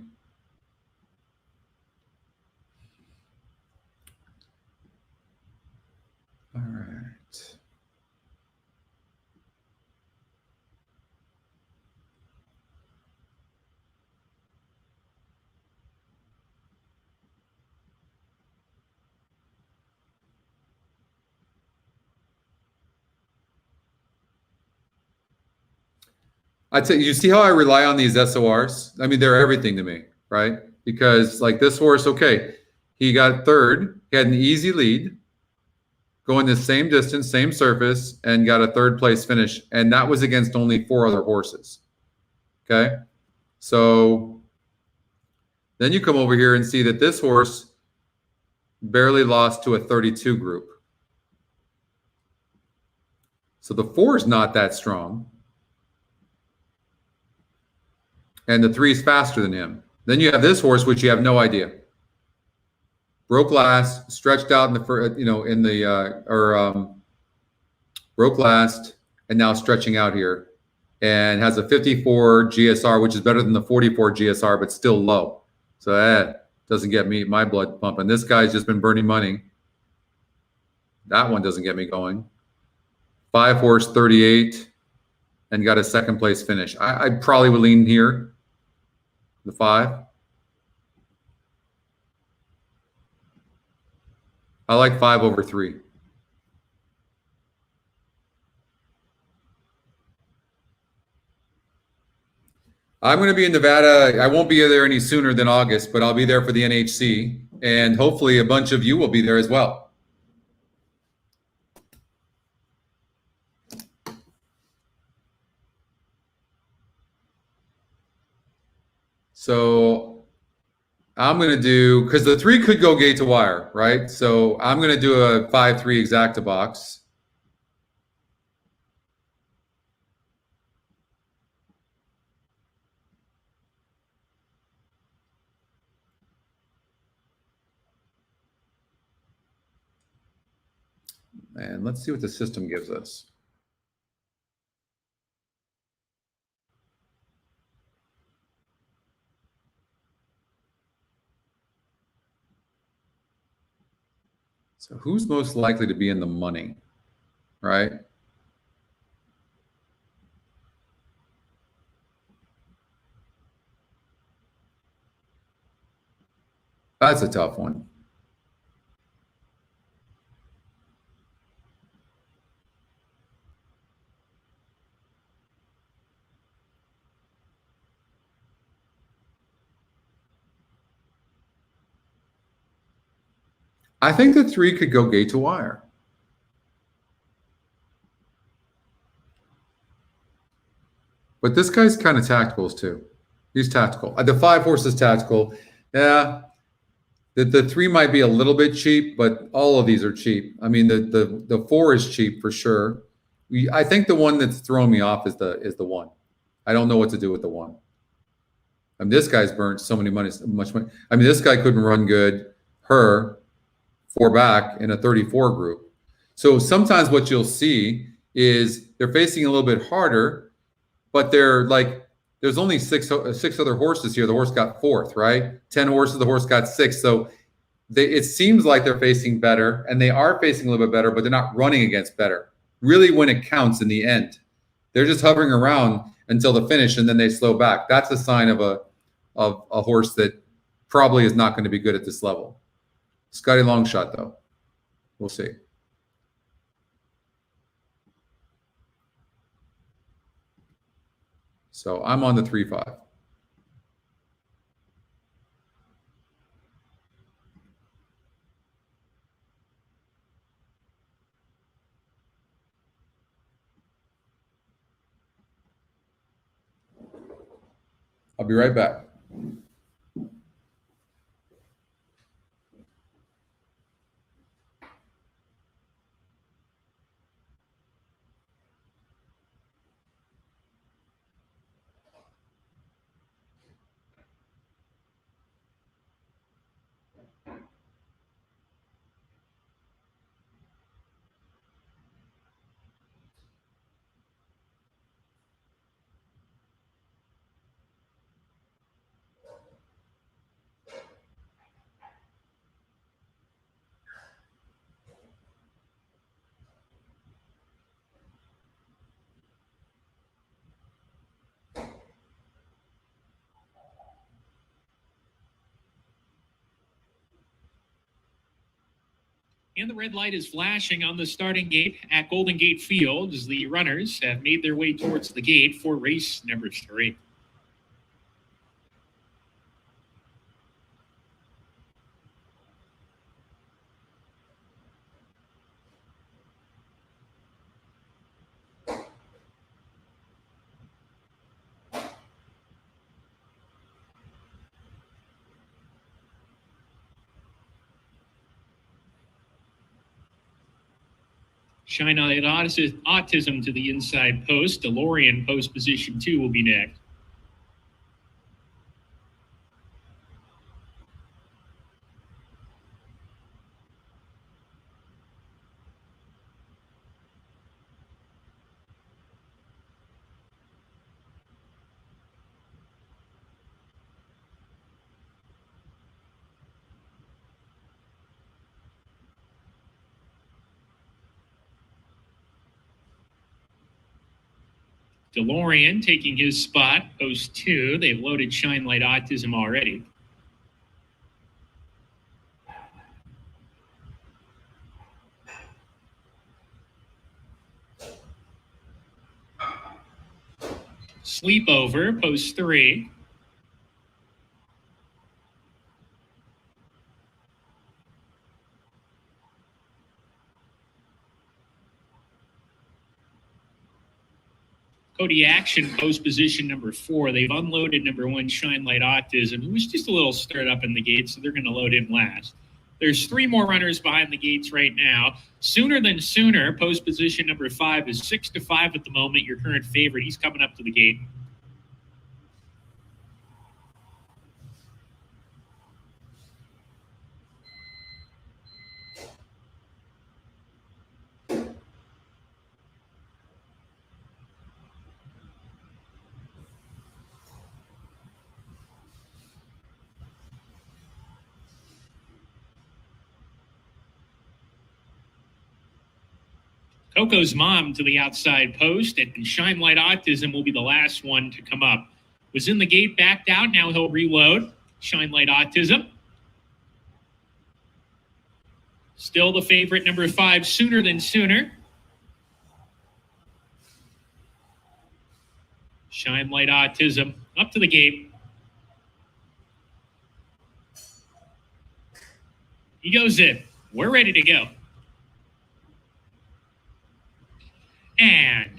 I'd say, you see how I rely on these SORs? I mean, they're everything to me, right? Because like this horse, okay, he got third, he had an easy lead, going the same distance, same surface, and got a third place finish. And that was against only 4 other horses. Okay. So then you come over here and see that this horse barely lost to a 32 group. So the 4 is not that strong. And the 3 is faster than him. Then you have this horse, which you have no idea. Broke last, stretched out in the broke last, and now stretching out here, and has a 54 GSR, which is better than the 44 GSR, but still low. So that doesn't get me my blood pumping. This guy's just been burning money. That one doesn't get me going. 5 horse 38, and got a second place finish. I probably would lean here. The 5. I like 5 over 3. I'm going to be in Nevada. I won't be there any sooner than August, but I'll be there for the NHC, and hopefully a bunch of you will be there as well. So I'm going to do, because the 3 could go gate to wire, right? So I'm going to do a 5-3 exacta box. And let's see what the system gives us. So who's most likely to be in the money, right? That's a tough one. I think the 3 could go gate to wire. But this guy's kind of tactical too. He's tactical. The 5 horse is tactical. Yeah. The 3 might be a little bit cheap, but all of these are cheap. I mean, the 4 is cheap for sure. I think the one that's throwing me off is the 1. I don't know what to do with the 1. I mean, this guy's burnt so much money. I mean, this guy couldn't run good. Her 4 back in a 34 group. So sometimes what you'll see is they're facing a little bit harder, but they're like, there's only six other horses here. The horse got 4th, right? 10 horses, the horse got 6th. So it seems like they're facing better, and they are facing a little bit better, but they're not running against better. Really, when it counts in the end, they're just hovering around until the finish, and then they slow back. That's a sign of a horse that probably is not going to be good at this level. Scotty long shot, though. We'll see. So I'm on the 3-5. I'll be right back. And the red light is flashing on the starting gate at Golden Gate Field as the runners have made their way towards the gate for race number 3. Shine Light Autism to the inside post. DeLorean post position 2 will be next. DeLorean taking his spot, post 2. They've loaded Shine Light Autism already. Sleepover, post 3. Cody Action, post position number 4. They've unloaded number 1, Shine Light Autism, who was just a little stirred up in the gate, so they're going to load him last. There's 3 more runners behind the gates right now. Sooner Than Sooner, post position number 5, is 6-5 at the moment, your current favorite. He's coming up to the gate. Coco's Mom to the outside post, and Shine Light Autism will be the last one to come up. Was in the gate, backed out. Now he'll reload. Shine Light Autism. Still the favorite, number 5, Sooner Than Sooner. Shine Light Autism up to the gate. He goes in. We're ready to go. And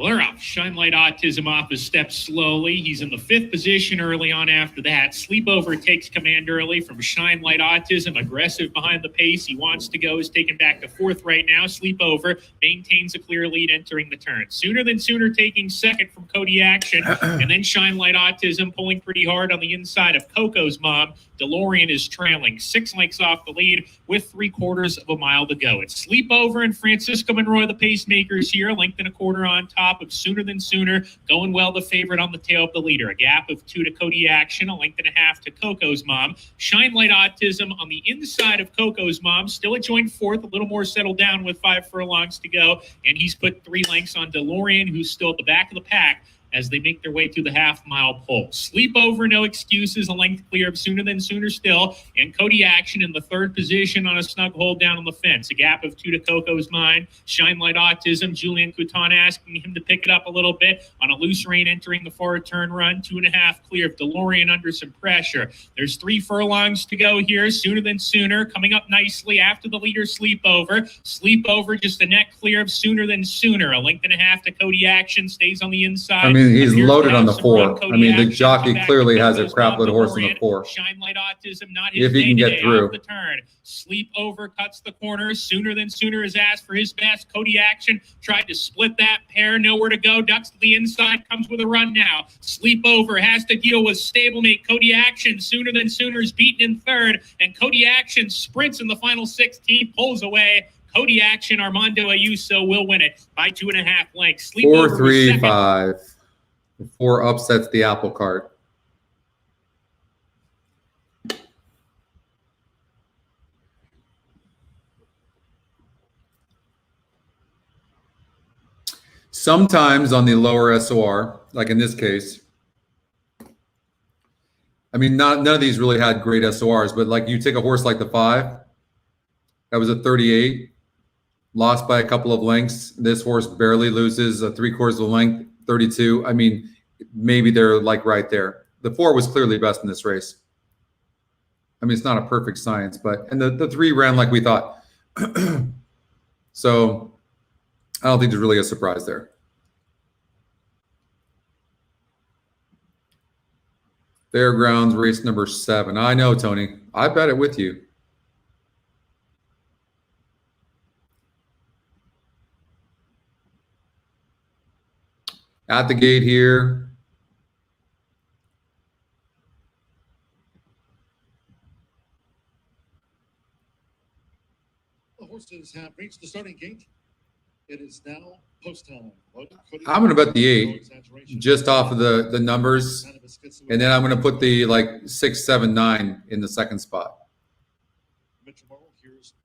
we're off. Shine Light Autism off his step slowly. He's in the 5th position early on after that. Sleepover takes command early from Shine Light Autism. Aggressive behind the pace. He wants to go. Is taken back to 4th right now. Sleepover maintains a clear lead entering the turn. Sooner Than Sooner taking 2nd from Cody Action. And then Shine Light Autism pulling pretty hard on the inside of Coco's Mom. DeLorean is trailing 6 lengths off the lead with 3/4 of a mile to go. It's Sleepover and Francisco Monroy, the pacemakers here, 1.25 on top of Sooner Than Sooner. Going well, the favorite on the tail of the leader. A gap of 2 to Cody Action, 1.5 to Coco's Mom. Shine Light Autism on the inside of Coco's Mom, still a joint 4th, a little more settled down with 5 furlongs to go. And he's put 3 lengths on DeLorean, who's still at the back of the pack as they make their way through the half-mile pole. Sleepover, no excuses, a length clear of Sooner Than Sooner still, and Cody Action in the 3rd position on a snug hold down on the fence. A gap of 2 to Coco's Mine. Shine Light Autism, Julian Couton asking him to pick it up a little bit on a loose rein entering the forward turn run. 2.5 clear of DeLorean under some pressure. There's 3 furlongs to go here. Sooner Than Sooner coming up nicely after the leader Sleepover. Sleepover just a neck clear of Sooner Than Sooner. A 1.5 to Cody Action, stays on the inside. He's loaded on the 4. The jockey clearly has a crap load horse on the 4. Shine Light Autism, not his if he can get through. Off the turn. Sleepover cuts the corner. Sooner Than Sooner is asked for his best. Cody Action tried to split that pair. Nowhere to go. Ducks to the inside. Comes with a run now. Sleepover has to deal with stablemate Cody Action. Sooner Than Sooner is beaten in 3rd. And Cody Action sprints in the final 16. Pulls away. Cody Action, Armando Ayuso will win it by 2.5 lengths. 4-3-5. 4 upsets the apple cart. Sometimes on the lower SOR, like in this case, none of these really had great SORs, but like you take a horse like the 5, That was a 38. Lost by a couple of lengths. This horse barely loses a 3/4 of a length, 32. I mean, maybe they're like right there. The 4 was clearly best in this race. I mean, it's not a perfect science, but, and the 3 ran like we thought. So I don't think there's really a surprise there. Fairgrounds race number 7. I know, Tony. I bet it with you. At the gate here. The horses have reached the starting gate. It is now post time. I'm going to bet the 8 just off of the numbers. And then I'm going to put the like 6, 7, 9 in the second spot. Mitchell Morrow, here's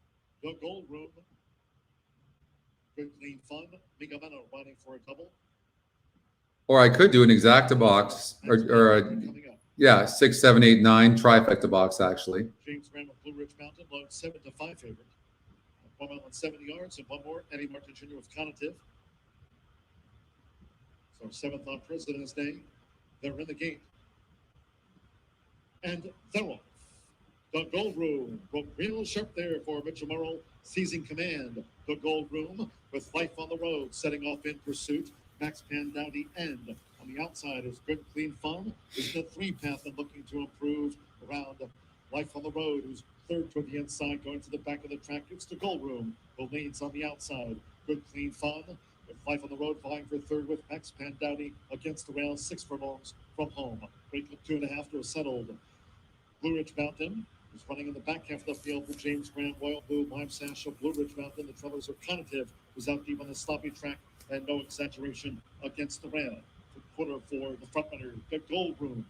the Gold Room. Good, clean fun. Mika Mena running for a double. Or I could do an exacta box or a, yeah, 6, 7, 8, 9 trifecta box actually. James Graham of Blue Ridge Mountain, load 7-5 favorite. 1 mile and 70 yards and one more. Eddie Martin Jr. with Conative. So 7th on President's Day. They're in the gate. And they're off. The Gold Room. Broke real sharp there for Mitchell Morrow, seizing command. The Gold Room with Life on the Road, setting off in pursuit. Max Pandowdy end. On the outside is Good Clean Fun. Is the 3 path and looking to improve around Life on the Road, who's third toward the inside, going to the back of the track. It's the Gold Room. The lanes on the outside. Good Clean Fun. With Life on the Road vying for third with Max Pandowdy against the rail. 6 furlongs from home. Break 2.5 to a settled. Blue Ridge Mountain is running in the back half of the field for James Graham, Royal Blue, Lime Sash of Blue Ridge Mountain. The trailers are Conative, who's out deep on the sloppy track, and No Exaggeration against the rail. Quarter for the front runner, the Gold Room,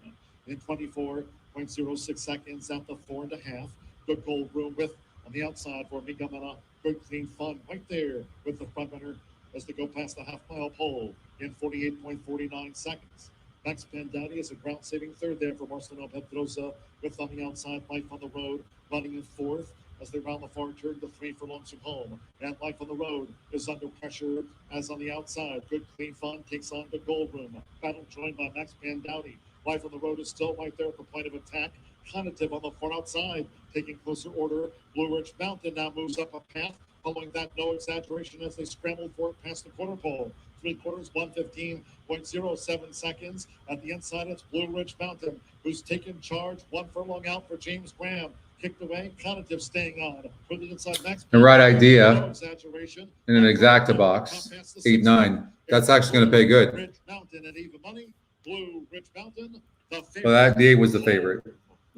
in 24.06 seconds at the 4.5. Good Gold Room with on the outside for Mika Mena. Good Clean Fun right there with the front runner as they go past the half-mile pole in 48.49 seconds. Max Pandowdy is a ground-saving third there for Marcelino Pedrosa with on the outside Life on the Road running in 4th. As they round the far turn, the 3 furlongs from home. And Life on the Road is under pressure as on the outside. Good Clean Fun takes on the Gold Room. Battle joined by Max Pandowdy. Life on the Road is still right there at the point of attack. Conative on the far outside, taking closer order. Blue Ridge Mountain now moves up a path. Following that, No Exaggeration as they scramble for it past the quarter pole. 3/4, 115.07 seconds. At the inside, it's Blue Ridge Mountain, who's taken charge. 1 furlong out for James Graham. Kicked away, Conative staying on. Put it inside Max. The right idea No Exaggeration. in an exacta box, 8, 9. That's actually going to pay good. Ridge Mountain and even money. Blue Ridge Mountain. The favorite. Well, that the 8 was the favorite.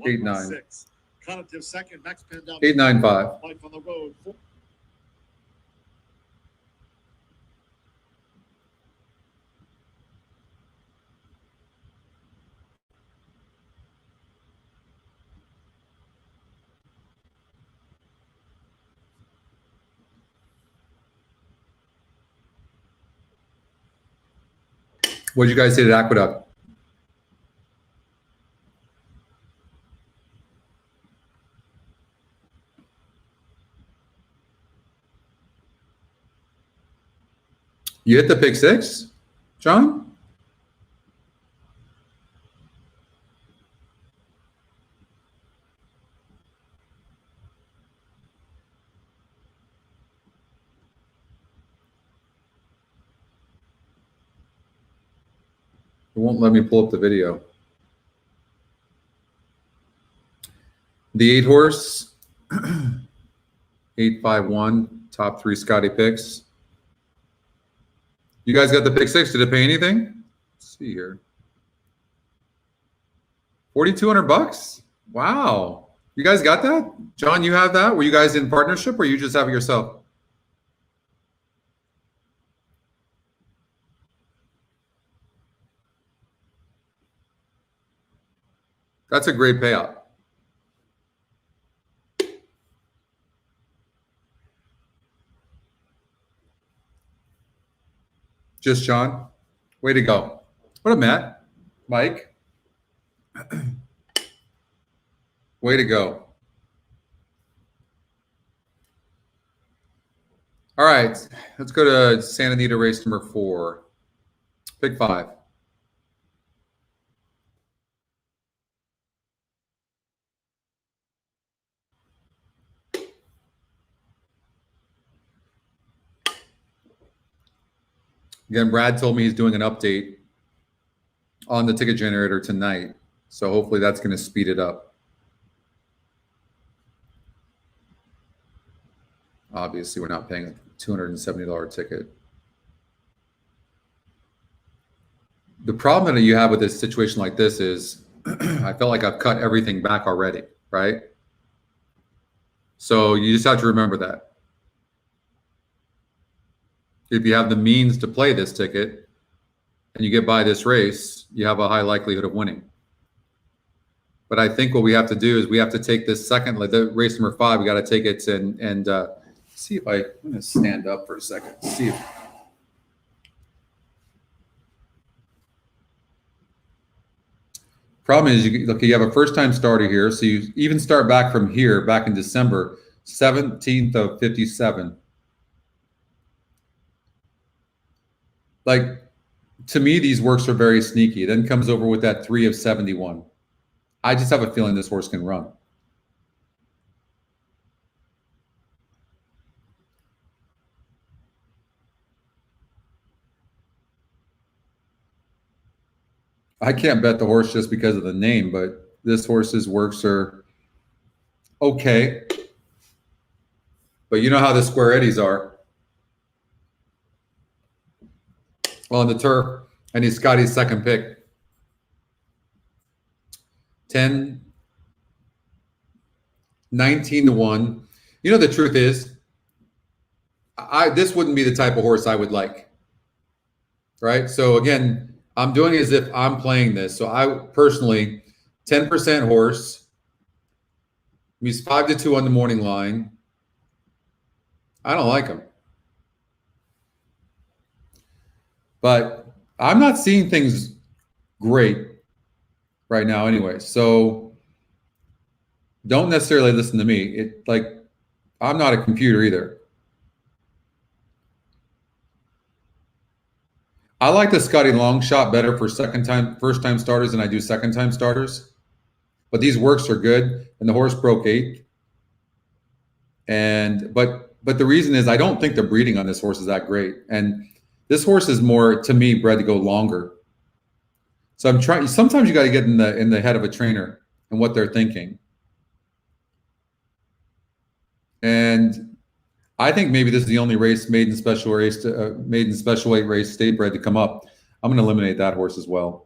8, 9. Conative second. Max Pandowdy. 8, 9, 5. Life on the Road. What did you guys say to Aqueduct? You hit the pick 6, John? It won't let me pull up the video. The 8 horse, 851, top 3 Scotty picks. You guys got the pick 6. Did it pay anything? Let's see here. $4,200. Wow. You guys got that? John, you have that? Were you guys in partnership or you just have it yourself? That's a great payout. Just John. Way to go. What up, Matt? Mike. Way to go. All right, let's go to Santa Anita race number 4. Pick 5. Again, Brad told me he's doing an update on the ticket generator tonight, so hopefully that's going to speed it up. Obviously, we're not paying a $270 ticket. The problem that you have with this situation like this is I felt like I've cut everything back already, right? So you just have to remember that. If you have the means to play this ticket and you get by this race, you have a high likelihood of winning. But I think what we have to do is we have to take this second, like the race number 5, we got to take it and see if I'm going to stand up for a second. See if. Problem is, you have a first-time starter here, so you even start back from here, back in December, 17th of 57. Like, to me, these works are very sneaky. Then comes over with that 3 of 71. I just have a feeling this horse can run. I can't bet the horse just because of the name, but this horse's works are okay. But you know how the square eddies are. On the turf, and he's Scotty's second pick. 10, 19 to 1. You know, the truth is, this wouldn't be the type of horse I would like. Right? So again, I'm doing it as if I'm playing this. So I personally, 10% horse. He's 5 to 2 on the morning line. I don't like him. But I'm not seeing things great right now anyway. So don't necessarily listen to me. I'm not a computer either. I like the Scotty long shot better for first-time starters than I do second-time starters. But these works are good, and the horse broke 8th. But the reason is I don't think the breeding on this horse is that great. And this horse is more, to me, bred to go longer. So I'm trying. Sometimes you got to get in the head of a trainer and what they're thinking. And I think maybe this is the only race maiden special weight race state bred to come up. I'm going to eliminate that horse as well.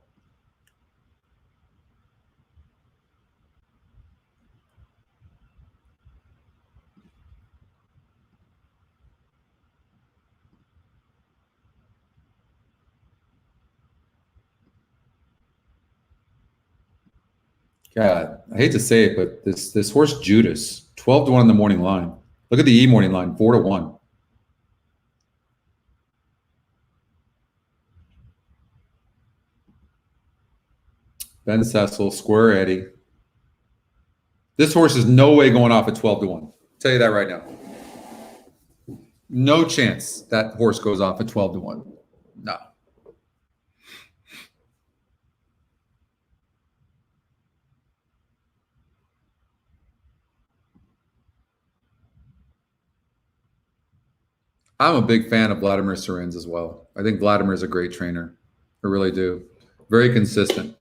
God, I hate to say it, but this horse Judas, 12 to 1 on the morning line. Look at the E morning line, 4 to 1. Ben Cecil, Square Eddie. This horse is no way going off at 12 to 1. I'll tell you that right now. No chance that horse goes off at 12 to 1. No. I'm a big fan of Vladimir Serins as well. I think Vladimir is a great trainer. I really do. Very consistent.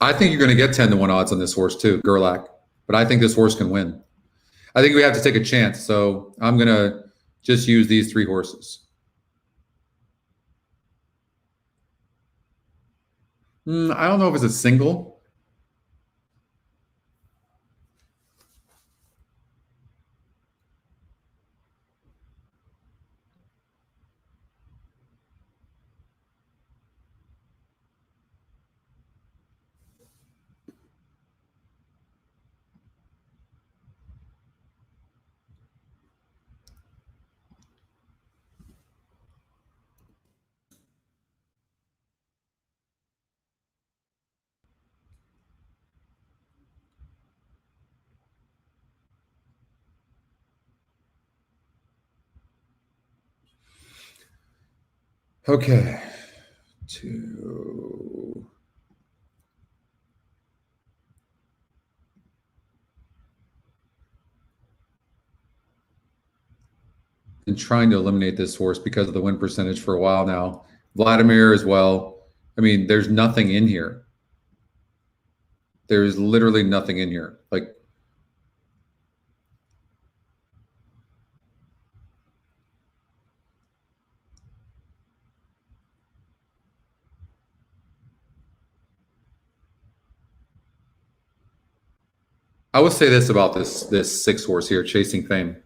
I think you're going to get 10 to 1 odds on this horse too, Gerlach. But I think this horse can win. I think we have to take a chance. So I'm going to just use these 3 horses. I don't know if it's a single. Okay. 2. Been trying to eliminate this horse because of the win percentage for a while now. Vladimir as well. I mean, there's nothing in here. There's literally nothing in here. Like, I will say this about this 6 horse here, Chasing Fame.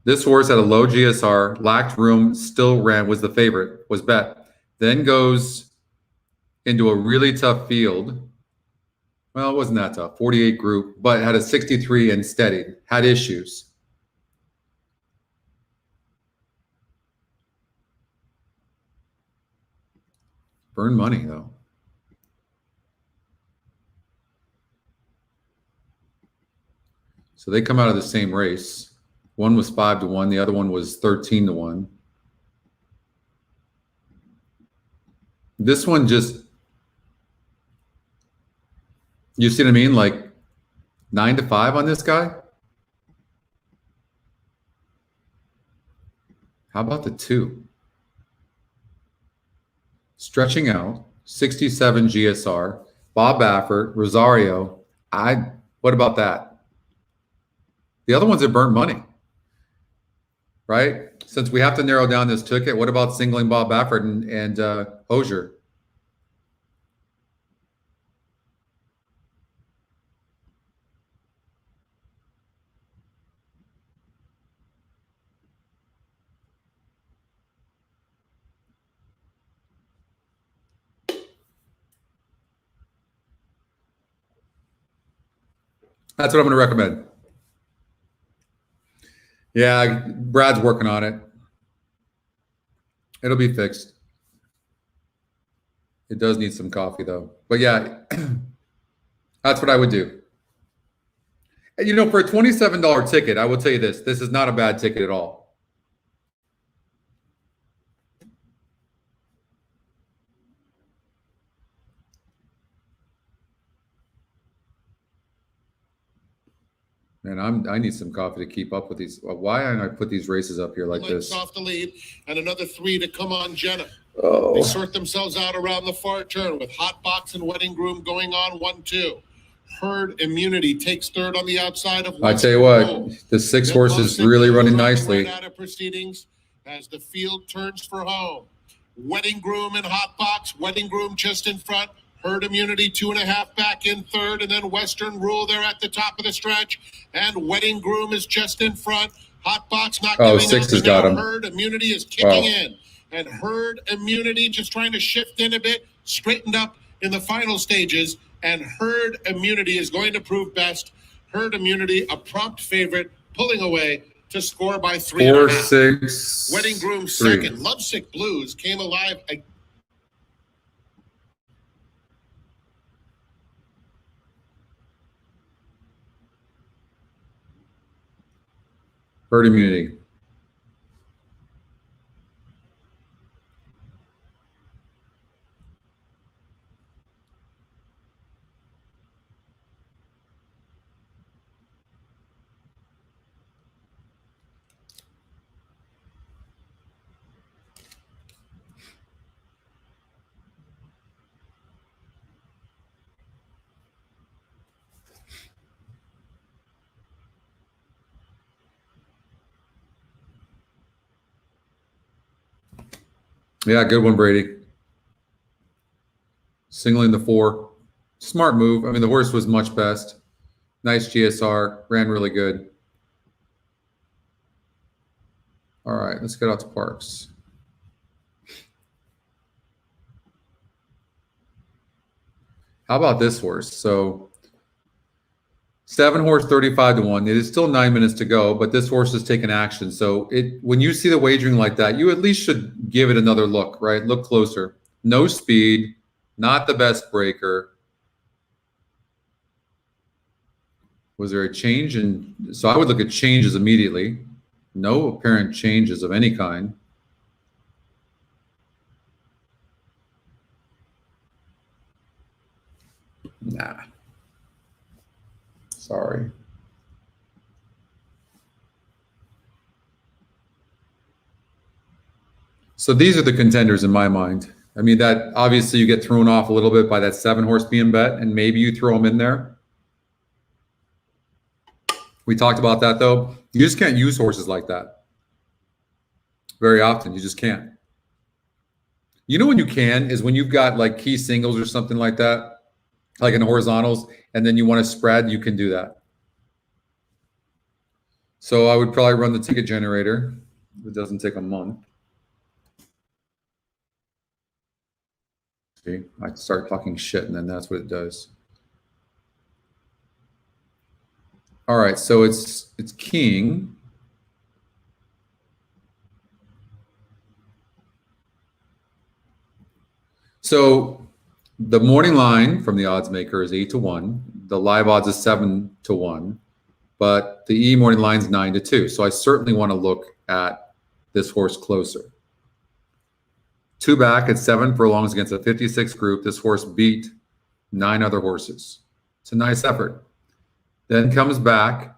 This horse had a low GSR, lacked room, still ran, was the favorite, was bet. Then goes into a really tough field. Well, it wasn't that tough, 48 group, but had a 63 and steadied, had issues. Burn money, though. So they come out of the same race. One was 5-1, the other one was 13-1. This one just, you see what I mean? Like 9-5 on this guy. How about the 2? Stretching out, 67 GSR, Bob Baffert, Rosario. What about that? The other ones have burnt money, right? Since we have to narrow down this ticket, what about singling Bob Baffert and Hosier? That's what I'm going to recommend. Yeah, Brad's working on it. It'll be fixed. It does need some coffee, though. But yeah, that's what I would do. And, you know, for a $27 ticket, I will tell you this. This is not a bad ticket at all. Man, I need some coffee to keep up with these. Why don't I put these races up here like this? Off the lead, and another 3 to come on Jenna. Oh. They sort themselves out around the far turn with Hot Box and Wedding Groom going on 1-2. Herd Immunity takes third on the outside of. I tell you what, the 6 horse is really running nicely. Right out of proceedings as the field turns for home. Wedding Groom and Hot Box. Wedding Groom just in front. Herd Immunity 2.5 back in third, and then Western Rule there at the top of the stretch. And Wedding Groom is just in front. Hot Box not giving 6 has up. got him. Herd Immunity is kicking in. And Herd Immunity just trying to shift in a bit, straightened up in the final stages. And Herd Immunity is going to prove best. Herd Immunity, a prompt favorite, pulling away to score by 3.5. 4-6. Wedding Groom 3. second. Lovesick Blues came alive again. Herd Immunity. Yeah, good one, Brady. Singling the 4. Smart move. I mean, the horse was much best. Nice GSR. Ran really good. All right, let's get out to Parx. How about this horse? So 7 horse, 35-1. It is still 9 minutes to go, but this horse has taken action. So when you see the wagering like that, you at least should give it another look, right? Look closer. No speed, not the best breaker. Was there a change? So I would look at changes immediately. No apparent changes of any kind. Nah. Sorry. So these are the contenders in my mind. I mean, that obviously you get thrown off a little bit by that 7-horse being bet, and maybe you throw them in there. We talked about that though. You just can't use horses like that very often. You just can't. You know when you can is when you've got like key singles or something like that, like in the horizontals, and then you want to spread, you can do that. So I would probably run the ticket generator. It doesn't take a month. See, I start talking shit and then that's what it does. All right, so it's king. So the morning line from the odds maker is 8-1. The live odds is 7-1, but the E morning line is 9-2. So I certainly want to look at this horse closer. 2 back at 7 furlongs against a 56 group. This horse beat 9 other horses. It's a nice effort. Then comes back,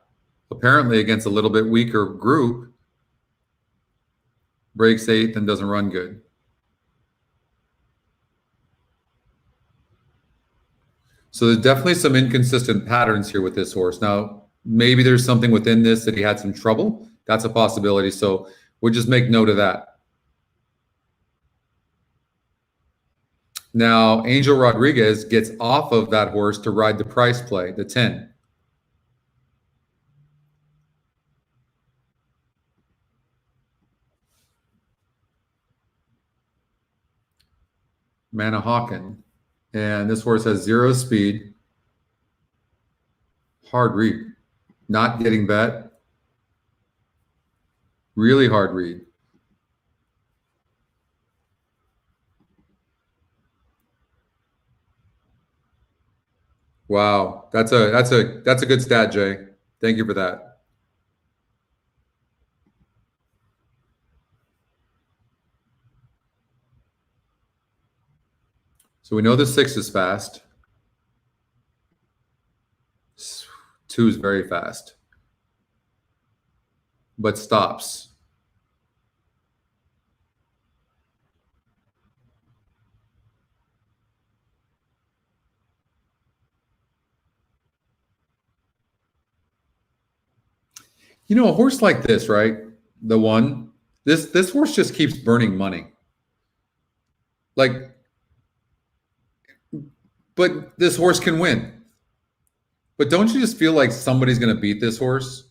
apparently against a little bit weaker group, breaks 8th and doesn't run good. So there's definitely some inconsistent patterns here with this horse. Now, maybe there's something within this that he had some trouble. That's a possibility. So we'll just make note of that. Now, Angel Rodriguez gets off of that horse to ride the price play, the 10. Manahawkin. And this horse has 0 speed. Hard read. Not getting bet. Really hard read. Wow, that's a good stat, Jay. Thank you for that. So we know the 6 is fast. 2 is very fast, but stops. You know, a horse like this, right? The 1, this horse just keeps burning money. Like, but this horse can win. But don't you just feel like somebody's going to beat this horse?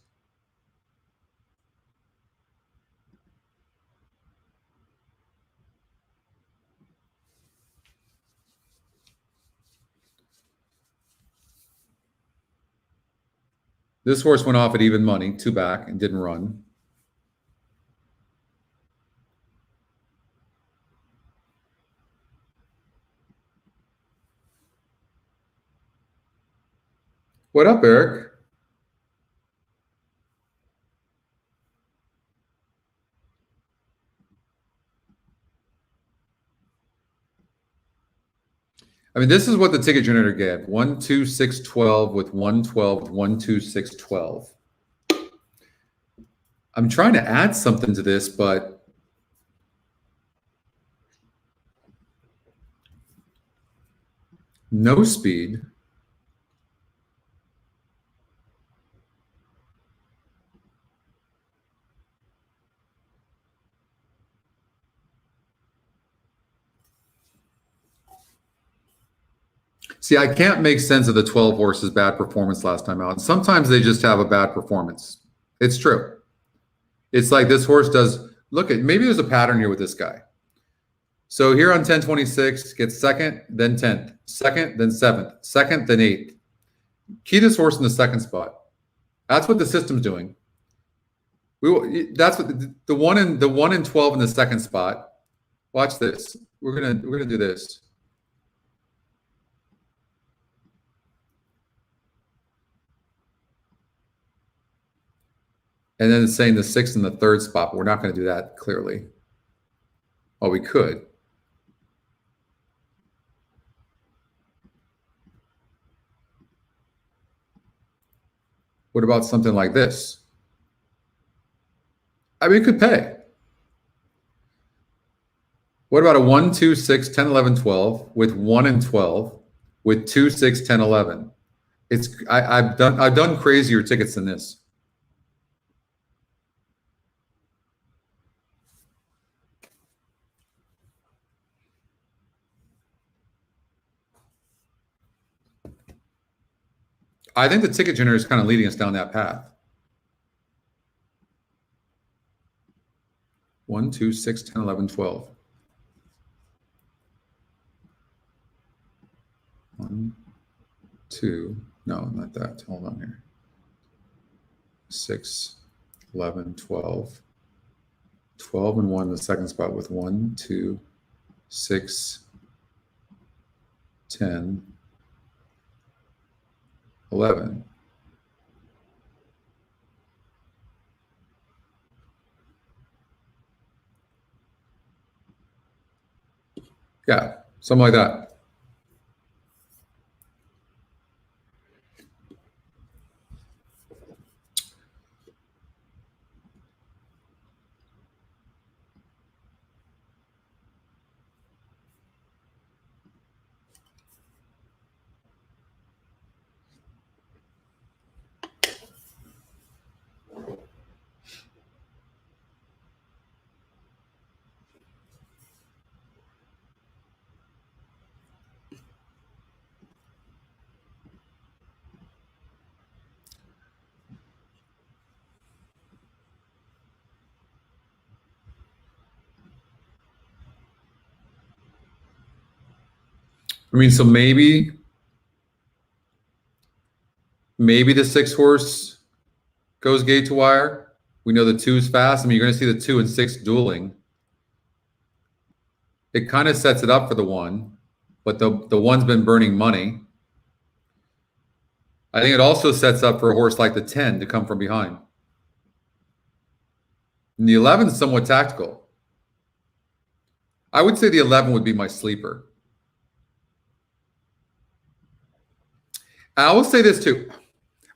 This horse went off at even money, 2 back, and didn't run. What up, Eric? I mean, this is what the ticket generator gave. 1, 2, 6, 12 with 1, 12, 1, 2, 6, 12. I'm trying to add something to this, but no speed. See, I can't make sense of the 12 horses' bad performance last time out. Sometimes they just have a bad performance. It's true. It's like this horse does, look at, maybe there's a pattern here with this guy. So here on 10-26, gets 2nd, then 10th, 2nd, then 7th, 2nd, then 8th. Key this horse in the 2nd spot. That's what the system's doing. That's what the 1 and 12 in the 2nd spot. Watch this. We're gonna do this. And then it's saying the 6th in the 3rd spot, but we're not going to do that clearly. Oh, we could. What about something like this? I mean, it could pay. What about a 1, 2, 6, 10, 11, 12 with 1 and 12 with 2, 6, 10, 11? I've done crazier tickets than this. I think the ticket generator is kind of leading us down that path. 1, 2, 6, 10, 11, 12. 1, 2, no, not that. Hold on here. 6, 11, 12. 12 and 1 in the second spot with 1, 2, 6, 10, 11. Yeah, something like that. I mean, so maybe the 6 horse goes gate to wire. We know the 2's fast. I mean, you're going to see the 2 and 6 dueling. It kind of sets it up for the 1, but the 1's been burning money. I think it also sets up for a horse like the 10 to come from behind. And the 11 is somewhat tactical. I would say the 11 would be my sleeper. I will say this too.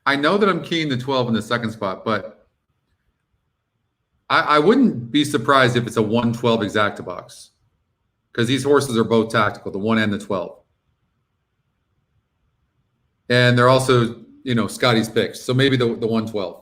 I know that I'm keying the 12 in the second spot, but I wouldn't be surprised if it's a 1-12 exacta box, because these horses are both tactical, the 1 and the 12. And they're also, you know, Scotty's picks. So maybe the 1-12.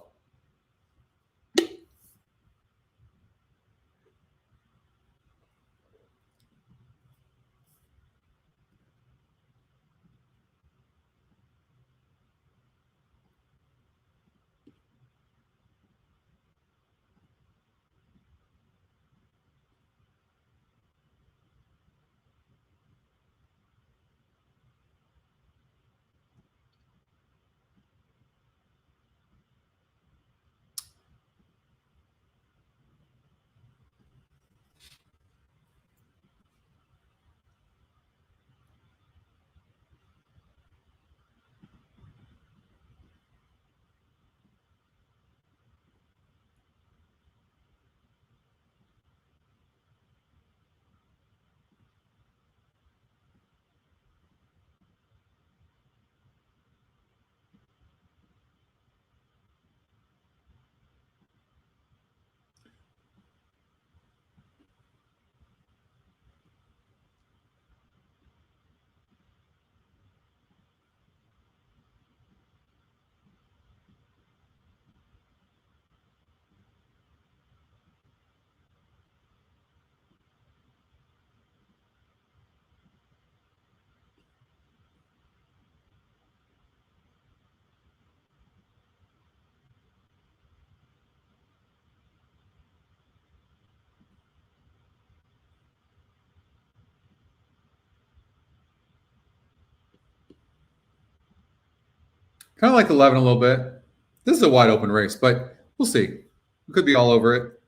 Kind of like 11 a little bit. This is a wide open race, but we'll see. We could be all over it.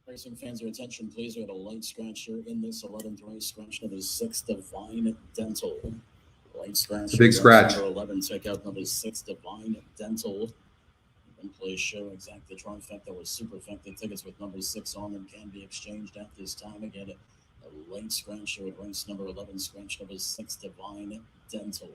Racing fans, your attention, please. We have a light scratcher in this 11th race. Scratch number 6, Divine Dental. Light scratch. Big scratch. Number 11, check out number 6, Divine Dental. And please show exact the trifecta with superfecta tickets with number 6 on them can be exchanged at this time. Again, late scratcher at race number 11, scratch number 6, Divine Dental.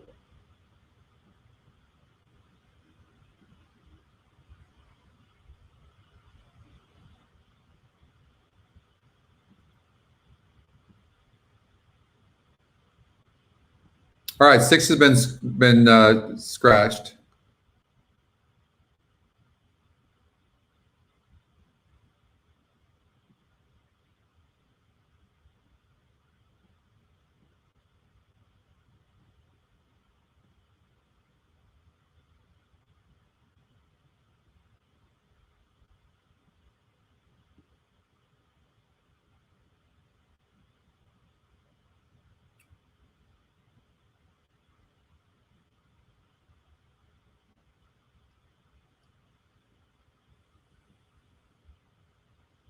All right, 6 has been scratched.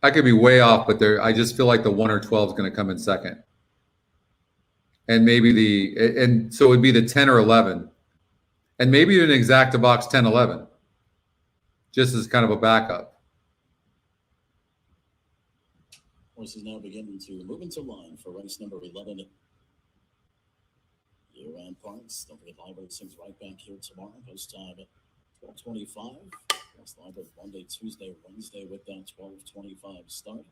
I could be way off, but I just feel like the 1 or 12 is going to come in second. And maybe so it would be the 10 or 11. And maybe an exacta box 10, 11. Just as kind of a backup. Horses now beginning to move into line for race number 11. Year-round Parx. Don't forget live racing's right back here tomorrow. Post time at 12:25. That's live with Monday, Tuesday, Wednesday with that 12:25 start.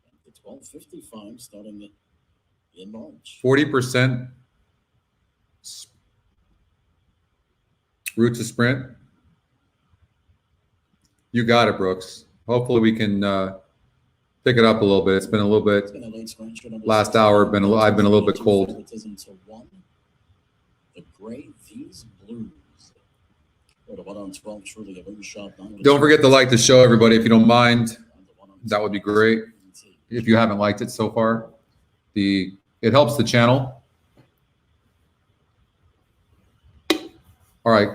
And the 12:55 starting in March. 40% route to sprint. You got it, Brooks. Hopefully we can pick it up a little bit. It's been a little bit. Last hour, I've been a little bit cold. The gray, these blues. Don't forget to like the show, everybody, if you don't mind. That would be great. If you haven't liked it so far, it helps the channel. All right.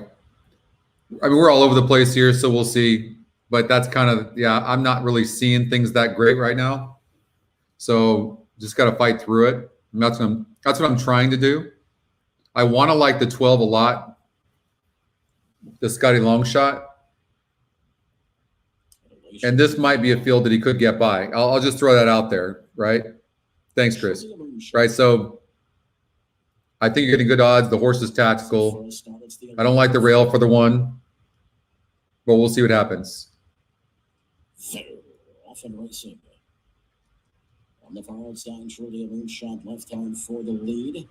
I mean, we're all over the place here, so we'll see. But that's kind of, yeah, I'm not really seeing things that great right now. So just got to fight through it. And that's what I'm trying to do. I want to like the 12 a lot. The Scotty long shot. And this might be a field that he could get by. I'll just throw that out there, right? Thanks, Chris. Right, so I think you're getting good odds. The horse is tactical. I don't like the rail for the 1, but we'll see what happens. Often racing. On the far outside, truly a moonshot left hand for the lead.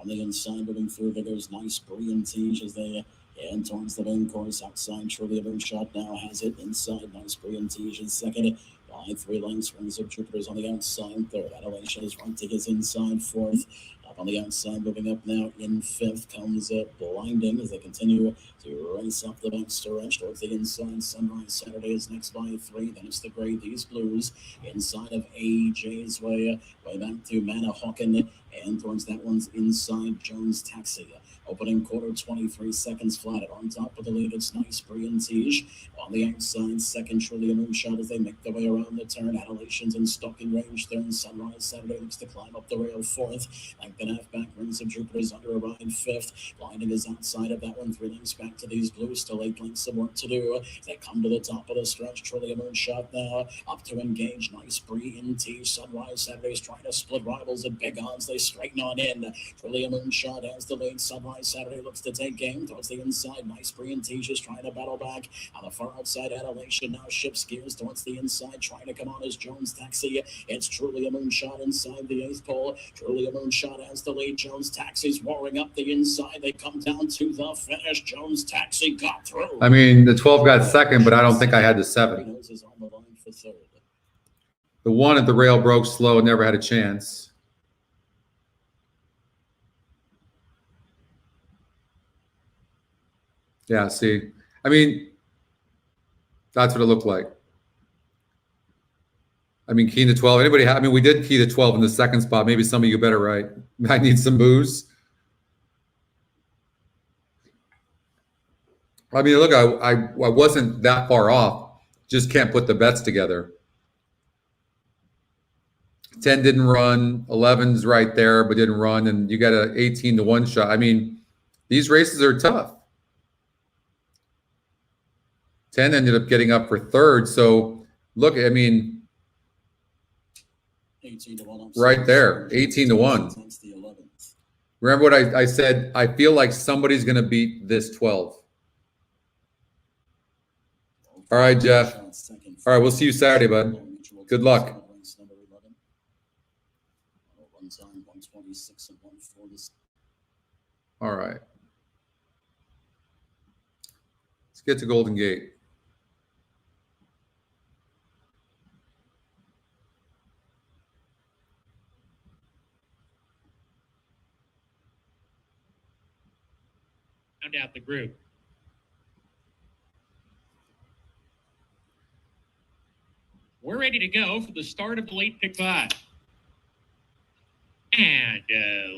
On the inside, moving through, there's nice brilliant Tige as they and towards the main course. Outside, truly a moonshot now has it. Inside, nice brilliant Tige in second. By 3 lengths, Rings of Jupiter's on the outside. Third, Adulation is right to his inside. Fourth, up on the outside, moving up now in 5th comes Blinding as they continue to race up the back stretch towards the inside. Sunrise Saturday is next by 3. Then it's the gray, these blues inside of AJ's way back to Manahawkin, and towards that one's inside Jones Taxi. Opening quarter, 23 seconds flat. On top of the lead, it's nice Brian Tige. On the outside, second, truly a moonshot as they make their way around the turn. Adulation's in stalking range. Third, Sunrise Saturday looks to climb up the rail. 4th, like the halfback, Rings of Jupiter's under a ride. 5th, Blinding is outside of that one. 3 lengths back to these blues. Still 8 lengths of work to do. They come to the top of the stretch. Truly a moonshot now. Up to engage. Nice Brian Tige. Sunrise Saturday's trying to split rivals at big odds. They straighten on in. Truly a moonshot has the lead. Sunrise Saturday looks to take game towards the inside. Nice Brian Tige is trying to battle back. On the far outside, Adulation now shifts gears towards the inside, trying to come on as Jones Taxi. It's truly a moonshot inside the 8th pole. Truly a moonshot has the lead. Jones Taxi's roaring up the inside. They come down to the finish. Jones Taxi got through. I mean, the 12 got second, but I don't think I had the 7. The 1 at the rail broke slow, never had a chance. Yeah, see, I mean, that's what it looked like. I mean, key to 12. Anybody? I mean, we did key to 12 in the second spot. Maybe some of you better, right? I need some booze. I mean, look, I wasn't that far off. Just can't put the bets together. 10 didn't run. 11's right there, but didn't run. And you got an 18 to 1 shot. I mean, these races are tough. 10 ended up getting up for 3rd. So look, I mean, 18 to 1 Right there, 18 to 1. That's the 11th. Remember what I said? I feel like somebody's going to beat this 12. All right, Jeff. All right, we'll see you Saturday, bud. Good luck. All right. Let's get to Golden Gate. Round out the group. We're ready to go for the start of the late pick 5. And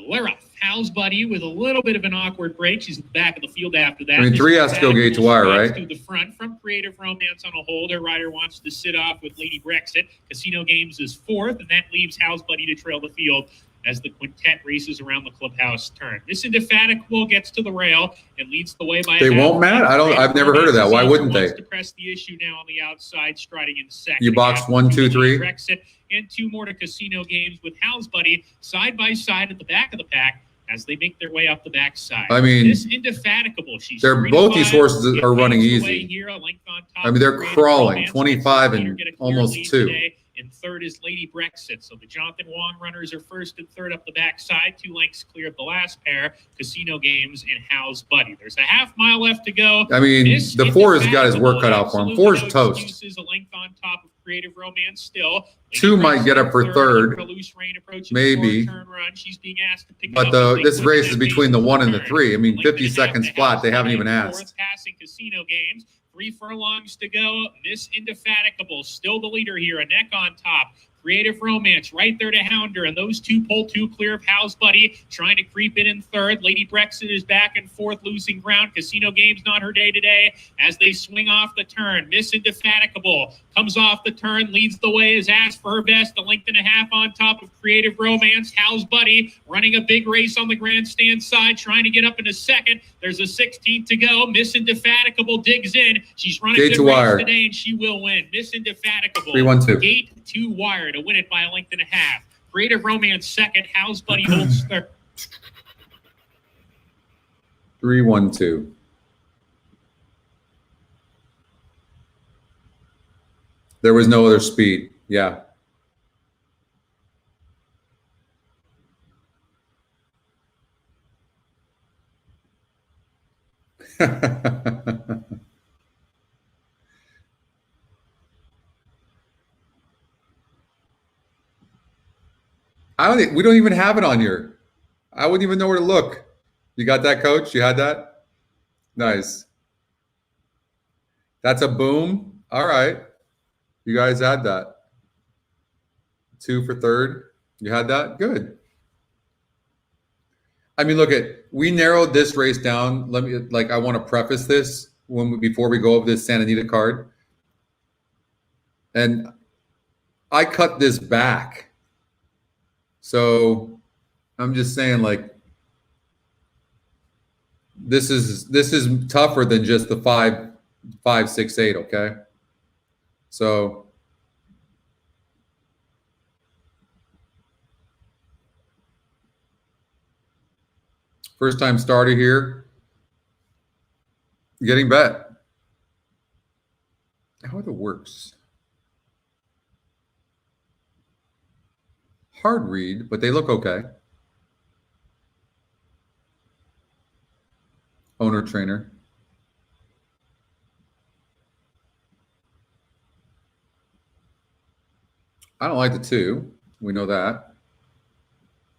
we're off. Hal's Buddy with a little bit of an awkward break. She's at the back of the field after that. I mean, 3 has to go gate to wire, right? To the front from Creative Romance on a hold. Her rider wants to sit off with Lady Brexit. Casino Games is 4th, and that leaves Hal's Buddy to trail the field as the quintet races around the clubhouse turn. This Indefatigable gets to the rail and leads the way by. They won't, Matt? I've never heard of that. Why wouldn't they? To press the issue now on the outside, striding in second. You box 1, 2, 3. Brexit and 2 more to Casino Games with Hal's Buddy side by side at the back of the pack as they make their way up the backside. I mean, this Indefatigable. She's both these horses are running easy. Here, a length on top. I mean, they're crawling 25 and almost 2. Today. And third is Lady Brexit. So the Jonathan Wong runners are first and third up the backside. 2 lengths clear of the last pair. Casino Games and Hal's Buddy. There's a half mile left to go. I mean, the 4 has got his work cut out for him. 4 is toast. A length on top of Creative Romance still. 2 might get up for third. Maybe. She's being asked to pick but this race is between the 1 and the 3. I mean, 50 seconds flat. They haven't even asked. Passing Casino Games. 3 furlongs to go. Miss Indefatigable still the leader here. A neck on top. Creative Romance right there to hound her. And those 2 pull 2 clear of Hal's Buddy. Trying to creep in third. Lady Brexit is back and forth, losing ground. Casino Games not her day today as they swing off the turn. Miss Indefatigable comes off the turn, leads the way, is asked for her best. A length and a half on top of Creative Romance. Hal's Buddy running a big race on the grandstand side, trying to get up into second. There's a 16th to go. Miss Indefatigable digs in. She's running gate good to race wire today, and she will win. Miss Indefatigable. 3-1-2. Gate to wire to win it by a length and a half. Creative Romance second. Hal's Buddy holds third. 3-1-2. There was no other speed. Yeah. We don't even have it on here. I wouldn't even know where to look. You got that, Coach? You had that? Nice. That's a boom. All right. You guys had that. 2 for third. You had that? Good. I mean, we narrowed this race down. I want to preface this before we go over this Santa Anita card. And I cut this back. So I'm just saying, this is tougher than just the 5, 6, 8, okay? So first time starter here, getting bet. How it works. Hard read, but they look okay. Owner trainer. I don't like the 2. We know that.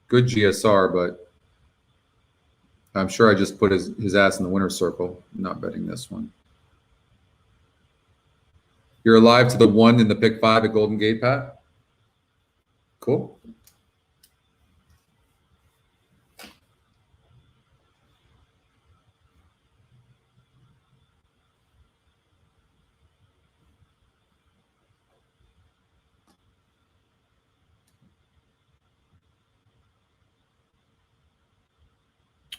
Good GSR, but I'm sure I just put his ass in the winner's circle. I'm not betting this one. You're alive to the 1 in the pick 5 at Golden Gate, Pat? Cool.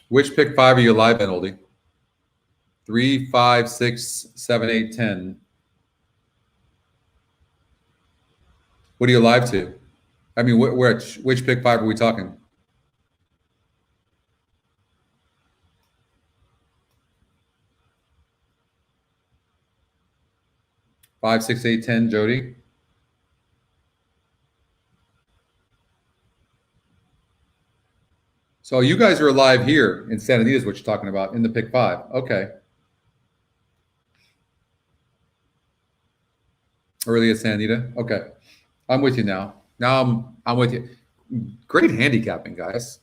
Which pick 5 are you alive in, Oldie? 3, 5, 6, 7, 8, 10. What are you alive to? I mean, which pick 5 are we talking? Five, 6, 8, 10, Jody. So you guys are alive here in Santa Anita is what you're talking about in the pick 5. Okay. Early at Santa Anita. Okay. I'm with you now. Now I'm with you. Great handicapping, guys.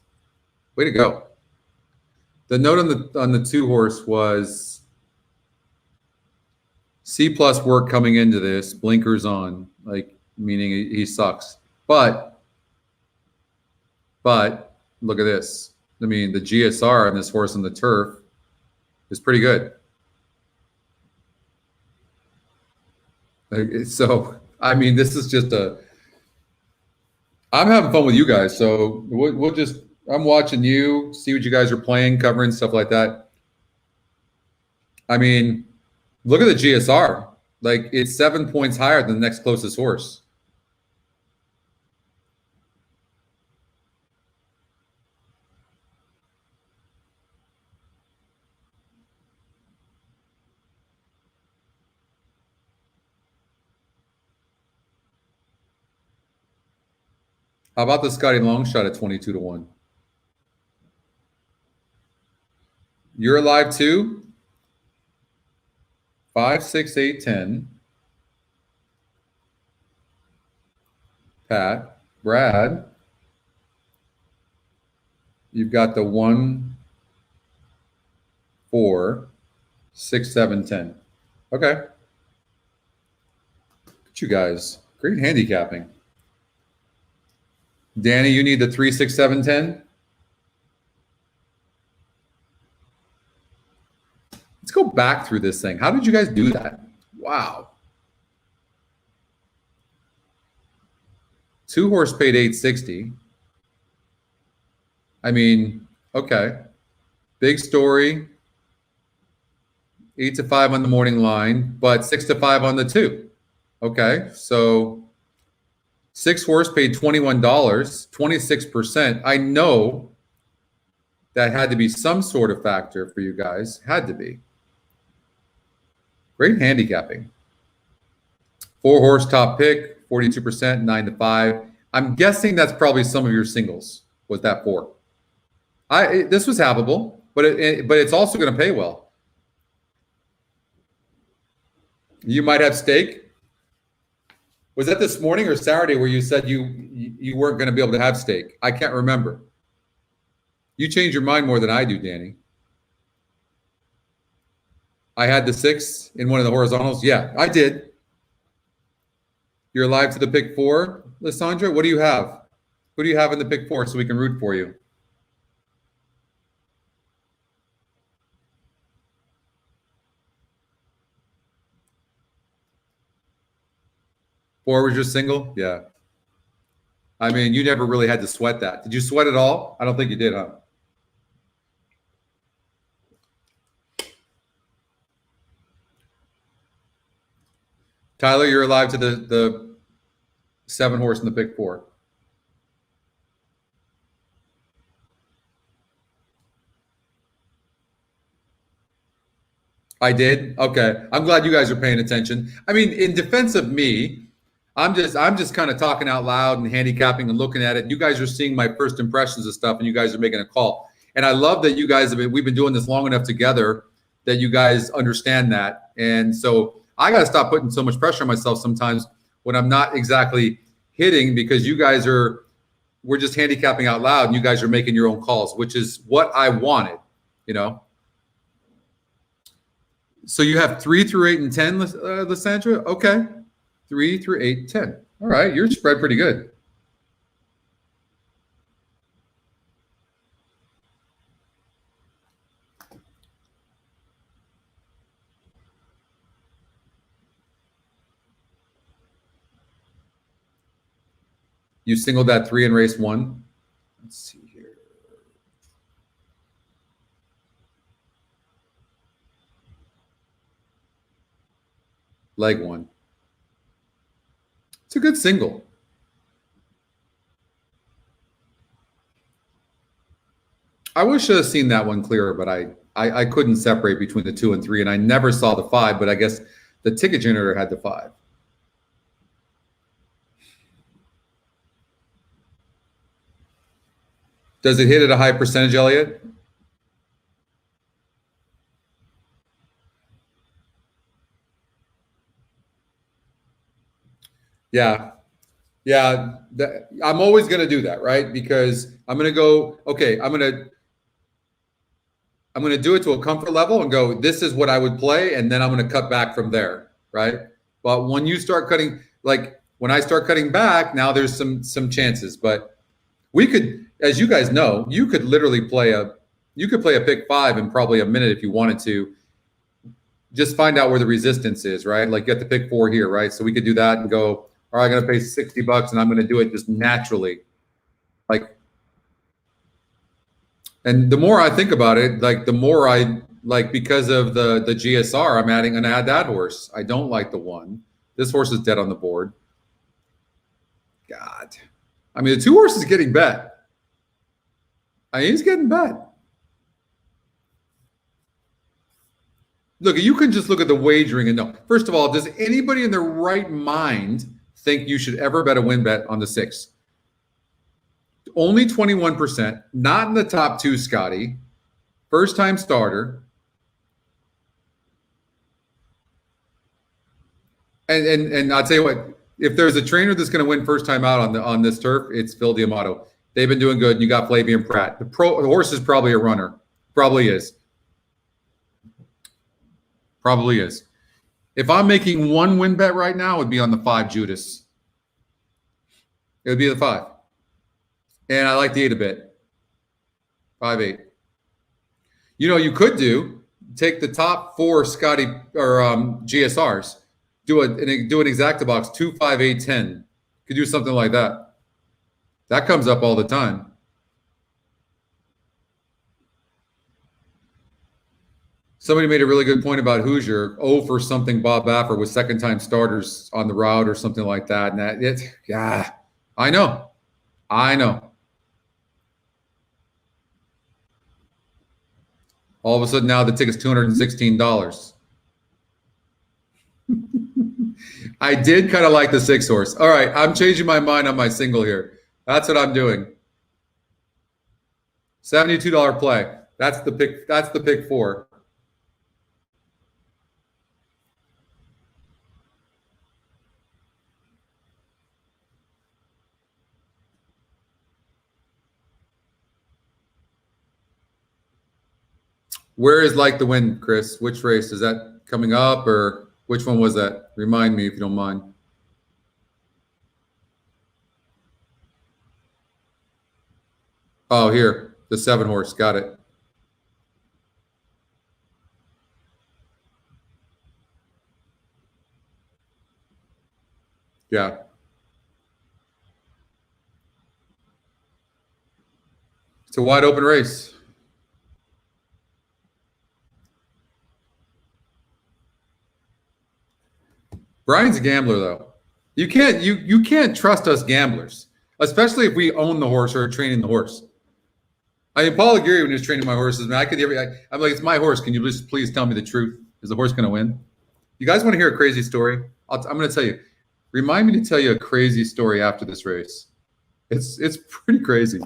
Way to go. The note on the 2 horse was C+ work coming into this, blinkers on, like meaning he sucks. But look at this. I mean, the GSR on this horse on the turf is pretty good. So, I mean, this is just I'm having fun with you guys. So we'll just, I'm watching you, see what you guys are playing, covering, stuff like that. I mean, look at the GSR. Like, it's 7 points higher than the next closest horse. How about the Scotty long shot at 22-1? You're alive too? 5, 6, 8, 10. Pat, Brad. You've got the 1, 4, 6, 7, 10. Okay. Look at you guys. Great handicapping. Danny, you need the 3, 6, 7, 10. Let's go back through this thing. How did you guys do that? Wow. 2 horse paid 860. I mean, okay. Big story. 8 to 5 on the morning line, but 6 to 5 on the 2. Okay, so 6 horse paid $21, 26%. I know that had to be some sort of factor for you guys. Had to be. Great handicapping. 4 horse top pick, 42%, 9 to 5. I'm guessing that's probably some of your singles. Was that 4? This was happable, but it's also going to pay well. You might have stake. Was that this morning or Saturday where you said you weren't going to be able to have stake? I can't remember. You change your mind more than I do, Danny. I had the 6 in one of the horizontals. Yeah, I did. You're alive to the pick 4, Lysandra. What do you have? Who do you have in the pick 4 so we can root for you? Four was your single? Yeah. I mean, you never really had to sweat that. Did you sweat it all? I don't think you did, huh? Tyler, you're alive to the 7 horse in the pick 4. I did? Okay. I'm glad you guys are paying attention. I mean, in defense of me, I'm just kind of talking out loud and handicapping and looking at it. You guys are seeing my first impressions of stuff and you guys are making a call. And I love that you guys we've been doing this long enough together that you guys understand that. And so I got to stop putting so much pressure on myself sometimes when I'm not exactly hitting, because you guys we're just handicapping out loud and you guys are making your own calls, which is what I wanted, you know? So you have 3 through 8 and 10, Lysandra? Okay. 3 through 8, 10. All right. You're spread pretty good. You singled that 3 in race 1. Let's see here. Leg 1. It's a good single. I wish I had seen that one clearer, but I couldn't separate between the 2 and 3, and I never saw the 5, but I guess the ticket generator had the 5. Does it hit at a high percentage, Elliot? Yeah. Yeah. I'm always going to do that, right? Because I'm going to go, okay, I'm going to do it to a comfort level and go, this is what I would play. And then I'm going to cut back from there, right? But when you start cutting, like when I start cutting back, now there's some chances. But we could, as you guys know, you could literally play a pick 5 in probably a minute if you wanted to. Just find out where the resistance is, right? Like get the pick 4 here, right? So we could do that and go, all right, I'm going to pay $60 and I'm going to do it just naturally. Like, and the more I think about it, like the more I like, because of the GSR, I'm going to add that horse. I don't like the 1. This horse is dead on the board. God. I mean, the 2 horse is getting bet. I mean, he's getting bet. Look, you can just look at the wagering and know. First of all, does anybody in their right mind think you should ever bet a win bet on the 6? Only 21%, not in the top 2, Scotty. First time starter. And I'll tell you what, if there's a trainer that's going to win first time out on this turf, it's Phil D'Amato. They've been doing good. And you got Flavian Pratt. The horse is probably a runner. Probably is. Probably is. If I'm making one win bet right now, it would be on the 5 Judas. It would be the 5. And I like the 8 a bit. 5-8. You know, you could take the top 4 Scotty or GSRs, do an exacta box 2, 5, 8, 10. Could do something like that. That comes up all the time. Somebody made a really good point about Hoosier. For something Bob Baffer with second-time starters on the route or something like that. And yeah, I know. All of a sudden now the ticket's $216. I did kind of like the 6 horse. All right, I'm changing my mind on my single here. That's what I'm doing. $72 play. That's the pick. That's the pick 4. Where is Like the Wind, Chris? Which race? Is that coming up or which one was that? Remind me if you don't mind. Oh, here. The 7 horse. Got it. Yeah. It's a wide open race. Brian's a gambler, though. You can't trust us gamblers, especially if we own the horse or are training the horse. I mean, Paul Aguirre, when he was training my horses, man, I'm like, it's my horse. Can you please tell me the truth? Is the horse going to win? You guys want to hear a crazy story? I'm going to tell you. Remind me to tell you a crazy story after this race. It's pretty crazy.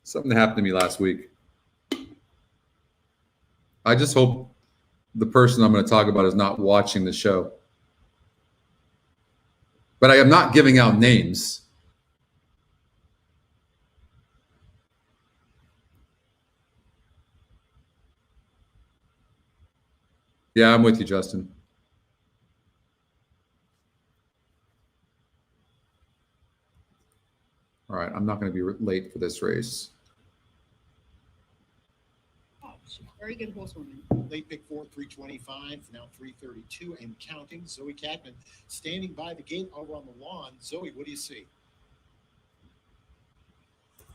Something that happened to me last week. I just hope the person I'm going to talk about is not watching the show. But I am not giving out names. Yeah, I'm with you, Justin. All right, I'm not going to be late for this race. Very good horsewoman. Late pick 4, 325, now 332 and counting. Zoe Cadman standing by the gate over on the lawn. Zoe, what do you see?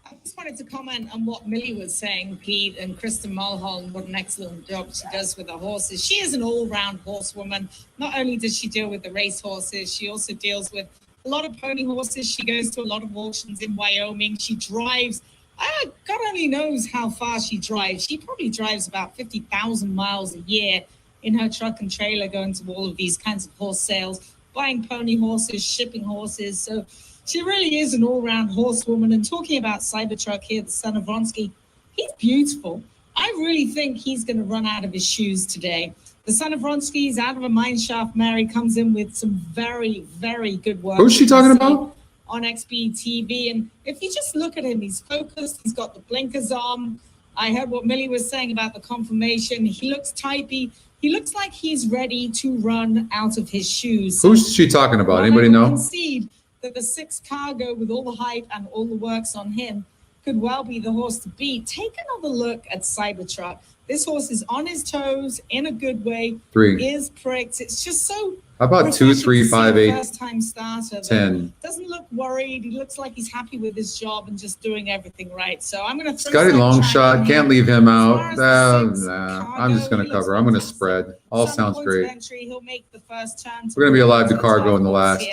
I just wanted to comment on what Millie was saying, Pete, and Kristen Mulholland, what an excellent job she does with the horses. She is an all-round horsewoman. Not only does she deal with the race horses, she also deals with a lot of pony horses. She goes to a lot of auctions in Wyoming. She drives God only knows how far she drives. She probably drives about 50,000 miles a year in her truck and trailer, going to all of these kinds of horse sales, buying pony horses, shipping horses. So she really is an all-round horsewoman. And talking about Cybertruck here, the son of Vronsky, he's beautiful. I really think he's going to run out of his shoes today. The son of Vronsky is out of a mine shaft. Mary comes in with some very, very good work. Who's she talking about? On XB TV. And if you just look at him, he's focused. He's got the blinkers on. I heard what Millie was saying about the confirmation. He looks typey. He looks like he's ready to run out of his shoes. Who's she talking about? Anybody I know? concede that the 6 Cargo, with all the hype and all the works on him, could well be the horse to beat. Take another look at Cybertruck. This horse is on his toes in a good way. 3. Is pricked. It's just so. How about 2, 3, 5, 8, First-time starter. 10? Doesn't look worried. He looks like he's happy with his job and just doing everything right. So I'm going to throw Scotty long shot. Can't leave him out. Nah, I'm just going to cover. I'm going to spread. All sounds great. He'll make the first turn. We're going to be alive to Cargo in the last.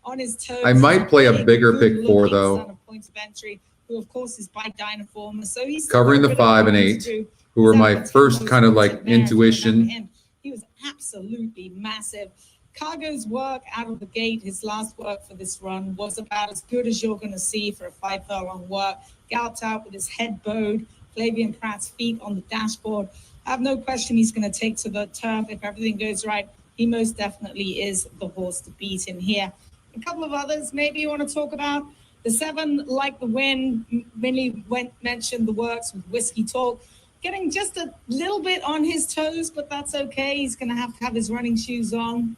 On his toes. I might play a bigger pick 4 though. Points of entry, who of course is by Dynaform. So he's Covering the 5 and 8, who were my first kind of like intuition. He was absolutely massive. Cargo's work out of the gate, his last work for this run, was about as good as you're going to see for a 5 furlong work. Galloped out with his head bowed, Flavian Pratt's feet on the dashboard. I have no question he's going to take to the turf if everything goes right. He most definitely is the horse to beat in here. A couple of others maybe you want to talk about. The 7, Like the Wind, Millie mentioned the works with Whiskey Talk. Getting just a little bit on his toes, but that's okay. He's going to have his running shoes on.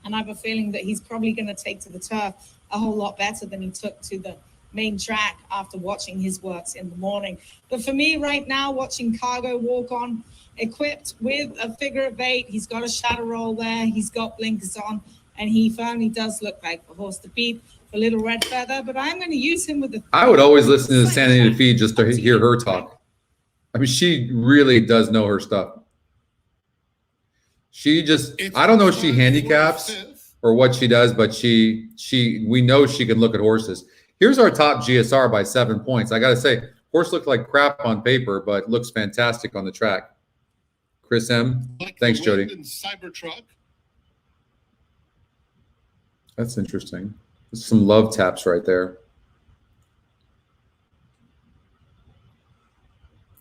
And I have a feeling that he's probably going to take to the turf a whole lot better than he took to the main track after watching his works in the morning. But for me right now, watching Cargo walk on, equipped with a figure of 8, he's got a shadow roll there, he's got blinkers on, and he firmly does look like the horse to beat for Little Red Feather. But I'm going to use him with the. I would always listen to the Santa Anita feed just to hear her talk. I mean, she really does know her stuff. She just, I don't know if she handicaps or what she does, but we know she can look at horses. Here's our top GSR by 7 points. I got to say, horse looked like crap on paper, but looks fantastic on the track. Chris M. Thanks, Jody. Cybertruck. That's interesting. There's some love taps right there.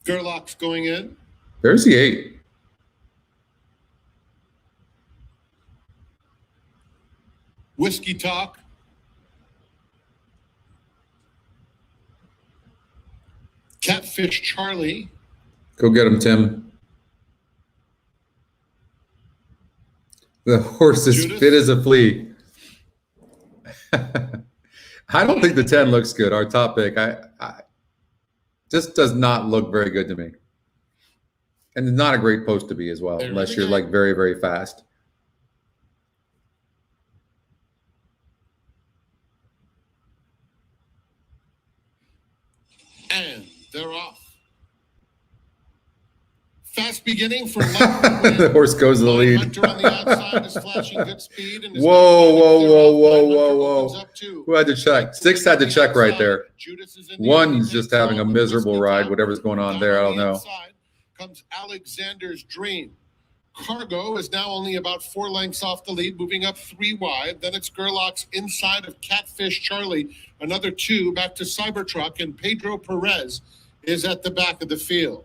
Gerlach's going in. There's the 8. Whiskey Talk. Catfish Charlie. Go get him, Tim. The horse is Judith? fit as a flea. I don't think the 10 looks good. Our top pick, I just does not look very good to me. And it's not a great post to be as well, unless you're like very, very fast. And they're off. Fast beginning for The horse goes to the lead. Hunter on the outside is flashing good speed. And Whoa. Who had to check? 6 had to check right there. 1's just having a miserable ride, whatever's going on there. I don't know. Comes Alexander's Dream. Cargo is now only about 4 lengths off the lead, moving up 3 wide. Then it's Gerlach's inside of Catfish Charlie. Another 2 back to Cybertruck, and Pedro Perez is at the back of the field.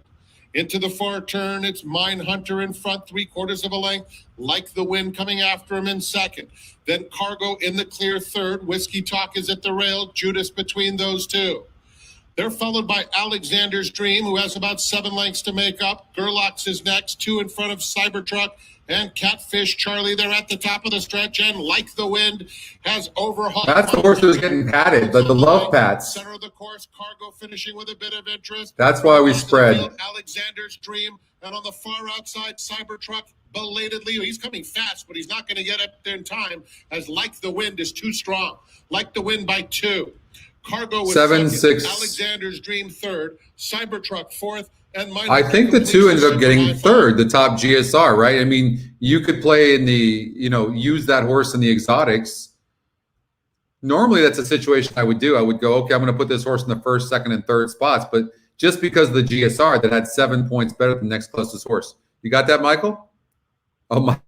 Into the far turn, it's Mine Hunter in front, 3/4 of a length. Like the Wind coming after him in second. Then Cargo in the clear third. Whiskey Talk is at the rail. Judas between those 2. They're followed by Alexander's Dream, who has about 7 lengths to make up. Gerlach's is next, 2 in front of Cybertruck and Catfish Charlie. They're at the top of the stretch, and Like the Wind has overhauled. That's the horse that was getting patted, the love pats. Center of the course, Cargo finishing with a bit of interest. That's why we Across the spread. field, Alexander's Dream, and on the far outside, Cybertruck belatedly. He's coming fast, but he's not going to get up there in time, as Like the Wind is too strong. Like the Wind by 2. Cargo with 7, second, 6. Alexander's Dream third, Cybertruck fourth, and I think the 2 ended up getting third, the top GSR, right? I mean, you could play in the, use that horse in the exotics. Normally, that's a situation I would do. I would go, okay, I'm going to put this horse in the first, second, and third spots. But just because of the GSR that had 7 points better than the next closest horse. You got that, Michael? Oh, my.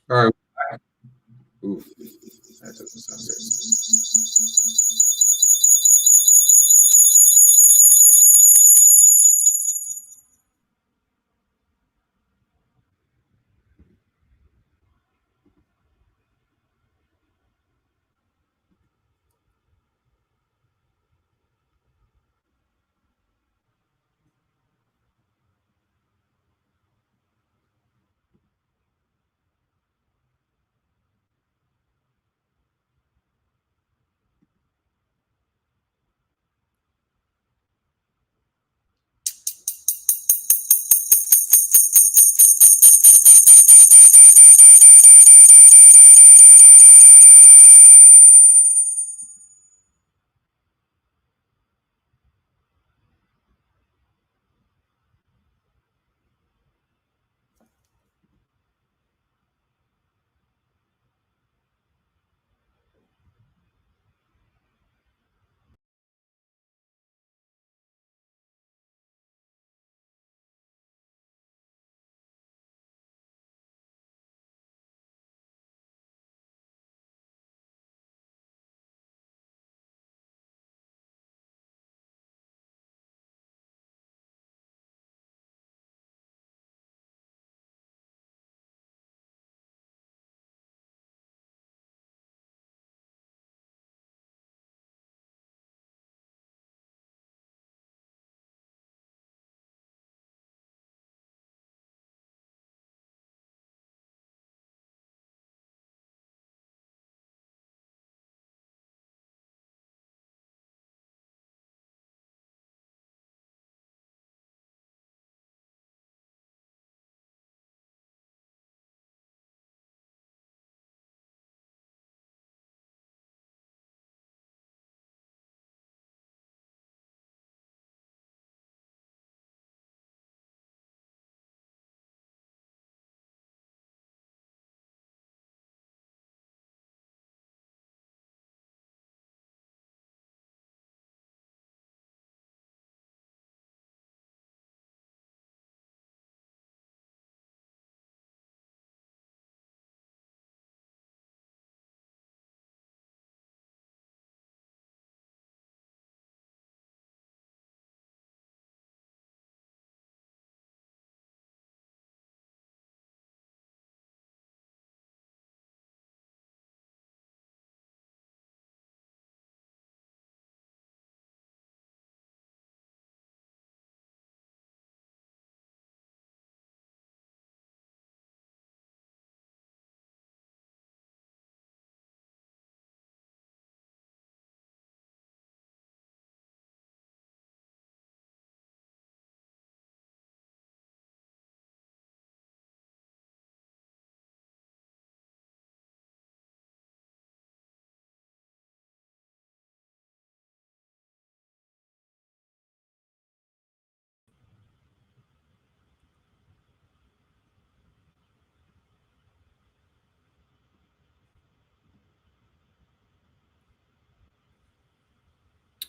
All right. Oof. That doesn't sound good.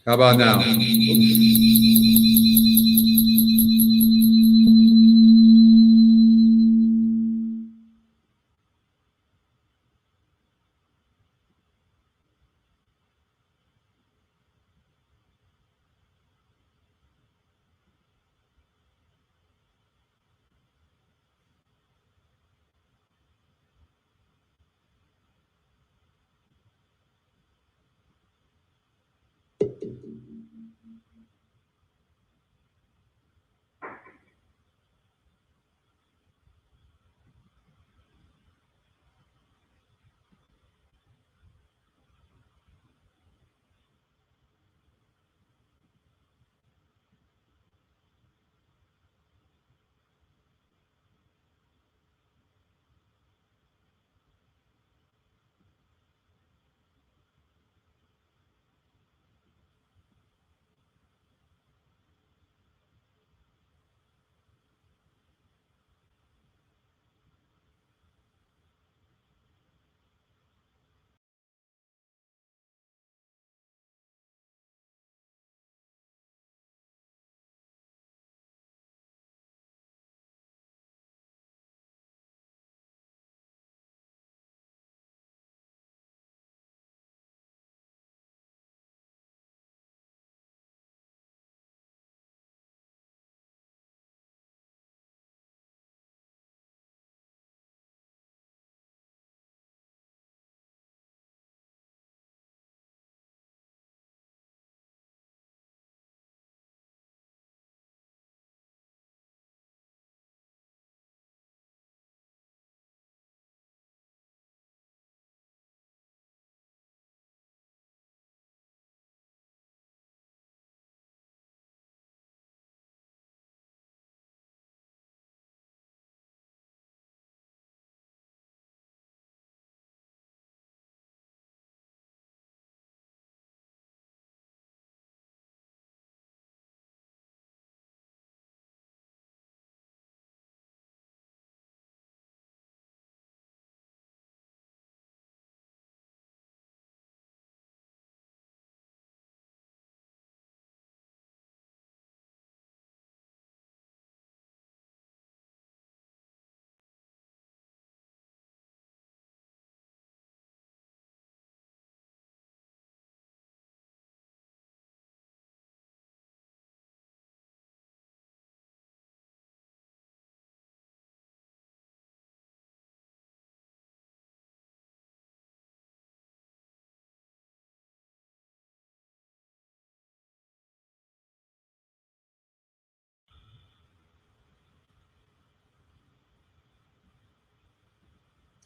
How about now?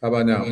How about now?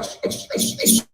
Watch.